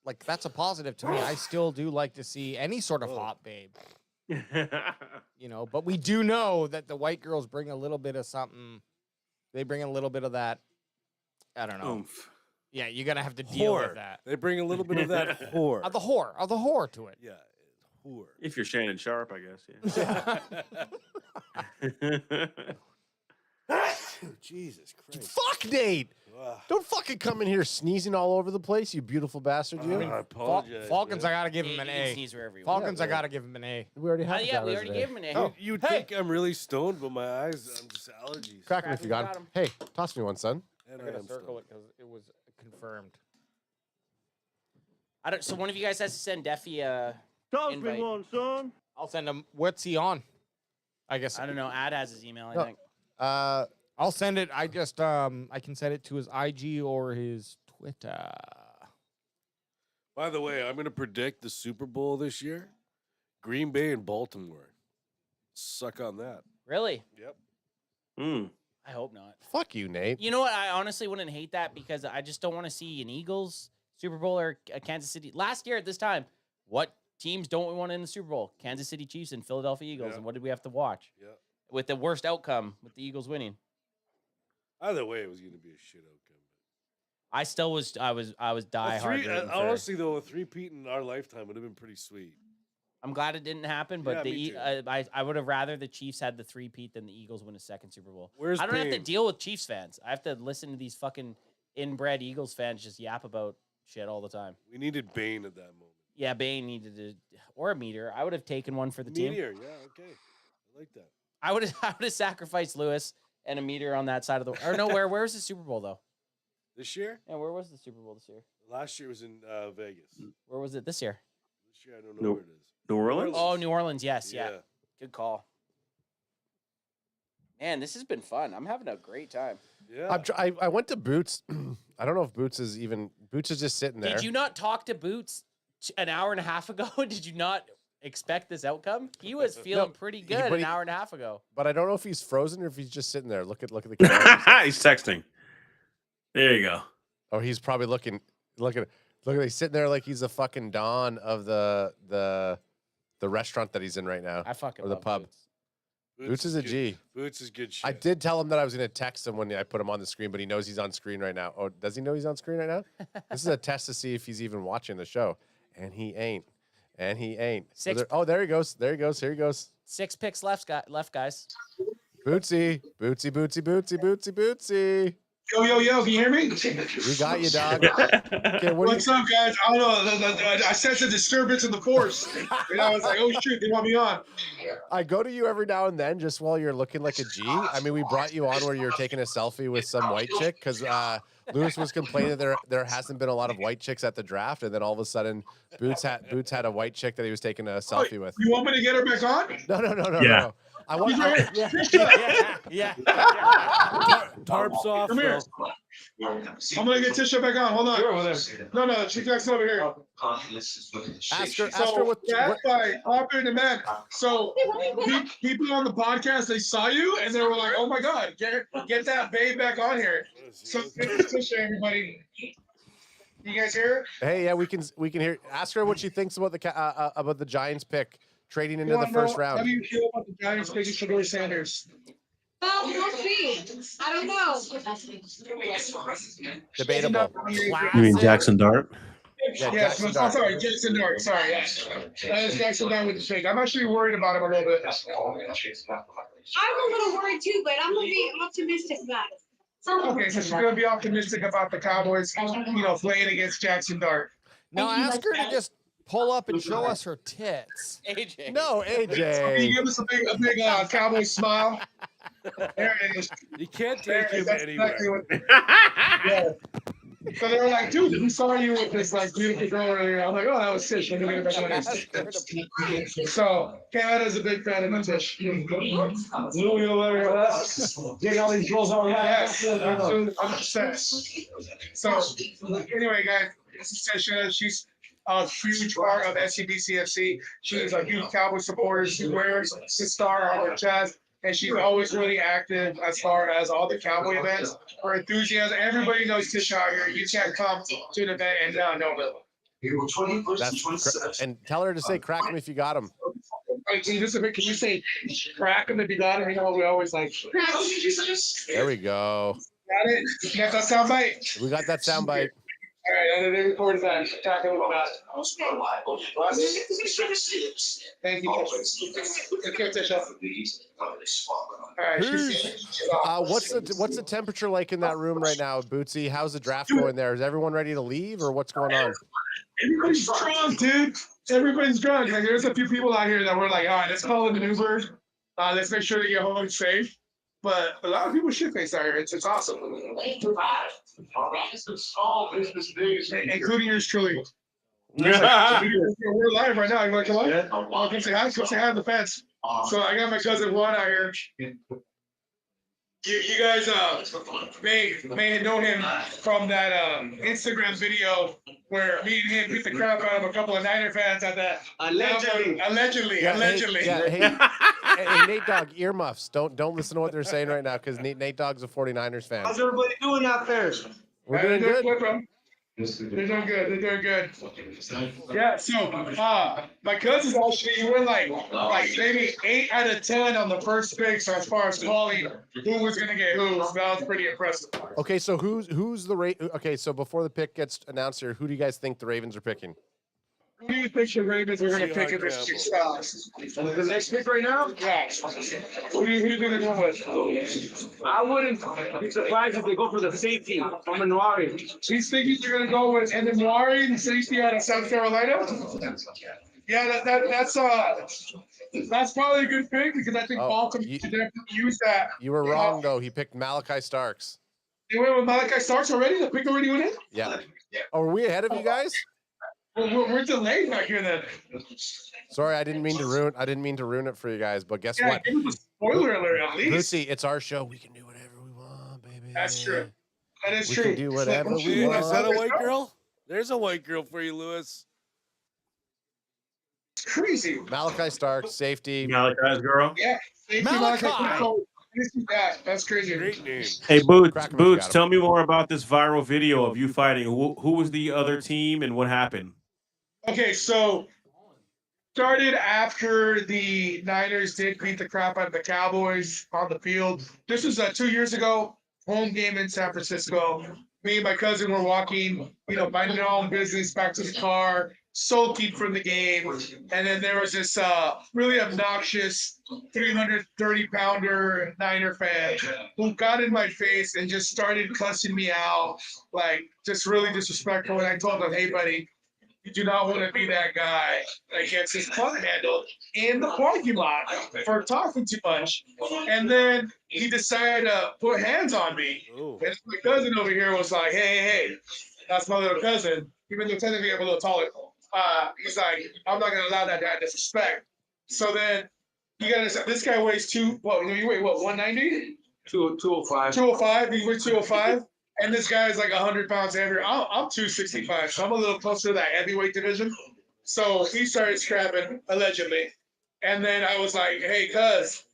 like that's a positive to me. I still do like to see any sort of hot babe, you know. But we do know that the white girls bring a little bit of something. They bring a little bit of that. I don't know. Oomph. Yeah, you're gonna have to deal Whore. with that. They bring a little bit of that whore. Of the whore to it. Yeah, whore. If you're Shannon Sharp, I guess. Yeah. Jesus Christ. Fuck Nate! Wow. Don't fucking come in here sneezing all over the place, you beautiful bastard. You. I apologize. Falcons, man. I gotta give him Yeah, an you can A. sneeze wherever you Falcons, want. I gotta give him an A. We already have. Yeah, we already gave him an A. Oh. You'd Hey. think I'm really stoned, but my eyes, I'm just allergies. Crack him if you got Got him. him. Hey, toss me one, son. And I'm I gonna am circle stoned. it because it was confirmed. I don't. So one of you guys has to send Deffy a. Toss Invite. me one, son. I'll send him. What's he on? I guess I don't know. Ad has his email. I No. think. I'll send it. I just I can send it to his IG or his Twitter. By the way, I'm going to predict the Super Bowl this year. Green Bay and Baltimore. Suck on that. Really? Yep. Mm. I hope not. Fuck you, Nate. You know what? I honestly wouldn't hate that because I just don't want to see an Eagles Super Bowl or a Kansas City. Last year at this time, what teams don't we want in the Super Bowl? Kansas City Chiefs and Philadelphia Eagles. Yeah. And what did we have to watch? Yeah. With the worst outcome, with the Eagles winning. Either way, it was going to be a shit outcome. I still was. I was diehard. rooting for- Honestly, though, a three-peat in our lifetime would have been pretty sweet. I'm glad it didn't happen, but Yeah, me too. I would have rather the Chiefs had the three-peat than the Eagles win a second Super Bowl. Where's I don't have to Payne? deal with Chiefs fans. I have to listen to these fucking inbred Eagles fans just yap about shit all the time. We needed Bane at that moment. Yeah, Bane needed to, or a meteor. I would have taken one for the team. Meteor, yeah, okay. I like that. I would have sacrificed Lewis and a meteor on that side of the. Or no, where's the Super Bowl though? This year? Yeah, where was the Super Bowl this year? Last year was in Vegas. Where was it this year? This year, I don't know where it is. New Orleans? Oh, New Orleans. Yes, yeah. Yeah. Good call. Man, this has been fun. I'm having a great time. Yeah. I went to Boots. I don't know if Boots is just sitting there. Did you not talk to Boots an hour and a half ago? Did you not expect this outcome? He was feeling pretty good but an hour and a half ago. But I don't know if he's frozen or if he's just sitting there. Look at the camera. He's texting. There you go. Oh, he's probably looking. Look at he's sitting there like he's the fucking don of the restaurant that he's in right now. I fucking or the love pub. Boots. Boots is a good. G. Boots is good shit. I did tell him that I was going to text him when I put him on the screen, but he knows he's on screen right now. Oh, does he know he's on screen right now? This is a test to see if he's even watching the show, and he ain't. Six- There he goes. Here he goes. 6 picks left, guys. Bootsy. Yo, can you hear me? We got you, dog. Okay, What's up, guys? I don't know. I sense a disturbance in the force. And I was like, oh, shoot, they want me on. I go to you every now and then just while you're looking like a G. I mean, we brought you on where you're taking a selfie with some white chick because Lewis was complaining there hasn't been a lot of white chicks at the draft, and then all of a sudden Boots had a white chick that he was taking a selfie with. You want me to get her back on? No. I want yeah. Tarps off. Come here. I'm gonna get Tisha back on. Hold on. No, she's next over here. Ask her what by popular demand. So people on the podcast, they saw you and they were like, "Oh my God, get that babe back on here." So Tisha, everybody. You guys hear? Hey, yeah, we can hear. Ask her what she thinks about the Giants pick trading into the first round. How do you feel about the Giants picking Shador Sanders? Well, we'll see. I don't know. Debatable. You mean Jackson Dart? Yeah, Jackson Dart. Sorry, Jackson Dart. Sorry, that is Jackson Dart with the shake. I'm actually worried about him a little bit. I'm a little worried too, but I'm gonna be optimistic about it. Okay, so she's gonna be optimistic about the Cowboys, playing against Jackson Dart. Now ask her to just pull up and show us her tits. AJ. No, Can AJ. you give us a big Cowboy smile? There it is. You can't take him That's anywhere. exactly what. Yeah. So they were like, dude, we saw you with this beautiful girl earlier. I'm like, oh, that was Tish. Let me get it back on this. So Canada's a big fan of Tish. Louis over here. Getting all these girls on. Yes, I'm obsessed. So anyway, guys, this is Tisha. She's a huge part of SCBCFC. She's a huge Cowboy supporter. She wears the star on her chest. And she's always really active as far as all the Cowboy events. Her enthusiasm, everybody knows Tish out here. You can't come to an event and not know her. And tell her to say crack him if you got him. Wait, can you say crack him if you got him? You know, we always like. There we go. Got it? You got that sound bite? We got that sound bite. All right, and then they recorded that. Talking about Thank you. Okay, Tisha. All right, What's the temperature like in that room right now, Bootsy? How's the draft going there? Is everyone ready to leave, or what's going on? Everybody's drunk, dude. Everybody's drunk. Like, there's a few people out here that were like, all right, let's call it an Uber. Let's make sure they get home safe. But a lot of people shit-faced out here. It's awesome. Including yours truly. We're live right now. You want to come on? Come say hi. Come say hi to the fans. So I got my cousin Juan out here. You guys may know him from that Instagram video where me and him beat the crap out of a couple of Niner fans at that. Allegedly. Hey, Nate Dogg, earmuffs. Don't listen to what they're saying right now because Nate Dogg's a 49ers fan. How's everybody doing out there? We're doing good. They're doing good. Yeah, so my cousins actually were like maybe 8 out of 10 on the first pick. So as far as calling who was gonna get who, so that was pretty impressive. Okay, so who's the Okay, so before the pick gets announced here, who do you guys think the Ravens are picking? Who do you think the Ravens are gonna pick in this year's class? The next pick right now? Yeah. Who do you gonna go with? I wouldn't be surprised if they go for the safety from Manwari. He's thinking you're gonna go with Manwari, the safety out of South Carolina. Yeah, that's probably a good pick because I think Falcons should definitely use that. You were wrong though. He picked Malachi Starks. They went with Malachi Starks already. The pick already went in. Yeah. Oh, are we ahead of you guys? We're delayed back here then. Sorry, I didn't mean to ruin it for you guys, but guess what? Give us a spoiler alert at least. Lucy, it's our show. We can do whatever we want, baby. That's true. That is true. We can do whatever we want. Is that a white girl? There's a white girl for you, Lewis. It's crazy. Malachi Starks, safety. Malachi's girl. Yeah. Malachi. That's crazy. Great name. Hey, Boots, tell me more about this viral video of you fighting. Who was the other team and what happened? Okay, so started after the Niners did beat the crap out of the Cowboys on the field. This was 2 years ago, home game in San Francisco. Me and my cousin were walking, minding our own business back to the car. sulking from the game. And then there was this really obnoxious 330-pounder Niner fan who got in my face and just started cussing me out, like just really disrespectful. And I told him, hey, buddy, you do not want to be that guy against his club handle in the parking lot for talking too much. And then he decided to put hands on me. Oh. And my cousin over here was like, hey, that's my little cousin. Even though technically I'm a little taller. He's like, I'm not going to allow that guy disrespect. So then he got this guy weighs you weigh what, 190? 205. 205. He weighs 205. And this guy is like 100 pounds heavier. I'm 265, so I'm a little closer to that heavyweight division. So he started scrapping, allegedly. And then I was like, hey,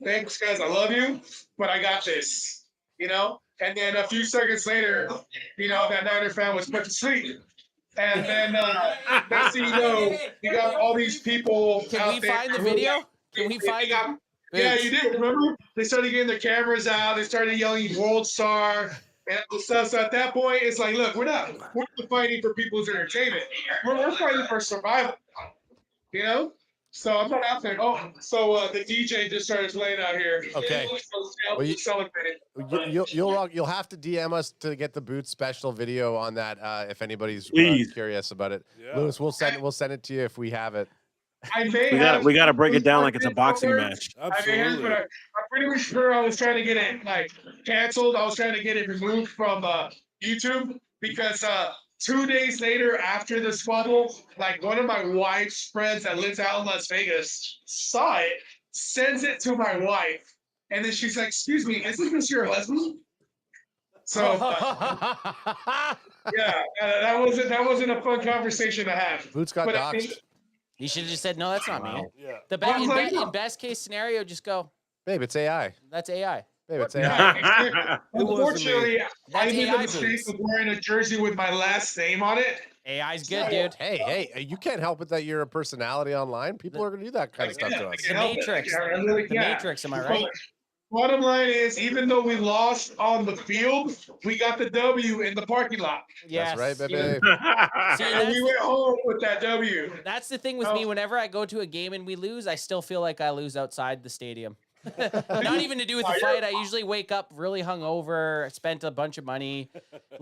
thanks, cuz, I love you, but I got this, you know? And then a few seconds later, you know, that Niner fan was put to sleep. And then next thing you know, you got all these people Can we find the video? Can we find it? Yeah, you did. Remember? They started getting their cameras out. They started yelling "World Star" and stuff. So at that point, it's like, look, we're not fighting for people's entertainment. We're fighting for survival. You know? So I'm not out there. Oh, so the DJ just started playing out here. Okay. Well, celebrating. You'll have to DM us to get the Boots special video on that if anybody's curious about it. Yeah. Lewis, we'll send it to you if we have it. We got to break it down like it's a boxing match. Absolutely. But I'm pretty sure I was trying to get it canceled. I was trying to get it removed from YouTube because 2 days later after the squabble, one of my wife's friends that lives out in Las Vegas saw it, sends it to my wife, and then she's like, "Excuse me, isn't this your husband?" So yeah, that wasn't a fun conversation to have. Boots got But doxxed. You should have just said, no, that's not me. Yeah. In best case scenario, just go, Babe, it's AI. that's AI. Babe, it's AI. Unfortunately, I That's made the AI mistake boots. of wearing a jersey with my last name on it. AI's good, dude. Hey, you can't help it that you're a personality online. People are going to do that kind of stuff to us. The Matrix. The Matrix, am I right? Bottom line is, even though we lost on the field, we got the W in the parking lot. Yes. That's right, baby. See, And we went home with that W. that's the thing with me. Whenever I go to a game and we lose, I still feel like I lose outside the stadium. Not even to do with the fight. I usually wake up really hungover, spent a bunch of money.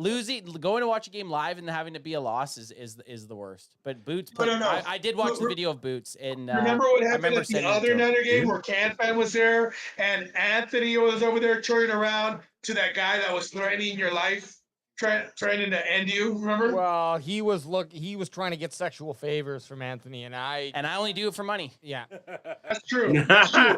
Going to watch a game live and having to be a loss is the worst. But Boots, I did watch the video of Boots. And remember what happened at the sending it other to him. Niner game where CanFan was there and Anthony was over there turning around to that guy that was threatening your life, threatening to end you. Remember? Well, he was trying to get sexual favors from Anthony, and I only do it for money. Yeah, That's true. That's true.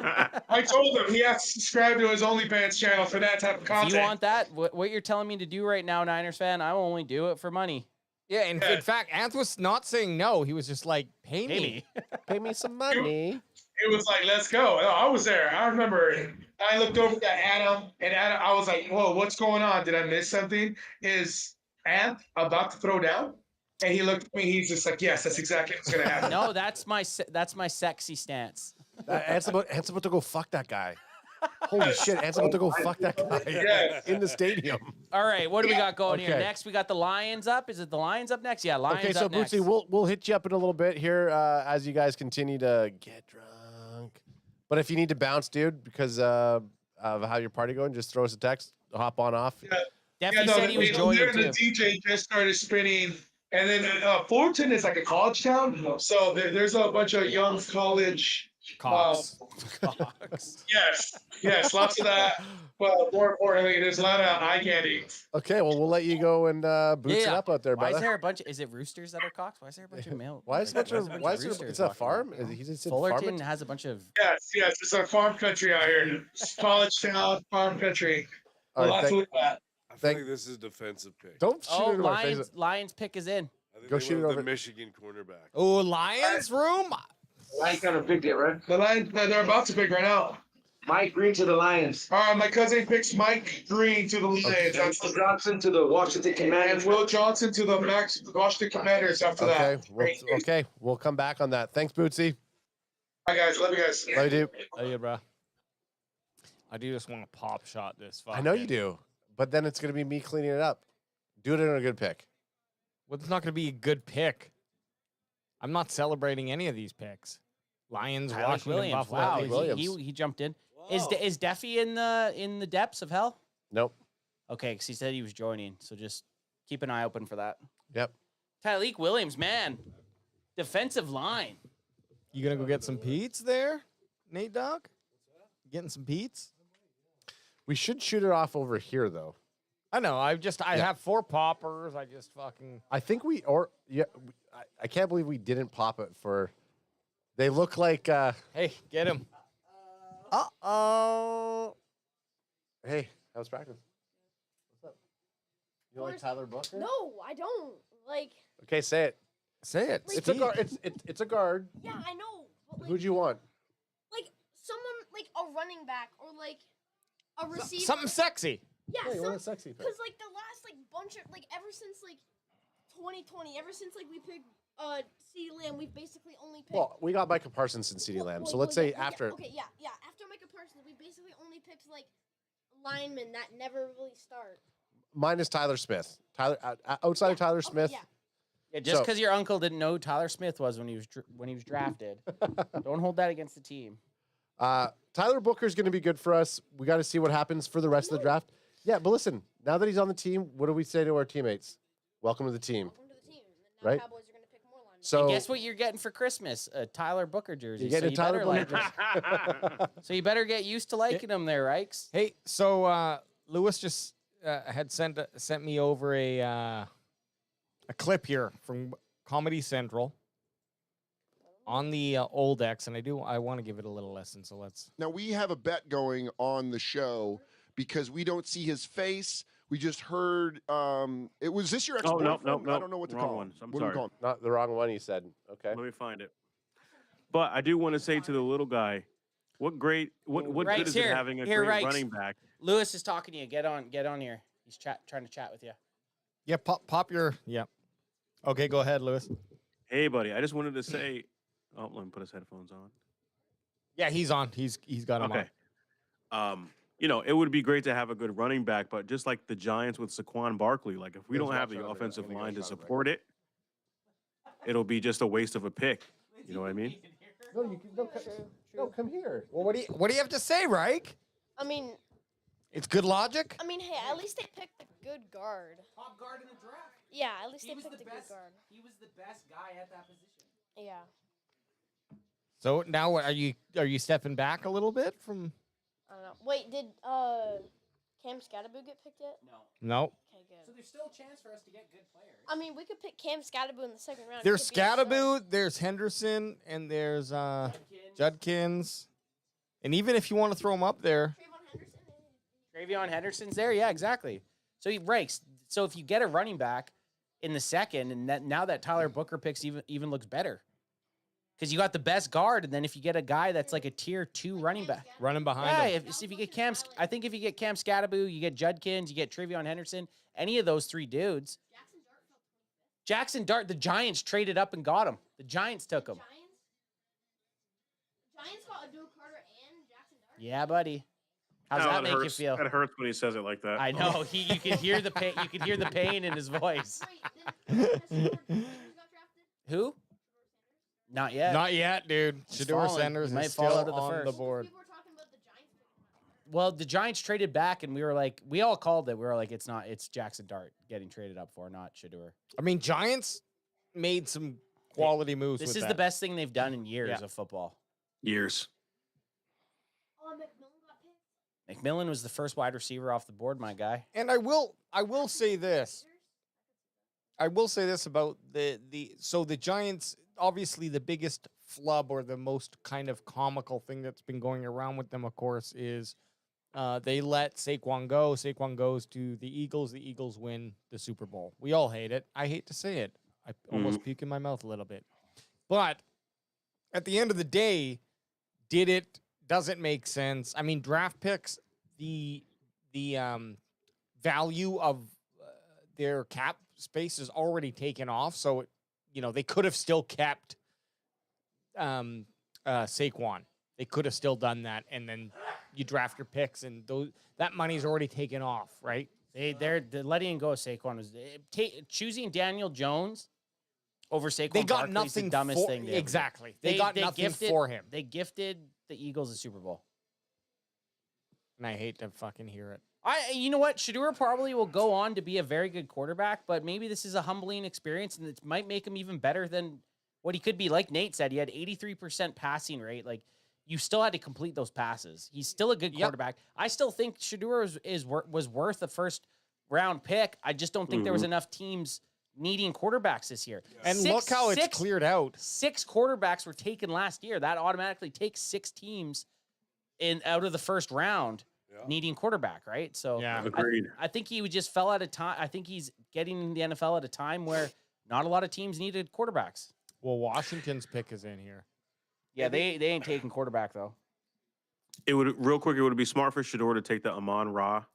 I told him he has to subscribe to his OnlyFans channel for that type of content. If you want that, what you're telling me to do right now, Niners fan, I will only do it for money. yeah. In fact, Anthony was not saying no. He was just like, "Pay me." Pay me some money. It was like, let's go. I was there. I remember. I looked over at Adam, and I was like, whoa, what's going on? Did I miss something? Is Ant about to throw down? And he looked at me. He's just like, yes, that's exactly what's going to happen. No, that's my sexy stance. Ant's about to go fuck that guy. Holy shit, Ant's about to go fuck that guy Yes. in the stadium. All right, what do we got going here? Okay. Next, we got the Lions up. Is it the Lions up next? Yeah, Lions Okay, so up next. Bootsy, we'll hit you up in a little bit here as you guys continue to get drunk. But if you need to bounce, dude, because of how your party going, just throw us a text. Hop on off. Definitely said he was joining the too. DJ just started spinning. And then Fullerton is like a college town. So there's a bunch of young college Cox. Yes, lots of that. But more importantly, there's a lot of eye candy. Okay, well, we'll let you go and boots it up out there, Why brother. is there a bunch? Is it roosters that are cocks? Why is there a bunch of male? Why is like, there it's a farm? He just said Fullerton farm. has a bunch of. Yes, it's a farm country out here. College town, farm country. All right, Lots to look at. I feel like this is a defensive pick. Don't shoot it in my face. Lions pick is in. I think Go they shoot went it with over. the Michigan cornerback. Oh, Lions room. Lions kind of picked it, right? The Lions, they're about to pick right now. Mike Green to the Lions. All right, my cousin picks Mike Green to the Lions. And Will Johnson to the Washington And Commanders. Will Johnson to the Washington Commanders after Okay, that. we'll come back on that. Thanks, Bootsy. Bye, guys. Love you guys. Love you, dude. Oh yeah, bro. I do just want to pop shot this. I know you do, but then it's gonna be me cleaning it up. Do it in a good pick. Well, it's not going to be a good pick. I'm not celebrating any of these picks. Lions, Tyler Washington, Williams. Buffalo. Wow, he jumped in. Is Deffy in the depths of hell? Nope. Okay, because he said he was joining, so just keep an eye open for that. Yep. Tyleek Williams, man, defensive line. You gonna go get some Pete's there, Nate Dogg? Getting some Pete's? We should shoot it off over here, though. I know. I have 4 poppers. I just fucking. I think I can't believe we didn't pop it for. They look like. Hey, get him. Hey, how's practice? What's up? You like Tyler Booker? No, I don't. Like. Okay, say it. Say it. It's a guard. It's a guard. Yeah, I know. But like, Who'd you want? like someone like a running back or like a receiver. Something sexy. Yeah, you want a sexy pick. Because like the last like bunch of like ever since like 2020, ever since like we picked CeeDee Lamb, we've basically only picked. Well, we got Micah Parsons and CeeDee Lamb, so let's say after. Okay, yeah. After Micah Parsons, we basically only picked like linemen that never really start. Minus Tyler Smith. Outside of Tyler Smith. Yeah. Yeah, just because your uncle didn't know who Tyler Smith was when he was drafted, don't hold that against the team. Tyler Booker's going to be good for us. We got to see what happens for the rest of the draft. Yeah, but listen, now that he's on the team, what do we say to our teammates? Welcome to the team. Right? Cowboys are going to pick more linemen. So and guess what you're getting for Christmas? A Tyler Booker jersey. You get a Tyler Booker jersey. So you better get used to liking him there, Rikes. Hey, so Lewis just had sent me over a clip here from Comedy Central on the old X, and I want to give it a little listen. So let's. Now we have a bet going on the show because we don't see his face. We just heard. It was this your ex-boyfriend? No. I don't know what to Wrong call one. him. I'm What do we sorry. call him? not the wrong one, he said. Okay. Let me find it. But I do want to say to the little guy, what good Rikes, is it having a great Rikes. running back? Lewis is talking to you. Get on here. He's trying to chat with you. Yeah, pop your. Yeah. Okay, go ahead, Lewis. Hey, buddy, I just wanted to say. Oh, let me put his headphones on. Yeah, he's on. He's got him Okay. It would be great to have a good running back, but just like the Giants with Saquon Barkley, like if we don't have the offensive line to support it, it'll be just a waste of a pick. You know what I mean? No, you can no, come here. Well, what do you have to say, Reich? I mean, It's good logic. hey, at least they picked a good guard. Top guard in the draft. Yeah, at least they picked a good guard. He was the best guy at that position. Yeah. So now, what, are you stepping back a little bit from? I don't know. Wait, did Cam Scatterboo get picked yet? No. No. Okay, good. So there's still a chance for us to get good players. I mean, we could pick Cam Scatterboo in the second round. There's He could be a stud. Scatterboo, there's Henderson, and there's Judkins. And even if you want to throw him up there, Travion Henderson's there. Yeah, exactly. So he breaks. So if you get a running back in the second, and now that Tyler Booker picks even looks better. Because you got the best guard, and then if you get a guy that's like a tier 2 running back, running behind yeah. him. If you get I think if you get Cam Scatterboo, you get Judkins, you get Travion Henderson, any of those 3 dudes. Jackson Dart, the Giants traded up and got him. The Giants took him. Giants got Abdul Carter and Jackson Dart. Yeah, buddy. How's No, that make you hurts. feel? That hurts when he says it like that. I know. You can hear the pain. You can hear the pain in his voice. Who? Not yet. Not yet, dude. He's Shador falling. Sanders He might is fall still out of the on first. the board. Well, the Giants traded back, and we were like, we all called it. We were like, it's Jackson Dart getting traded up for, not Shador. I mean, Giants made some quality moves. This with is that. the best thing they've done in years Yeah. of football. Years. McMillan was the first wide receiver off the board, my guy. And I will say this. I will say this about the Giants. Obviously, the biggest flub or the most kind of comical thing that's been going around with them, of course, is they let Saquon go. Saquon goes to the Eagles. The Eagles win the Super Bowl. We all hate it. I hate to say it. I almost puke in my mouth a little bit. But at the end of the day, does it make sense? I mean, draft picks, the value of their cap space is already taken off. So, they could have still kept Saquon. They could have still done that, and then you draft your picks, and that money's already taken off, right? They're letting go of Saquon was choosing Daniel Jones over Saquon They got Barkley's nothing the dumbest for, thing. They ever did. exactly. They got nothing gifted, for him. They gifted the Eagles a Super Bowl. And I hate to fucking hear it. You know what? Shedeur probably will go on to be a very good quarterback, but maybe this is a humbling experience, and it might make him even better than what he could be. Like Nate said, he had 83% passing rate. Like, you still had to complete those passes. He's still a good quarterback. I still think Shedeur was worth a first-round pick. I just don't think there was enough teams needing quarterbacks this year. And look how it's cleared out. 6 quarterbacks were taken last year. That automatically takes 6 teams out of the first round needing quarterback, right? So Agreed. I think he just fell at a time. I think he's getting in the NFL at a time where not a lot of teams needed quarterbacks. Well, Washington's pick is in here. Yeah, they ain't taking quarterback though. It would be smart for Shedeur to take the Amon Ra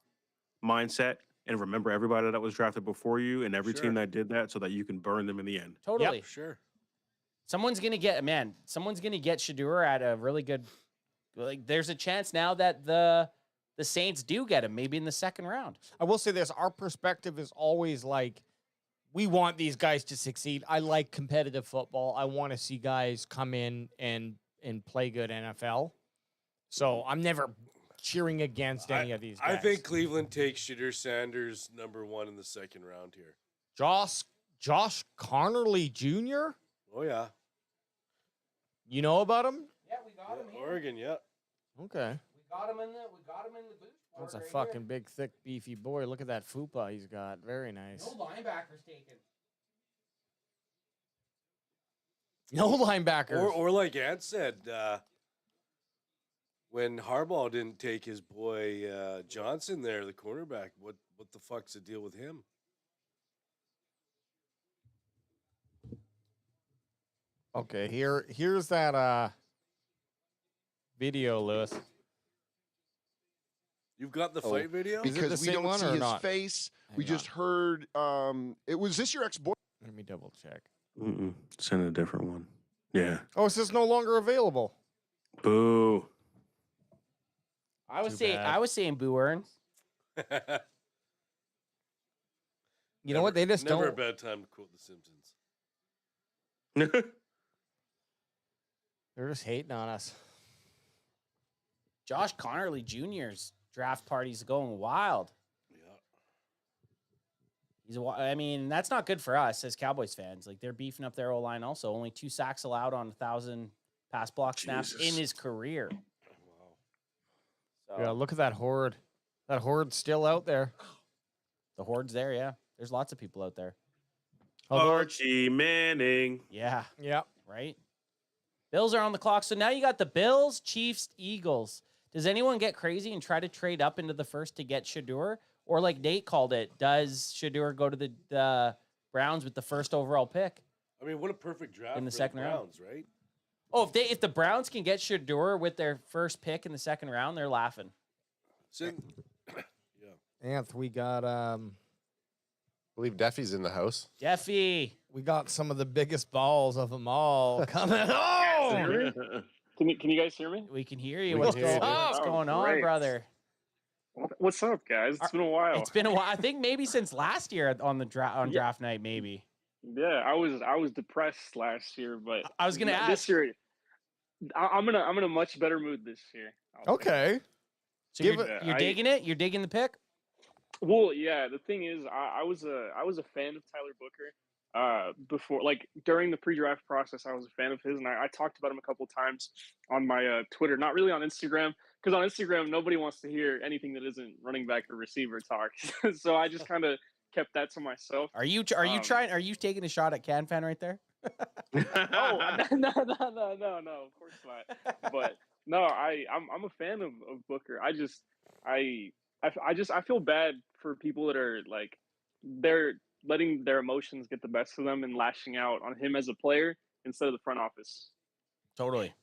mindset and remember everybody that was drafted before you and every team that did that so that you can burn them in the end. Totally. Sure. Someone's gonna get Shedeur at a really good. Like, there's a chance now that the Saints do get him, maybe in the second round. I will say this: our perspective is always like, we want these guys to succeed. I like competitive football. I want to see guys come in and play good NFL. So I'm never cheering against any of these guys. I think Cleveland takes Shedeur Sanders #1 in the second round here. Josh Connerly Jr.? Oh, yeah. You know about him? Yeah, we got him here. Oregon, yeah. Okay. We got him in the booth. That's a fucking big, thick, beefy boy. Look at that fupa he's got. Very nice. No linebackers taken. No linebackers. Or like Ant said, when Harbaugh didn't take his boy Johnson there, the cornerback, what the fuck's the deal with him? Okay, here's that video, Lewis. You've got the fight video? Because we don't see his face. We just heard was this your ex-boy? Let me double check. Send a different one. Yeah. Oh, it's just no longer available. Boo. I was saying Boo Earns. You know what? They just never don't. a bad time to quote The Simpsons. They're just hating on us. Josh Connerly Jr.'s draft party's going wild. I mean, that's not good for us as Cowboys fans. Like, they're beefing up their O-line also. Only 2 sacks allowed on 1,000 pass block snaps in his career. Wow. So, Yeah, look at that horde. That horde's still out there. the horde's there, yeah. There's lots of people out there. Archie Manning. Yeah. Yeah. Right? Bills are on the clock. So now you got the Bills, Chiefs, Eagles. Does anyone get crazy and try to trade up into the first to get Shedeur? Or like Nate called it, does Shedeur go to the Browns with the first overall pick? I mean, what a perfect draft in the for second the round, Browns, right? Oh, if the Browns can get Shedeur with their first pick in the second round, they're laughing. Anth, we got I believe Deffy's in the house. Jeffy. We got some of the biggest balls of them all coming home. Can you guys hear me? We can hear you. What's going on, great. brother? What's up, guys? It's been a while. It's been a while. I think maybe since last year on the draft night, maybe. Yeah, I was depressed last year, but I was gonna ask this year. I'm in a much better mood this year. Okay. So you're digging it? You're digging the pick? Well, yeah. The thing is, I was a fan of Tyler Booker before, like during the pre-draft process. I was a fan of his, and I talked about him a couple times on my Twitter, not really on Instagram, because on Instagram nobody wants to hear anything that isn't running back or receiver talk. So I just kind of kept that to myself. Are you trying? Are you taking a shot at CanFan right there? Oh no, of course not. But no, I'm a fan of Booker. I feel bad for people that are like they're letting their emotions get the best of them and lashing out on him as a player instead of the front office. Totally.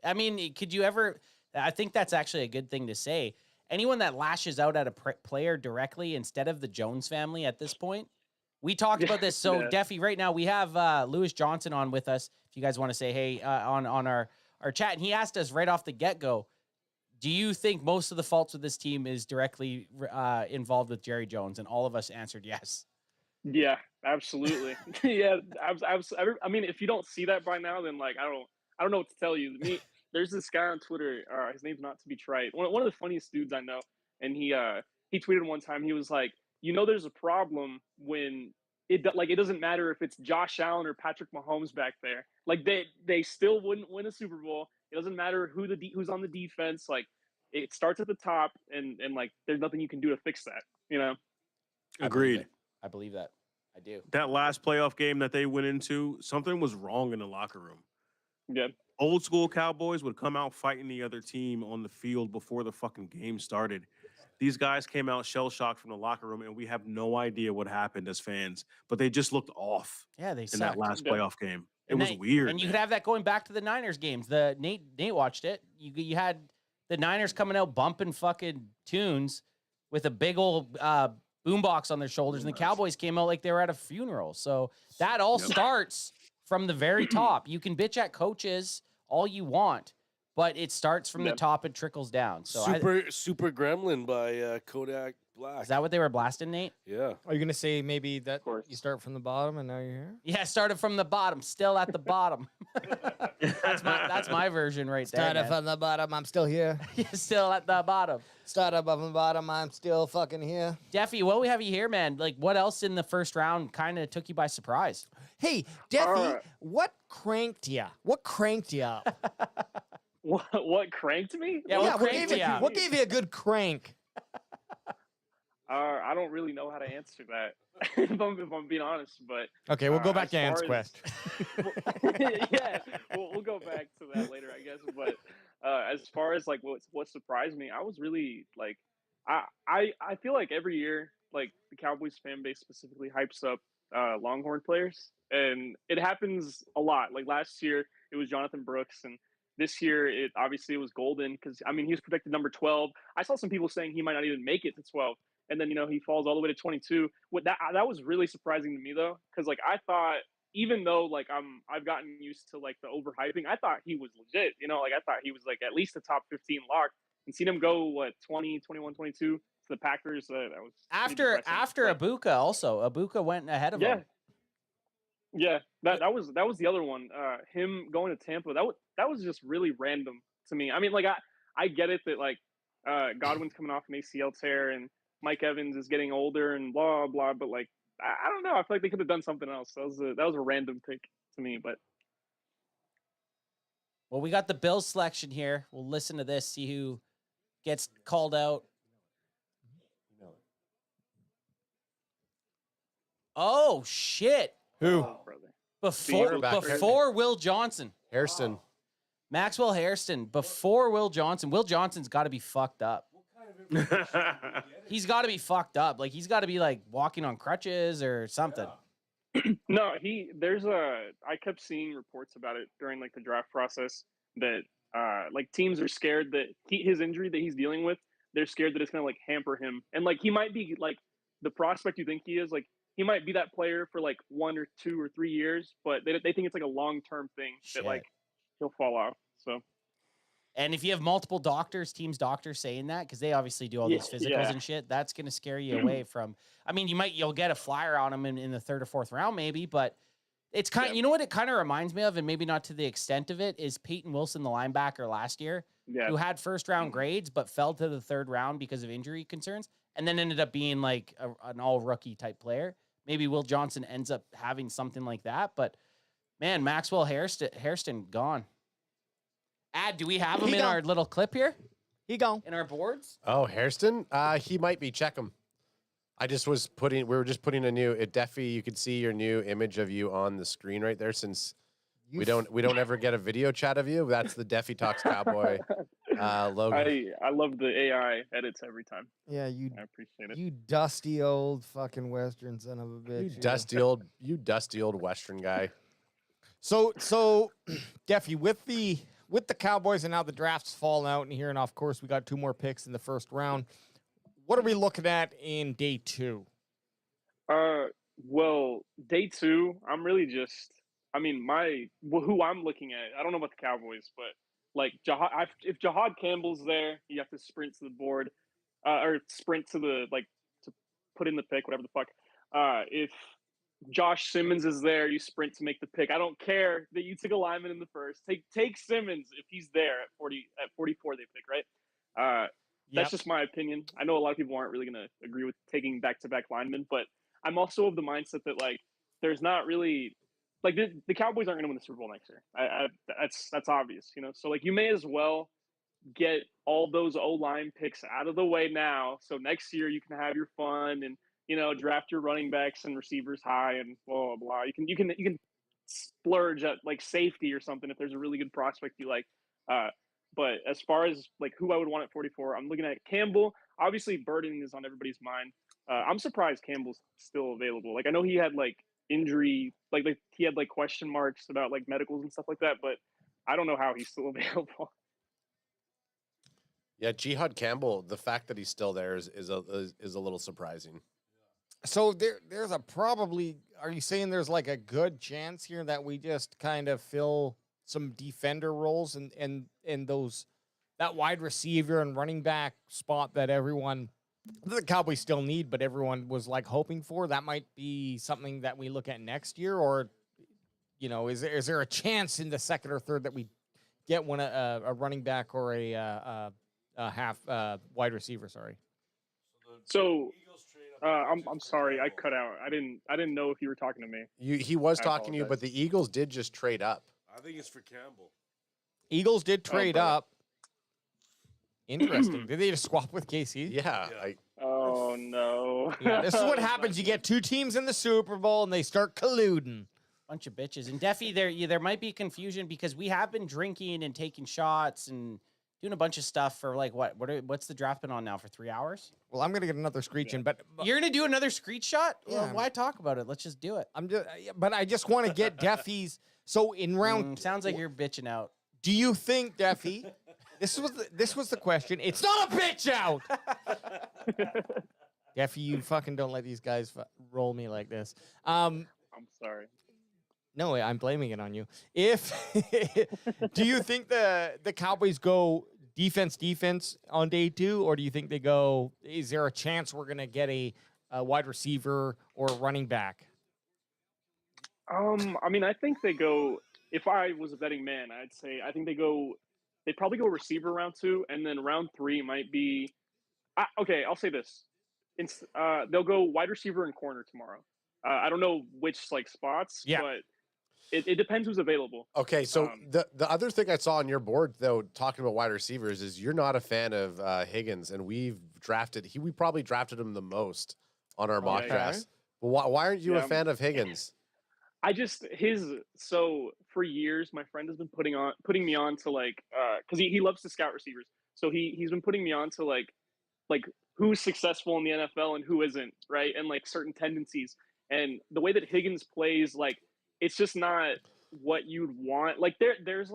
I mean, could you ever? I think that's actually a good thing to say. Anyone that lashes out at a player directly instead of the Jones family at this point. We talked about this. So, Yeah. Deffy, right now we have Lewis Johnson on with us. If you guys want to say hey on our chat, and he asked us right off the get-go, do you think most of the faults with this team is directly involved with Jerry Jones? And all of us answered yes. Yeah, absolutely. Yeah, I mean, if you don't see that by now, then like I don't know what to tell you. There's this guy on Twitter. His name's not to be trite. One of the funniest dudes I know, and he tweeted one time. He was like, there's a problem when it doesn't matter if it's Josh Allen or Patrick Mahomes back there. Like they still wouldn't win a Super Bowl. It doesn't matter who's on the defense. Like it starts at the top, and like there's nothing you can do to fix that. Agreed. I believe that. I do. That last playoff game that they went into, something was wrong in the locker room. Yeah. Old school Cowboys would come out fighting the other team on the field before the fucking game started. These guys came out shell shocked from the locker room, and we have no idea what happened as fans. But they just looked off. Yeah, they in sucked. that last playoff game. It And was weird. And you could have that going back to the Niners games. Nate watched it. You had the Niners coming out bumping fucking tunes with a big old boombox on their shoulders, and the Cowboys came out like they were at a funeral. So that all starts from the very top. You can bitch at coaches all you want, but it starts from the top and trickles down. So Super Gremlin by Kodak Black. Is that what they were blasting, Nate? Yeah. Are you gonna say maybe that you start from the bottom and now you're here? Yeah, started from the bottom, still at the bottom. that's my version right there. Started from the bottom, I'm still here. Still at the bottom. Started from the bottom, I'm still fucking here. Deffy, what we have you here, man? Like, what else in the first round kind of took you by surprise? Hey, Deffy, what cranked you? What cranked you up? What cranked me? Yeah, what gave you a good crank? I don't really know how to answer that, if I'm being honest. But okay, we'll go back to Ant's as- quest. Yeah, we'll go back to that later, I guess. But as far as like what surprised me, I was really like, I feel like every year, like the Cowboys fan base specifically hypes up Longhorn players, and it happens a lot. Like last year, it was Jonathan Brooks, and this year it was Golden because I mean he was projected number 12. I saw some people saying he might not even make it to 12. And then, he falls all the way to 22. That was really surprising to me, though, because, like, I thought, even though, like, I've gotten used to, like, the overhyping, I thought he was legit, like, I thought he was, like, at least a top 15 lock. And seen him go, 20, 21, 22 to the Packers, that was After Ibuka also. Ibuka went ahead of him. Yeah, that was the other one. Him going to Tampa, that was just really random to me. I mean, like, I get it that, like, Godwin's coming off an ACL tear, and Mike Evans is getting older and blah blah, but like I don't know. I feel like they could have done something else. That was a random pick to me, but. Well, we got the Bills selection here. We'll listen to this, see who gets called out. Oh shit! Who? Before Will Johnson. Hairston. Maxwell Hairston. Before Will Johnson. Will Johnson's got to be fucked up. He's got to be fucked up. Like he's got to be like walking on crutches or something. No, I kept seeing reports about it during like the draft process that like teams are scared that his injury that he's dealing with, they're scared that it's going to like hamper him. And like he might be like the prospect you think he is, like he might be that player for like 1 or 2 or 3 years, but they think it's like a long-term thing that like he'll fall off. So. And if you have multiple teams doctors saying that, because they obviously do all these physicals and shit, that's going to scare you away from. I mean, you'll get a flyer on him in the 3rd or 4th round, maybe, but it's kind of, you know what it kind of reminds me of, and maybe not to the extent of it, is Peyton Wilson, the linebacker last year, who had 1st round grades, but fell to the 3rd round because of injury concerns, and then ended up being like an all rookie type player. Maybe Will Johnson ends up having something like that, but man, Maxwell Hairston gone. Do we have him in our little clip here? He gone. In our boards? Oh, Hairston? He might be. Check him. We were just putting a new, Deffy, you could see your new image of you on the screen right there since we don't ever get a video chat of you. That's the Deffy Talks Cowboy logo. I love the AI edits every time. Yeah, I appreciate it. You dusty old fucking Western son of a bitch. You dusty old Western guy. So Deffy, with the Cowboys and now the draft's falling out and here, and of course we got 2 more picks in the 1st round. What are we looking at in day 2? Well, day 2, I'm really just, I mean, who I'm looking at, I don't know about the Cowboys, but like if Jahad Campbell's there, you have to sprint to the board, or sprint to the, like, to put in the pick, whatever the fuck. If Josh Simmons is there. You sprint to make the pick. I don't care that you took a lineman in the first. Take Simmons if he's there at 44 they pick, right? That's just my opinion. I know a lot of people aren't really going to agree with taking back-to-back linemen, but I'm also of the mindset that like there's not really like the Cowboys aren't going to win the Super Bowl next year. That's obvious, you know. So like you may as well get all those O-line picks out of the way now, so next year you can have your fun and draft your running backs and receivers high and blah blah blah. You can splurge at like safety or something if there's a really good prospect you like. But as far as like who I would want at 44, I'm looking at Campbell. Obviously, Burden is on everybody's mind. I'm surprised Campbell's still available. Like I know he had like injury, like he had like question marks about like medicals and stuff like that, but I don't know how he's still available. Yeah, Jihad Campbell. The fact that he's still there is a little surprising. So there's a probably. Are you saying there's like a good chance here that we just kind of fill some defender roles and those that wide receiver and running back spot that the Cowboys still need, but everyone was like hoping for? That might be something that we look at next year, or is there a chance in the second or third that we get a running back or a half wide receiver? Sorry. So. I'm sorry, I cut out. I didn't know if you were talking to me. He was talking to you, but the Eagles did just trade up. I think it's for Campbell. Eagles did trade up. Interesting. Did they just swap with KC? Yeah. Oh no. Yeah, this is what happens. You get two teams in the Super Bowl and they start colluding. Bunch of bitches. And Deffy, there might be confusion because we have been drinking and taking shots and doing a bunch of stuff for like what's the draft been on now for 3 hours? Well, I'm gonna get another Screech in, but you're gonna do another Screech shot? Yeah. Well, why talk about it? Let's just do it. But I just want to get Deffy's. So in round, sounds like you're bitching out. Do you think, Deffy? This was the question. It's not a bitch out. Deffy, you fucking don't let these guys roll me like this. I'm sorry. No, I'm blaming it on you. Do you think the Cowboys go defense on day 2, or do you think they go? Is there a chance we're gonna get a wide receiver or a running back? I mean, I think they go. If I was a betting man, I'd say I think they'd probably go receiver round 2, and then round 3 might be. Okay, I'll say this. They'll go wide receiver and corner tomorrow. I don't know which spots, but it depends who's available. Okay, so the other thing I saw on your board, though, talking about wide receivers, is you're not a fan of Higgins, and we probably drafted him the most on our mock drafts. But why aren't you a fan of Higgins? So for years my friend has been putting me on to because he loves to scout receivers, so he's been putting me on to like who's successful in the NFL and who isn't, right? And certain tendencies, and the way that Higgins plays, it's just not what you'd want. There's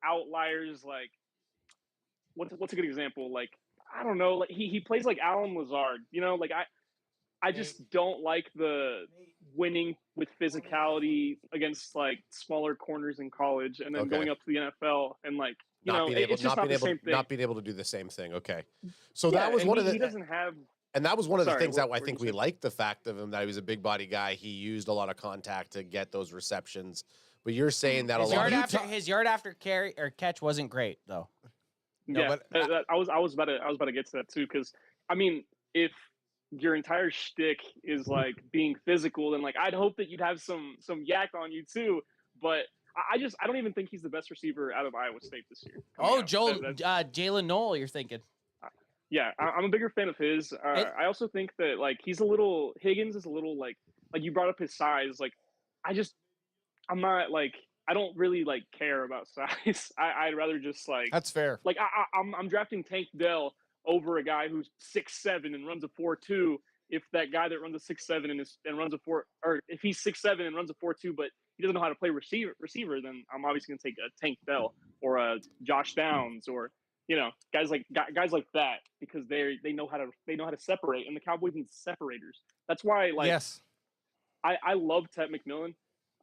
outliers. What's a good example? I don't know. He plays like Alan Lazard. I just don't like the winning with physicality against smaller corners in college and then going up to the NFL and it's just not the same thing. Not being able to do the same thing. Okay, so that was one of the. He doesn't have. And that was one of the things that I think we liked the fact of him, that he was a big body guy. He used a lot of contact to get those receptions. But you're saying that his yard after carry or catch wasn't great though. No, yeah, I was about to get to that too, because I mean, if your entire shtick is being physical, then I'd hope that you'd have some yak on you too. But I don't even think he's the best receiver out of Iowa State this year. Jalen Noel, you're thinking. Yeah, I'm a bigger fan of his. I also think that Higgins is a little you brought up his size. I'm not I don't really care about size. I'd rather just That's fair. I'm drafting Tank Dell over a guy who's 6'7" and runs a 4.2. If that guy that runs a 6'7" and runs a 4, or if he's 6'7" and runs a 4.2, but he doesn't know how to play receiver, then I'm obviously gonna take a Tank Dell or a Josh Downs or guys like that, because they know how to separate, and the Cowboys need separators. That's why yes, I love Ted McMillan,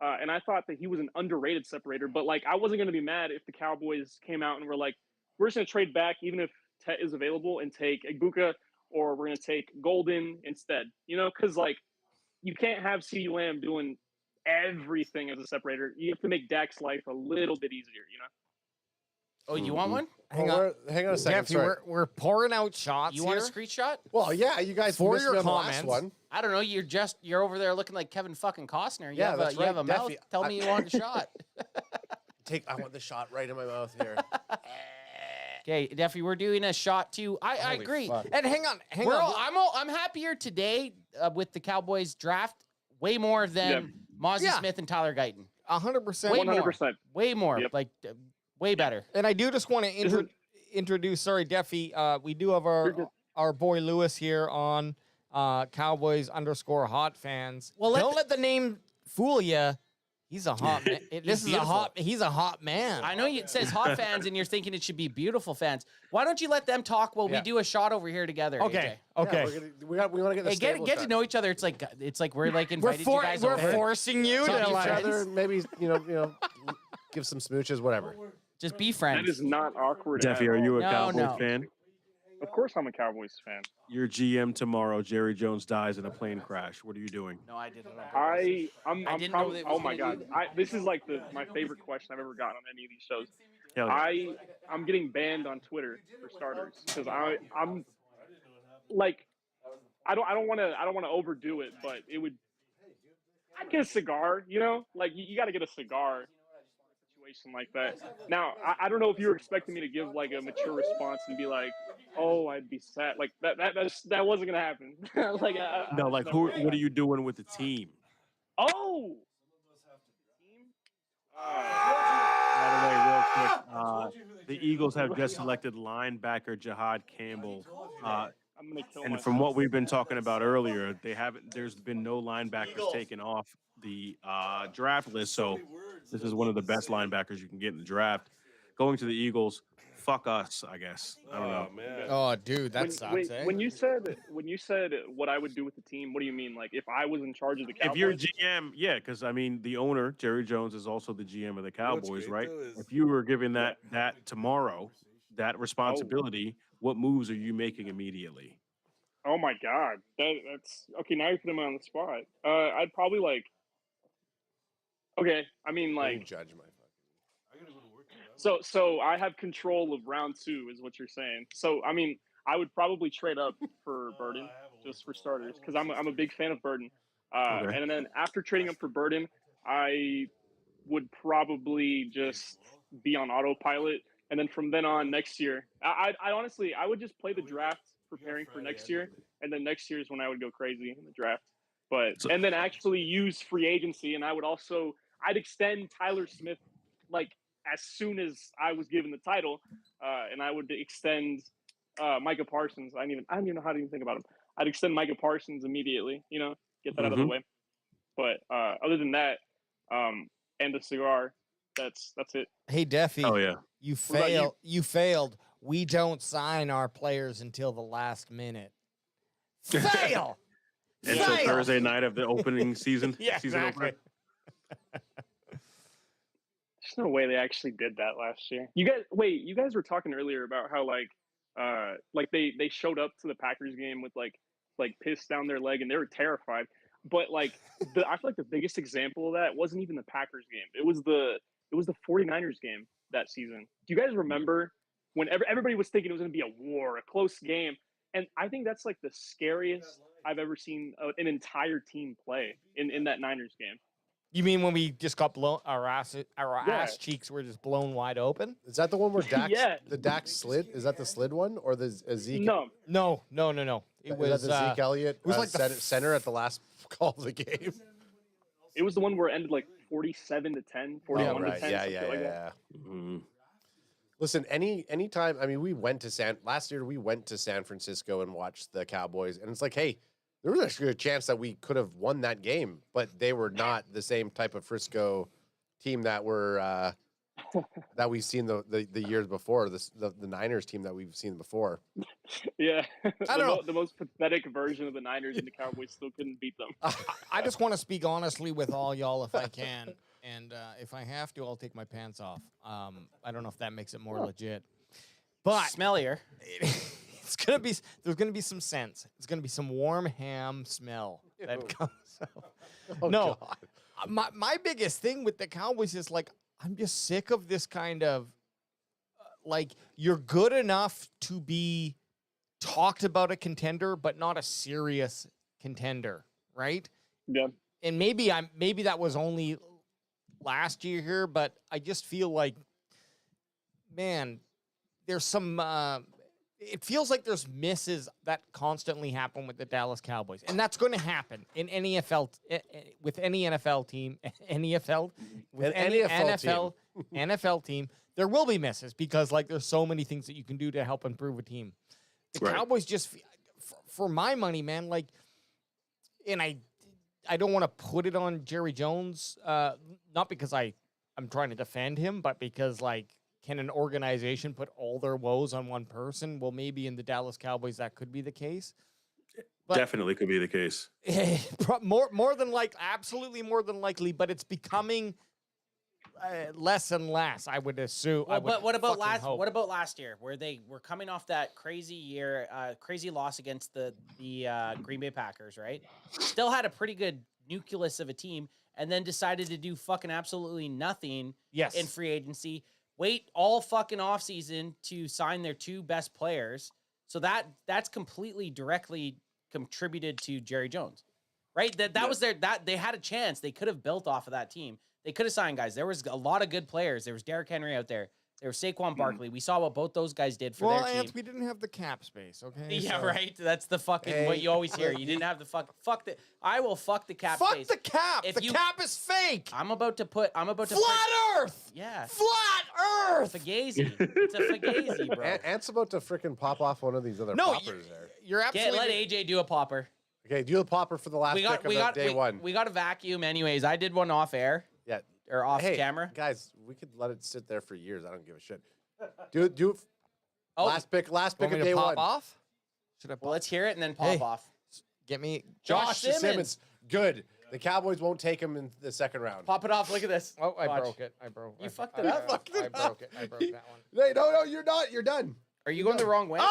and I thought that he was an underrated separator. But I wasn't going to be mad if the Cowboys came out and were we're just going to trade back even if Ted is available and take Egbuka, or we're going to take Golden instead. Because you can't have CeeDee Lamb doing everything as a separator. You have to make Dak's life a little bit easier, you know? Oh, you want one? Hang on a second. Jeffy, Sorry. we're pouring out shots You here. want a Screech shot? Well, yeah, you guys For missed your me on the last comments. one. I don't know. You're over there looking like Kevin fucking Costner. Yeah, that's You have right, a mouth. Deffy. Tell me you want a shot. I want the shot right in my mouth here. Okay, Deffy, we're doing a shot too. I Holy agree. fuck. And hang on. I'm happier today with the Cowboys draft way more than Mozzie Smith and Tyler Guyton. 100%. Way more. 100%. Way more. Yep. Like way better. And I do just want to introduce. Sorry, Deffy. We do have our boy Lewis here on Cowboys_hot fans. Well, don't let the name fool you. He's a hot man. He's a hot man. I know it says hot fans, and you're thinking it should be beautiful fans. Why don't you let them talk while we do a shot over here together? Okay. AJ? Okay. Yeah, we want to get the Hey, get to know each other. It's like we're like invited you guys over. We're forcing you Talk to to each like. other, maybe give some smooches, whatever. Just be friends. That is not awkward. Jeffy, at are all. you a No, Cowboys no. fan? Of course, I'm a Cowboys fan. Your GM tomorrow, Jerry Jones, dies in a plane crash. What are you doing? No, I didn't. I'm didn't know probably. that it was Oh my gonna god! This is like my favorite question I've ever gotten on any of these shows. Hell yeah. I'm getting banned on Twitter for starters because I'm like I don't want to overdo it, but it would. I'd get a cigar, you know, like you got to get a cigar. Situation like that. Now, I don't know if you were expecting me to give like a mature response and be like, "Oh, I'd be sad." Like that wasn't gonna happen. Like No, like what are you doing with the team? Oh. By the way, real quick, the Eagles have just selected linebacker Jihad Campbell. I'm gonna kill And myself. from what we've been talking about earlier, there's been no linebackers taken off the draft list. So this is one of the best linebackers you can get in the draft. Going to the Eagles, fuck us, I guess. I don't know. Man. Oh, dude, that sucks. When you said what I would do with the team, what do you mean? Like if I was in charge of the Cowboys? If you're GM, yeah, because I mean the owner, Jerry Jones, is also the GM of the Cowboys, right? If you were given that tomorrow, that responsibility, what moves are you making immediately? Oh my God, that's okay. Now you're putting me on the spot. I'd probably like. Okay, I mean like. Judge my. So I have control of round 2, is what you're saying. So I mean, I would probably trade up for Burden just for starters because I'm a big fan of Burden. Okay. And then after trading up for Burden, I would probably just be on autopilot. And then from then on next year, I honestly I would just play the draft preparing for next year, and then next year is when I would go crazy in the draft. And then actually use free agency, and I'd extend Tyler Smith like as soon as I was given the title, and I would extend Micah Parsons. I don't even know how to even think about him. I'd extend Micah Parsons immediately, you know, get that out of the way. But other than that, and the cigar, that's it. Hey, Deffy. Oh yeah. You What about failed. You failed. We don't sign our players until the last minute. Fail. Until Thursday night of the opening season. Yeah, season exactly. opener. There's no way they actually did that last year. You guys were talking earlier about how like they showed up to the Packers game with like piss down their leg and they were terrified. But like I feel like the biggest example of that wasn't even the Packers game. It was the 49ers game that season. Do you guys remember when everybody was thinking it was going to be a war, a close game? And I think that's like the scariest I've ever seen an entire team play in that Niners game. You mean when we just got blown, our ass cheeks were just blown wide open? Is that the one where Dax, Yeah. the Dax slid? Is that the slid one or the Zeke? No. It Is was that the Zeke Elliott? It was like the center at the last call of the game. It was the one where it ended like 47-10, 41 to 10. Yeah. Like that. Mm-hmm. Listen, anytime. I mean, we went to last year. We went to San Francisco and watched the Cowboys, and it's like, hey, there was actually a chance that we could have won that game, but they were not the same type of Frisco team that were that we've seen the years before. The Niners team that we've seen before. Yeah, I don't know. The most pathetic version of the Niners, and the Cowboys still couldn't beat them. I just want to speak honestly with all y'all if I can, and if I have to, I'll take my pants off. I don't know if that makes it more legit, but smellier. There's gonna be some sense. It's gonna be some warm ham smell that comes out. Oh, No, God. my biggest thing with the Cowboys is like I'm just sick of this kind of like you're good enough to be talked about a contender, but not a serious contender, right? Yeah. And maybe that was only last year here, but I just feel like, man, there's some. It feels like there's misses that constantly happen with the Dallas Cowboys, and that's going to happen in any NFL with any NFL team, NFL with any NFL team. There will be misses because like there's so many things that you can do to help improve a team. The Cowboys just, for my money, man, like, and I don't want to put it on Jerry Jones, not because I'm trying to defend him, but because like. Can an organization put all their woes on one person? Well, maybe in the Dallas Cowboys that could be the case. But Definitely could be the case. more than like, absolutely more than likely. But it's becoming less and less. I would assume. Well, but what about last? What about last year, where they were coming off that crazy year, crazy loss against the Green Bay Packers, right? Still had a pretty good nucleus of a team, and then decided to do fucking absolutely nothing. Yes. In free agency. Wait all fucking offseason to sign their two best players. So that's completely directly contributed to Jerry Jones. Right? That was they had a chance. They could have built off of that team. They could have signed guys. There was a lot of good players. There was Derrick Henry out there. There was Saquon Barkley. We saw what both those guys did for their team. We didn't have the cap space, okay? Yeah, right. That's the fucking what you always hear. You didn't have the fuck the. I will fuck the cap space. Fuck the cap. The cap is fake. I'm about to Flat Earth. Yeah. Flat Earth. Fugazi. It's a fugazi, bro. Ant's about to freaking pop off one of these other poppers there. You're absolutely. Let AJ do a popper. Okay, do the popper for the last pick of day one. We got a vacuum, anyways. I did one off air. Yeah. Or off camera. Guys, we could let it sit there for years. I don't give a shit. Do last pick of day one. Off? Well, let's hear it and then pop off. Get me Josh Simmons. Good. The Cowboys won't take him in the second round. Pop it off. Look at this. Oh, I Watch. broke it. You fucked it up. I broke it. I broke that one. Hey, no, you're not. You're done. Are you going the wrong way?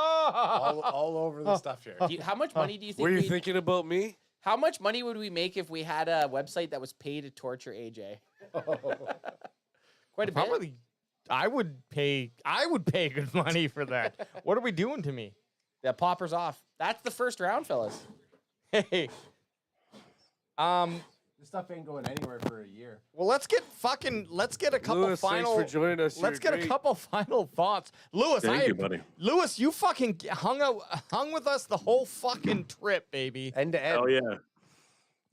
all over the stuff here. How much money do you think? Were you thinking about me? How much money would we make if we had a website that was paid to torture AJ? Quite a bit. Probably. I would pay good money for that. What are we doing to me? The popper's off. That's the first round, fellas. Hey. This stuff ain't going anywhere for a year. Well, let's get a couple Lewis, final. thanks for joining us. Let's get a couple final thoughts, Lewis. Thank you, buddy. Lewis, you fucking hung with us the whole fucking trip, baby. End to end. Oh yeah,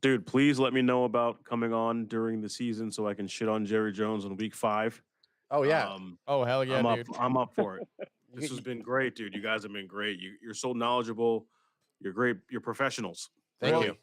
dude. Please let me know about coming on during the season so I can shit on Jerry Jones in week 5. Oh yeah. Oh hell yeah, dude. I'm up for it. This has been great, dude. You guys have been great. You're so knowledgeable. You're great. You're professionals. Thank you.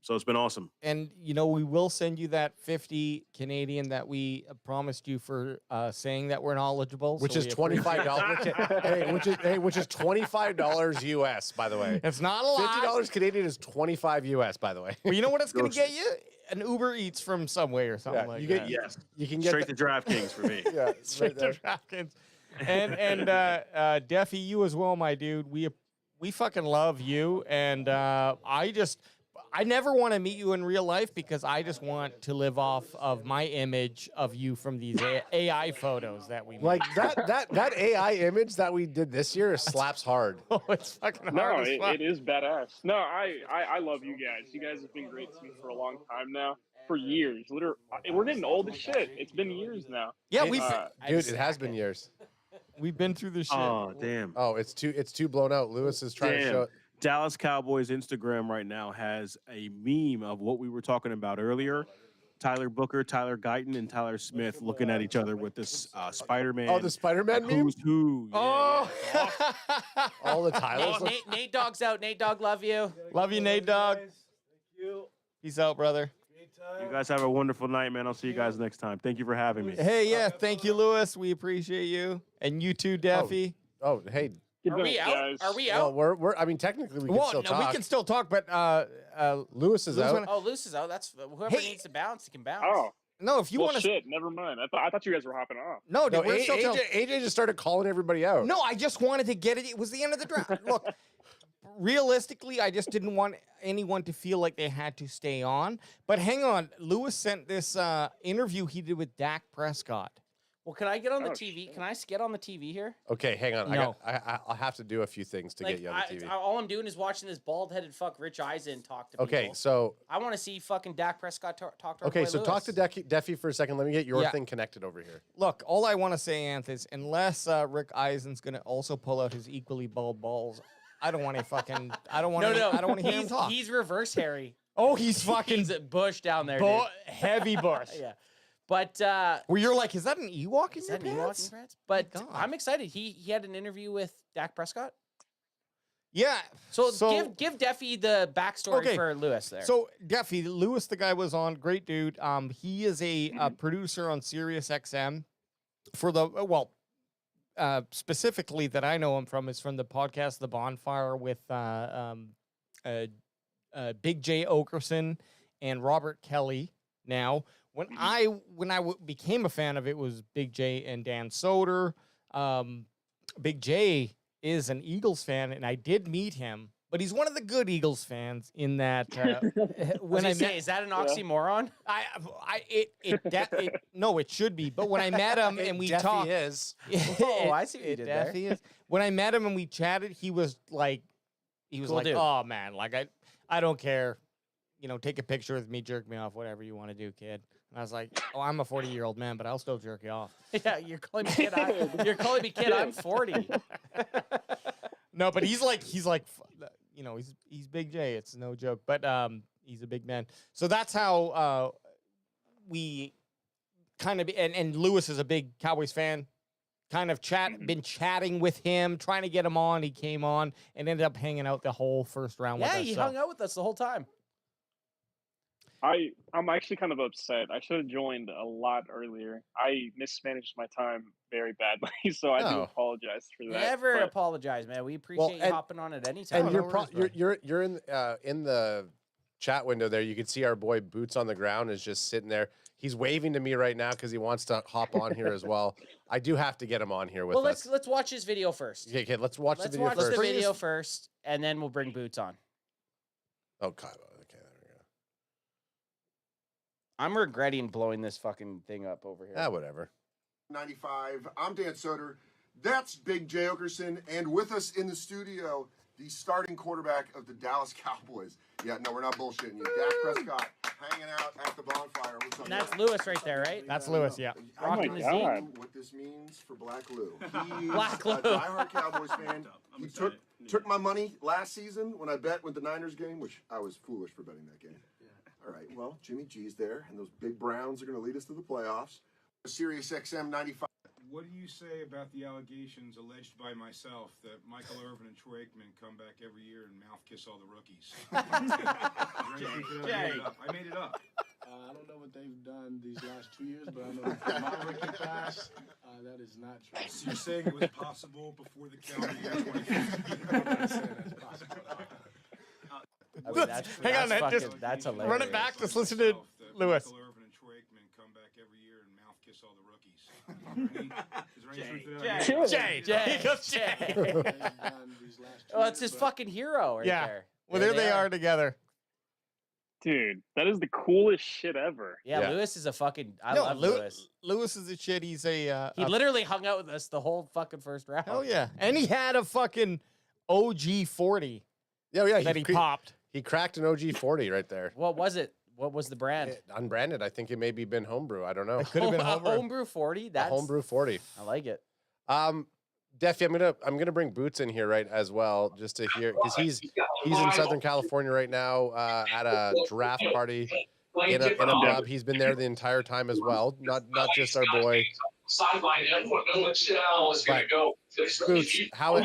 So it's been awesome. And we will send you that 50 Canadian that we promised you for saying that we're knowledgeable, Which is $25. Which is $25 US, by the way. It's not a lot. $50 Canadian is $25 US, by the way. Well, you know what it's going to get you? An Uber Eats from Subway or something like that. Yes. You can get Straight to DraftKings for me. Yeah, Straight to DraftKings. And Deffy, you as well, my dude. We fucking love you, and I never want to meet you in real life because I just want to live off of my image of you from these AI photos that we made. Like that AI image that we did this year slaps hard. Oh, it's fucking No, hard. it is badass. No, I love you guys. You guys have been great to me for a long time now. For years. Literally, we're getting old as shit. It's been years now. Yeah, Dude, it has been years. We've been through this shit. Oh damn. Oh, it's too blown out. Lewis is trying to show it. Dallas Cowboys Instagram right now has a meme of what we were talking about earlier. Tyler Booker, Tyler Guyton, and Tyler Smith looking at each other with this Spider-Man. Oh, the Spider-Man meme? Who's who? Oh. All the Tylers. Nate Dogg's out. Nate Dogg, love you. Love you, Nate Dogg. Thank you. Peace out, brother. You guys have a wonderful night, man. I'll see you guys next time. Thank you for having me. Hey, yeah, thank you, Lewis. We appreciate you. And you too, Daffy. Oh, hey. Are we out? Are we out? Well, we're I mean, technically we can still talk. We can still talk, but Lewis is out. Oh, Lewis is out. That's whoever needs to bounce, he can bounce. Oh, No, if you well, want to. shit, never mind. I thought you guys were hopping off. No, dude, we're still AJ just started calling everybody out. No, I just wanted to get it. It was the end of the draft. Look, realistically, I just didn't want anyone to feel like they had to stay on. But hang on, Lewis sent this interview he did with Dak Prescott. Well, can I get on the TV? Can I get on the TV here? Okay, hang on. No. I'll have to do a few things to get you on the TV. All I'm doing is watching this bald-headed fuck Rich Eisen talk to people. Okay, so I want to see fucking Dak Prescott talk to our okay, boy so Lewis. talk to Deffy for a second. Let me get your Yeah. thing connected over here. Look, all I want to say, Anth, is unless Rick Eisen's going to also pull out his equally bald balls, I don't want to fucking. I don't want to. No, I don't want to hear him he's, talk. he's reverse Harry. Oh, he's fucking He's at Bush down there, heavy bush. yeah. But where you're like, is that an Ewok in is your that an Ewok in pants? your pants? But God. I'm excited. He had an interview with Dak Prescott. Yeah. So give Deffy the backstory for Lewis there. So Deffy, Lewis, the guy was on, great dude. He is a producer on Sirius XM for the specifically that I know him from is from the podcast The Bonfire with Big J Okerson and Robert Kelly. Now, when I became a fan of it, was Big J and Dan Soder. Big J is an Eagles fan, and I did meet him, but he's one of the good Eagles fans in that when I met, is that an oxymoron? No, it should be. But when I met him and we talked, Oh, I see what you did there. Definitely is. When I met him and we chatted, he was like, Cool dude. oh man, like I don't care, take a picture with me, jerk me off, whatever you want to do, kid. And I was like, oh, I'm a 40-year-old man, but I'll still jerk you off. Yeah, you're calling me kid. You're calling me kid. I'm 40. No, but he's Big J. It's no joke, but he's a big man. So that's how we kind of and Lewis is a big Cowboys fan. Kind of been chatting with him, trying to get him on. He came on and ended up hanging out the whole first round with us. Yeah, he hung out with us the whole time. I'm actually kind of upset. I should have joined a lot earlier. I mismanaged my time very badly, so I do apologize for that. Never but- apologize, man. We appreciate you hopping on at any And time. you're in the chat window there. You can see our boy Boots on the ground is just sitting there. He's waving to me right now because he wants to hop on here as well. I do have to get him on here with us. Let's watch his video first. Okay, let's watch the video Let's watch first. the video first, and then we'll bring Boots on. Oh, God. Okay, there we go. I'm regretting blowing this fucking thing up over here. Whatever. 95. I'm Dan Soder. That's Big J Okerson. And with us in the studio, the starting quarterback of the Dallas Cowboys. Yeah, no, we're not bullshitting you. Dak Prescott hanging out at the bonfire. What's up, And that's man? Lewis right there, right? That's Lewis, yeah. Rocking the Z. What this means for Black Lou. He's Black a Lou. diehard Cowboys fan. He took my money last season when I bet with the Niners game, which I was foolish for betting that game. All right, well, Jimmy G's there, and those big Browns are going to lead us to the playoffs. Sirius XM 95. What do you say about the allegations alleged by myself that Michael Irvin and Troy Aikman come back every year and mouth kiss all the rookies? I made it up. I don't know what they've done these last 2 years, but I know from my rookie class, that is not true. So you're saying it was possible before the calendar year 2015? I'm not saying that's possible. I mean, Hang on, that's hilarious. Run it back. Just listen to Lewis. Michael Irvin and Troy Aikman come back every year and mouth kiss all the rookies. Is there any truth to that? He goes Jay. Oh, it's his fucking hero right there. Well, there they are together. Dude, that is the coolest shit ever. Yeah, Lewis is a fucking. I love Lewis. Lewis is a shit. He's a. He literally hung out with us the whole fucking first round. Hell yeah, and he had a fucking OG 40. Yeah, that he popped. He cracked an OG 40 right there. What was it? What was the brand? Unbranded. I think it maybe been homebrew. I don't know. It could have been homebrew. Homebrew 40. That's homebrew 40. I like it. Deffy, I'm gonna bring Boots in here right as well, just to hear because he's in Southern California right now at a draft party in a pub. He's been there the entire time as well. Not just our boy. Sideline, everyone knows which is going to go. Boots, how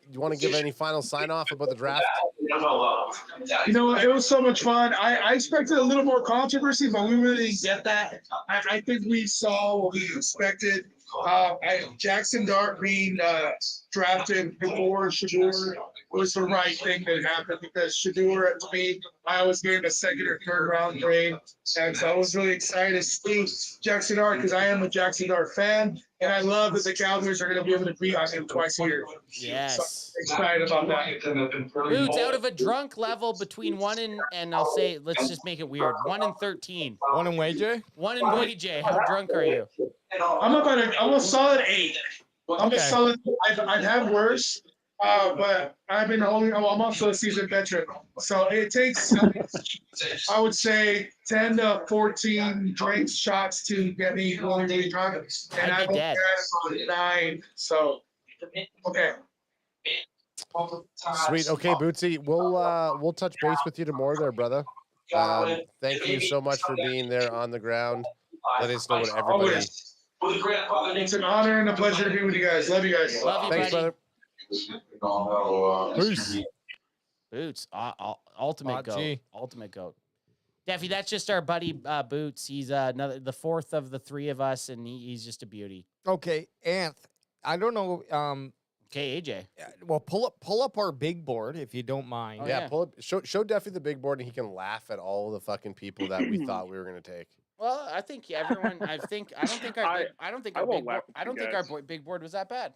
you want to give any final sign off about the draft? You know, it was so much fun. I expected a little more controversy, but we really didn't get that. I think we saw what we expected. Jackson Dart being drafted before Shador was the right thing that happened because Shador, to me, I was getting a second or third round grade. And so I was really excited to see Jackson Dart because I am a Jackson Dart fan. And I love that the Cowboys are going to be able to beat him twice a year. Yes. So excited about that. Boots, out of a drunk level between 1 and I'll say, let's just make it weird, 1 and 13. 1 and WJ? 1 and WJ. How drunk are you? I'm a solid 8. I'm a solid. I've had worse, but I've been holding. I'm also a seasoned veteran, so it takes, I would say, 10 to 14 drinks, shots to get me really drunk, and I've only had about 9. So, okay. Sweet. Okay, Bootsy, we'll touch base with you tomorrow, there, brother. Thank you so much for being there on the ground. Let us know what everybody. It's an honor and a pleasure to be with you guys. Love you guys. Love you, Thanks, buddy. brother. Peace. Boots, ultimate goat. Ultimate goat. Daffy, that's just our buddy Boots. He's the fourth of the 3 of us, and he's just a beauty. Okay, Anth, I don't know. Okay, AJ. Well, pull up our big board if you don't mind. Yeah, pull up. Show Deffy the big board, and he can laugh at all the fucking people that we thought we were gonna take. Well, I think everyone. I don't think our big board was that bad.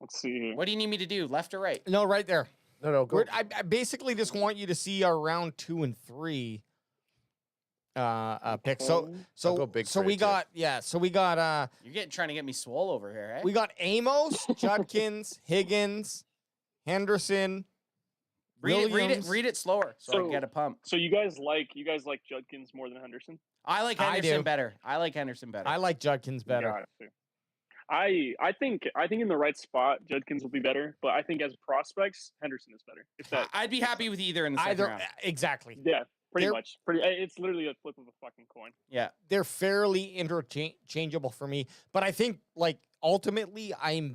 Let's see. What do you need me to do? Left or right? No, right there. No, go. I basically just want you to see our round 2 and 3 picks. I'll go big So for we it, got So we got You're trying to get me swole over here, eh? we got Amos, Judkins, Higgins, Henderson. Read it slower so I can get a pump. So you guys like Judkins more than Henderson? I like Henderson better. I like Henderson better. I like Judkins better. Got it. I think in the right spot, Judkins will be better, but I think as prospects, Henderson is better. If that, I'd be happy with either in the second round. Exactly. Yeah, pretty much. It's literally a flip of a fucking coin. Yeah, they're fairly interchangeable for me, but I think like ultimately, I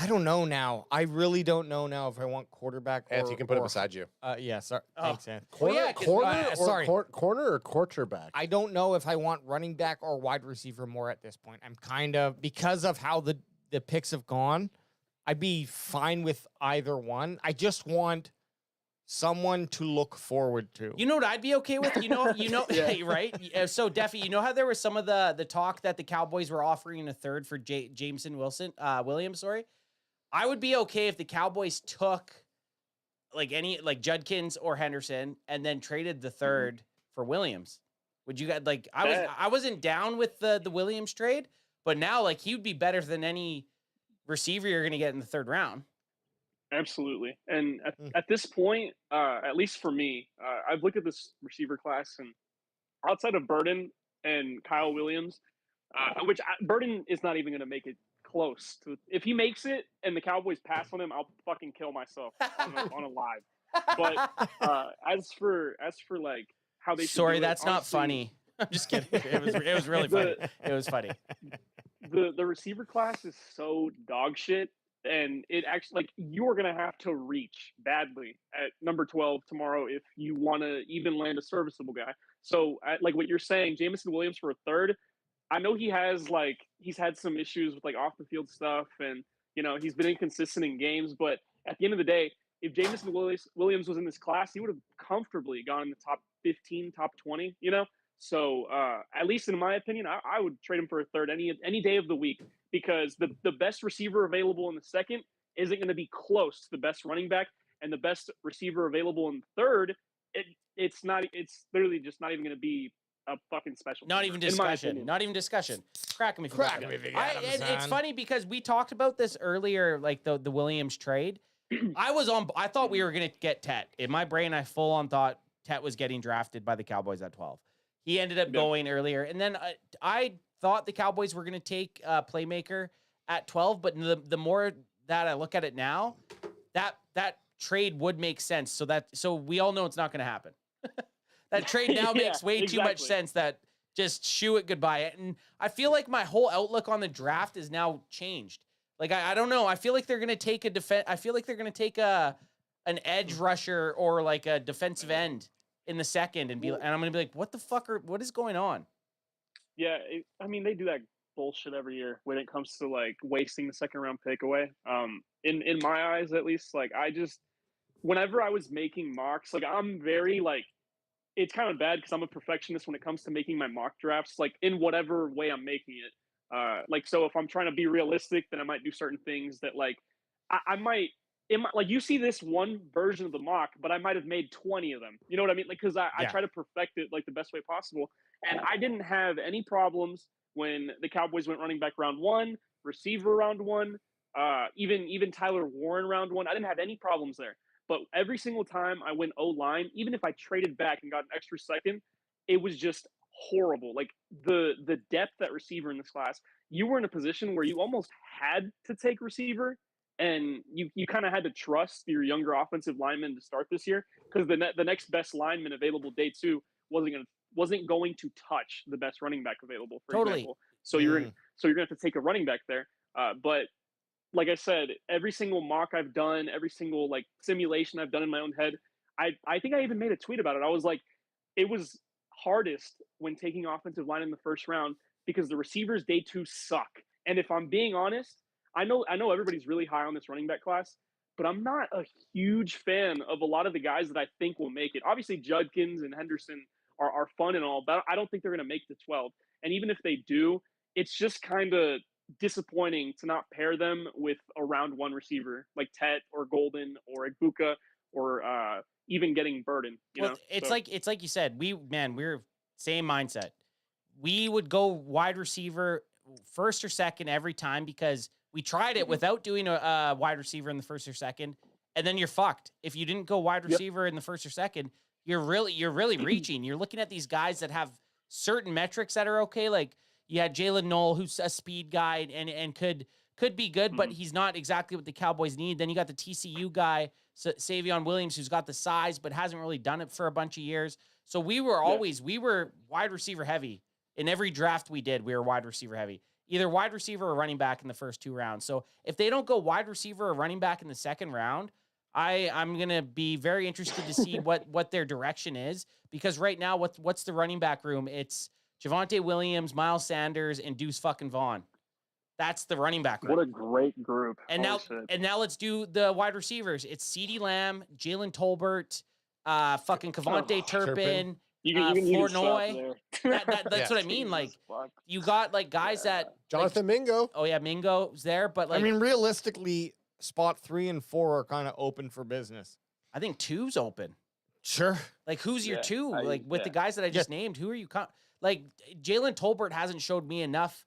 don't know now. I really don't know now if I want quarterback. Ant, you can put it beside you. Yeah, sorry. Thanks, Ant. Corner or quarterback? I don't know if I want running back or wide receiver more at this point. I'm kind of, because of how the picks have gone, I'd be fine with either one. I just want someone to look forward to. You know what I'd be okay with? You know, right? So, Deffy, you know how there was some of the talk that the Cowboys were offering in a third for Jameson Williams, sorry? I would be okay if the Cowboys took Judkins or Henderson and then traded the third for Williams. Would you guys I wasn't down with the Williams trade, but now he would be better than any receiver you're going to get in the third round. Absolutely. And at this point, at least for me, I've looked at this receiver class, and outside of Burden and Kyle Williams, which Burden is not even going to make it close to. If he makes it and the Cowboys pass on him, I'll fucking kill myself on a live. But as for how they. Sorry, should do that's it, not honestly, funny. I'm just kidding. It was really funny. It was funny. The receiver class is so dog shit. And it actually, you're going to have to reach badly at number 12 tomorrow if you want to even land a serviceable guy. So, what you're saying, Jameson Williams for a third, I know he's had some issues with off the field stuff, and he's been inconsistent in games. But at the end of the day, if Jameson Williams was in this class, he would have comfortably gone in the top 15, top 20. So at least in my opinion, I would trade him for a third any day of the week, because the best receiver available in the second isn't going to be close to the best running back, and the best receiver available in third, it's literally just not even going to be a fucking special. Not even discussion. Not even discussion. Crack him if you got him. It's funny because we talked about this earlier, the Williams trade. I thought we were going to get Tet. In my brain, I full on thought Tet was getting drafted by the Cowboys at 12. He ended up going earlier. And then I thought the Cowboys were going to take Playmaker at 12. But the more that I look at it now, that trade would make sense. So we all know it's not going to happen. That trade now makes way too much sense, that just shoo it goodbye. And I feel like my whole outlook on the draft is now changed. I don't know. I feel like they're going to take I feel like they're going to take an edge rusher or a defensive end in the second, and I'm going to be like, what is going on? Yeah, I mean they do that bullshit every year when it comes to like wasting the second round pick away. In my eyes, at least, like whenever I was making mocks, like I'm very like it's kind of bad because I'm a perfectionist when it comes to making my mock drafts, like in whatever way I'm making it. Like so, if I'm trying to be realistic, then I might do certain things that like I might. Like you see this one version of the mock, but I might have made 20 of them. You know what I mean? Like because I try to perfect it like the best way possible. And I didn't have any problems when the Cowboys went running back round 1, receiver round 1, even Tyler Warren round 1. I didn't have any problems there. But every single time I went O-line, even if I traded back and got an extra second, it was just horrible. Like the depth at receiver in this class, you were in a position where you almost had to take receiver, and you kind of had to trust your younger offensive lineman to start this year because the next best lineman available day 2 wasn't going to touch the best running back available, for example. So you're gonna have to take a running back there. But like I said, every single mock I've done, every single like simulation I've done in my own head, I think I even made a tweet about it. I was like, it was hardest when taking offensive line in the first round because the receivers day 2 suck. And if I'm being honest, I know everybody's really high on this running back class, but I'm not a huge fan of a lot of the guys that I think will make it. Obviously, Judkins and Henderson are fun and all, but I don't think they're going to make the 12. And even if they do, it's just kind of disappointing to not pair them with a round 1 receiver like Tet or Golden or Egbuka or even getting Burden. You know, it's like you said, we're same mindset. We would go wide receiver first or second every time because we tried it without doing a wide receiver in the first or second, and then you're fucked. If you didn't go wide receiver in the first or second, you're really reaching. You're looking at these guys that have certain metrics that are okay. Like you had Jalen Knoll, who's a speed guy and could be good, but he's not exactly what the Cowboys need. Then you got the TCU guy, Savion Williams, who's got the size but hasn't really done it for a bunch of years. So we were wide receiver heavy. In every draft we did, we were wide receiver heavy. Either wide receiver or running back in the first 2 rounds. So if they don't go wide receiver or running back in the second round, I'm going to be very interested to see what their direction is, because right now, what's the running back room? It's Javonte Williams, Miles Sanders, and Deuce fucking Vaughn. That's the running back room. What a great group. And now let's do the wide receivers. It's CeeDee Lamb, Jalen Tolbert, fucking Kevontae Turpin, Flournoy. That's what I mean. Like you got like guys that Jonathan Mingo. Oh yeah, Mingo's there, but like I mean, realistically, spot 3 and 4 are kind of open for business. I think 2's open. Sure. Like who's your 2? Like with the guys that I just named, who are you? Like Jalen Tolbert hasn't showed me enough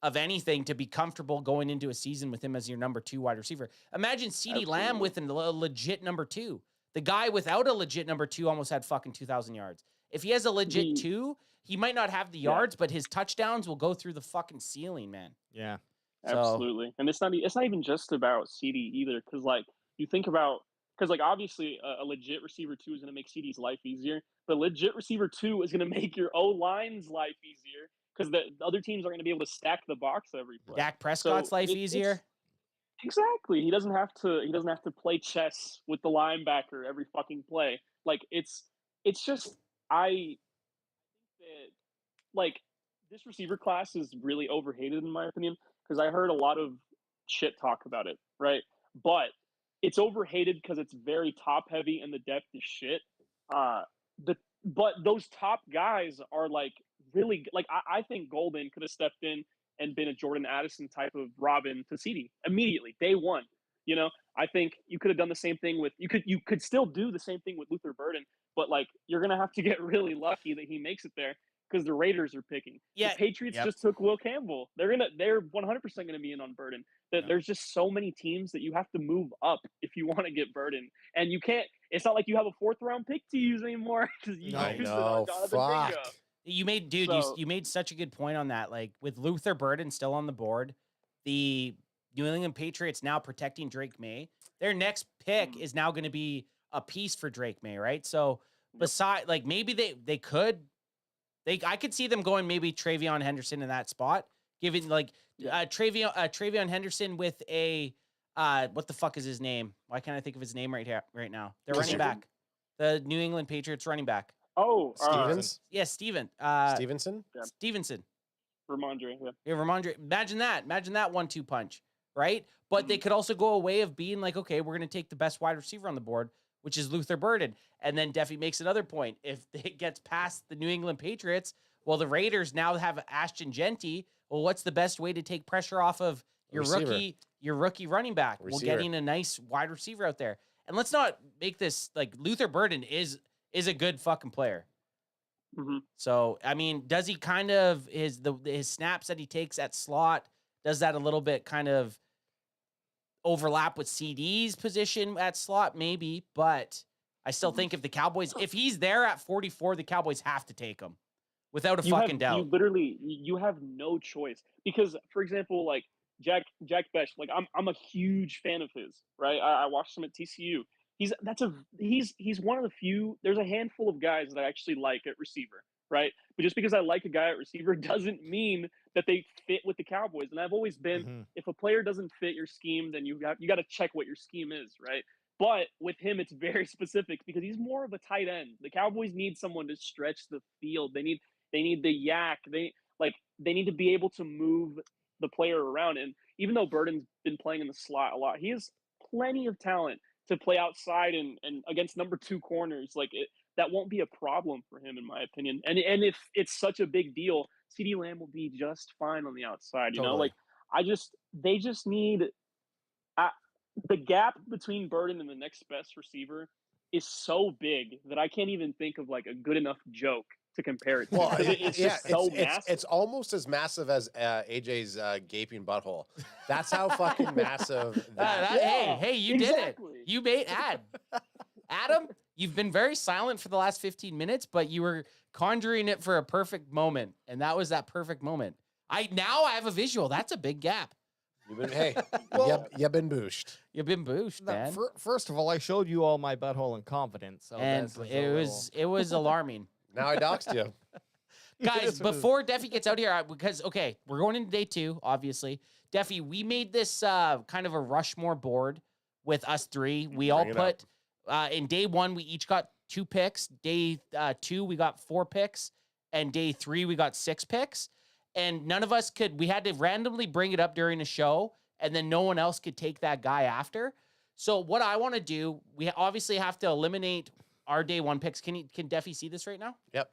of anything to be comfortable going into a season with him as your number 2 wide receiver. Imagine CeeDee Lamb with a legit number 2. The guy without a legit number 2 almost had fucking 2,000 yards. If he has a legit 2, he might not have the yards, but his touchdowns will go through the fucking ceiling, man. Yeah. Absolutely. And it's not even just about CD either, because like you think about, because like obviously a legit receiver 2 is going to make CD's life easier, but legit receiver 2 is going to make your O-line's life easier because the other teams are going to be able to stack the box every play. Dak Prescott's life easier. Exactly. He doesn't have to play chess with the linebacker every fucking play. Like it's just I think that like this receiver class is really overhated in my opinion, because I heard a lot of shit talk about it, right? But it's overhated because it's very top heavy and the depth is shit. But those top guys are like really like I think Golden could have stepped in and been a Jordan Addison type of Robin to CD immediately, day 1. You know, I think you could have done the same thing with you could still do the same thing with Luther Burden, but like you're gonna have to get really lucky that he makes it there because the Raiders are picking. Yeah, the Patriots just took Will Campbell. They're 100% gonna be in on Burden. There's just so many teams that you have to move up if you want to get Burden, and you can't. It's not like you have a 4th round pick to use anymore because you used it on Jonathan Mingo. You made such a good point on that. Like with Luther Burden still on the board, the New England Patriots now protecting Drake May. Their next pick is now going to be a piece for Drake May, right? So beside, like maybe I could see them going maybe Travion Henderson in that spot, giving like Travion Henderson with a what the fuck is his name? Why can't I think of his name right now? They're running back, the New England Patriots running back. Oh, Stevens? Yeah, Stevenson. Stevenson? Stevenson. Ramondre, yeah. Yeah, Ramondre. Imagine that 1-2 punch, right? But they could also go a way of being like, okay, we're going to take the best wide receiver on the board, which is Luther Burden. And then Duffy makes another point. If it gets past the New England Patriots, well, the Raiders now have Ashton Genty. Well, what's the best way to take pressure off of your rookie running back? Well, getting a nice wide receiver out there. And let's not make this like Luther Burden is a good fucking player. So, I mean, does he kind of his snaps that he takes at slot, does that a little bit kind of overlap with CD's position at slot? Maybe, but I still think if he's there at 44, the Cowboys have to take him without a fucking doubt. You have no choice because, for example, like Jack Besh, like I'm a huge fan of his, right? I watched him at TCU. He's one of the few. There's a handful of guys that I actually like at receiver, right? But just because I like a guy at receiver doesn't mean that they fit with the Cowboys. And I've always been, if a player doesn't fit your scheme, then you got to check what your scheme is, right? But with him, it's very specific because he's more of a tight end. The Cowboys need someone to stretch the field. They need the yak. They need to be able to move the player around. And even though Burden's been playing in the slot a lot, he has plenty of talent to play outside and against number 2 corners. That won't be a problem for him, in my opinion. And if it's such a big deal, CeeDee Lamb will be just fine on the outside. You know, they just need the gap between Burden and the next best receiver is so big that I can't even think of like a good enough joke to compare it to. Well, massive. It's almost as massive as AJ's gaping butthole. That's how fucking massive that is. Hey, you did it. You made Adam, you've been very silent for the last 15 minutes, but you were conjuring it for a perfect moment, and that was that perfect moment. Now I have a visual. That's a big gap. You've been you've been booshed. You've been booshed, man. First of all, I showed you all my butthole in confidence, so and it was alarming. Now I doxed you. Guys, before Deffy gets out here, because, okay, we're going into day 2, obviously. Deffy, we made this kind of a Rushmore board with us 3. We all put, in day 1, we each got 2 picks. Day 2, we got 4 picks. And day 3, we got 6 picks. And none of us we had to randomly bring it up during a show, and then no one else could take that guy after. So what I want to do, we obviously have to eliminate our day 1 picks. Can Deffy see this right now? Yep.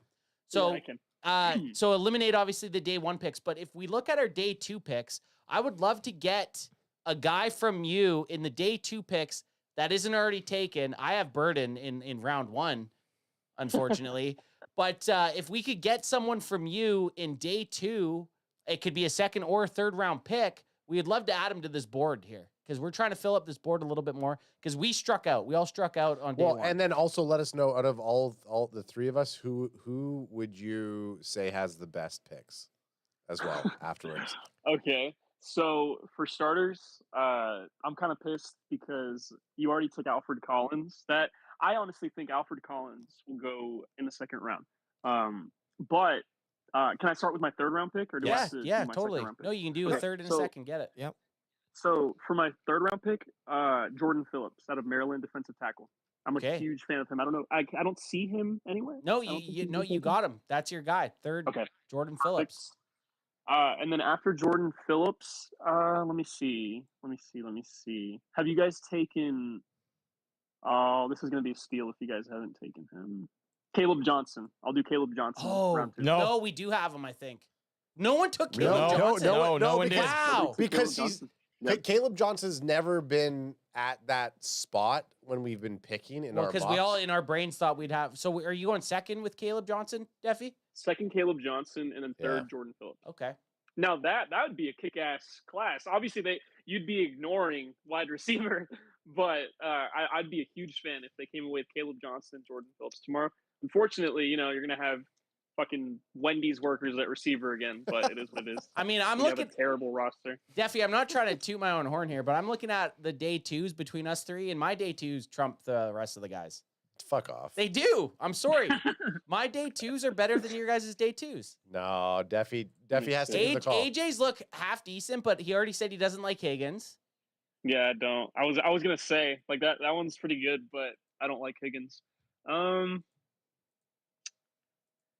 So, yeah, I can. So eliminate obviously the day 1 picks. But if we look at our day 2 picks, I would love to get a guy from you in the day 2 picks that isn't already taken. I have Burden in round 1, unfortunately. But if we could get someone from you in day 2, it could be a 2nd or a 3rd round pick. We'd love to add him to this board here because we're trying to fill up this board a little bit more because we struck out. We all struck out on day 1. And then also let us know, out of all the 3 of us, who would you say has the best picks as well afterwards? Okay. So for starters, I'm kind of pissed because you already took Alfred Collins. That I honestly think Alfred Collins will go in the 2nd round. But can I start with my 3rd round pick, or do I have to do my totally. 2nd round pick? No, you can do a 3rd and a 2nd. Get it. Yep. So for my 3rd round pick, Jordan Phillips out of Maryland, defensive tackle. I'm a huge fan of him. I don't know. I don't see him anywhere. No, you got him. That's your guy. 3rd. Okay. Jordan Phillips. And then after Jordan Phillips, let me see. Have you guys taken? Oh, this is going to be a steal if you guys haven't taken him. Caleb Johnson. I'll do Caleb Johnson. Oh, round 2. no, we do have him, I think. No one took Caleb Johnson. No one did. Wow. Because Caleb Johnson's never been at that spot when we've been picking in our box. Because we all in our brains thought we'd have. So are you going 2nd with Caleb Johnson, Deffy? 2nd Caleb Johnson, and then 3rd Jordan Phillips. Okay. Now that would be a kick-ass class. Obviously, you'd be ignoring wide receiver, but I'd be a huge fan if they came away with Caleb Johnson and Jordan Phillips tomorrow. Unfortunately, you're going to have fucking Wendy's workers at receiver again, but it is what it is. I mean, I'm looking at a terrible roster. Deffy, I'm not trying to toot my own horn here, but I'm looking at the day 2s between us 3, and my day 2s trump the rest of the guys. Fuck off. They do. I'm sorry. My day 2s are better than your guys' day 2s. No, Deffy has to give the call. AJ's look half decent, but he already said he doesn't like Higgins. Yeah, I don't. I was gonna say like that one's pretty good, but I don't like Higgins.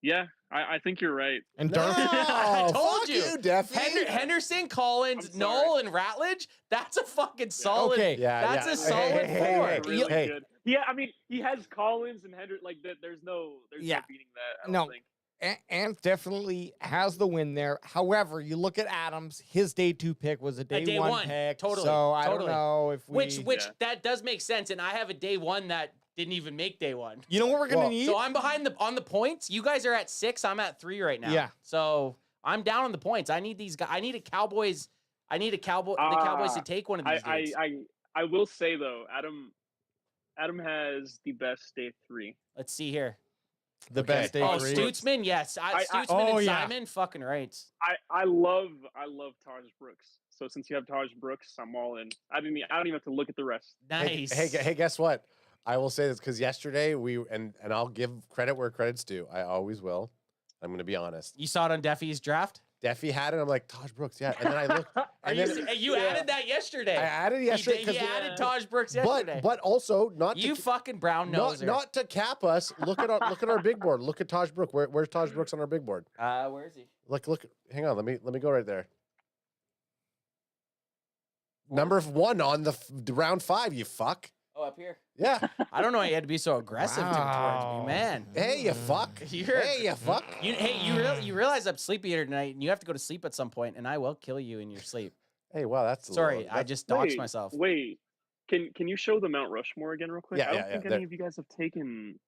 Yeah, I think you're right. And No, I told fuck you, you, Duffy. Henderson, Collins, Knoll, and Ratledge. That's a fucking solid. Okay. That's a solid four. Really good. Yeah, I mean, he has Collins and Hendrick. Like that, there's no beating that. I don't think. Ant definitely has the win there. However, you look at Adams, his day 2 pick was a day one pick. Totally. So I don't know if we... Which that does make sense. And I have a day 1 that didn't even make day 1. You know what we're going to need? So I'm behind on the points. You guys are at 6. I'm at 3 right now. Yeah. So I'm down on the points. I need these guys. I need the Cowboys to take one of these games. I will say though, Adam has the best day 3. Let's see here. The best day 3. Stutzman, yes. Stutzman and Simon, fucking right. I love Taj Brooks. So since you have Taj Brooks, I'm all in. I don't even have to look at the rest. Nice. Hey, guess what? I will say this because yesterday and I'll give credit where credit's due. I always will. I'm going to be honest. You saw it on Deffy's draft? Deffy had it. I'm like, Taj Brooks, yeah. And then I looked. You added that yesterday. I added it yesterday. He added Taj Brooks yesterday. But also not you to, fucking brown noser. Not to cap us. Look at our big board. Look at Taj Brooks. Where's Taj Brooks on our big board? Where is he? Look. Hang on. Let me go right there. Number 1 on the round 5. You fuck. Oh, up here. Yeah. I don't know why you had to be so aggressive towards me, man. Hey, you fuck. Hey, you fuck. You realize I'm sleepy here tonight, and you have to go to sleep at some point, and I will kill you in your sleep. Hey, wow, that's sorry. I just doxed myself. Wait, can you show the Mount Rushmore again real quick? Yeah, I don't think any of you guys have taken.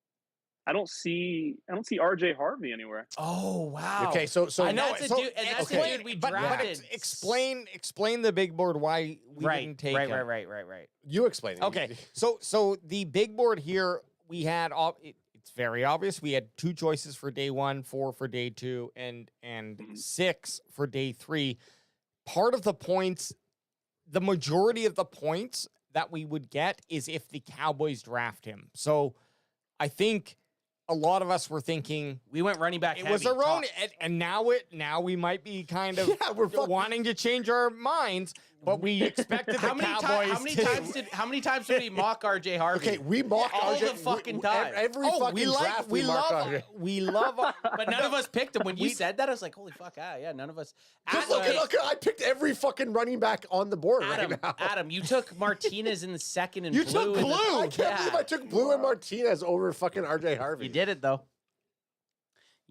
I don't see RJ Harvey anywhere. Oh wow. Okay, so I know that's a dude we drafted. Explain the big board why we didn't take him. Right. You explain it. Okay, so the big board here we had it's very obvious. We had 2 choices for day 1, 4 for day 2, and 6 for day 3. Part of the points, the majority of the points that we would get is if the Cowboys draft him. So I think a lot of us were thinking we went running back. It was a run, and now we might be kind of wanting to change our minds. But we expected the Cowboys. How many times did we mock RJ Harvey? Okay, we mocked all RJ the fucking time. Every fucking draft we mocked RJ. We love, but none of us picked him. When you said that, I was like, "Holy fuck, yeah, none of us." Just look at I picked every fucking running back on the board right now. Adam, you took Martinez in the second and you Blue. took Blue. I can't believe I took Blue and Martinez over fucking RJ Harvey. You did it though.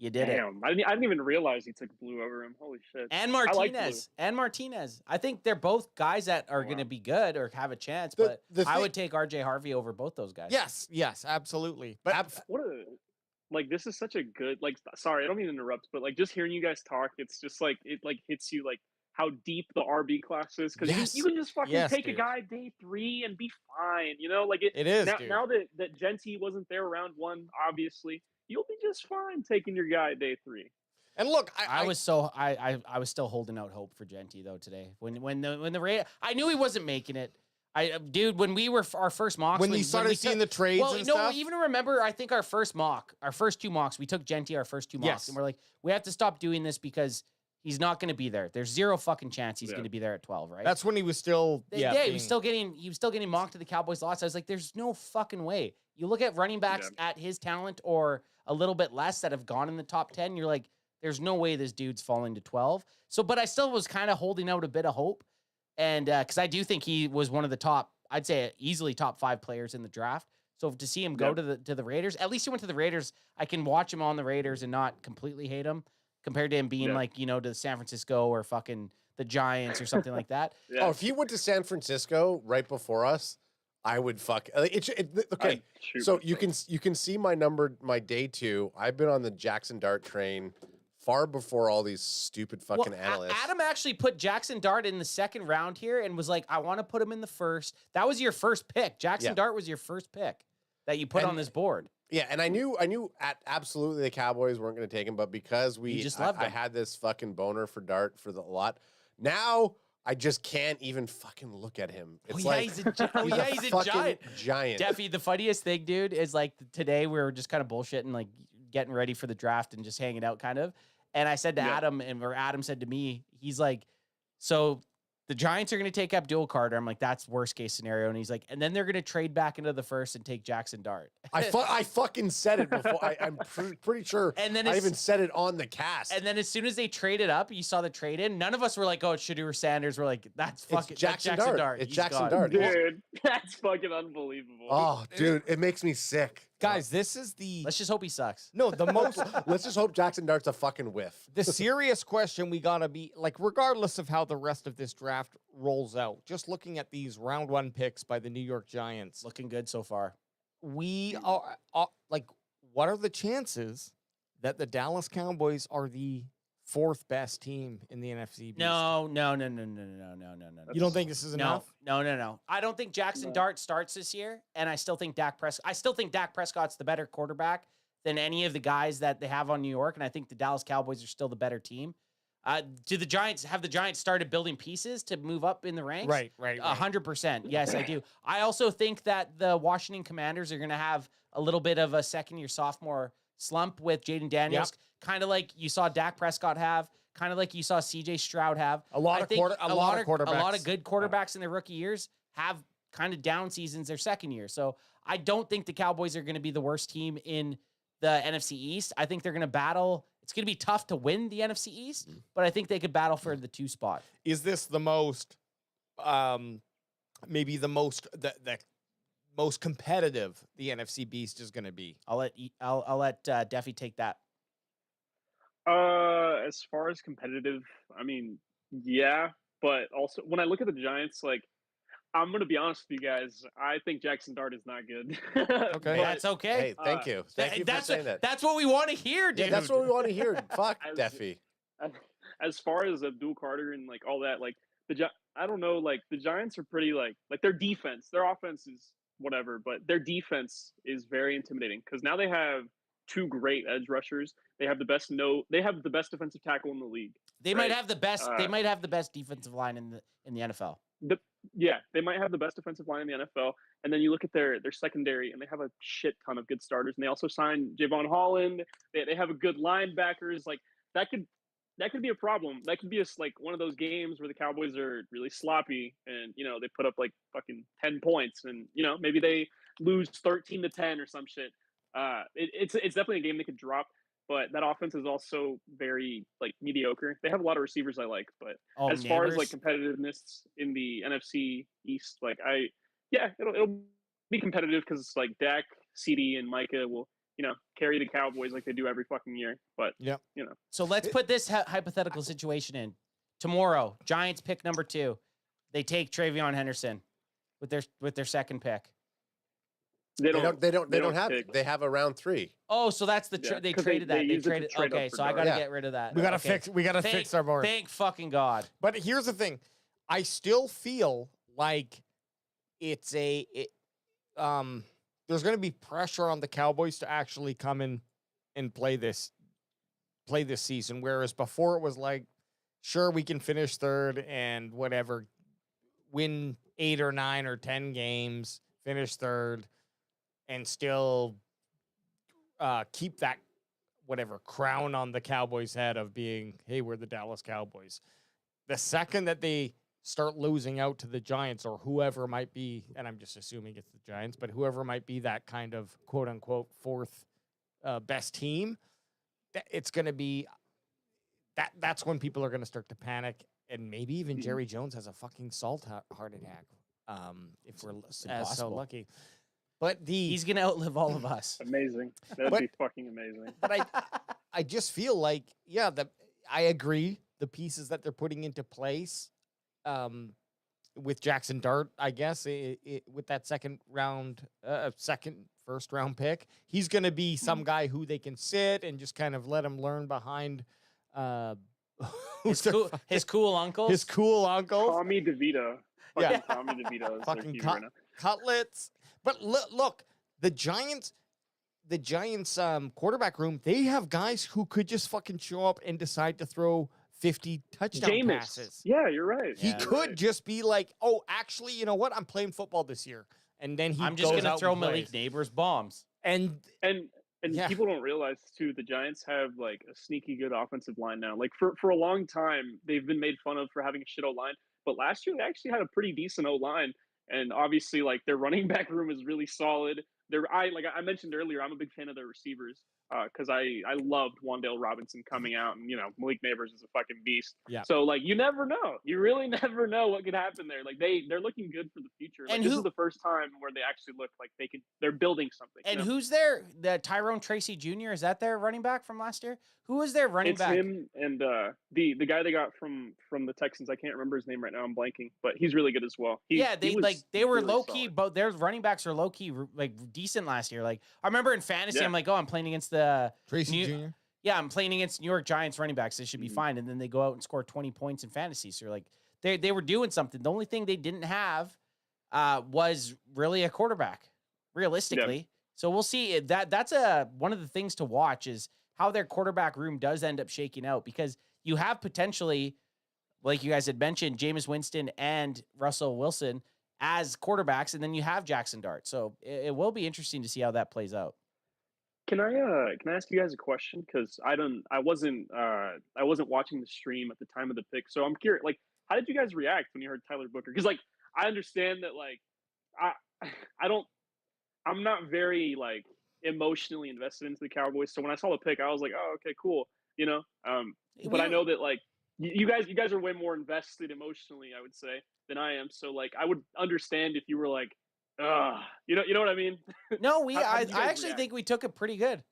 You did it. I didn't even realize he took Blue over him. Holy shit. And Martinez. I think they're both guys that are going to be good or have a chance, but I would take RJ Harvey over both those guys. Yes, absolutely. But this is such a good, sorry, I don't mean to interrupt, but just hearing you guys talk, it's just it hits you how deep the RB class is. Because you can just fucking take a guy day 3 and be fine. it is. Now that Genty wasn't there round 1, obviously, you'll be just fine taking your guy at day 3. And look, I was still holding out hope for Genty though today. When the Raiders, I knew he wasn't making it. When we were our first mocks, when you started seeing the trades and stuff. Even remember, I think our first 2 mocks, we took Genty our first 2 mocks, and we're like, we have to stop doing this because he's not going to be there. There's 0 fucking chance he's going to be there at 12, right? That's when he was still he was still getting mocked to the Cowboys lots. I was like, there's no fucking way. You look at running backs at his talent or a little bit less that have gone in the top 10, you're like, there's no way this dude's falling to 12. So, but I still was kind of holding out a bit of hope. And because I do think he was one of the top, I'd say easily top 5 players in the draft. So to see him go to the Raiders, at least he went to the Raiders. I can watch him on the Raiders and not completely hate him compared to him being to San Francisco or fucking the Giants or something like that. Oh, if he went to San Francisco right before us, I would fuck. Okay, so you can see my day 2. I've been on the Jackson Dart train far before all these stupid fucking analysts. Adam actually put Jackson Dart in the 2nd round here and was like, I want to put him in the 1st. That was your first pick. Jackson Dart was your first pick that you put on this board. Yeah, and I knew absolutely the Cowboys weren't going to take him, but because I had this fucking boner for Dart for the lot. Now I just can't even fucking look at him. It's he's a giant. Giant. Deffy, the funniest thing, dude, is today we were just kind of bullshitting, getting ready for the draft and just hanging out kind of. And I said to Adam, or Adam said to me, he's like, so The Giants are going to take Abdul Carter. I'm like, that's worst case scenario. And he's like, and then they're going to trade back into the first and take Jackson Dart. I fucking said it before. I'm pretty sure. And then I even said it on the cast. And then as soon as they traded up, you saw the trade in. None of us were like, oh, it's Shedeur Sanders. We're like, that's fucking Jackson Jackson Dart. Dart. It's He's Jackson gone. Dart. Dude, that's fucking unbelievable. Oh, dude, it makes me sick. Guys, this is the. Let's just hope he sucks. No, the most. Let's just hope Jackson Dart's a fucking whiff. The serious question we gotta be like, regardless of how the rest of this draft rolls out, just looking at these round 1 picks by the New York Giants, looking good so far. We are like, what are the chances that the Dallas Cowboys are the 4th best team in the NFC Beast? No. You don't think this is enough? No. I don't think Jackson Dart starts this year, and I still think Dak Prescott's the better quarterback than any of the guys that they have on New York, and I think the Dallas Cowboys are still the better team. Do the Giants started building pieces to move up in the ranks? Right. 100%. Yes, I do. I also think that the Washington Commanders are going to have a little bit of a second-year sophomore slump with Jaden Daniels, kind of like you saw Dak Prescott have, kind of like you saw CJ Stroud have. A lot of good quarterbacks in their rookie years have kind of down seasons their second year. So I don't think the Cowboys are going to be the worst team in the NFC East. I think they're going to battle. It's going to be tough to win the NFC East, but I think they could battle for the 2 spot. Is this the most, maybe the most competitive the NFC Beast is going to be? I'll let Deffy take that. As far as competitive, I mean, yeah, but also when I look at the Giants, like, I'm gonna be honest with you guys. I think Jackson Dart is not good. Okay, that's okay. Hey, thank you. Thank you for saying that. That's what we want to hear, dude. Yeah, that's what we want to hear. Fuck, Deffy. As far as Abdul Carter and like all that, like I don't know, like the Giants are pretty like their defense, their offense is whatever, but their defense is very intimidating because now they have 2 great edge rushers. They have the best defensive tackle in the league. They might have the best. They might have the best defensive line in the NFL. They might have the best defensive line in the NFL. And then you look at their secondary, and they have a shit ton of good starters. And they also signed Javon Holland. They have a good linebackers. Like that could be a problem. That could be like one of those games where the Cowboys are really sloppy, and they put up like fucking 10 points, and maybe they lose 13-10 or some shit. It's definitely a game they could drop. But that offense is also very like mediocre. They have a lot of receivers I like, but as far as like competitiveness in the NFC East, like it'll be competitive because it's like Dak, CD, and Micah will carry the Cowboys like they do every fucking year. But So let's put this hypothetical situation in. Tomorrow, Giants pick number 2. They take Travion Henderson with their second pick. They have a round 3. Oh, so that's the they traded that. They traded. Okay, so I got to get rid of that. We got to fix. We got to fix our board. Thank fucking God. But here's the thing, I still feel like it's there's going to be pressure on the Cowboys to actually come in and play this season. Whereas before it was like, sure, we can finish 3rd and whatever, win 8 or 9 or 10 games, finish 3rd. And still keep that whatever crown on the Cowboys' head of being, hey, we're the Dallas Cowboys. The second that they start losing out to the Giants or whoever might be, and I'm just assuming it's the Giants, but whoever might be that kind of quote unquote 4th best team, it's going to be that's when people are going to start to panic, and maybe even Jerry Jones has a fucking heart attack if we're so lucky. But he's gonna outlive all of us. Amazing. That'd be fucking amazing. But I just feel like, I agree. The pieces that they're putting into place, with Jackson Dart, I guess, with that first round pick, he's gonna be some guy who they can sit and just kind of let him learn behind. His cool uncles. His cool uncles. Tommy DeVito. Yeah. Tommy DeVito is fucking their right now. Cutlets. But look, the Giants quarterback room, they have guys who could just fucking show up and decide to throw 50 touchdown passes. Yeah, you're right. He could just be like, oh, actually, you know what? I'm playing football this year. And then I'm just going to throw Malik Neighbors bombs. And people don't realize, too, the Giants have, like, a sneaky good offensive line now. Like, for a long time, they've been made fun of for having a shit O-line. But last year they actually had a pretty decent O-line, and obviously like their running back room is really solid. Like I mentioned earlier, I'm a big fan of their receivers because I loved Wan'Dale Robinson coming out, and Malik Neighbors is a fucking beast. Yeah. So like you never know, you really never know what could happen there. Like they're looking good for the future. Like, And this is the first time where they actually look like they're building something. And who's there? The Tyrone Tracy Jr. Is that their running back from last year? Who was their running It's back? him and the guy they got from the Texans. I can't remember his name right now. I'm blanking, but he's really good as well. They were really low key, solid. but their running backs are low key like decent last year. Like I remember in fantasy, Yeah. I'm like, oh, I'm playing against the Tracy Jr. Yeah, I'm playing against New York Giants running backs. They should be fine. And then they go out and score 20 points in fantasy. So you're like, they were doing something. The only thing they didn't have was really a quarterback, realistically. Yeah. So we'll see. That's one of the things to watch is how their quarterback room does end up shaking out, because you have potentially, like you guys had mentioned, Jameis Winston and Russell Wilson as quarterbacks, and then you have Jackson Dart. So it will be interesting to see how that plays out. Can I ask you guys a question? Because I wasn't watching the stream at the time of the pick, so I'm curious. Like, how did you guys react when you heard Tyler Booker? Because like I understand that like I'm not very like emotionally invested into the Cowboys. So when I saw the pick, I was like, oh, okay, cool. But I know that like you guys are way more invested emotionally, I would say, than I am. So like I would understand if you were like, you know what I mean? No, How did you I guys actually react? think we took it pretty good.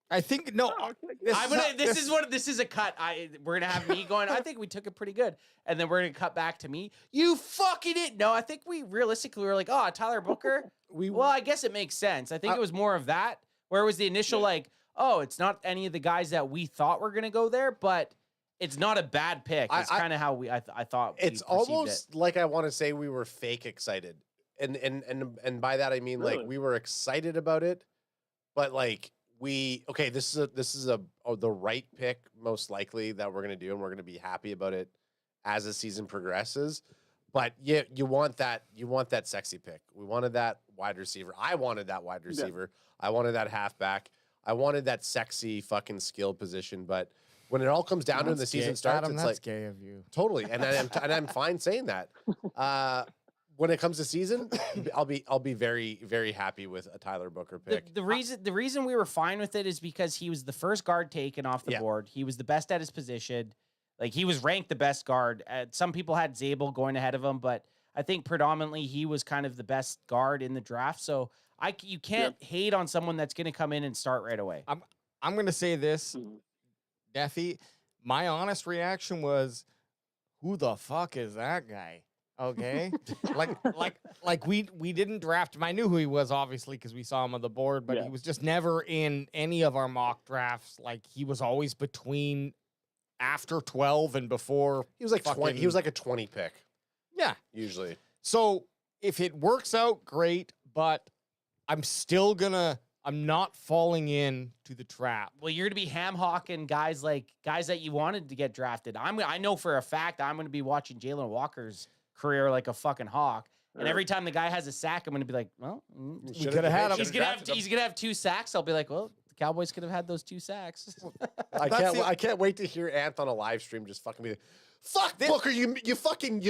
I think no. This is a cut. We're gonna have me going. I think we took it pretty good, and then we're gonna cut back to me. You fucking it. No, I think we realistically were like, oh, Tyler Booker. Well, I guess it makes sense. I think it was more of that, where it was the initial like, oh, it's not any of the guys that we thought were gonna go there, but it's not a bad pick. It's kind of how I thought. It's almost like I want to say we were fake excited, and by that I mean like we were excited about it, but like. This is the right pick most likely that we're gonna do, and we're gonna be happy about it as the season progresses. But yeah, you want that sexy pick. We wanted that wide receiver. I wanted that wide receiver. Yeah. I wanted that halfback. I wanted that sexy fucking skill position. But when it all comes down to when the season starts, Adam, it's that's like gay of you. Totally, and I'm fine saying that. When it comes to season, I'll be very, very happy with a Tyler Booker pick. The reason we were fine with it is because he was the first guard taken off the board. He was the best at his position. Like he was ranked the best guard. Some people had Zabel going ahead of him, but I think predominantly he was kind of the best guard in the draft. So you can't hate on someone that's going to come in and start right away. I'm going to say this, Deffy. My honest reaction was, who the fuck is that guy? Okay, like we didn't draft him. I knew who he was obviously because we saw him on the board, but he was just never in any of our mock drafts. Like he was always between after 12 and before. He was like 20. He was like a 20 pick. Yeah, usually. So if it works out, great. But I'm not falling in to the trap. Well, you're going to be ham-hocking guys that you wanted to get drafted. I know for a fact I'm going to be watching Jalen Walker's career like a fucking hawk. And every time the guy has a sack, I'm going to be like, well, we could have had him. He's going to have 2 sacks. I'll be like, well, the Cowboys could have had those 2 sacks. I can't wait to hear Anth on a live stream just fucking be like, fuck Booker, you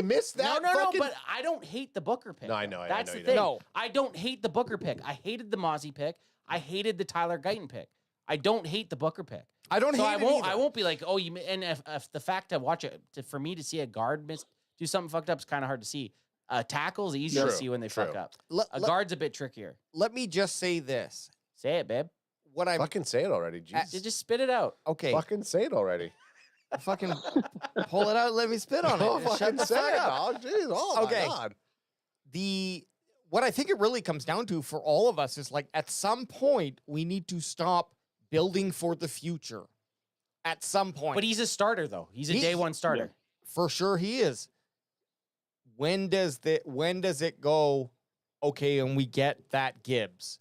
missed that. No, but I don't hate the Booker pick. No, I know. That's I know the thing. No. I don't hate the Booker pick. I hated the Mozzie pick. I hated the Tyler Guyton pick. I don't hate the Booker pick. I don't hate it either. I won't be like, oh, and if the fact to watch it, for me to see a guard do something fucked up is kind of hard to see. Tackle's easy to see when they fuck up. A guard's a bit trickier. Let me just say this. Say it, babe. What I fucking say it already. Jesus. Just spit it out. Okay. Fucking say it already. Fucking pull it out. Let me spit on it. Oh, Shut fucking the say fuck it, up. dog. Jeez. Oh Okay. my God. What I think it really comes down to for all of us is like at some point we need to stop building for the future. At some point. But he's a starter though. He's a day one starter. For sure he is. When does it go, okay, and we get that Gibbs?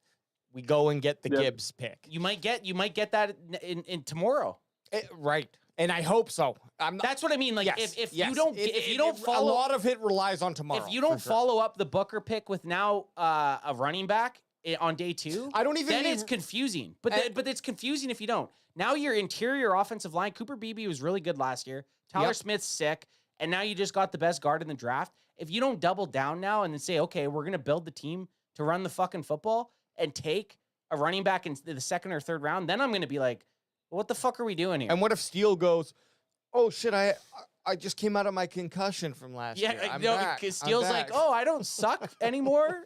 We go and get the Gibbs pick. You might get that in tomorrow. Right. And I hope so. That's what I mean. Like if you don't follow, a lot of it relies on tomorrow. If you don't follow up the Booker pick with now a running back on day 2, I don't even. Then it's confusing. But it's confusing if you don't. Now your interior offensive line, Cooper Beebe was really good last year. Tyler Smith's sick, and now you just got the best guard in the draft. If you don't double down now and then say, okay, we're going to build the team to run the fucking football and take a running back in the second or third round, then I'm going to be like, what the fuck are we doing here? And what if Steele goes, oh shit, I just came out of my concussion from last year. I'm back. Because Steele's like, oh, I don't suck anymore.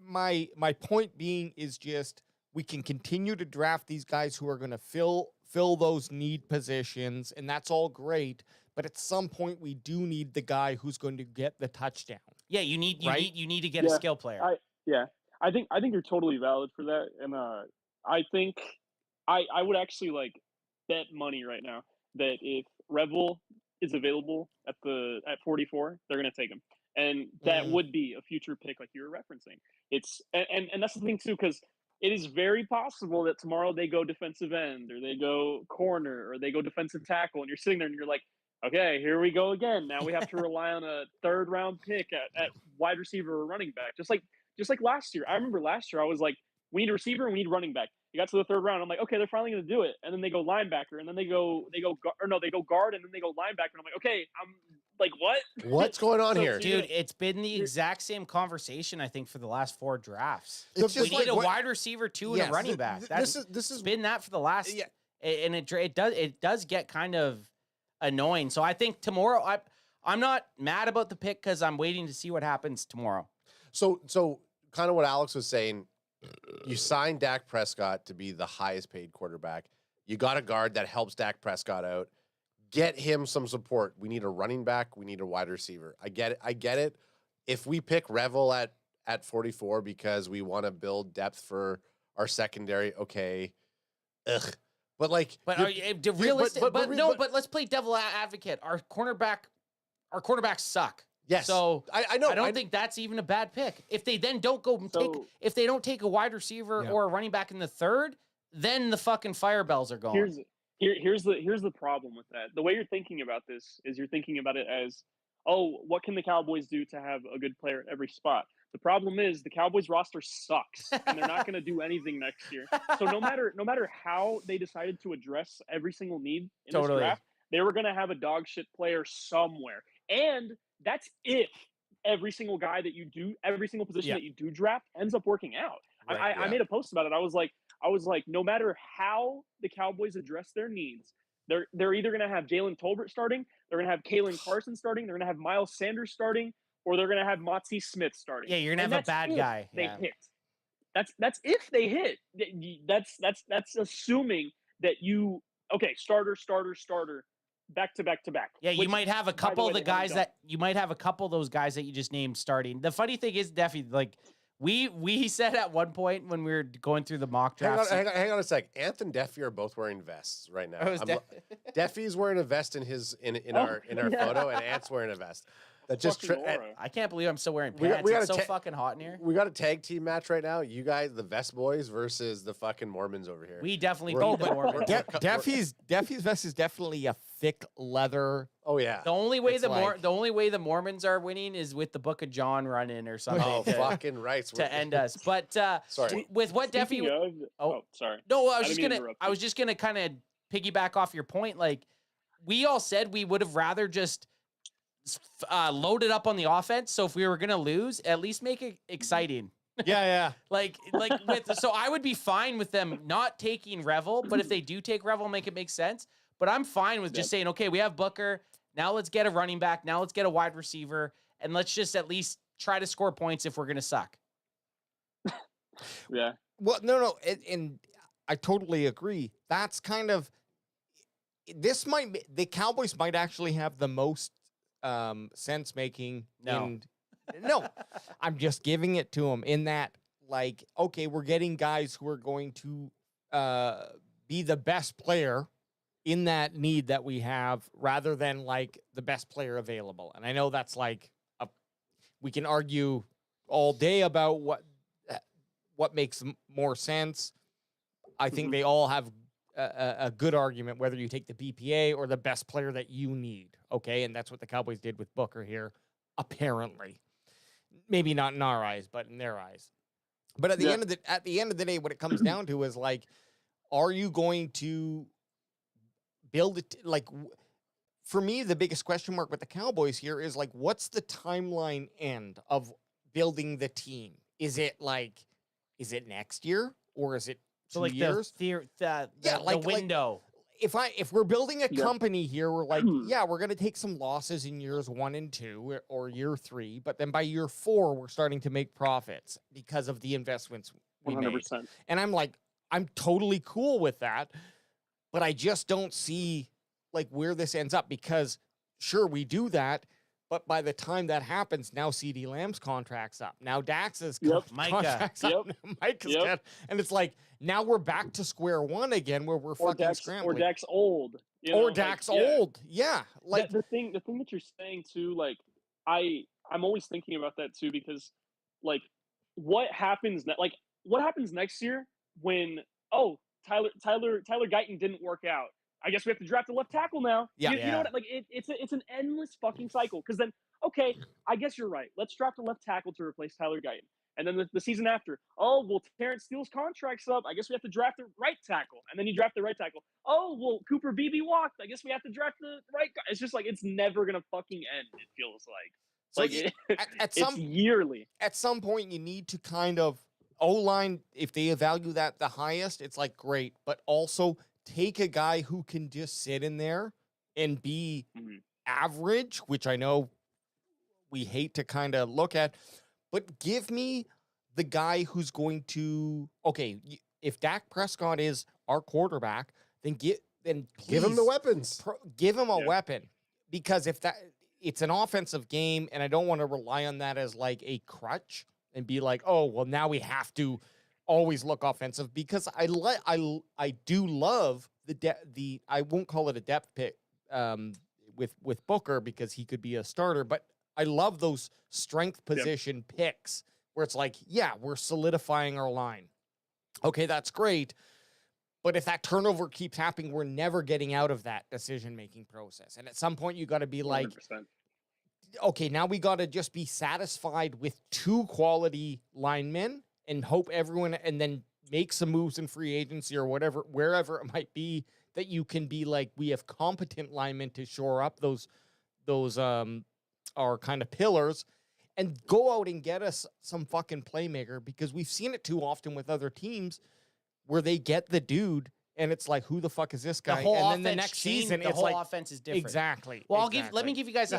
My point being is just we can continue to draft these guys who are going to fill those need positions, and that's all great. But at some point, we do need the guy who's going to get the touchdown. Yeah, you need to get a skill player. I think you're totally valid for that, and I think I would actually like bet money right now that if Revel is available at 44, they're gonna take him, and that would be a future pick, like you were referencing. It's and that's the thing too, because it is very possible that tomorrow they go defensive end, or they go corner, or they go defensive tackle, and you're sitting there and you're like, okay, here we go again. Now we have to rely on a third round pick at wide receiver or running back, just like last year. I remember last year I was like, we need a receiver and we need running back. You got to the third round. I'm like, okay, they're finally going to do it. And then they go linebacker, and then they go guard, and then they go linebacker. And I'm like, okay, I'm like, what? What's going on here? Dude, it's been the exact same conversation, I think, for the last 4 drafts. It's We just need like a what- wide receiver, 2, and a running back. This is been that for the last, and it does get kind of annoying. So I think tomorrow, I'm not mad about the pick because I'm waiting to see what happens tomorrow. So kind of what Alex was saying. You signed Dak Prescott to be the highest paid quarterback. You got a guard that helps Dak Prescott out. Get him some support. We need a running back. We need a wide receiver. I get it. If we pick Revel at 44 because we want to build depth for our secondary, okay. Ugh. But like, but let's play devil advocate. Our quarterbacks suck. Yes. So I know. I don't think that's even a bad pick. If they then don't if they don't take a wide receiver or a running back in the third, then the fucking fire bells are going. Here's the problem with that. The way you're thinking about this is you're thinking about it as, oh, what can the Cowboys do to have a good player at every spot? The problem is the Cowboys roster sucks, and they're not going to do anything next year. So no matter how they decided to address every single need in this draft, they were going to have a dog shit player somewhere. And that's if every single position that you do draft ends up working out. Right, I made a post about it. I was like, no matter how the Cowboys address their needs, they're either going to have Jalen Tolbert starting, they're going to have Kalen Carson starting, they're going to have Miles Sanders starting, or they're going to have Motzi Smith starting. Yeah, you're going to have a bad guy. They hit. That's if they hit. That's assuming that you starter. Back to back. Yeah, you might have a couple of the guys that those guys that you just named starting. The funny thing is, Deffy, like we said at one point when we were going through the mock drafts. Hang on a sec. Anth and Deffy are both wearing vests right now. Deffy's wearing a vest in our photo, and Ant's wearing a vest. That just I can't believe I'm still wearing pants. It's so fucking hot in here. We got a tag team match right now. You guys, the Vest Boys versus the fucking Mormons over here. We definitely beat the Mormons. Deffy's vest is definitely a thick leather. Oh yeah. The only way the Mormons are winning is with the Book of John running or something. Oh, fucking right. To end us. But sorry. With what Deffy sorry. No, I was just gonna kind of piggyback off your point. Like we all said we would have rather just loaded up on the offense. So if we were gonna lose, at least make it exciting. Yeah. So I would be fine with them not taking Revel, but if they do take Revel, make it make sense. But I'm fine with just saying, okay, we have Booker. Now let's get a running back. Now let's get a wide receiver, and let's just at least try to score points if we're gonna suck. Yeah. Well, no, and I totally agree. That's kind of the Cowboys might actually have the most sense making. No, I'm just giving it to them in that, like, okay, we're getting guys who are going to be the best player in that need that we have rather than like the best player available. And I know that's like we can argue all day about what makes more sense. I think they all have a good argument, whether you take the BPA or the best player that you need. Okay. And that's what the Cowboys did with Booker here. Apparently, maybe not in our eyes, but in their eyes. But at the end of the day, what it comes down to is like, are you going to build it? Like, for me, the biggest question mark with the Cowboys here is like, what's the timeline end of building the team? Is it next year or is it 2 years? The window. If we're building a company here, we're like, yeah, we're going to take some losses in years 1 and 2 or year 3, but then by year 4, we're starting to make profits because of the investments we 100%. made. And I'm like, I'm totally cool with that, but I just don't see like where this ends up because sure, we do that, but by the time that happens, now CeeDee Lamb's contract's up. Now Dax's contract's up. Micah's dead. And it's like, now we're back to square one again where we're fucking scrambling. Or Dax old. Or Dax old. Yeah. Like the thing that you're saying too, like I'm always thinking about that too, because like what happens next year when Tyler Guyton didn't work out? I guess we have to draft a left tackle now. Yeah. You know what? Like it's an endless fucking cycle. Because then, okay, I guess you're right. Let's draft a left tackle to replace Tyler Guyton. And then the season after, Terrence Steele's contract's up. I guess we have to draft the right tackle. And then you draft the right tackle. Cooper Beebe walked. I guess we have to draft the right guy. It's just like it's never gonna fucking end. It feels like. It's yearly. At some point, you need to kind of O-line. If they value that the highest, it's like great, but also take a guy who can just sit in there and be average, which I know we hate to kind of look at, but give me the guy who's going to, if Dak Prescott is our quarterback, then please give him the weapons. Give him a weapon, because if it's an offensive game and I don't want to rely on that as like a crutch and be like, now we have to always look offensive, because I do love the I won't call it a depth pick with Booker because he could be a starter, but I love those strength position picks where it's like, yeah, we're solidifying our line. Okay, that's great. But if that turnover keeps happening, we're never getting out of that decision-making process. And at some point you got to be like, 100%. Okay, now we got to just be satisfied with 2 quality linemen and hope everyone, and then make some moves in free agency or whatever, wherever it might be, that you can be like, we have competent linemen to shore up those our kind of pillars, and go out and get us some fucking playmaker, because we've seen it too often with other teams where they get the dude and it's like, who the fuck is this guy? And then the next season, the whole offense is different. Exactly. Well, let me give you guys a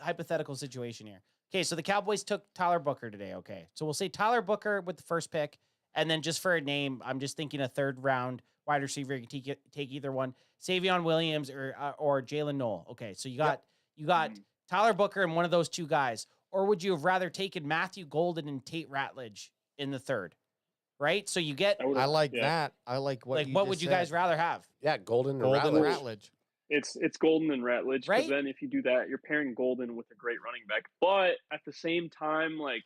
hypothetical situation here. Okay, so the Cowboys took Tyler Booker today. Okay, so we'll say Tyler Booker with the first pick, and then just for a name, I'm just thinking a 3rd round wide receiver. You can take either one, Savion Williams or Jalen Noel. Okay, so you got Tyler Booker and one of those 2 guys, or would you have rather taken Matthew Golden and Tate Ratledge in the 3rd? Right, so you get. I like that. I like what. What would you guys rather have? Yeah, Golden and Ratledge. It's Golden and Ratledge, right? Because then if you do that, you're pairing Golden with a great running back. But at the same time, like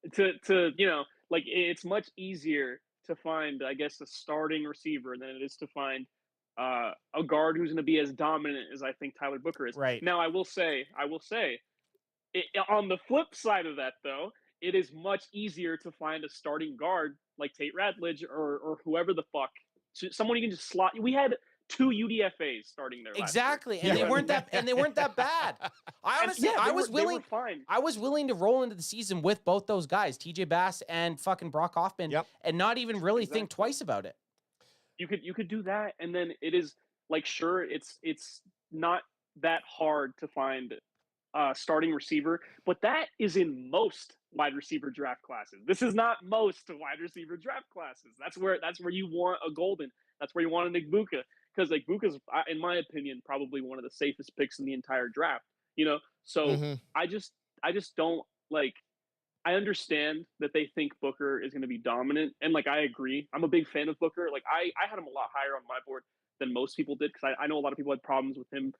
it's much easier to find, I guess, a starting receiver than it is to find a guard who's going to be as dominant as I think Tyler Booker is. Right. Now, I will say, on the flip side of that, though, it is much easier to find a starting guard like Tate Ratledge or whoever the fuck, someone you can just slot. We had 2 UDFAs starting there. Exactly, and they weren't that bad. I honestly, I was willing to roll into the season with both those guys, TJ Bass and fucking Brock Hoffman, and not even really think twice about it. You could do that, and then it is like, sure, it's not that hard to find starting receiver, but that is in most wide receiver draft classes. This is not most wide receiver draft classes. That's where you want a Golden. That's where you want a Nick Buka, because like Buka's, in my opinion, probably one of the safest picks in the entire draft. So I just don't like. I understand that they think Booker is going to be dominant, and like I agree. I'm a big fan of Booker. Like I had him a lot higher on my board than most people did, because I know a lot of people had problems with him.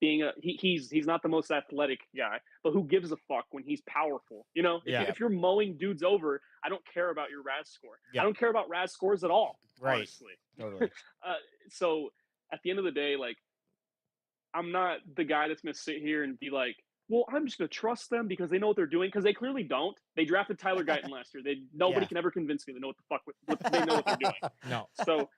Being he's not the most athletic guy, but who gives a fuck when he's powerful? If you're mowing dudes over, I don't care about your RAS score. I don't care about RAS scores at all. Right. Honestly. Totally. So at the end of the day, like, I'm not the guy that's going to sit here and be like, well, I'm just going to trust them because they know what they're doing, because they clearly don't. They drafted Tyler Guyton last year. Nobody can ever convince me they know what the fuck they know what they're doing. No. So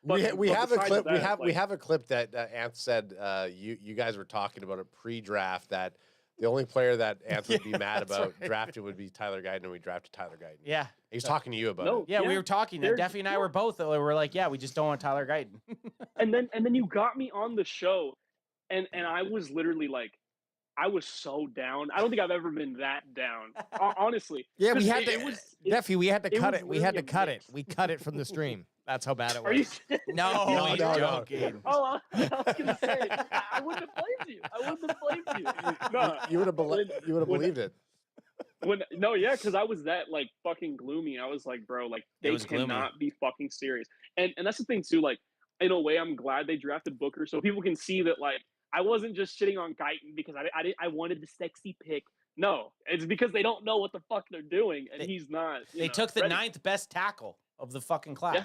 We have a besides clip. that, We have a clip that Anth said you guys were talking about a pre-draft that the only player that Anth would be mad about drafting would be Tyler Guyton, and we drafted Tyler Guyton. Yeah. He's talking to you about it. Yeah, we were talking. Duffy and I were both. We were like, yeah, we just don't want Tyler Guyton. and then you got me on the show, and I was literally like, I was so down. I don't think I've ever been that down, honestly. Yeah, we 'Cause had to. Duffy, we had to cut it. We had to cut it. mix. We cut it from the stream. That's how bad it Are you was. serious? No, he's joking. Oh, I was gonna say I wouldn't have blamed you. I wouldn't have blamed you. No, You would have believed it. Because I was that like fucking gloomy. I was like, bro, like they was gloomy. cannot be fucking serious. And that's the thing too. Like in a way, I'm glad they drafted Booker so people can see that like I wasn't just shitting on Guyton because I wanted the sexy pick. No, it's because they don't know what the fuck they're doing, and he's not. They took the 9th best tackle of the fucking class. Yeah.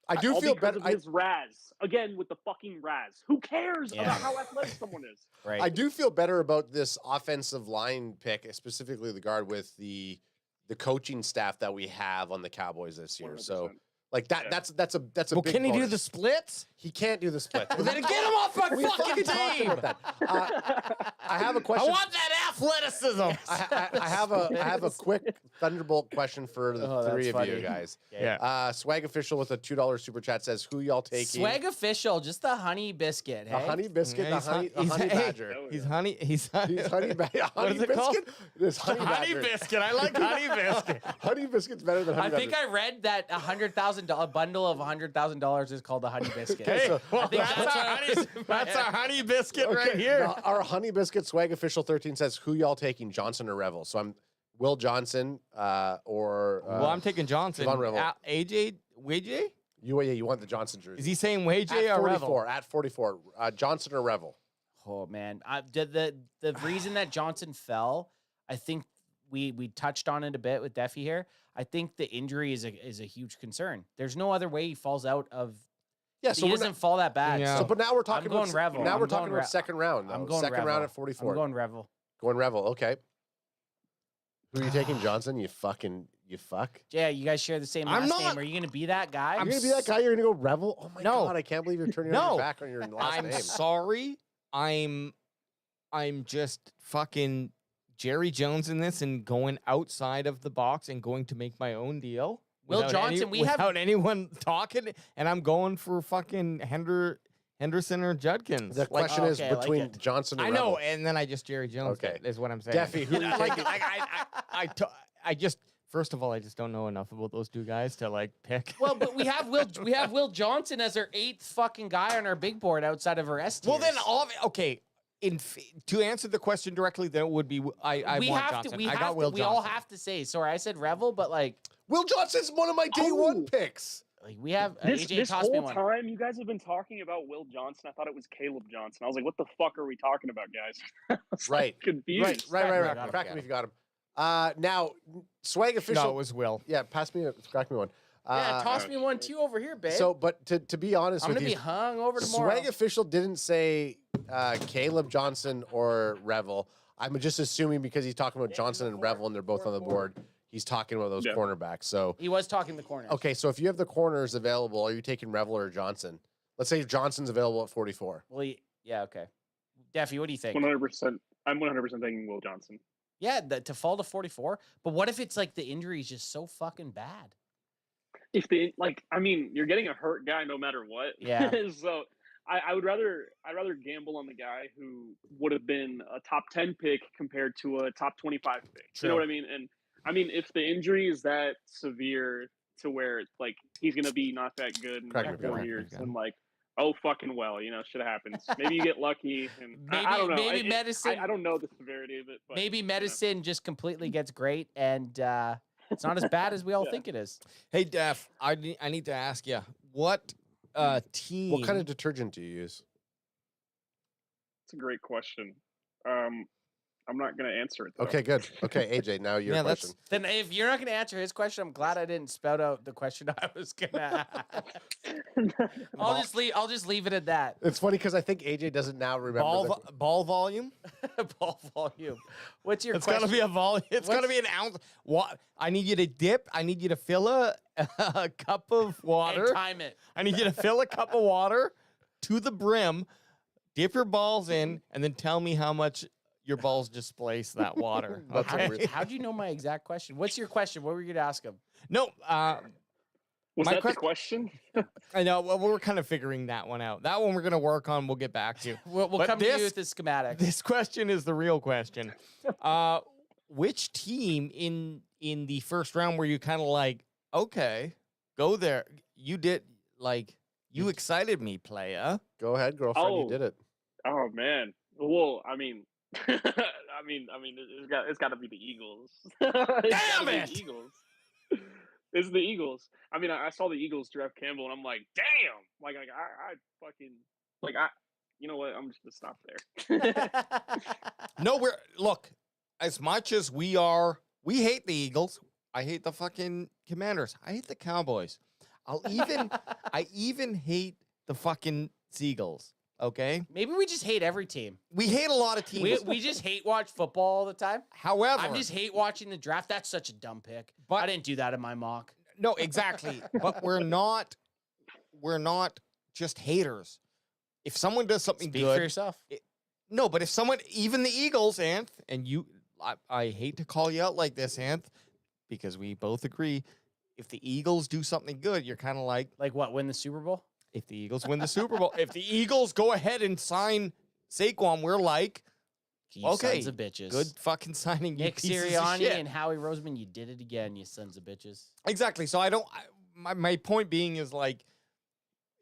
I do All feel because better. of his Raz again with the fucking Raz. Who cares Yeah. about how athletic someone is? Right. I do feel better about this offensive line pick, specifically the guard with the coaching staff that we have on the Cowboys this year. 100%. So like that's a Well, big can he do bonus. the splits? He can't do the split. Well, then get him off my We fucking talked team. about that. I have a I question. want that athleticism. I have a quick thunderbolt question for the Oh, three that's of you funny. guys. Yeah. Swag official with a $2 super chat says, "Who y'all taking?" Swag official, just the honey biscuit. The Hey? honey biscuit, Yeah, the honey badger. He's honey. He's He's honey badger. What Honey is it called? biscuit. It's honey Honey badger. biscuit. I like honey biscuit. Honey biscuit's better than honey I think badger. I read that a bundle of $100,000 is called a honey biscuit. Hey, so- well, think that's our honey biscuit right Okay, here. now, our honey biscuit swag official 13 says, "Who y'all taking, Johnson or Revel?" So I'm Will Johnson or Well, I'm taking Johnson. Javon Revel. AJ, WJ? You want the Johnson jersey? Is he saying WJ at or 44? Revel? At 44, Johnson or Revel? Oh man, the reason that Johnson fell, I think we touched on it a bit with Duffy here. I think the injury is a huge concern. There's no other way he falls out of. Yeah, so he we're doesn't not- fall that bad. Yeah. So, but now we're talking I'm going about Revel. Now I'm we're going talking about second round. Though. I'm going second round Revel. at 44. I'm going Revel. Going Revel. Okay. Who are you taking, Johnson? You fuck. Yeah, you guys share the same I'm last not- name. Are you gonna be that guy? You're gonna be that guy. You're gonna go Revel. Oh my No. god! I can't believe you're turning No. your back on your last I'm name. sorry. I'm just fucking Jerry Jones in this and going outside of the box and going to make my own deal. Will without Johnson, we have- without anyone talking, and I'm going for fucking Henderson or Judkins. The question is okay, I like between it. Johnson and I know, Revel. and then I just Jerry Jones. Okay. Is what I'm saying. Duffy, who are you taking? I just first of all, I just don't know enough about those two guys to like pick. Well, but we have Will Johnson as our 8th fucking guy on our big board outside of our S tiers. Well, then okay. To answer the question directly, then it would be I we want have Johnson. to. We I have got to. Will We Johnson. all have to say. Sorry, I said Revel, but like Will Johnson's one of my day one picks. Like we have This AJ tossed me whole one. time, you guys have been talking about Will Johnson. I thought it was Caleb Johnson. I was like, what the fuck are we talking about, guys? I was, like, Right. confused. Right. Crack me if you got him. Now, swag official. No, it was Will. Yeah, crack me one. Yeah, toss me one too over here, babe. So, but to be honest I'm with gonna you, be hung over tomorrow. swag official didn't say Caleb Johnson or Revel. I'm just assuming because he's talking about Johnson and Revel and they're both on the board, he's talking about those cornerbacks. So He was talking the corner. okay, so if you have the corners available, are you taking Revel or Johnson? Let's say Johnson's available at 44. Well, yeah, okay. Daffy, what do you think? 100%. I'm 100% taking Will Johnson. Yeah, to fall to 44. But what if it's like the injury is just so fucking bad? If they you're getting a hurt guy no matter what. Yeah. So I'd rather gamble on the guy who would have been a top 10 pick compared to a top 25 pick. True. You know what I mean? And I mean, if the injury is that severe to where like he's gonna be not that good in like 4 years, then like, oh fucking well, shit happens. Maybe you get lucky, and I don't know. Maybe medicine. I don't know the severity of it. But, Maybe medicine just completely gets great, and it's not as bad as we all think it is. Hey, Def, I need to ask you what team? What kind of detergent do you use? It's a great question. I'm not going to answer it, though. Okay, good. Okay, AJ, now your question. Then if you're not going to answer his question, I'm glad I didn't spout out the question I was going to ask. I'll just leave it at that. It's funny because I think AJ doesn't now remember. Ball volume? Ball volume. What's your It's question? got to be a volume. It's got to be an ounce. What? I need you to dip. I need you to fill a cup of water. And time it. I need you to fill a cup of water to the brim, dip your balls in, and then tell me how much your balls displace that water. Okay? How do you know my exact question? What's your question? What were you going to ask him? No. Was my that the question? I know. Well, we're kind of figuring that one out. That one we're going to work on. We'll get back to. We'll But come to you with the schematic. This question is the real question. Which team in the first round were you kind of like, okay, go there? You did, like, you excited me, playa. Go ahead, girlfriend. You did it. Oh man. Well, I mean, it's got to be the Eagles. Damn it! The Eagles. It's the Eagles. I mean, I saw the Eagles draft Campbell, and I'm like, damn. Like I fucking like I. You know what? I'm just gonna stop there. No, look. As much as we hate the Eagles. I hate the fucking Commanders. I hate the Cowboys. I even hate the fucking Seagulls. Okay. Maybe we just hate every team. We hate a lot of teams. We just hate watch football all the time. However, I just hate watching the draft. That's such a dumb pick. I didn't do that in my mock. No, exactly. But we're not just haters. If someone does something Speak good for yourself. No, but if someone, even the Eagles, Anth, and you, I hate to call you out like this, Anth, because we both agree, if the Eagles do something good, you're kind of like what, win the Super Bowl? If the Eagles win the Super Bowl, if the Eagles go ahead and sign Saquon, we're like, You okay, sons of bitches. good fucking signing, you Nick pieces of Sirianni shit. and Howie Roseman, you did it again, you sons of bitches. Exactly. So my point being is like,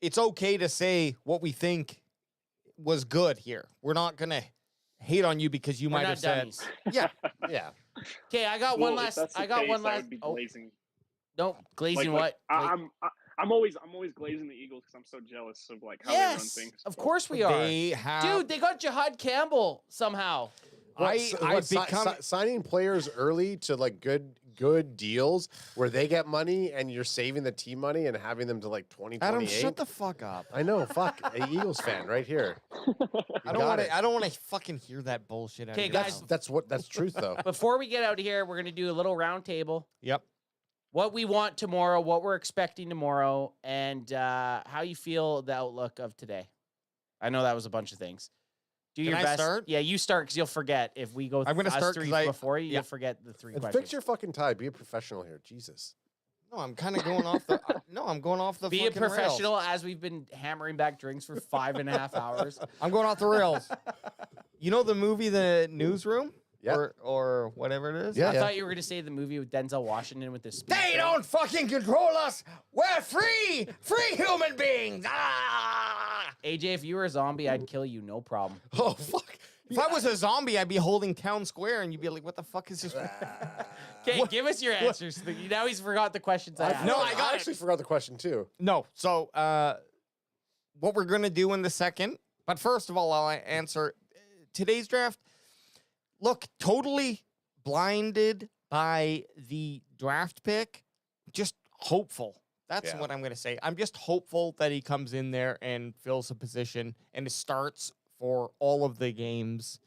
it's okay to say what we think was good here. We're not going to hate on you because you We're might not have said, dummies. yeah, yeah. Okay, I got one last. I got one last. Glazing. No, glazing what? I'm always glazing the Eagles because I'm so jealous of like how they run things. Of course we are. They have, Dude, they got Jahad Campbell somehow. Signing players early to like good deals where they get money and you're saving the team money and having them to like 2028. Adam, shut the fuck up. I know, fuck, a Eagles fan right here. I don't want to fucking hear that bullshit. Okay, guys, that's truth though. Before we get out of here, we're gonna do a little round table. Yep. What we want tomorrow, what we're expecting tomorrow, and how you feel the outlook of today. I know that was a bunch of things. Do Can your I best. start? Yeah, you start because you'll forget if we go. I'm gonna start three 'cause before you. You'll forget the three And questions. fix your fucking tie. Be a professional here. Jesus. No, I'm kind of going off the. No, I'm going off the. Be a fucking rails. professional as we've been hammering back drinks for 5.5 hours. I'm going off the rails. You know the movie The Newsroom? Yeah. Or whatever it is? I thought you were going to say the movie with Denzel Washington with the speed. They don't fucking control us. We're free human beings. Ah! AJ, if you were a zombie, I'd kill you, no problem. Oh, fuck. If I was a zombie, I'd be holding Town Square, and you'd be like, "What the fuck is this?" Okay, give us your answers. Now he's forgot the questions I asked. No, I actually forgot the question too. No. So, what we're gonna do in the second, but first of all, I'll answer today's draft. Look, totally blinded by the draft pick. Just hopeful. That's what I'm gonna say. I'm just hopeful that he comes in there and fills a position and it starts for all of the games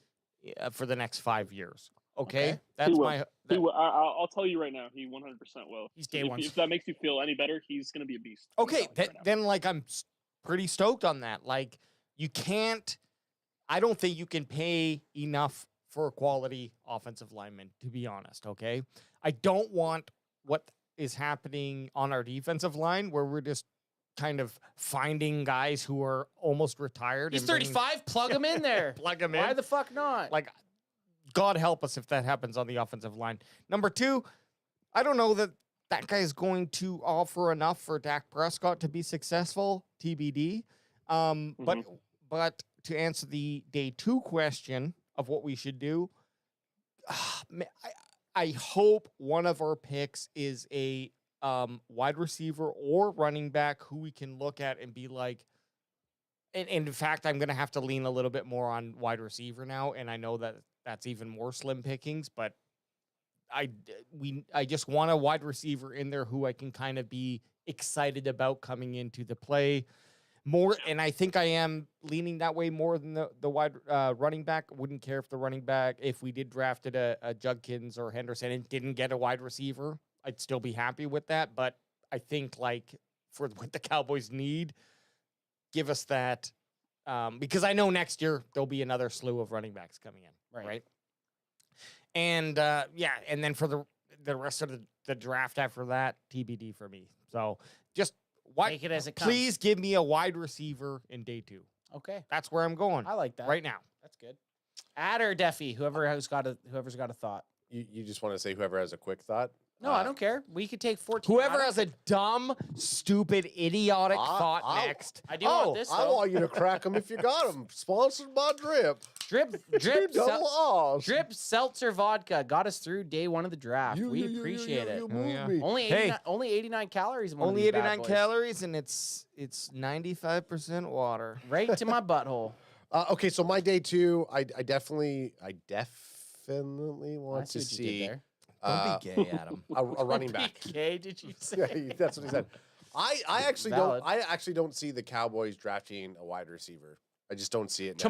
for the next 5 years. Okay, that's my. I'll tell you right now, he 100% will. He's day if, one. If that makes you feel any better, he's gonna be a beast. Okay, then like I'm pretty stoked on that. Like you can't. I don't think you can pay enough for a quality offensive lineman, to be honest. Okay, I don't want what is happening on our defensive line where we're just kind of finding guys who are almost retired. He's and bringing- 35. Plug him in there. Plug him Why in. the fuck not? Like, God help us if that happens on the offensive line. Number two, I don't know that guy is going to offer enough for Dak Prescott to be successful, TBD. But to answer the day two question of what we should do, I hope one of our picks is a wide receiver or running back who we can look at and be like, and in fact, I'm going to have to lean a little bit more on wide receiver now. And I know that that's even more slim pickings, but I just want a wide receiver in there who I can kind of be excited about coming into the play more. And I think I am leaning that way more than the wide running back. Wouldn't care if the running back, if we did drafted a Judkins or Henderson and didn't get a wide receiver, I'd still be happy with that. But I think like for what the Cowboys need, give us that. Because I know next year there'll be another slew of running backs coming in, right? And and then for the rest of the draft after that, TBD for me. So just Take it as it comes. please give me a wide receiver in day 2. Okay. That's where I'm going. I like that. Right now. That's good. Ad or Deffy, whoever's got a thought. You just want to say whoever has a quick thought? No, I don't care. We could take 14. Whoever has a dumb, stupid, idiotic thought next. I do want this, I though. want you to crack them if you got them. Sponsored by Drip. Drip double R's. Drip Seltzer Vodka got us through day 1 of the draft. We appreciate it. Only 89 calories. in one of Only these bad 89 boys. calories, and it's 95% water. Right to my butthole. Okay, so my day 2, I definitely want to see what you did see. there. Don't be gay, Adam. A running Don't be back. gay, did you say? Yeah, that's what he said. I actually Valid. don't. I actually don't see the Cowboys drafting a wide receiver. I just don't see it now.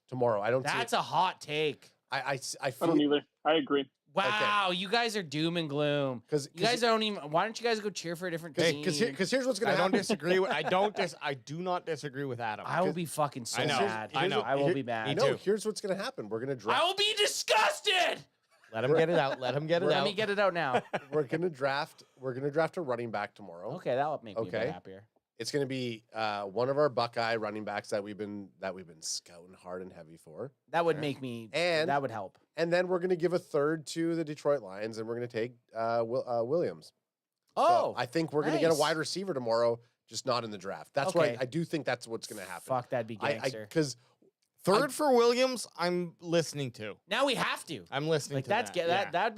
Tomorrow, I don't. That's see it. a hot take. I I feel. don't either. I agree. Wow, you guys are doom and gloom. Because you guys don't even. Why don't you guys go cheer for a different team? Because here's what's gonna I happen. don't disagree with. I do not disagree with Adam. I will be fucking so I know. mad. I know. I will be mad. Me No, too. here's what's gonna happen. We're gonna draft. I will be disgusted. Let him get it out. Let him get it Let out. me get it out now. We're gonna draft a running back tomorrow. Okay, that'll make me a bit happier. It's gonna be one of our Buckeye running backs that we've been scouting hard and heavy for. That would make me. And that would help. And then we're gonna give a third to the Detroit Lions, and we're gonna take Williams. Oh, So I think we're gonna get a nice. wide receiver tomorrow, just not in the draft. That's what Okay. I do think that's what's gonna happen. Fuck, that'd be gangster. Because Third for Williams, I'm listening to. Now we have to. I'm listening Like to that's that. that'd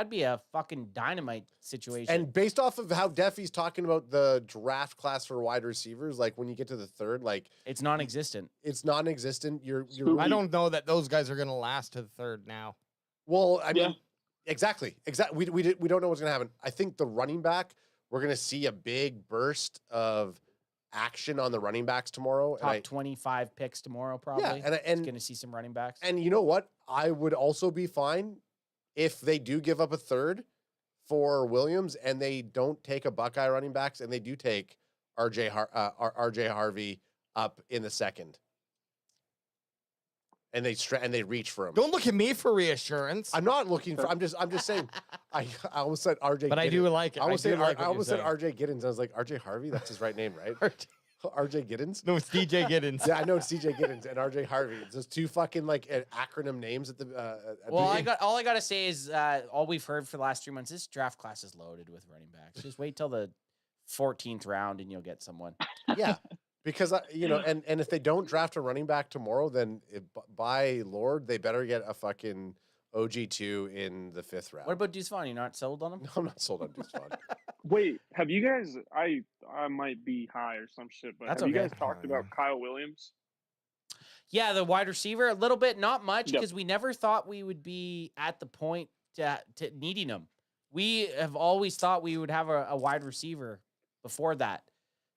be a fucking dynamite situation. And based off of how Deffy's talking about the draft class for wide receivers, like when you get to the third, like it's non-existent. It's non-existent. You're I don't know that those guys are going to last to the third now. Well, I mean, exactly. We don't know what's going to happen. I think the running back, we're going to see a big burst of action on the running backs tomorrow. Top 25 picks tomorrow, probably. Yeah, and going to see some running backs. And you know what? I would also be fine if they do give up a third for Williams and they don't take a Buckeye running backs and they do take RJ Harvey up in the second. And they reach for him. Don't look at me for reassurance. I'm not looking for. I'm just saying. I almost said RJ. But I do like it. I almost I said do like what I almost said you're RJ Giddens. I was like RJ Harvey. That's his right name, right? RJ Giddens. No, it's DJ Giddens. Yeah, I know it's DJ Giddens and RJ Harvey. It's just two fucking like acronym names at the. Well, all I gotta say is all we've heard for the last 3 months. This draft class is loaded with running backs. Just wait till the 14th round and you'll get someone. Yeah. Because and if they don't draft a running back tomorrow, then by Lord, they better get a fucking OG2 in the 5th round. What about Deuce Vaughn? You're not sold on him? No, I'm not sold on Deuce Vaughn. Wait, have you guys? I might be high or some shit, but That's have you okay. guys talked about Kyle Williams? Yeah, the wide receiver, a little bit, not much, Yep. because we never thought we would be at the point to needing him. We have always thought we would have a wide receiver before that.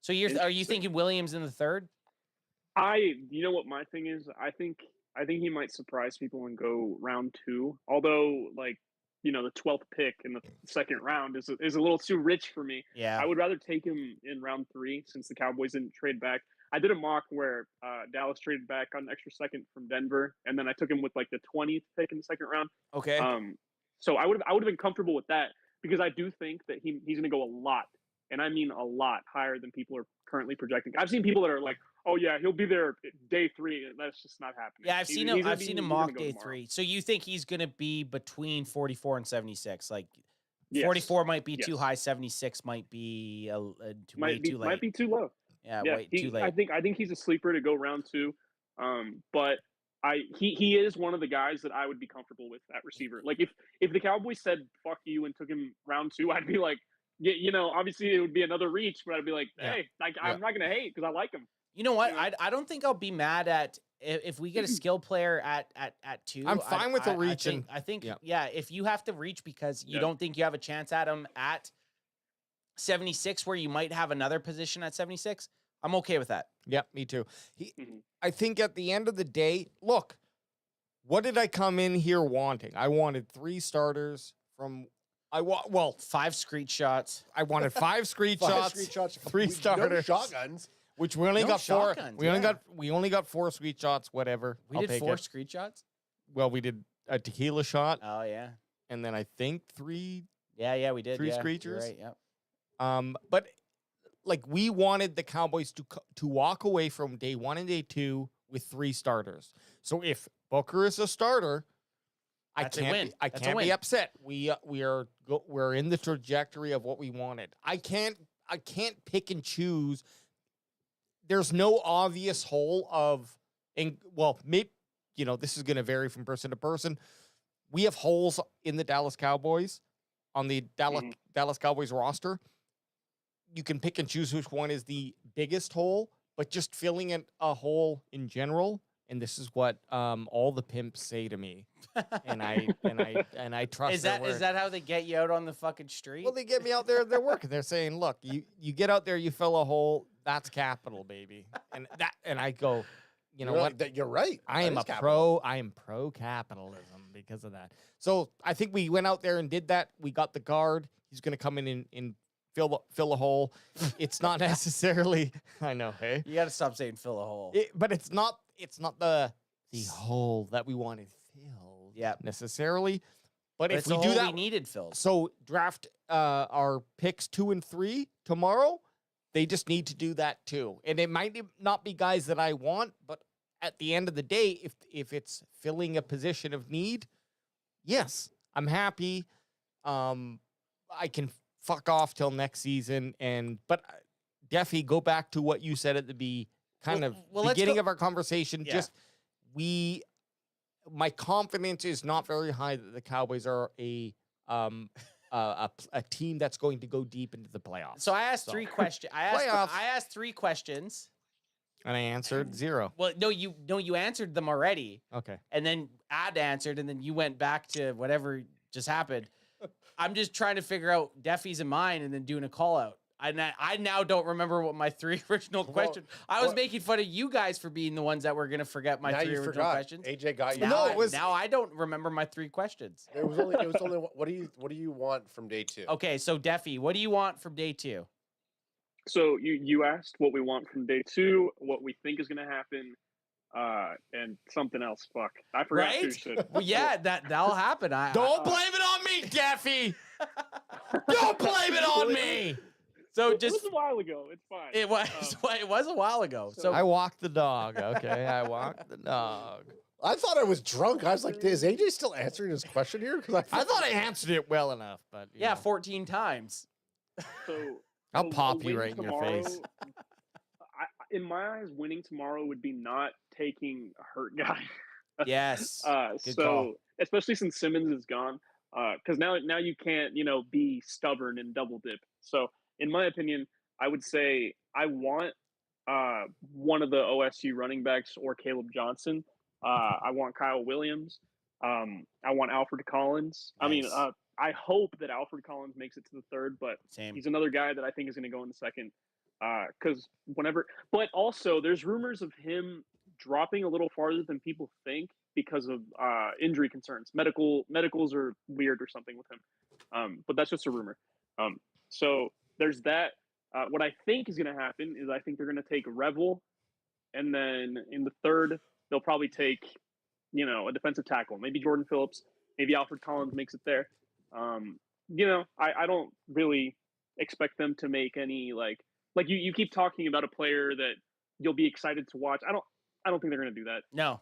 So are you thinking Williams in the 3rd? You know what my thing is? I think he might surprise people and go round 2. Although, like, the 12th pick in the 2nd round is a little too rich for me. Yeah. I would rather take him in round 3 since the Cowboys didn't trade back. I did a mock where Dallas traded back on an extra second from Denver, and then I took him with like the 20th pick in the 2nd round. Okay. So I would have been comfortable with that because I do think that he's going to go a lot, and I mean a lot higher than people are currently projecting. I've seen people that are like, "Oh yeah, he'll be there day 3." And that's just not happening. Yeah, I've seen him mock day tomorrow. 3. So you think he's going to be between 44 and 76? Like Yes. 44 might be Yes. too high, 76 might be way too late. Might be too low. Yeah, way too late. I think he's a sleeper to go round 2. But he is one of the guys that I would be comfortable with at receiver. Like if the Cowboys said fuck you and took him round 2, I'd be like, obviously it would be another reach, but I'd be like, hey, I'm not gonna hate because I like him. You know what? I don't think I'll be mad at if we get a skill player at 2. I'm fine with the reaching. I think if you have to reach because you don't think you have a chance at him at 76, where you might have another position at 76, I'm okay with that. Yep, me too. I think at the end of the day, look, what did I come in here wanting? I wanted 3 starters from well, 5 Screech shots. I wanted 5 Screech shots, 3 No starters, shotguns. which we only No got 4. shotguns, We only got 4 Screech shots. Whatever. We I'll did take 4 it. Screech shots? Well, we did a tequila shot. Oh, yeah. And then I think 3. Yeah, we did. 3 yeah. Screechers. You're right, yeah. But like we wanted the Cowboys to walk away from day 1 and day 2 with 3 starters. So if Booker is a starter, I can't be upset. We're in the trajectory of what we wanted. I can't pick and choose. There's no obvious hole of, and well, maybe this is going to vary from person to person. We have holes in the Dallas Cowboys on the Dallas Cowboys roster. You can pick and choose which one is the biggest hole, but just filling in a hole in general. And this is what all the pimps say to me, and I trust. Is that how they get you out on the fucking street? Well, they get me out there. They're working. They're saying, "Look, you get out there, you fill a hole. That's capital, baby." And I go, you know what? You're right. I am pro capitalism because of that. So I think we went out there and did that. We got the guard. He's going to come in and fill a hole. It's not necessarily. I know. Hey, you got to stop saying fill a hole. But it's not the hole that we wanted filled. Yeah, necessarily. But if it's we the do hole that, we needed filled. So draft our picks 2 and 3 tomorrow. They just need to do that too. And it might not be guys that I want, but at the end of the day, if it's filling a position of need, yes, I'm happy. I can fuck off till next season. But Deffy, go back to what you said at the beginning of our conversation. Yeah. My confidence is not very high that the Cowboys are a team that's going to go deep into the playoffs. So I asked 3 questions. I asked 3 questions. And I answered 0. Well, no, you answered them already. Okay. And then Ad answered, and then you went back to whatever just happened. I'm just trying to figure out Deffy's and mine, and then doing a call out. I now don't remember what my 3 original questions. I was making fun of you guys for being the ones that were gonna forget my 3 original questions. AJ got you. Now I don't remember my 3 questions. It was only. What do you want from day 2? Okay, so Deffy, what do you want from day 2? So you asked what we want from day 2, what we think is going to happen, and something else. Fuck, I forgot. Right? Well, yeah, that'll happen. Don't blame it on me, Deffy. Don't blame it on me. So it was a while ago. It's fine. It was a while ago. So I walked the dog. Okay, I walked the dog. I thought I was drunk. I was like, is AJ still answering his question here? Because I thought I answered it well enough, but yeah, 14 times. So I'll pop you right in your face. In my eyes, winning tomorrow would be not taking a hurt guy. Yes. So call. Especially since Simmons is gone, because now you can't be stubborn and double dip. So in my opinion, I would say I want one of the OSU running backs or Caleb Johnson. I want Kyle Williams. I want Alfred Collins. Nice. I mean, I hope that Alfred Collins makes it to the 3rd, but he's another guy that I think is going to go in the 2nd. Because but also there's rumors of him dropping a little farther than people think because of injury concerns. Medicals are weird or something with him. But that's just a rumor. So there's that. What I think is going to happen is I think they're going to take Revel, and then in the 3rd they'll probably take a defensive tackle, maybe Jordan Phillips, maybe Alfred Collins makes it there. I don't really expect them to make any like you keep talking about a player that you'll be excited to watch. I don't think they're going to do that. No.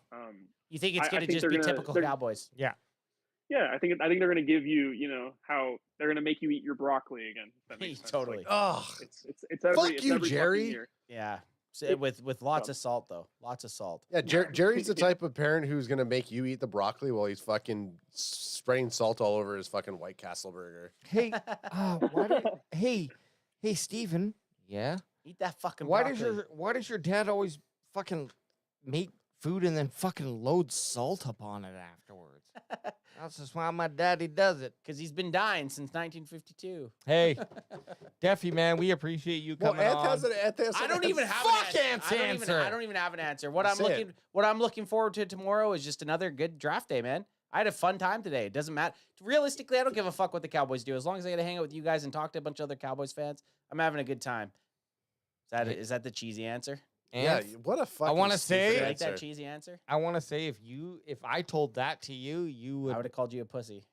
You think it's going to just be typical Cowboys? Yeah. Yeah, I think they're going to give you, how they're going to make you eat your broccoli again. If that makes sense. Totally. It's every, Fuck it's you, every Jerry. fucking year. Yeah. So with lots of salt though. Lots of salt. Yeah, Jerry's the type of parent who's gonna make you eat the broccoli while he's fucking spraying salt all over his fucking White Castle burger. Hey, hey, Steven. Yeah. Eat that fucking Why broccoli. does your dad always fucking make food and then fucking load salt upon it afterwards? That's just why my daddy does it. Because he's been dying since 1952. Hey, Deffy, man, we appreciate you coming on. I don't even have an answer. I don't even have an answer. What I'm looking forward to tomorrow is just another good draft day, man. I had a fun time today. It doesn't matter. Realistically, I don't give a fuck what the Cowboys do. As long as I get to hang out with you guys and talk to a bunch of other Cowboys fans, I'm having a good time. Is that the cheesy answer? Yeah, what a fucking. I want to say, like that cheesy answer. I want to say, if I told that to you, you I would would have called you a pussy.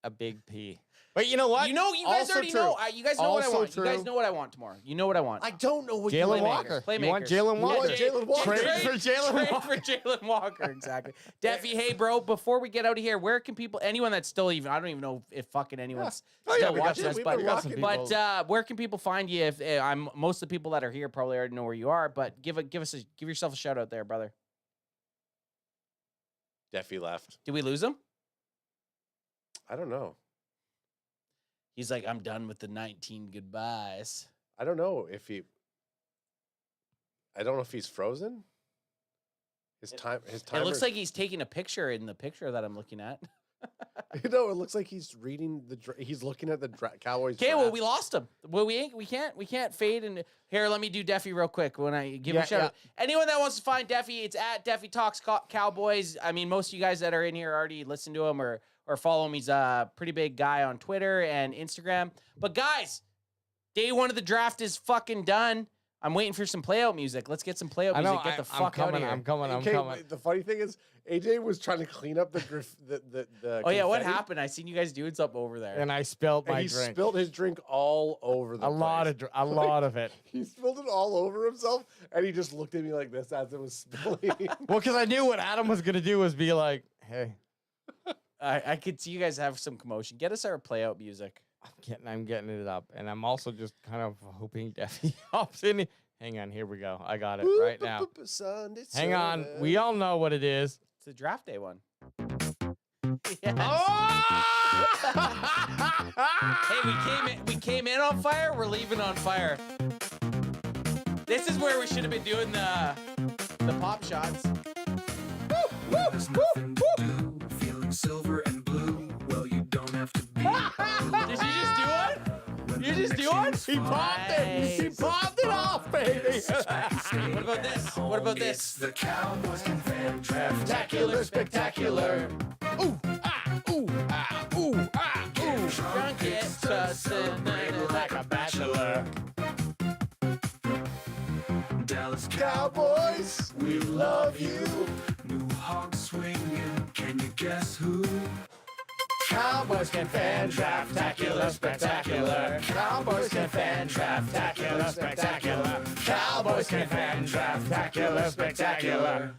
a big P. But you know what? You guys Also already true. know. You guys know what I Also want. You guys true. know what I want tomorrow. You know what I want. I don't know what Jalen you Walker. Playmakers. You want Jalen Yeah, Walker? Jalen Walker. Trade for Jalen Walker. Trade for Jalen Walker. Exactly. Deffy, hey, bro, before we get out of here, where can people, anyone that's still even, I don't even know if fucking anyone's still watching us, but where can people find you? If most of the people that are here probably already know where you are, but give yourself a shout out there, brother. Deffy left. Did we lose him? I don't know. He's like, I'm done with the 19 goodbyes. I don't know if he's frozen. His time. It looks like he's taking a picture in the picture that I'm looking at. It looks like he's reading he's looking at the Cowboys. Okay, well, we lost him. Well, we can't fade. And here, let me do Deffy real quick when I give him a shout out. Anyone that wants to find Deffy, it's at Deffy Talks Cowboys. I mean, most of you guys that are in here already listen to him or follow him. He's a pretty big guy on Twitter and Instagram. But guys, day one of the draft is fucking done. I'm waiting for some playout music. Let's get some playout music. Get the fuck out of here. I'm coming. The funny thing is, AJ was trying to clean up the Oh yeah, what confetti, happened? I seen you guys doing something over there. And I spilled my he drink. spilled his drink all over the a lot of it. He spilled it all over himself, and he just looked at me like this as it was spilling. Well, because I knew what Adam was gonna do was be like, "Hey, I could see you guys have some commotion. Get us our playout music. I'm getting it up, and I'm also just kind of hoping Deffy hops in. Hang on, here we go. I got it right now. Hang on, we all know what it is. It's a draft day one. Yes. Hey, we came in on fire. We're leaving on fire. This is where we should have been doing the pop shots. There's nothing to do, feeling silver and blue. Well, you don't have to be. Did you just do one? You just do one? He popped it. He popped it off, baby. What about this? What about It's this? the Cowboys CanFan Draftacular, spectacular. Ooh, ah, ooh, ah, ooh, ah, ooh. Drunk it, trusting Like a bachelor. Dallas Cowboys, we love you. New hog swinging, can you guess who? Cowboys CanFan, Draftacular, spectacular. Cowboys CanFan, Draftacular, spectacular. Cowboys CanFan, Draftacular, spectacular.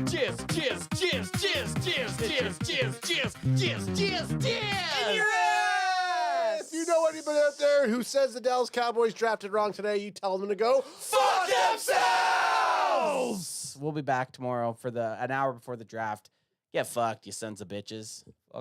Cheers, cheers, cheers, cheers, cheers, cheers, cheers, cheers, cheers, cheers, cheers. If you know anybody out there who says the Dallas Cowboys drafted wrong today, you tell them to go fuck themselves. We'll be back tomorrow for an hour before the draft. Get fucked, you sons of bitches.